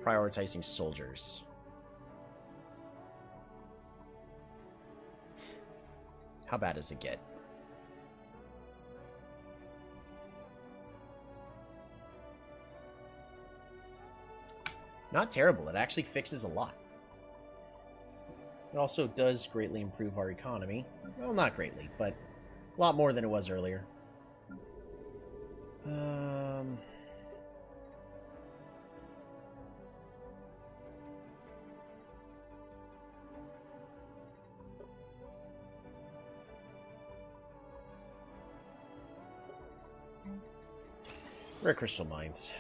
prioritizing soldiers. How bad does it get? Not terrible, it actually fixes a lot. It also does greatly improve our economy. Well, not greatly, but a lot more than it was earlier. Rare crystal mines.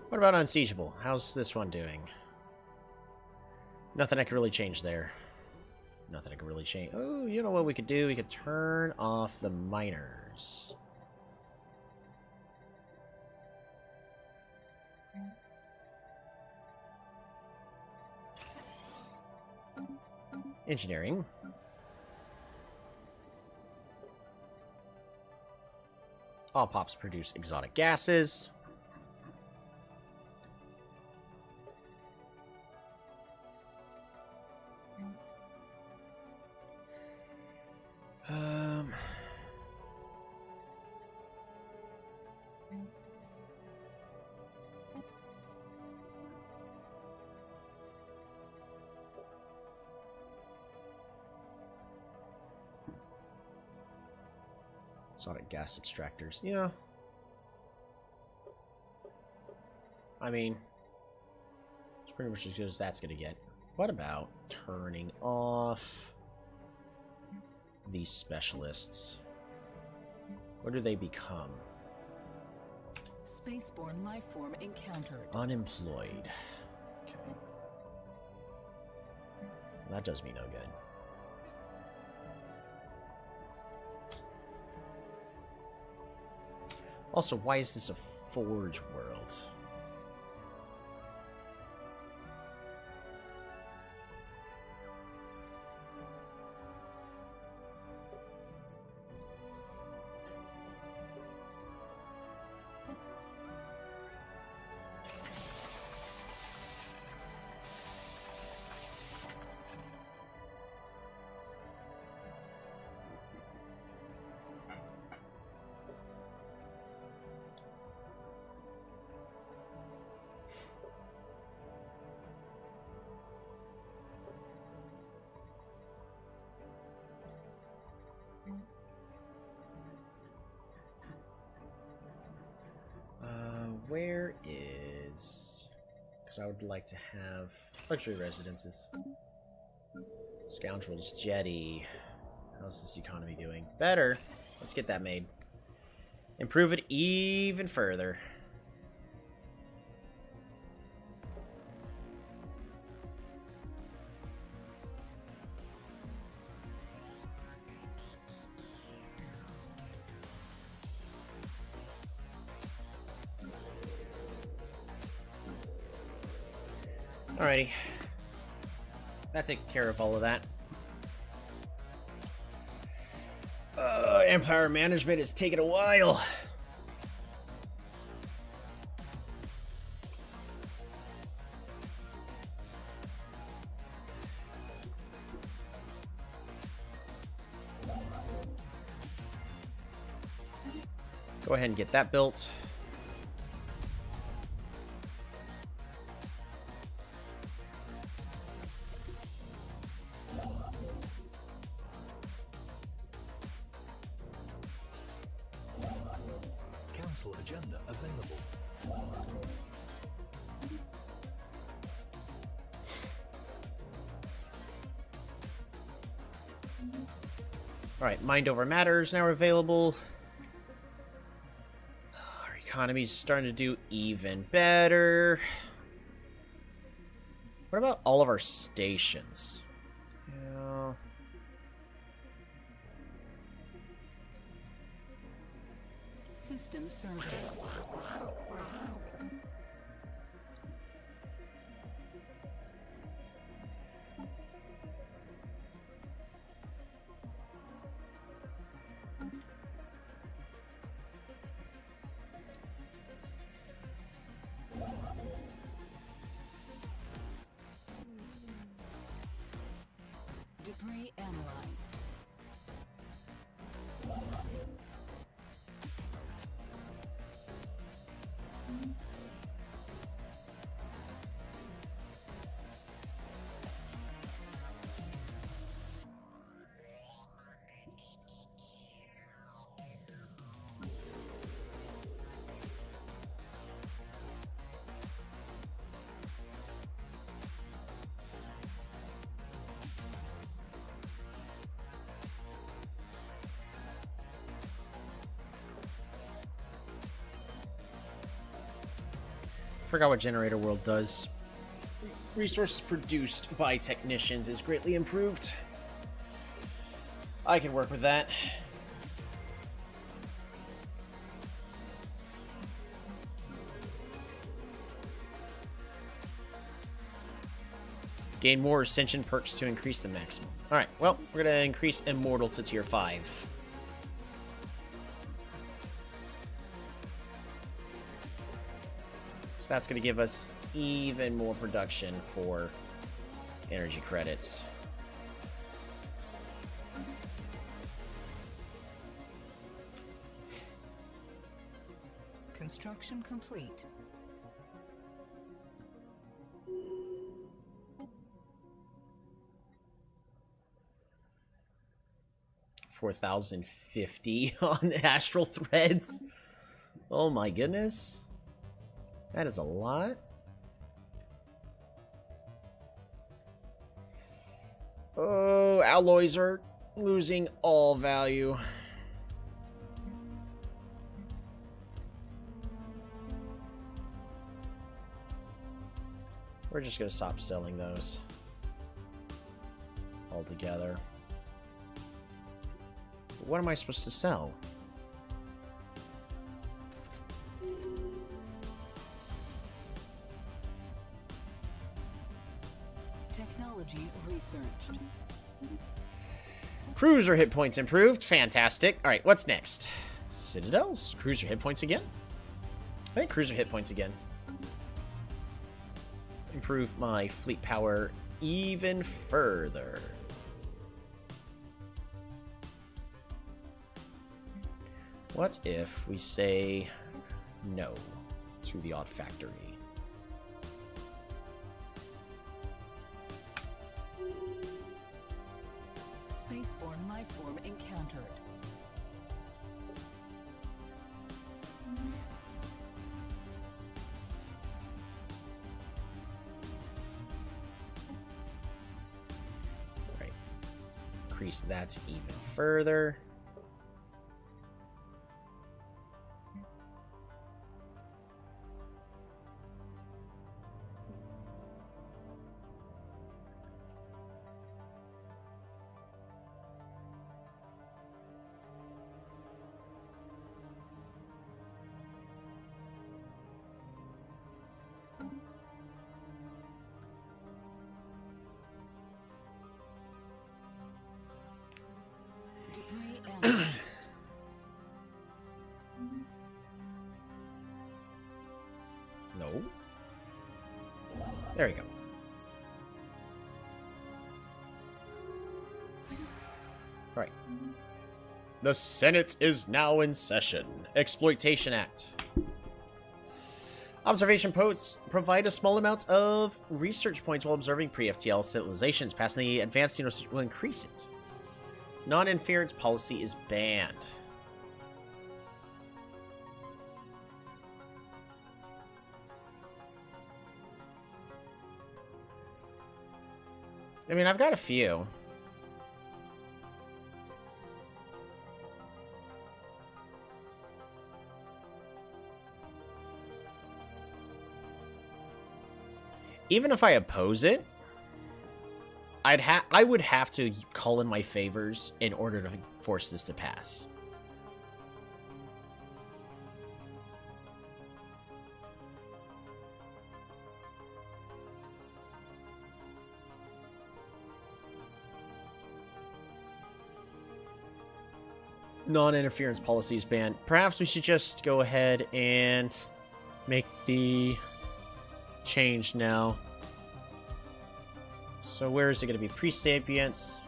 What about unsiegeable? How's this one doing? Nothing I can really change there. Nothing I can really change. Oh, you know what we could do? We could turn off the miners. Engineering. All pops produce exotic gases. Exotic gas extractors. Yeah. I mean, it's pretty much as good as that's going to get. What about turning off these specialists? What do they become? Spaceborne lifeform encountered. Unemployed. Okay. That does me no good. Also, why is this a Forge world? Where is... Because I would like to have luxury residences. Scoundrel's Jetty. How's this economy doing? Better. Let's get that made. Improve it even further. Alrighty. That takes care of all of that. Empire management is taking a while. Go ahead and get that built. Council agenda available. Alright, Mind Over Matters now available. Our economy's starting to do even better. What about all of our stations? Yeah. System survey. Debris analyzed. Forgot what Generator World does. Resources produced by technicians is greatly improved. I can work with that. Gain more Ascension perks to increase the maximum. Alright, well, we're going to increase Immortal to tier 5. So that's going to give us even more production for energy credits. Construction complete. $4,050 on the astral threads. Oh my goodness. That is a lot. Oh, alloys are losing all value. We're just going to stop selling those. altogether. What am I supposed to sell? Technology researched. Cruiser hit points improved. Fantastic. Alright, what's next? Citadels? Cruiser hit points again? I think cruiser hit points again. Improve my fleet power even further. What if we say no to the odd factory? Spaceborne lifeform encountered. Right. Increase that even further. Debris analyzed. No. There we go. Right. The Senate is now in session. Exploitation Act. Observation posts provide a small amount of research points while observing pre-FTL civilizations. Passing the advanced university will increase it. Non-interference policy is banned. I mean, I've got a few. Even if I oppose it, I would have to call in my favors in order to force this to pass. Non-interference policy is banned. Perhaps we should just go ahead and make the change now. So where is it going to be? Pre-sapience.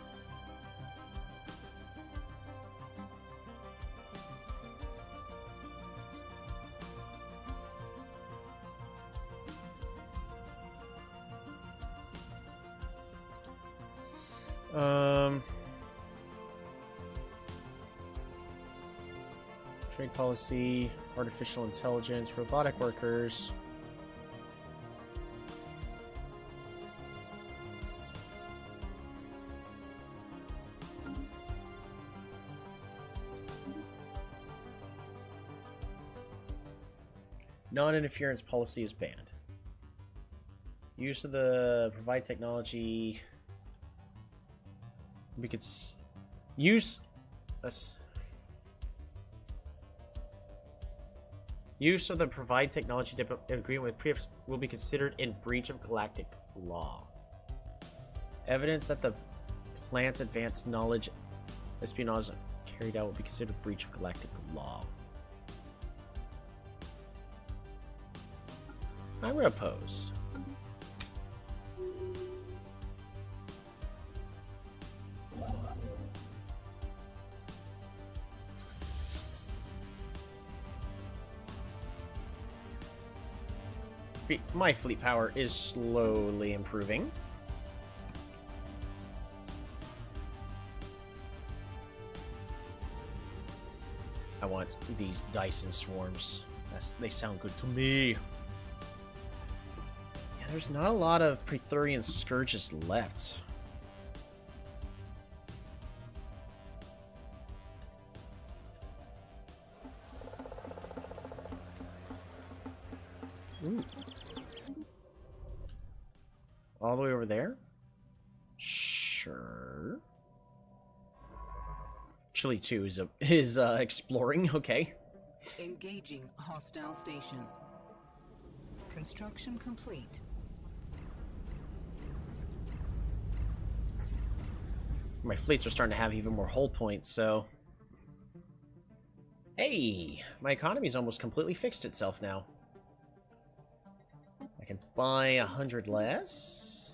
Trade policy, artificial intelligence, robotic workers. Non-interference policy is banned. Use of the provide technology. We could use us. Use of the provide technology agreement with pre will be considered in breach of galactic law. Evidence that the plant's advanced knowledge espionage carried out will be considered breach of galactic law. I'm gonna oppose. My fleet power is slowly improving. I want these Dyson swarms. They sound good to me. Yeah, there's not a lot of Prethoryn Scourges left. Ooh. All the way over there? Sure. Sure. Chile 2 is exploring, okay. Engaging hostile station. Construction complete. My fleets are starting to have even more hull points, so... Hey! My economy's almost completely fixed itself now. I can buy 100 less.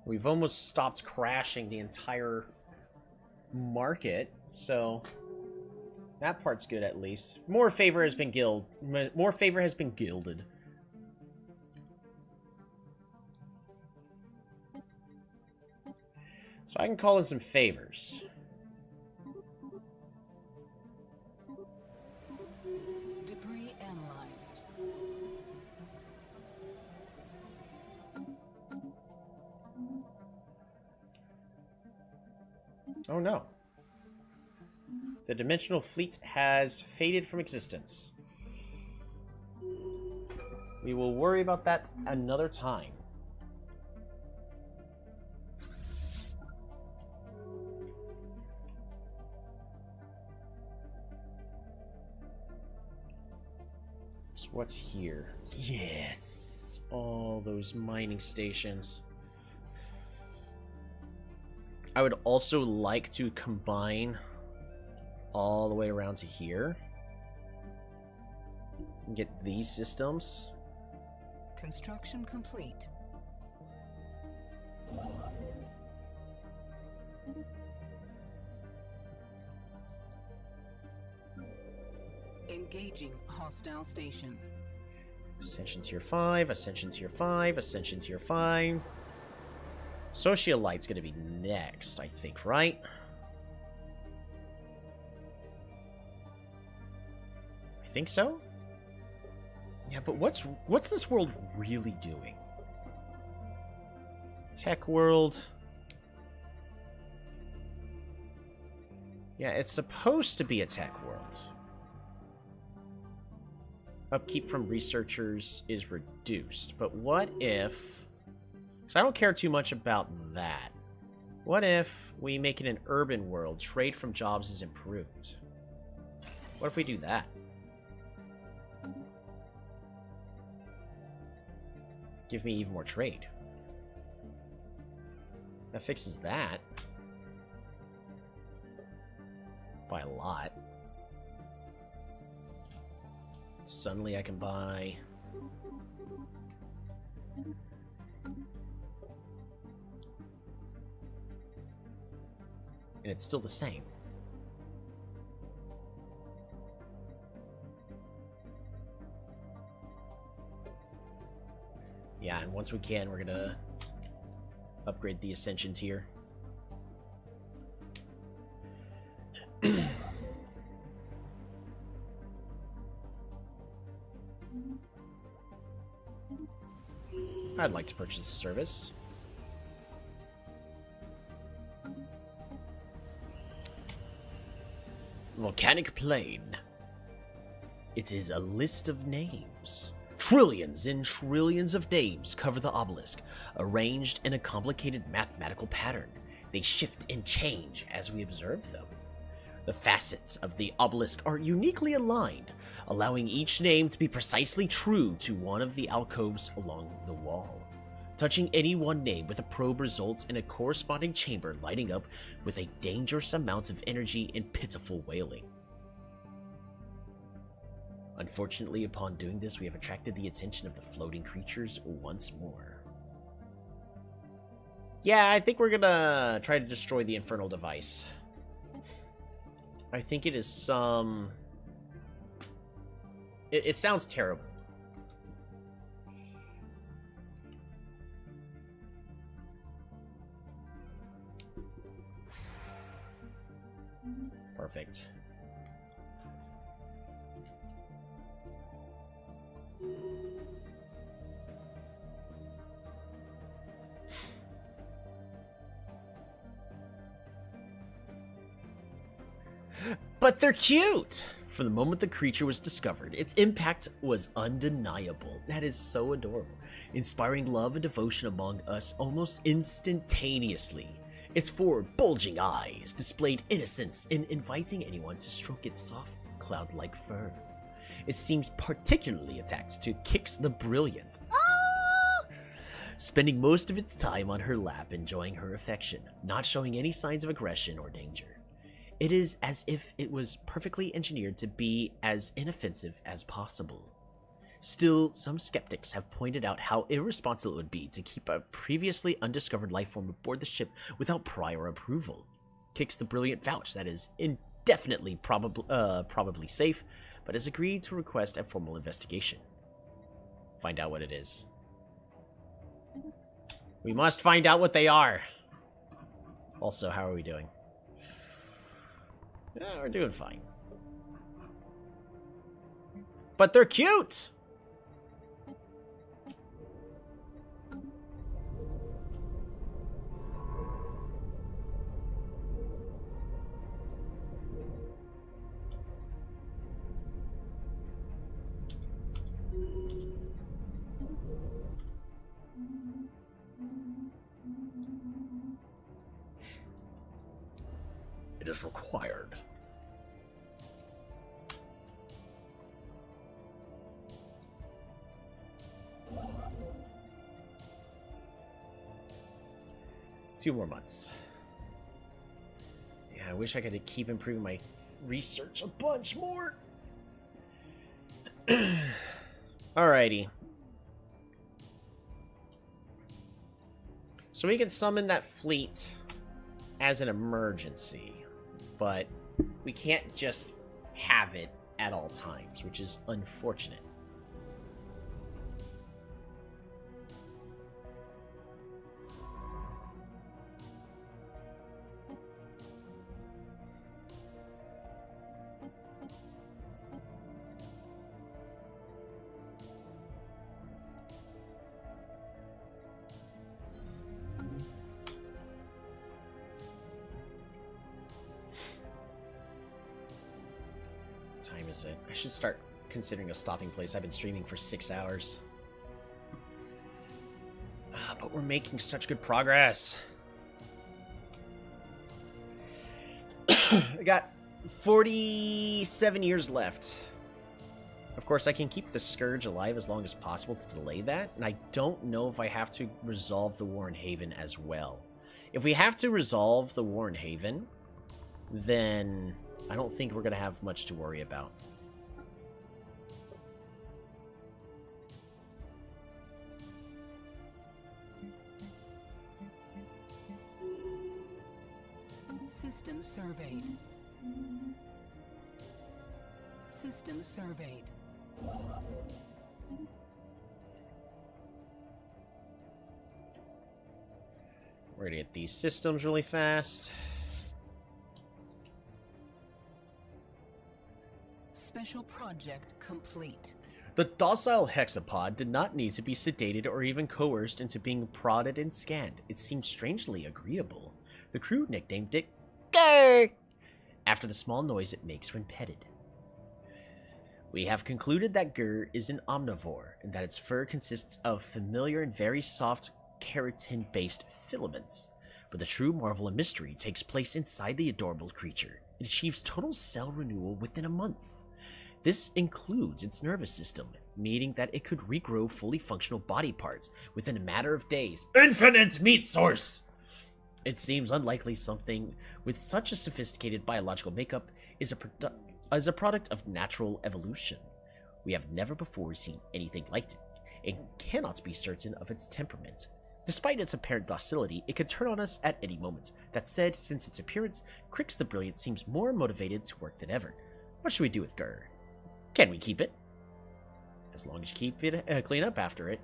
We've almost stopped crashing the entire market, so that part's good at least. More favor has been gilded. So I can call in some favors. Debris analyzed. Oh no. The dimensional fleet has faded from existence. We will worry about that another time. So what's here? Yes! All those mining stations. I would also like to combine all the way around to here and get these systems. Construction complete. Engaging hostile station. Ascension tier 5, Ascension tier 5, Ascension tier 5. Socialite's gonna be next, I think, right? I think so? Yeah, but what's this world really doing? Tech world. Yeah, it's supposed to be a tech world. Upkeep from researchers is reduced, but what if... Because I don't care too much about that. What if we make it an urban world? Trade from jobs is improved. What if we do that? Give me even more trade. That fixes that. By a lot. Suddenly I can buy... And it's still the same. Yeah, and once we can, we're gonna upgrade the Ascension tier. I'd like to purchase a service. Volcanic Plain. It is a list of names. Trillions and trillions of names cover the obelisk, arranged in a complicated mathematical pattern. They shift and change as we observe them. The facets of the obelisk are uniquely aligned, allowing each name to be precisely true to one of the alcoves along the wall. Touching any one name with a probe results in a corresponding chamber lighting up with a dangerous amount of energy and pitiful wailing. Unfortunately, upon doing this, we have attracted the attention of the floating creatures once more. Yeah, I think we're gonna try to destroy the infernal device. I think it is some... It sounds terrible. Perfect. But they're cute! From the moment the creature was discovered, its impact was undeniable. That is so adorable. Inspiring love and devotion among us almost instantaneously. Its four bulging eyes displayed innocence in inviting anyone to stroke its soft, cloud-like fur. It seems particularly attached to Kix the Brilliant, spending most of its time on her lap enjoying her affection, not showing any signs of aggression or danger. It is as if it was perfectly engineered to be as inoffensive as possible. Still, some skeptics have pointed out how irresponsible it would be to keep a previously undiscovered life form aboard the ship without prior approval. Kix the Brilliant vouch that is indefinitely probably safe, but has agreed to request a formal investigation. Find out what it is. We must find out what they are. Also, how are we doing? Yeah, we're doing fine. But they're cute! It is required. Two more months. Yeah, I wish I could keep improving my research a bunch more. Alrighty. So we can summon that fleet as an emergency, but we can't just have it at all times, which is unfortunate. Is it? I should start considering a stopping place. I've been streaming for 6 hours. But we're making such good progress. I got 47 years left. Of course, I can keep the Scourge alive as long as possible to delay that, and I don't know if I have to resolve the War in Haven as well. If we have to resolve the War in Haven, then I don't think we're going to have much to worry about. System surveyed. System surveyed. We're going to get these systems really fast. Special project complete. The docile hexapod did not need to be sedated or even coerced into being prodded and scanned. It seemed strangely agreeable. The crew nicknamed it Grr after the small noise it makes when petted. We have concluded that Grr is an omnivore, and that its fur consists of familiar and very soft keratin-based filaments. But the true marvel and mystery takes place inside the adorable creature. It achieves total cell renewal within a month. This includes its nervous system, meaning that it could regrow fully functional body parts within a matter of days. Infinite meat source! It seems unlikely something with such a sophisticated biological makeup is a product of natural evolution. We have never before seen anything like it, and cannot be certain of its temperament. Despite its apparent docility, it could turn on us at any moment. That said, since its appearance, Kix the Brilliant seems more motivated to work than ever. What should we do with Grr? Can we keep it? As long as you keep it clean up after it.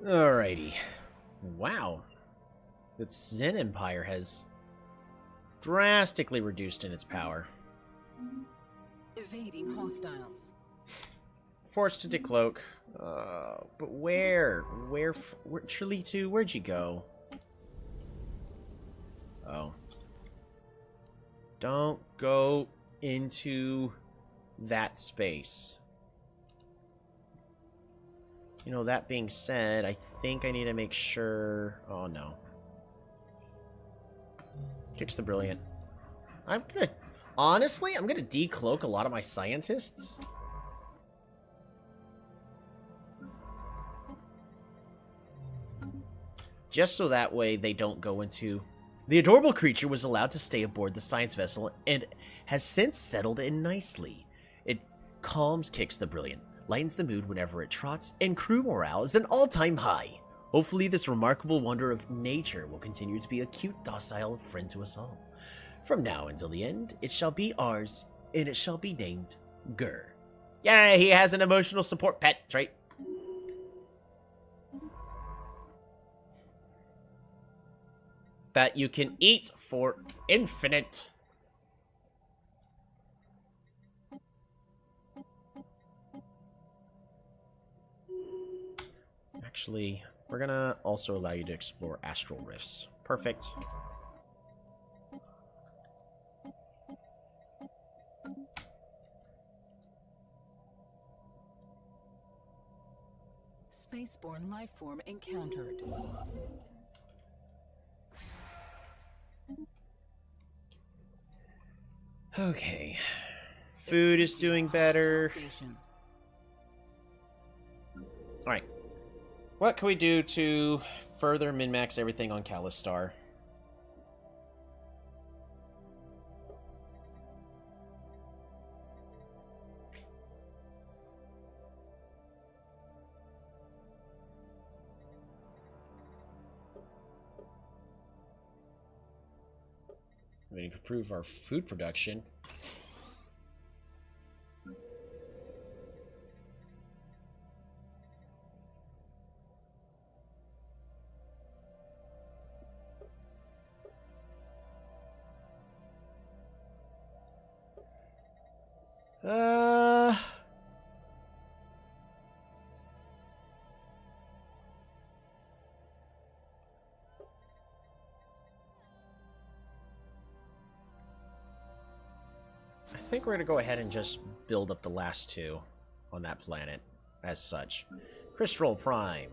Alrighty. Wow. The Zen Empire has drastically reduced in its power. Evading hostiles. Forced to decloak. But where? Where Trilitu, where'd you go? Oh. Don't go into that space. You know, that being said, I think I need to make sure... Oh, no. Kicks the Brilliant. I'm gonna... Honestly, I'm gonna decloak a lot of my scientists. Just so that way they don't go into... The adorable creature was allowed to stay aboard the science vessel and has since settled in nicely. It calms Kicks the Brilliant, lightens the mood whenever it trots, and crew morale is an all-time high. Hopefully this remarkable wonder of nature will continue to be a cute, docile friend to us all. From now until the end, it shall be ours, and it shall be named Gur. Yeah, he has an emotional support pet trait. That you can eat for infinite. Actually, we're gonna also allow you to explore astral rifts. Perfect. Spaceborne lifeform encountered. Okay. Food is doing better. Alright. What can we do to further min-max everything on Calistar? We need to improve our food production. I think we're going to go ahead and just build up the last two on that planet as such. Crystal Prime.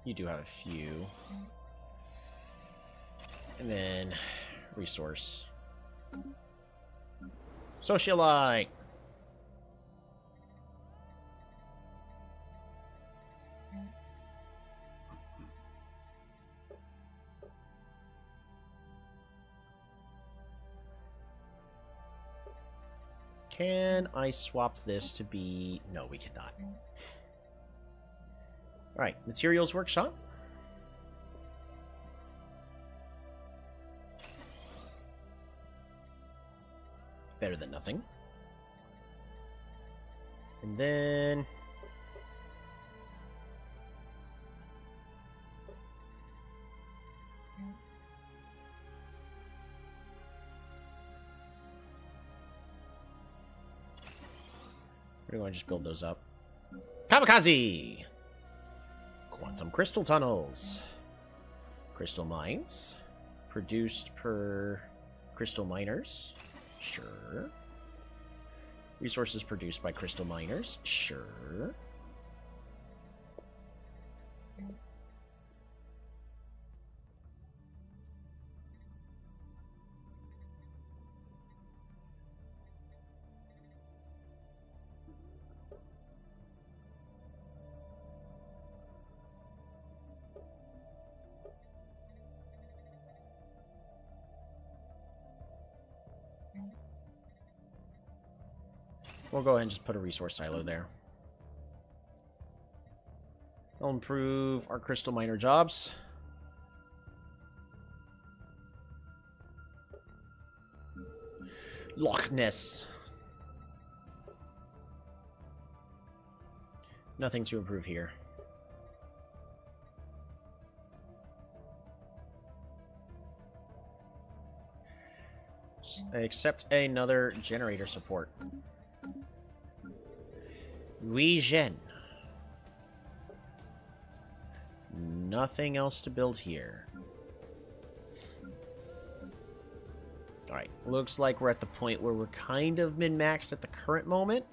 You do have a few. And then resource. Socialite. Can I swap this to be... No, we cannot. Alright, Materials Workshop. Better than nothing. And then... we're going to just build those up. Kamikaze! Quantum crystal tunnels. Crystal mines. Produced per crystal miners. Sure. Resources produced by crystal miners. Sure. We'll go ahead and just put a resource silo there. I'll improve our crystal miner jobs. Loch Ness. Nothing to improve here. Except another generator support. Zhen. Nothing else to build here. Alright, looks like we're at the point where we're kind of min-maxed at the current moment.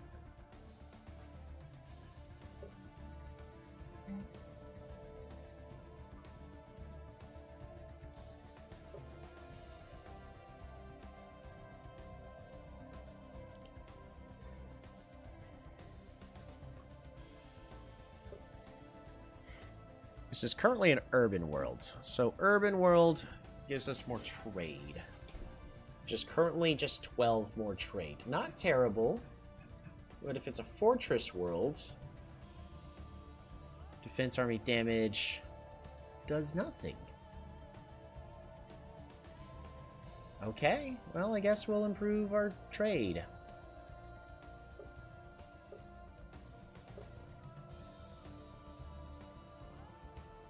This is currently an urban world. So urban world gives us more trade. Which is currently just 12 more trade. Not terrible. But if it's a fortress world, defense army damage does nothing. Okay, well, I guess we'll improve our trade.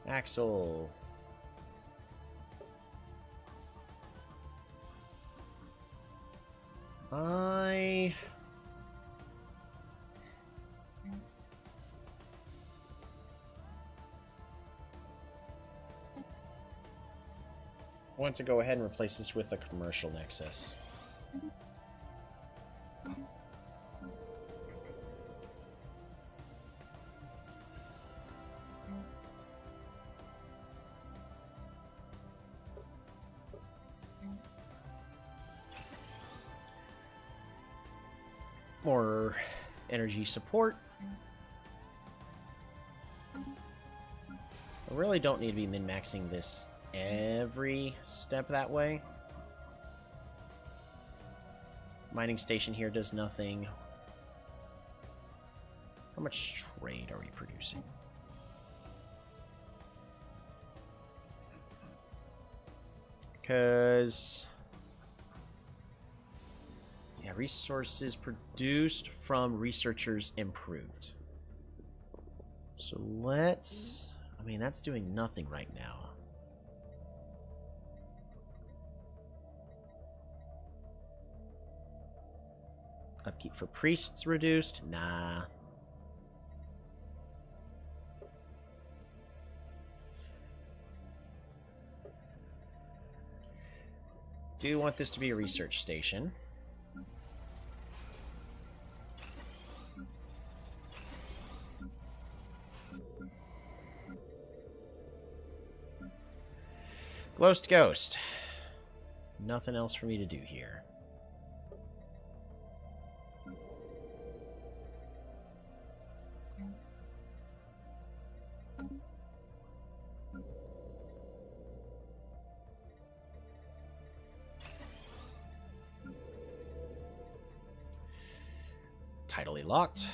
Axel. I want to go ahead and replace this with a commercial nexus. More energy support. I really don't need to be min-maxing this every step that way. Mining station here does nothing. How much trade are we producing? Because... yeah, resources produced from researchers improved. So let's... I mean, that's doing nothing right now. Upkeep for priests reduced? Nah. Do want this to be a research station. Ghost. Nothing else for me to do here. Tidally locked.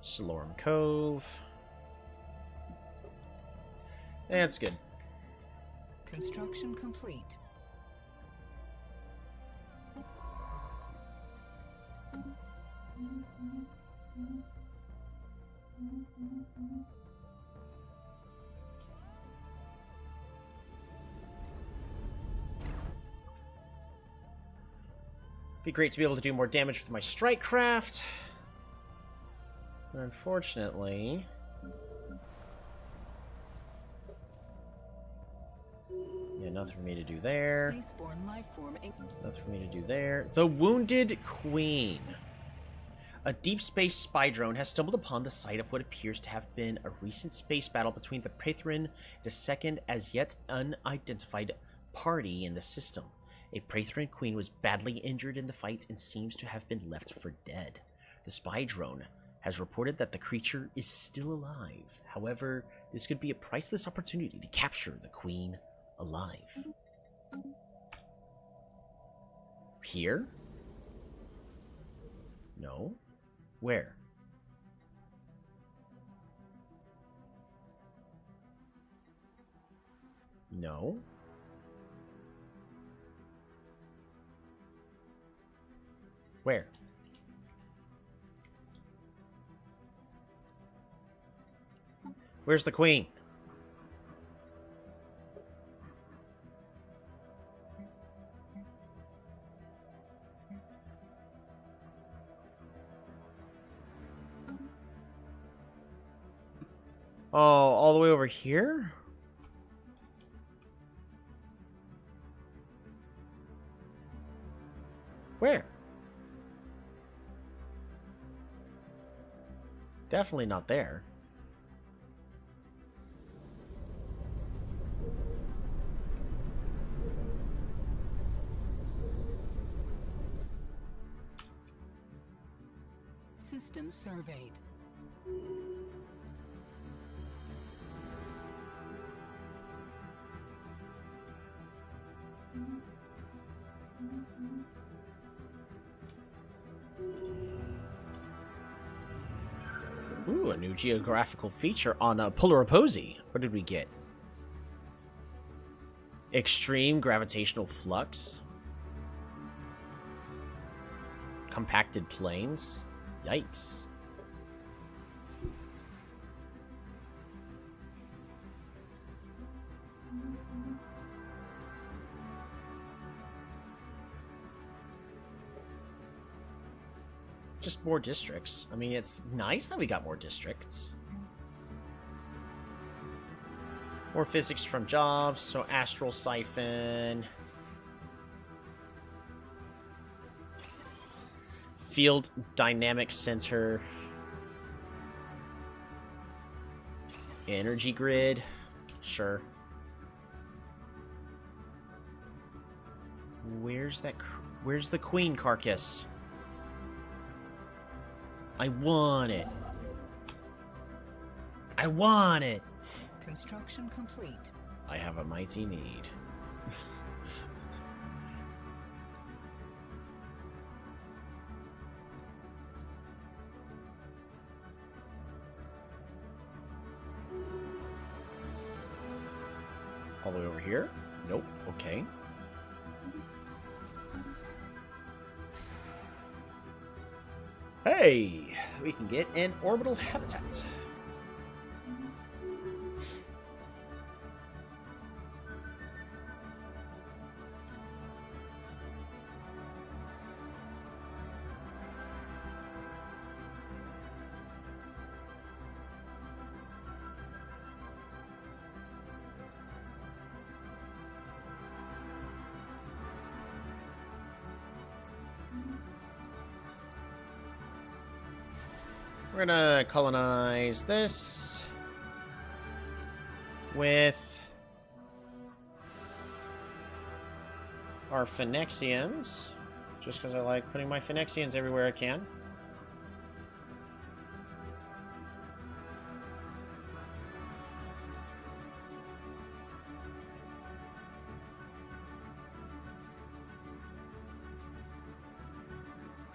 Salorum Cove. That's good. Construction complete. Be great to be able to do more damage with my strike craft. But unfortunately... yeah, nothing for me to do there. Spaceborne life form. Nothing for me to do there. The Wounded Queen. A deep space spy drone has stumbled upon the site of what appears to have been a recent space battle between the Prethoryn and a second as yet unidentified party in the system. A Prethoryn queen was badly injured in the fight and seems to have been left for dead. The spy drone has reported that the creature is still alive. However, this could be a priceless opportunity to capture the queen alive. Here? No. Where? No. Where? Where's the queen? Oh, all the way over here? Where? Definitely not there. System surveyed. Ooh, a new geographical feature on Polariposi. What did we get? Extreme gravitational flux. Compacted planes. Yikes. Just more districts. I mean, it's nice that we got more districts. More physics from jobs, so Astral Siphon. Field Dynamic Center. Energy Grid. Sure. Where's the queen carcass? I want it. I want it. Construction complete. I have a mighty need. All the way over here? Nope. Okay. Hey! We can get an orbital habitat. We're gonna colonize this with our Phyrexians, just because I like putting my Phyrexians everywhere I can.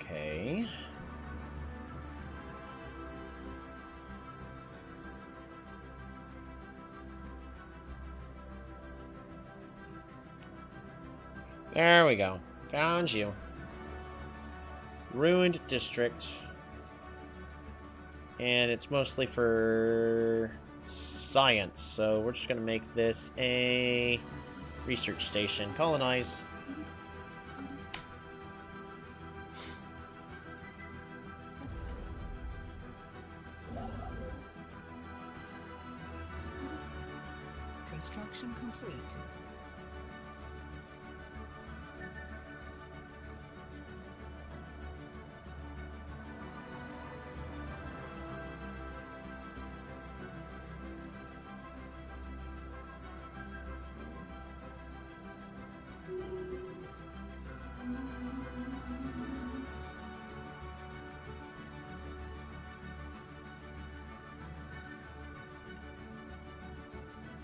Okay. There we go. Found you. Ruined district. And it's mostly for science, so we're just going to make this a research station. Colonize. Construction complete.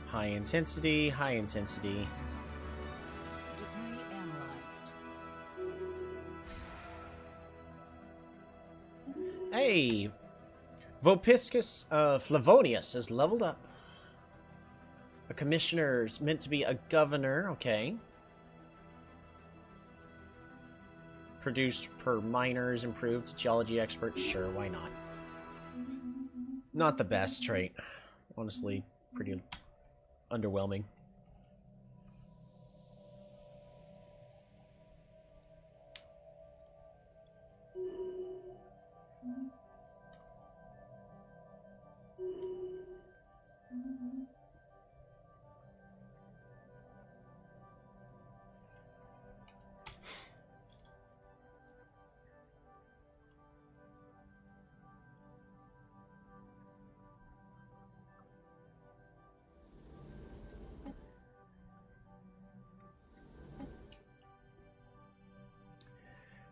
High intensity, high intensity. Debris analyzed. Hey! Vopiscus Flavonius has leveled up. A commissioner's meant to be a governor, okay. Produced per miners, improved geology expert, sure, why not? Not the best trait. Honestly, pretty underwhelming.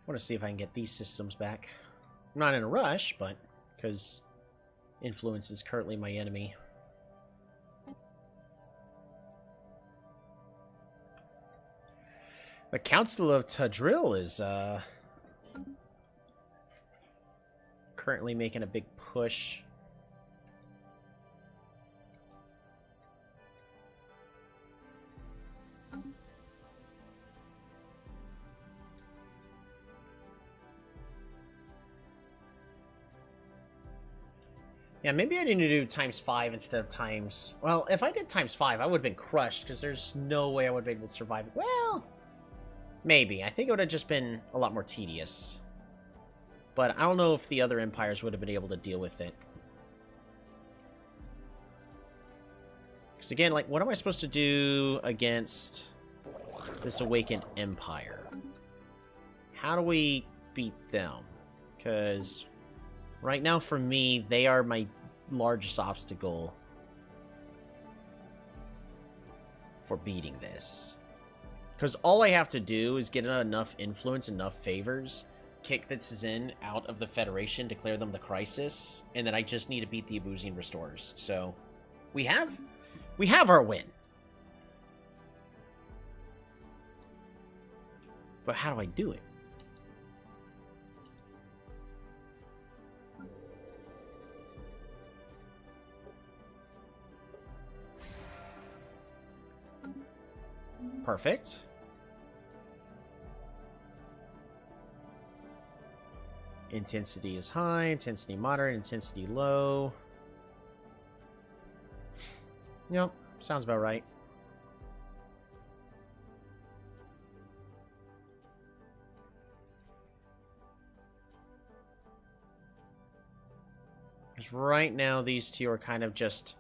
I want to see if I can get these systems back. I'm not in a rush, but because influence is currently my enemy. The Council of Tadril is currently making a big push. Yeah, maybe I need to do ×5 instead of times... Well, if I did ×5, I would have been crushed, because there's no way I would have been able to survive it. Well, maybe. I think it would have just been a lot more tedious. But I don't know if the other empires would have been able to deal with it. Because again, like, what am I supposed to do against this awakened empire? How do we beat them? Because... right now, for me, they are my largest obstacle for beating this. Because all I have to do is get enough influence, enough favors, kick the Tzin out of the Federation, declare them the Crisis, and then I just need to beat the Abusian Restorers. So, we have our win. But how do I do it? Perfect. Intensity is high, intensity moderate, intensity low. Yep, sounds about right. Because right now these two are kind of just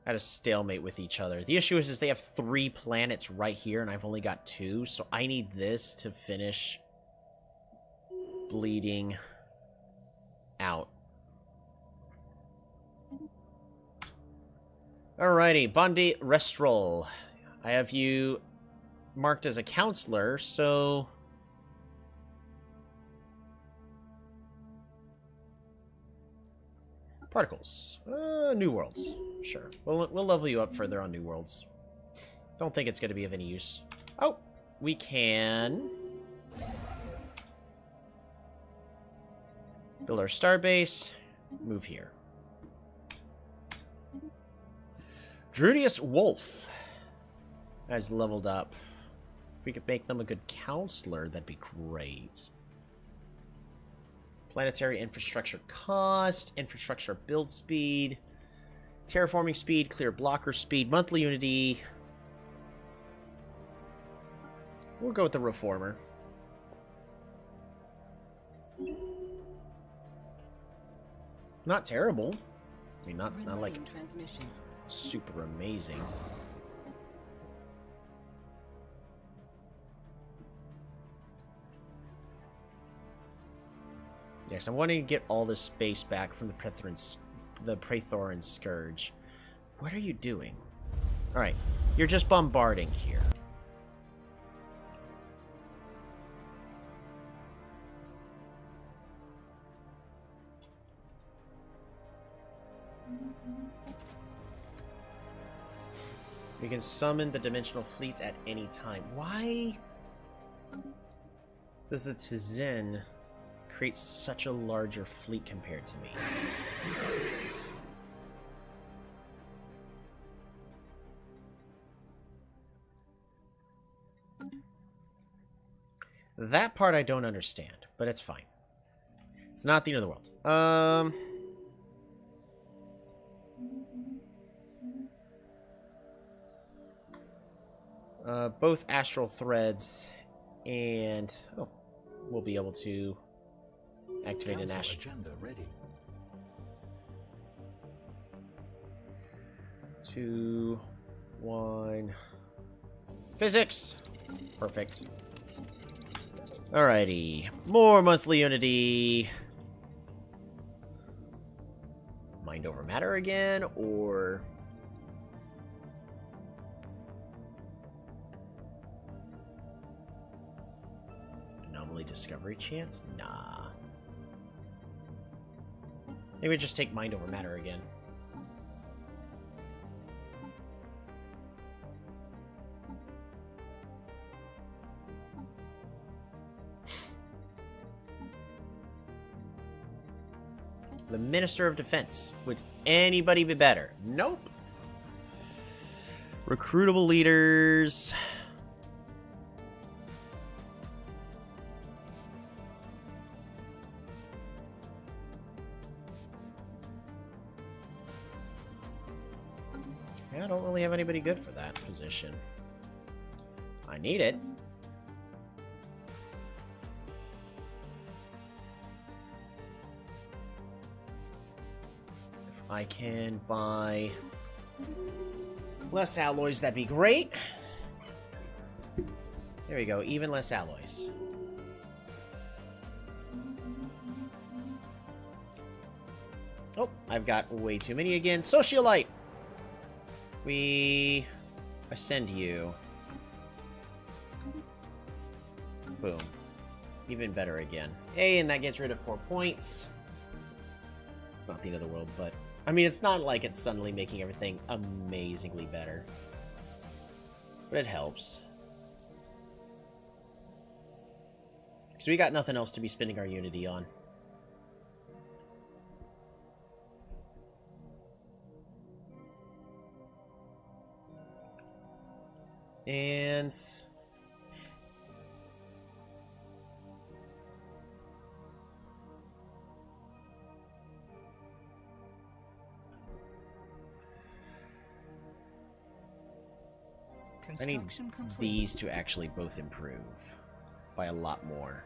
at a stalemate with each other. The issue is they have 3 planets right here, and I've only got 2, so I need this to finish bleeding out. Alrighty, Bondi Restrol. I have you marked as a counselor, so... Particles. New Worlds. Sure. We'll level you up further on New Worlds. Don't think it's going to be of any use. Oh! We can... build our starbase. Move here. Drudius Wolf has leveled up. If we could make them a good counselor, that'd be great. Planetary infrastructure cost, infrastructure build speed, terraforming speed, clear blocker speed, monthly unity. We'll go with the reformer. Not terrible. I mean, not like super amazing. Yes, I'm wanting to get all this space back from the Prethoryn Scourge. What are you doing? Alright, you're just bombarding here. We can summon the dimensional fleets at any time. Why does the Tzin create such a larger fleet compared to me? That part I don't understand, but it's fine. It's not the end of the world. Both astral threads and... Oh, we'll be able to activate an COunsel astral... agenda ready. 2, 1... Physics! Perfect. Alrighty. More monthly unity. Mind over matter again, or... Anomaly discovery chance? Nah. Maybe we just take mind over matter again. The Minister of Defense. Would anybody be better? Nope. Recruitable leaders. Yeah, I don't really have anybody good for that position. I need it. I can buy less alloys, that'd be great. There we go, even less alloys. Oh, I've got way too many again. Socialite! We ascend you. Boom. Even better again. Hey, and that gets rid of 4 points. It's not the end of the world, but... I mean, it's not like it's suddenly making everything amazingly better. But it helps. So we got nothing else to be spending our unity on. And... I need Construction complete. these to actually both improve by a lot more.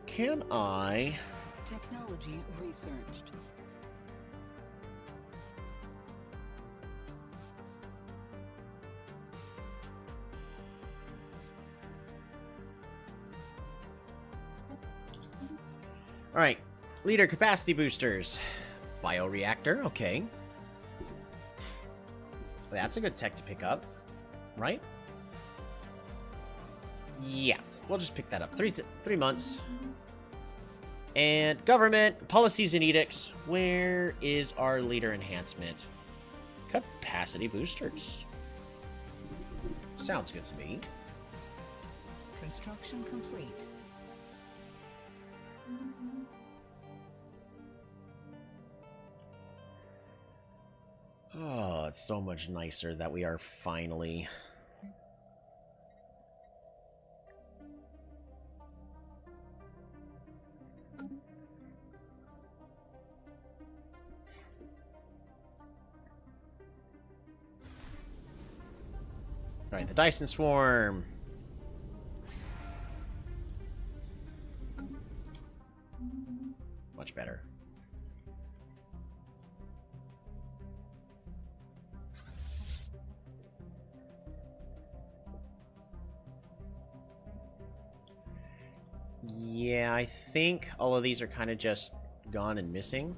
Can I... Technology researched. Alright, leader capacity boosters. Bioreactor, okay. That's a good tech to pick up, right? Yeah, we'll just pick that up. 3 months. And government, policies and edicts. Where is our leader enhancement? Capacity boosters. Sounds good to me. Construction complete. Oh, it's so much nicer that we are finally... Alright, the Dyson Swarm. Much better. Yeah, I think all of these are kind of just gone and missing.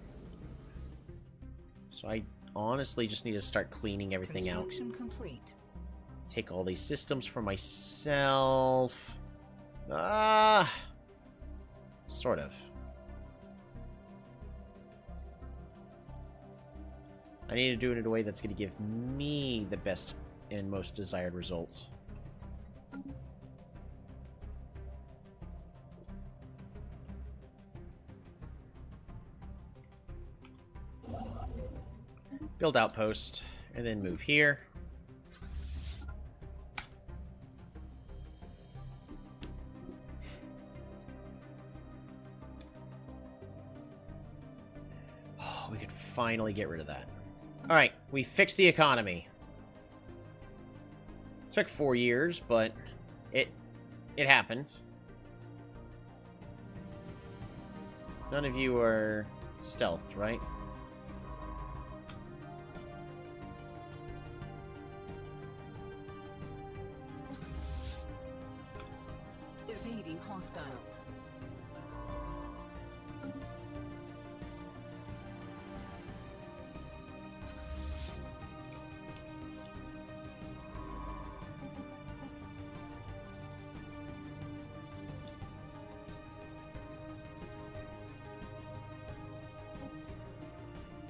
So I honestly just need to start cleaning everything out. Construction complete. Take all these systems for myself. Sort of. I need to do it in a way that's going to give me the best and most desired results. Build outpost. and then move here. Oh, we could finally get rid of that. Alright, we fixed the economy. Took 4 years, but it happened. None of you are stealthed, right? Evading hostiles.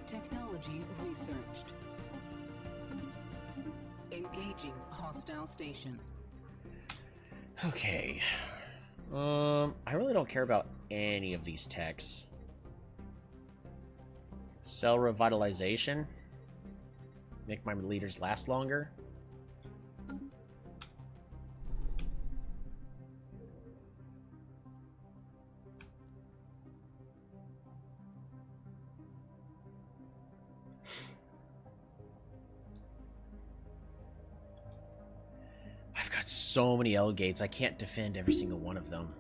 Technology researched. Engaging hostile station. Okay. I really don't care about any of these techs. Cell revitalization. Make my leaders last longer. I've got so many L gates, I can't defend every single one of them.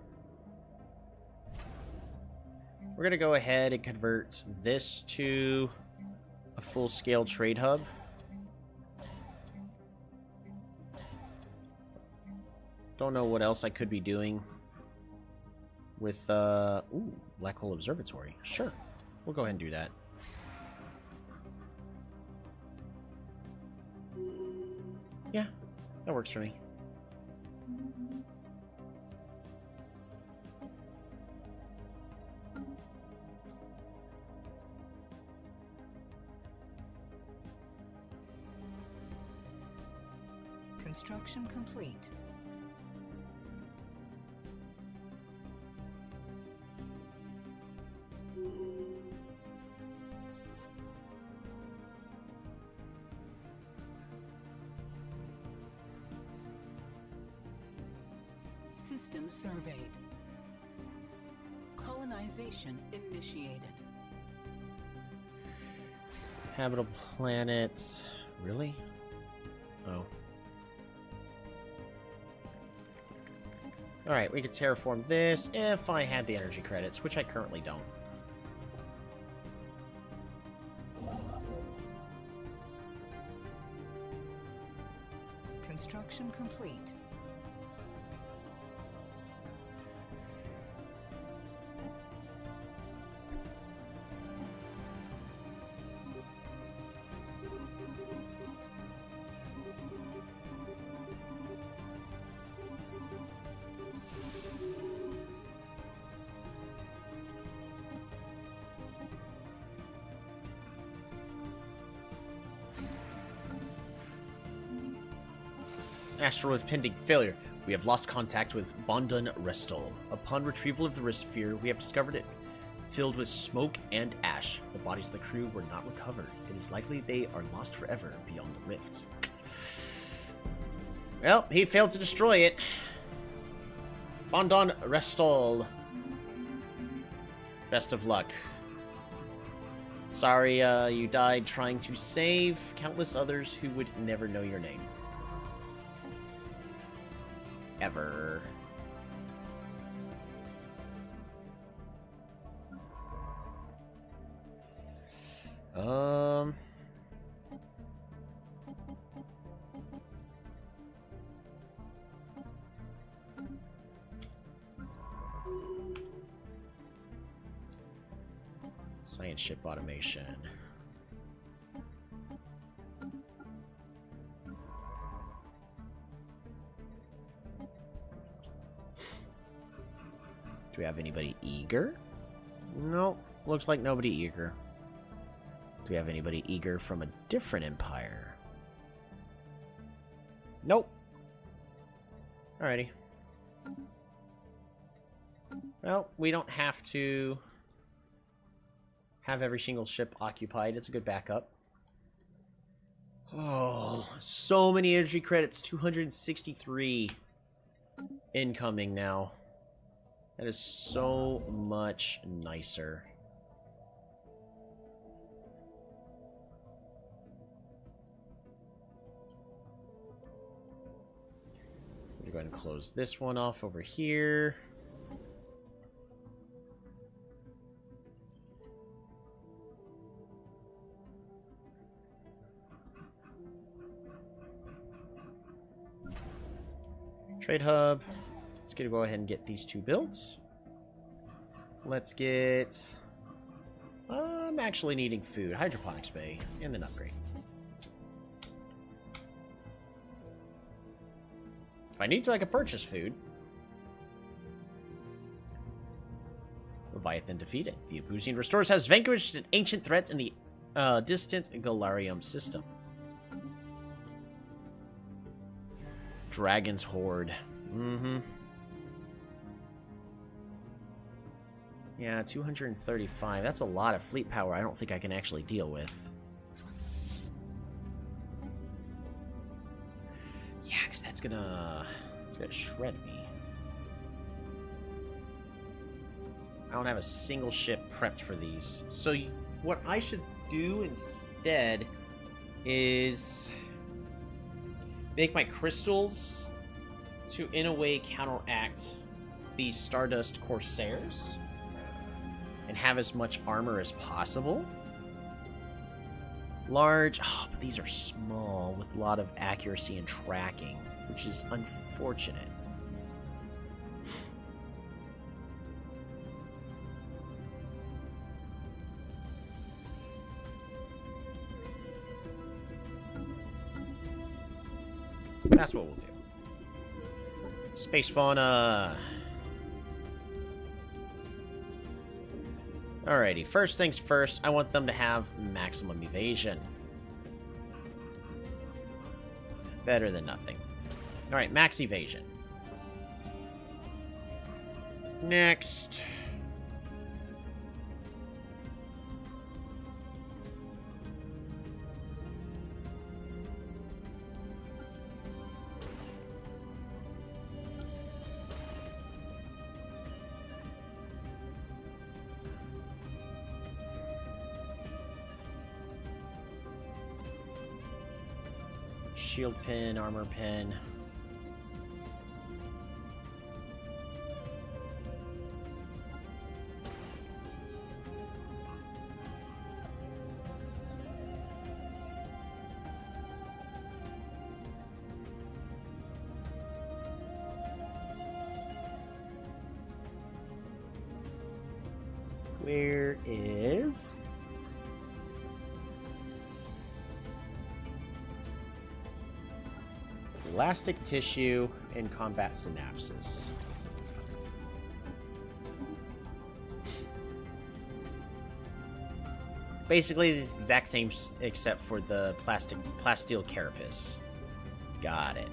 We're gonna go ahead and convert this to a full-scale trade hub. Don't know what else I could be doing with, ooh, Black Hole Observatory. Sure, we'll go ahead and do that. Yeah, that works for me. Construction complete. System surveyed. Colonization initiated. Habitable planets. Really? Oh. Alright, we could terraform this if I had the energy credits, which I currently don't. Construction complete. Asteroid pending failure. We have lost contact with Bondun Restol. Upon retrieval of the risk sphere, we have discovered it filled with smoke and ash. The bodies of the crew were not recovered. It is likely they are lost forever beyond the rift. Well, he failed to destroy it. Bondun Restol. Best of luck. Sorry, you died trying to save countless others who would never know your name. Ever. Science ship automation. Do we have anybody eager? Nope. Looks like nobody eager. Do we have anybody eager from a different empire? Nope. Alrighty. Well, we don't have to have every single ship occupied. It's a good backup. Oh, so many energy credits. 263 incoming now. That is so much nicer. We're going to close this one off over here. Trade hub. Let's go ahead and get these two built. Let's get... I'm actually needing food. Hydroponics bay and an upgrade. If I need to, I can purchase food. Leviathan defeated. The Abusian Restores has vanquished ancient threats in the distant Galarium system. Dragon's Horde. Mm-hmm. Yeah, 235. That's a lot of fleet power I don't think I can actually deal with. Yeah, because that's gonna shred me. I don't have a single ship prepped for these. So what I should do instead is make my crystals to, in a way, counteract these Stardust Corsairs and have as much armor as possible. Large, but these are small with a lot of accuracy and tracking, which is unfortunate. That's what we'll do. Space fauna. Alrighty, first things first, I want them to have maximum evasion. Better than nothing. Alright, max evasion. Next. Shield pin, armor pin. Where is... elastic tissue and combat synapses. Basically the exact same except for the plasteel carapace. Got it.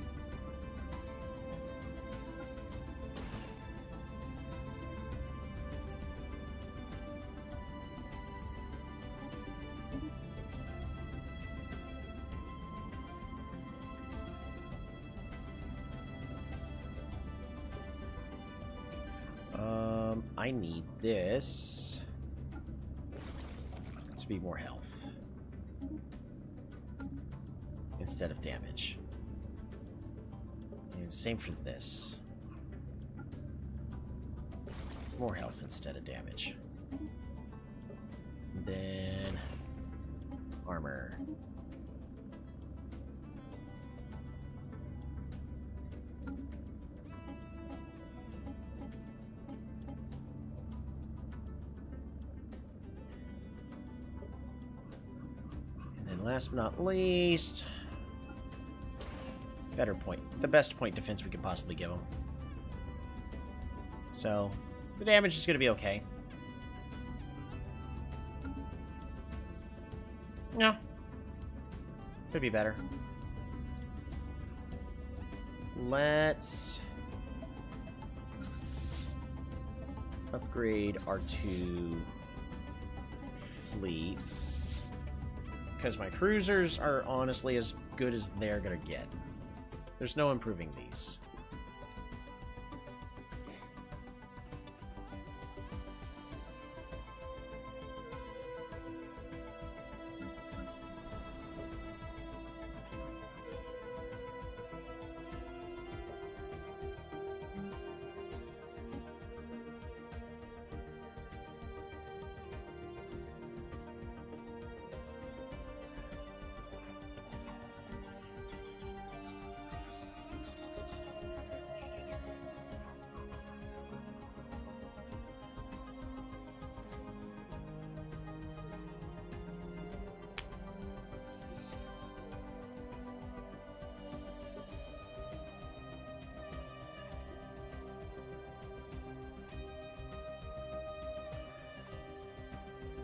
I need this to be more health instead of damage. And same for this. More health instead of damage. Then armor. Last but not least, better point. The best point defense we could possibly give them. So, the damage is going to be okay. No. Could be better. Let's upgrade our two fleets. Because my cruisers are honestly as good as they're gonna get. There's no improving these.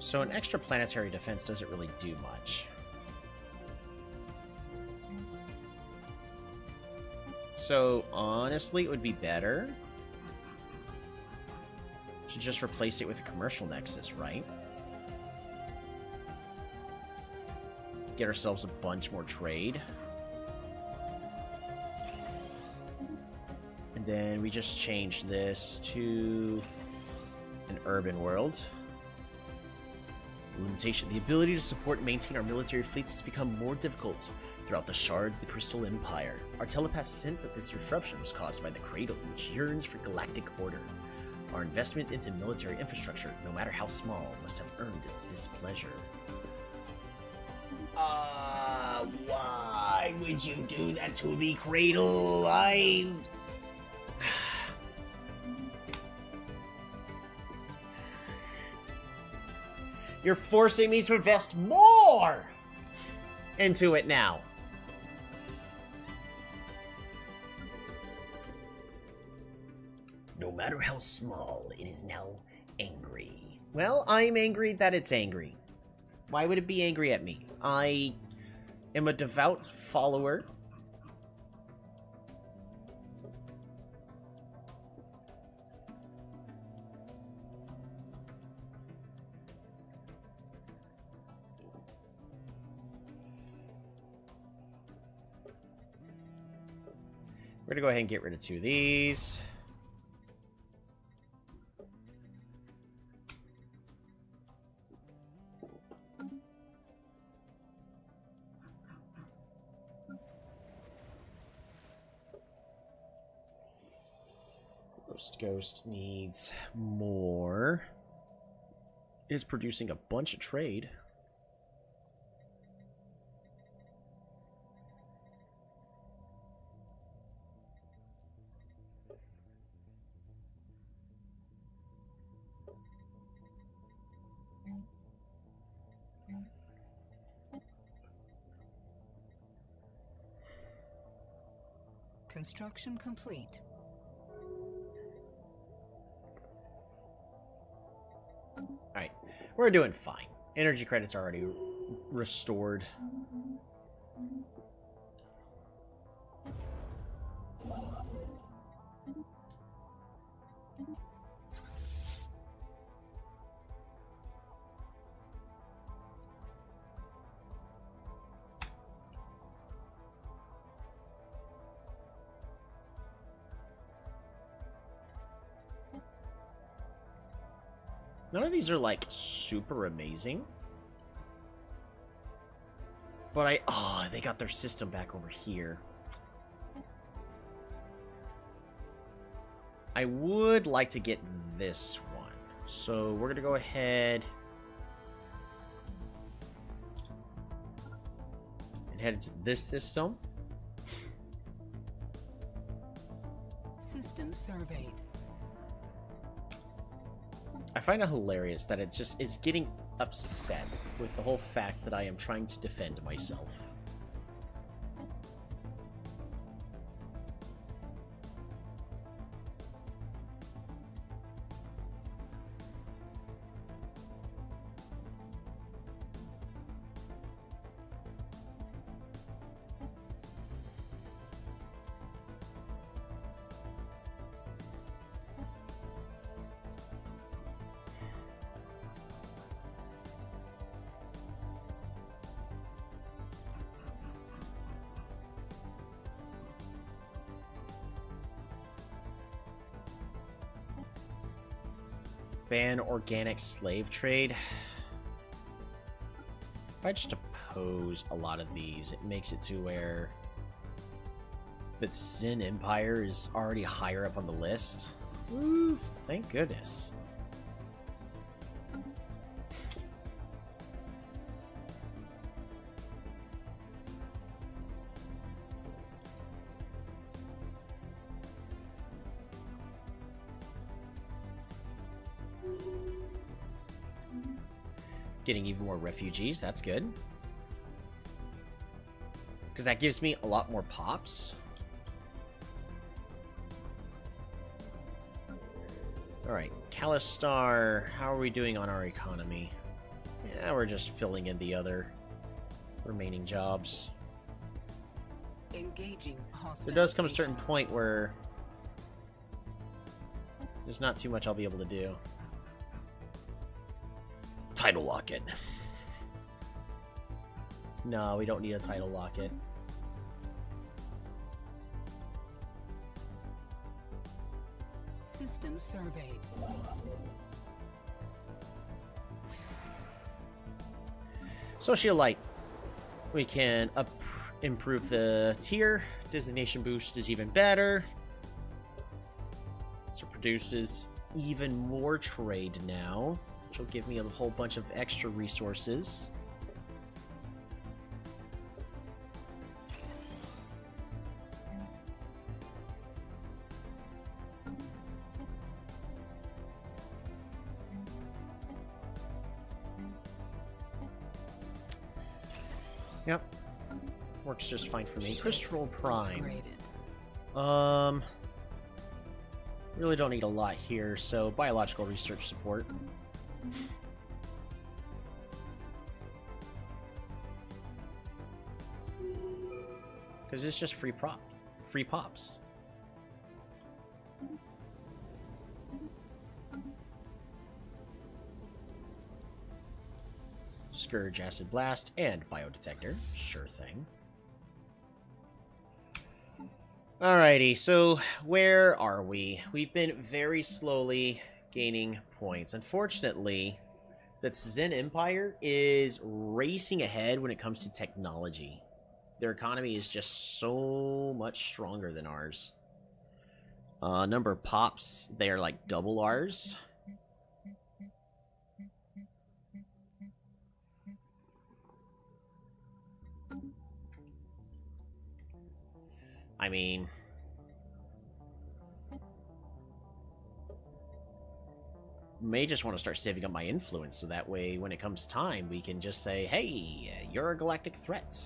So an extra planetary defense doesn't really do much. So honestly, it would be better to just replace it with a commercial nexus, right? Get ourselves a bunch more trade. And then we just change this to an urban world. Limitation. The ability to support and maintain our military fleets has become more difficult throughout the shards of the Crystal Empire. Our telepaths sense that this disruption was caused by the Cradle, which yearns for galactic order. Our investment into military infrastructure, no matter how small, must have earned its displeasure. Why would you do that to me, Cradle? You're forcing me to invest more into it now. No matter how small, it is now angry. Well, I'm angry that it's angry. Why would it be angry at me? I am a devout follower. We're gonna go ahead and get rid of 2 of these. Ghost needs more. Is producing a bunch of trade. Construction complete. Alright, we're doing fine. Energy credits are already restored. None of these are, like, super amazing. But they got their system back over here. I would like to get this one. So we're going to go ahead and head into this system. System surveyed. I find it hilarious that it just is getting upset with the whole fact that I am trying to defend myself. Ban organic slave trade. If I just oppose a lot of these, it makes it to where the Zen Empire is already higher up on the list. Ooh, thank goodness. Getting even more refugees, that's good. Because that gives me a lot more pops. Alright, Calistar, how are we doing on our economy? Yeah, we're just filling in the other remaining jobs. Engaging hostile. There does come a certain point where there's not too much I'll be able to do. Title locket. No, we don't need a title locket. System surveyed. Socialite. We can improve the tier. Designation boost is even better. So it produces even more trade now, which will give me a whole bunch of extra resources. Yep. Works just fine for me. Crystal Prime. Really don't need a lot here, so biological research support. Because it's just free pops. Scourge, Acid Blast, and Biodetector. Sure thing. Alrighty, so where are we? We've been very slowly gaining points. Unfortunately, the Zen Empire is racing ahead when it comes to technology. Their economy is just so much stronger than ours. Number of pops, they are like double ours. I mean, may just want to start saving up my influence so that way when it comes time we can just say, hey, you're a galactic threat.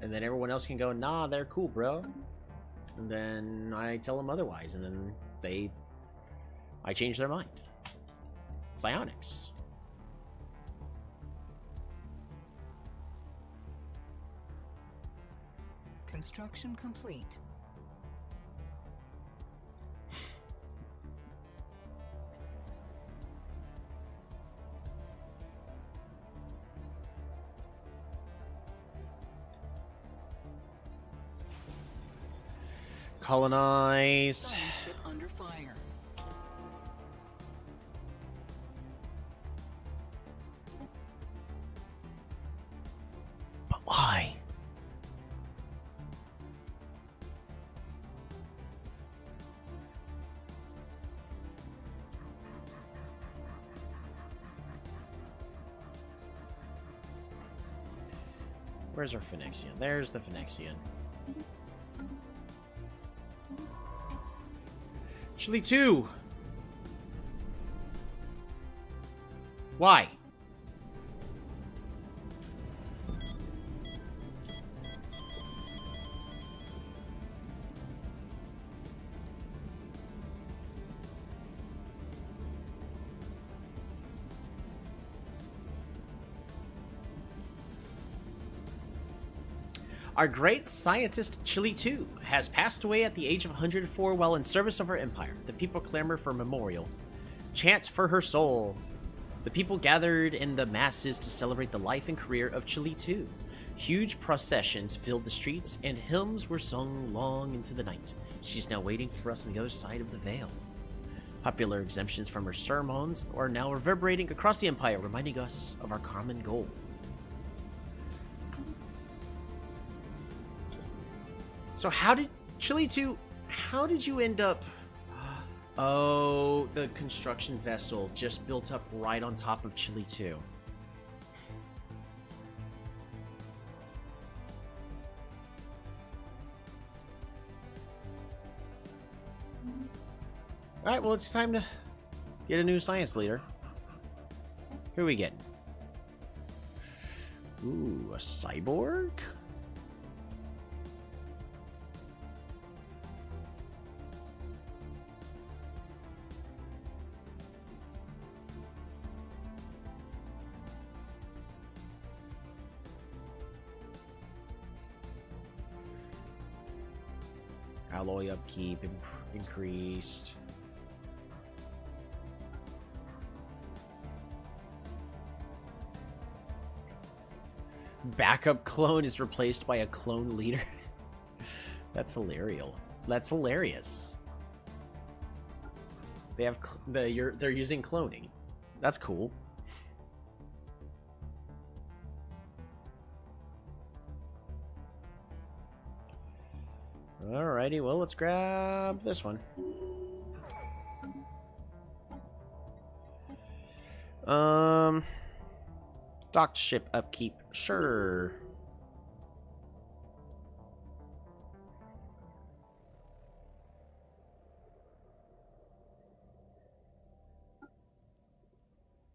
And then everyone else can go, nah, they're cool, bro. And then I tell them otherwise, and then I change their mind. Psionics. Construction complete. Colonize. Starship under fire. But why? Where's our Phyrexian? There's the Phyrexian. Chile 2! Why? Our great scientist, Chile 2, has passed away at the age of 104 while in service of our empire. The people clamor for a memorial. Chant for her soul. The people gathered in the masses to celebrate the life and career of Chile 2. Huge processions filled the streets, and hymns were sung long into the night. She's now waiting for us on the other side of the veil. Popular exemptions from her sermons are now reverberating across the Empire, reminding us of our common goal. So how did Chile 2, how did you end up... Oh, the construction vessel just built up right on top of Chile 2. Alright, well, it's time to get a new science leader. Who are we getting? Ooh, a cyborg? Alloy upkeep increased. Backup clone is replaced by a clone leader. That's hilarious. That's hilarious. They have they're using cloning. That's cool. Alrighty, well, let's grab this one. Docked ship upkeep, sure.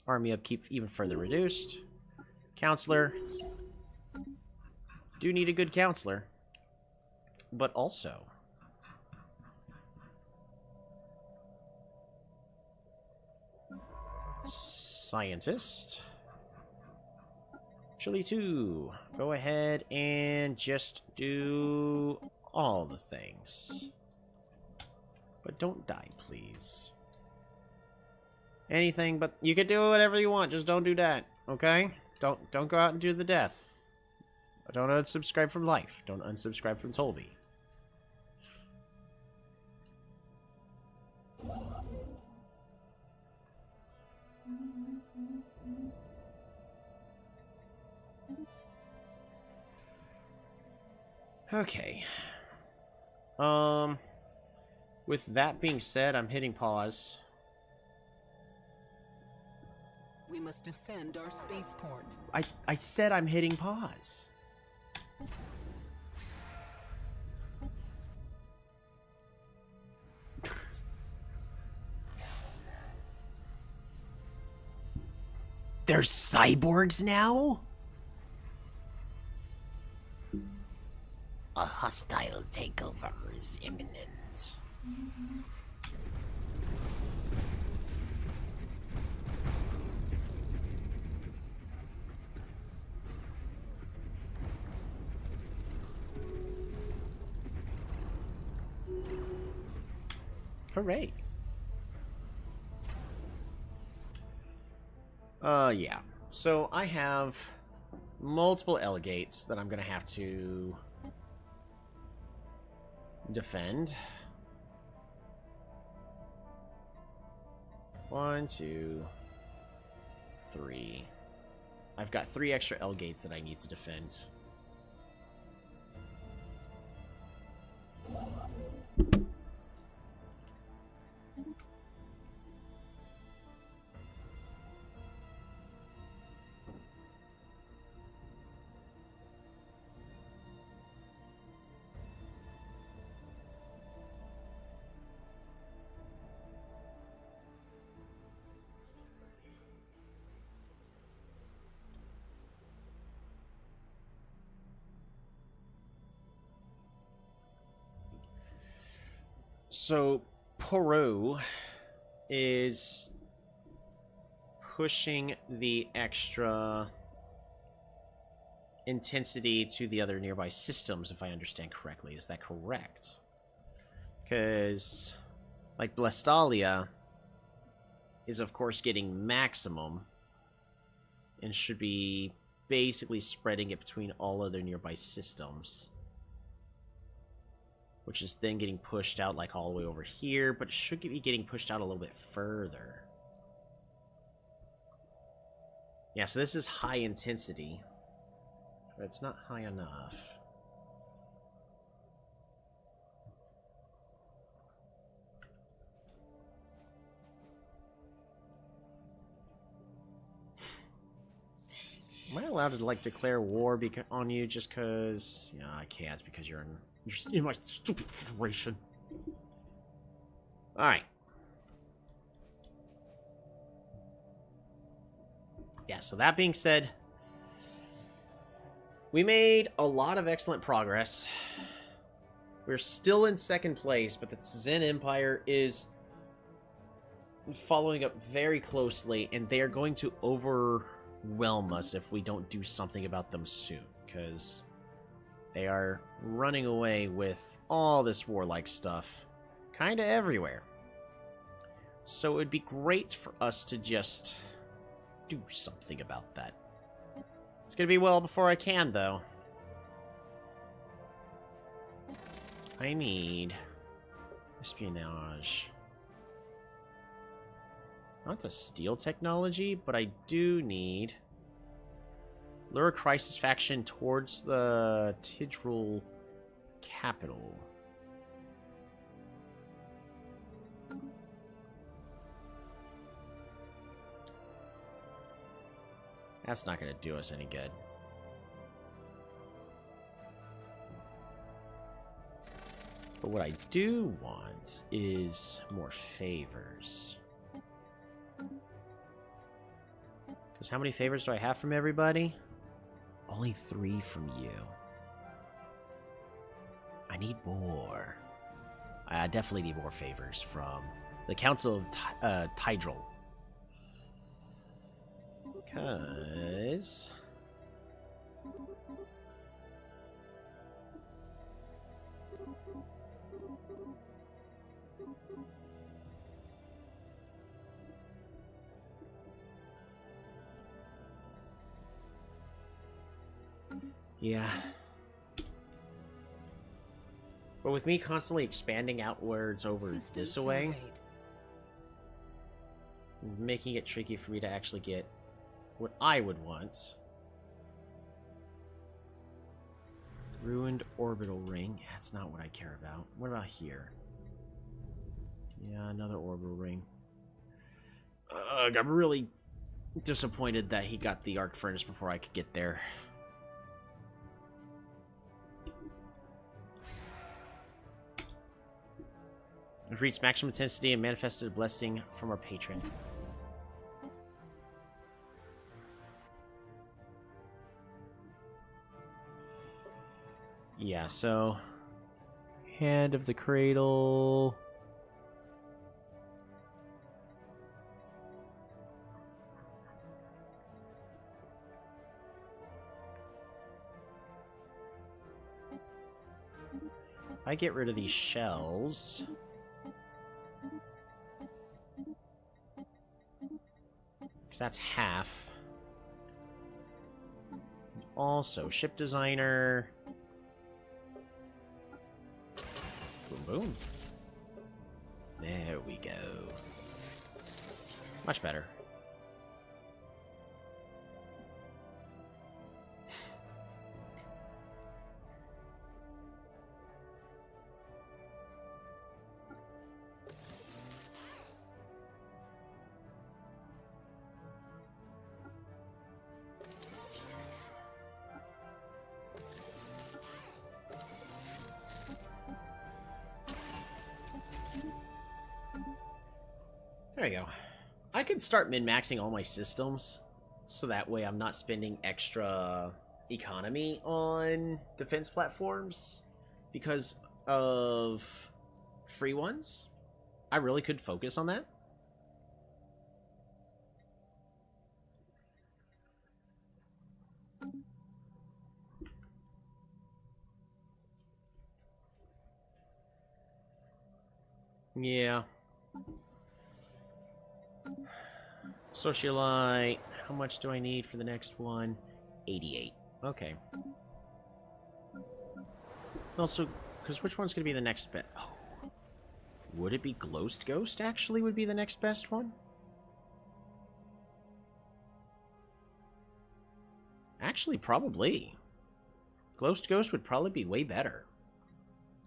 Army upkeep even further reduced. Counselor. Do need a good counselor. But also... Scientist. Chile 2. Go ahead and just do all the things. But don't die, please. Anything, but you can do whatever you want. Just don't do that, okay? Don't go out and do the death. Don't unsubscribe from life. Don't unsubscribe from Tolby. Okay. With that being said, I'm hitting pause. We must defend our spaceport. I said I'm hitting pause. There's cyborgs now? A hostile takeover is imminent. Hooray. Yeah. So I have multiple L gates that I'm gonna have to defend. 1, 2, 3. I've got 3 extra L gates that I need to defend. So, Poirot is pushing the extra intensity to the other nearby systems, if I understand correctly. Is that correct? Because, like, Blestalia is, of course, getting maximum and should be basically spreading it between all other nearby systems. which is then getting pushed out like all the way over here, but it should be getting pushed out a little bit further. Yeah, so this is high intensity, but it's not high enough. Am I allowed to, like, declare war on you just because... Yeah, I can't because you're in my stupid federation. Alright. Yeah, so that being said, we made a lot of excellent progress. We're still in second place, but the Zen Empire is following up very closely, and they are going to overwhelm us if we don't do something about them soon, because they are running away with all this warlike stuff kind of everywhere. So it would be great for us to just do something about that. It's gonna be well before I can, though. I need espionage. Not a steel technology, but I do need lure a crisis faction towards the Tidrul capital. That's not going to do us any good. But what I do want is more favors. Because how many favors do I have from everybody? Only 3 from you. I need more. I definitely need more favors from the Council of Tidrul. Because... yeah. But with me constantly expanding outwards over this way, making it tricky for me to actually get what I would want. Ruined orbital ring. That's not what I care about. What about here? Yeah, another orbital ring. I'm really disappointed that he got the arc furnace before I could get there. We've reached maximum intensity and manifested a blessing from our patron. Yeah, so... Hand of the Cradle... If I get rid of these shells... because that's half. Also, ship designer... Boom, boom. There we go. Much better. There you go. I could start min-maxing all my systems, so that way I'm not spending extra economy on defense platforms because of free ones. I really could focus on that. Yeah. Socialite. How much do I need for the next one? 88. Okay. Also, because which one's going to be the next best? Oh. Would it be Ghost actually would be the next best one? Actually, probably. Ghost would probably be way better.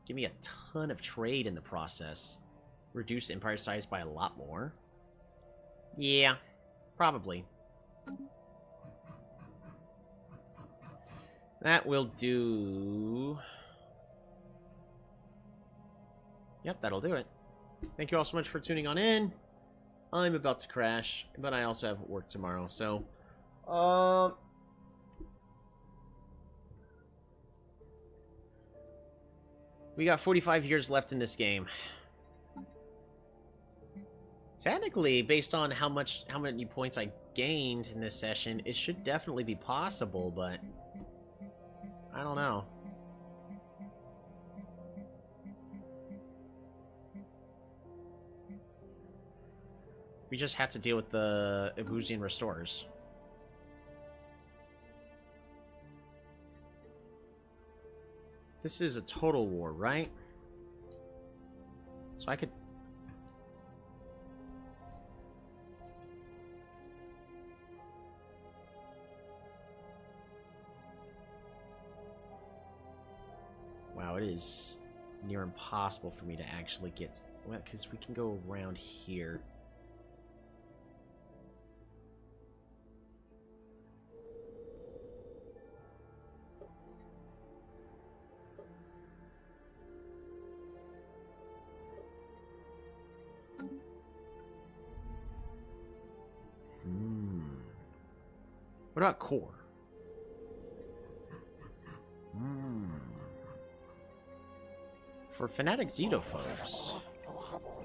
Give me a ton of trade in the process. Reduce empire size by a lot more. Yeah, probably. That will do... Yep, that'll do it. Thank you all so much for tuning on in. I'm about to crash, but I also have work tomorrow, so... We got 45 years left in this game. Technically, based on how many points I gained in this session, it should definitely be possible, but... I don't know. We just had to deal with the Ibusian Restorers. This is a total war, right? So I could... Wow, it is near impossible for me to actually get... Well, because we can go around here. What about core? For fanatic xenophobes,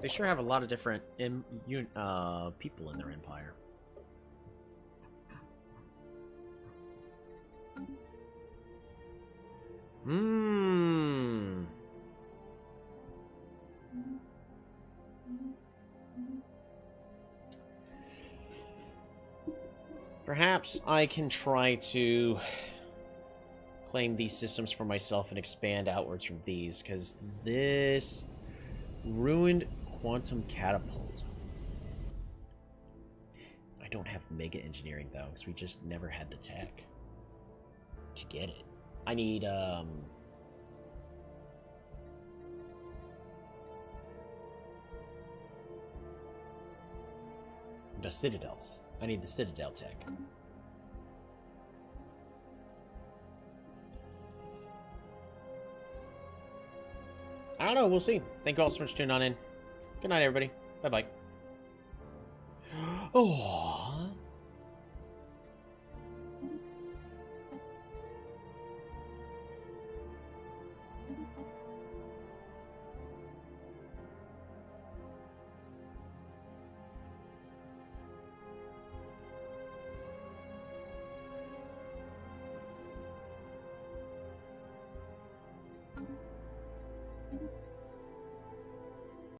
they sure have a lot of different people in their empire. Perhaps I can try to claim these systems for myself and expand outwards from these, because this ruined quantum catapult. I don't have mega engineering though, because we just never had the tech to get it. I need the citadels. I need the citadel tech. I don't know. We'll see. Thank you all so much for tuning on in. Good night, everybody. Bye-bye. Oh.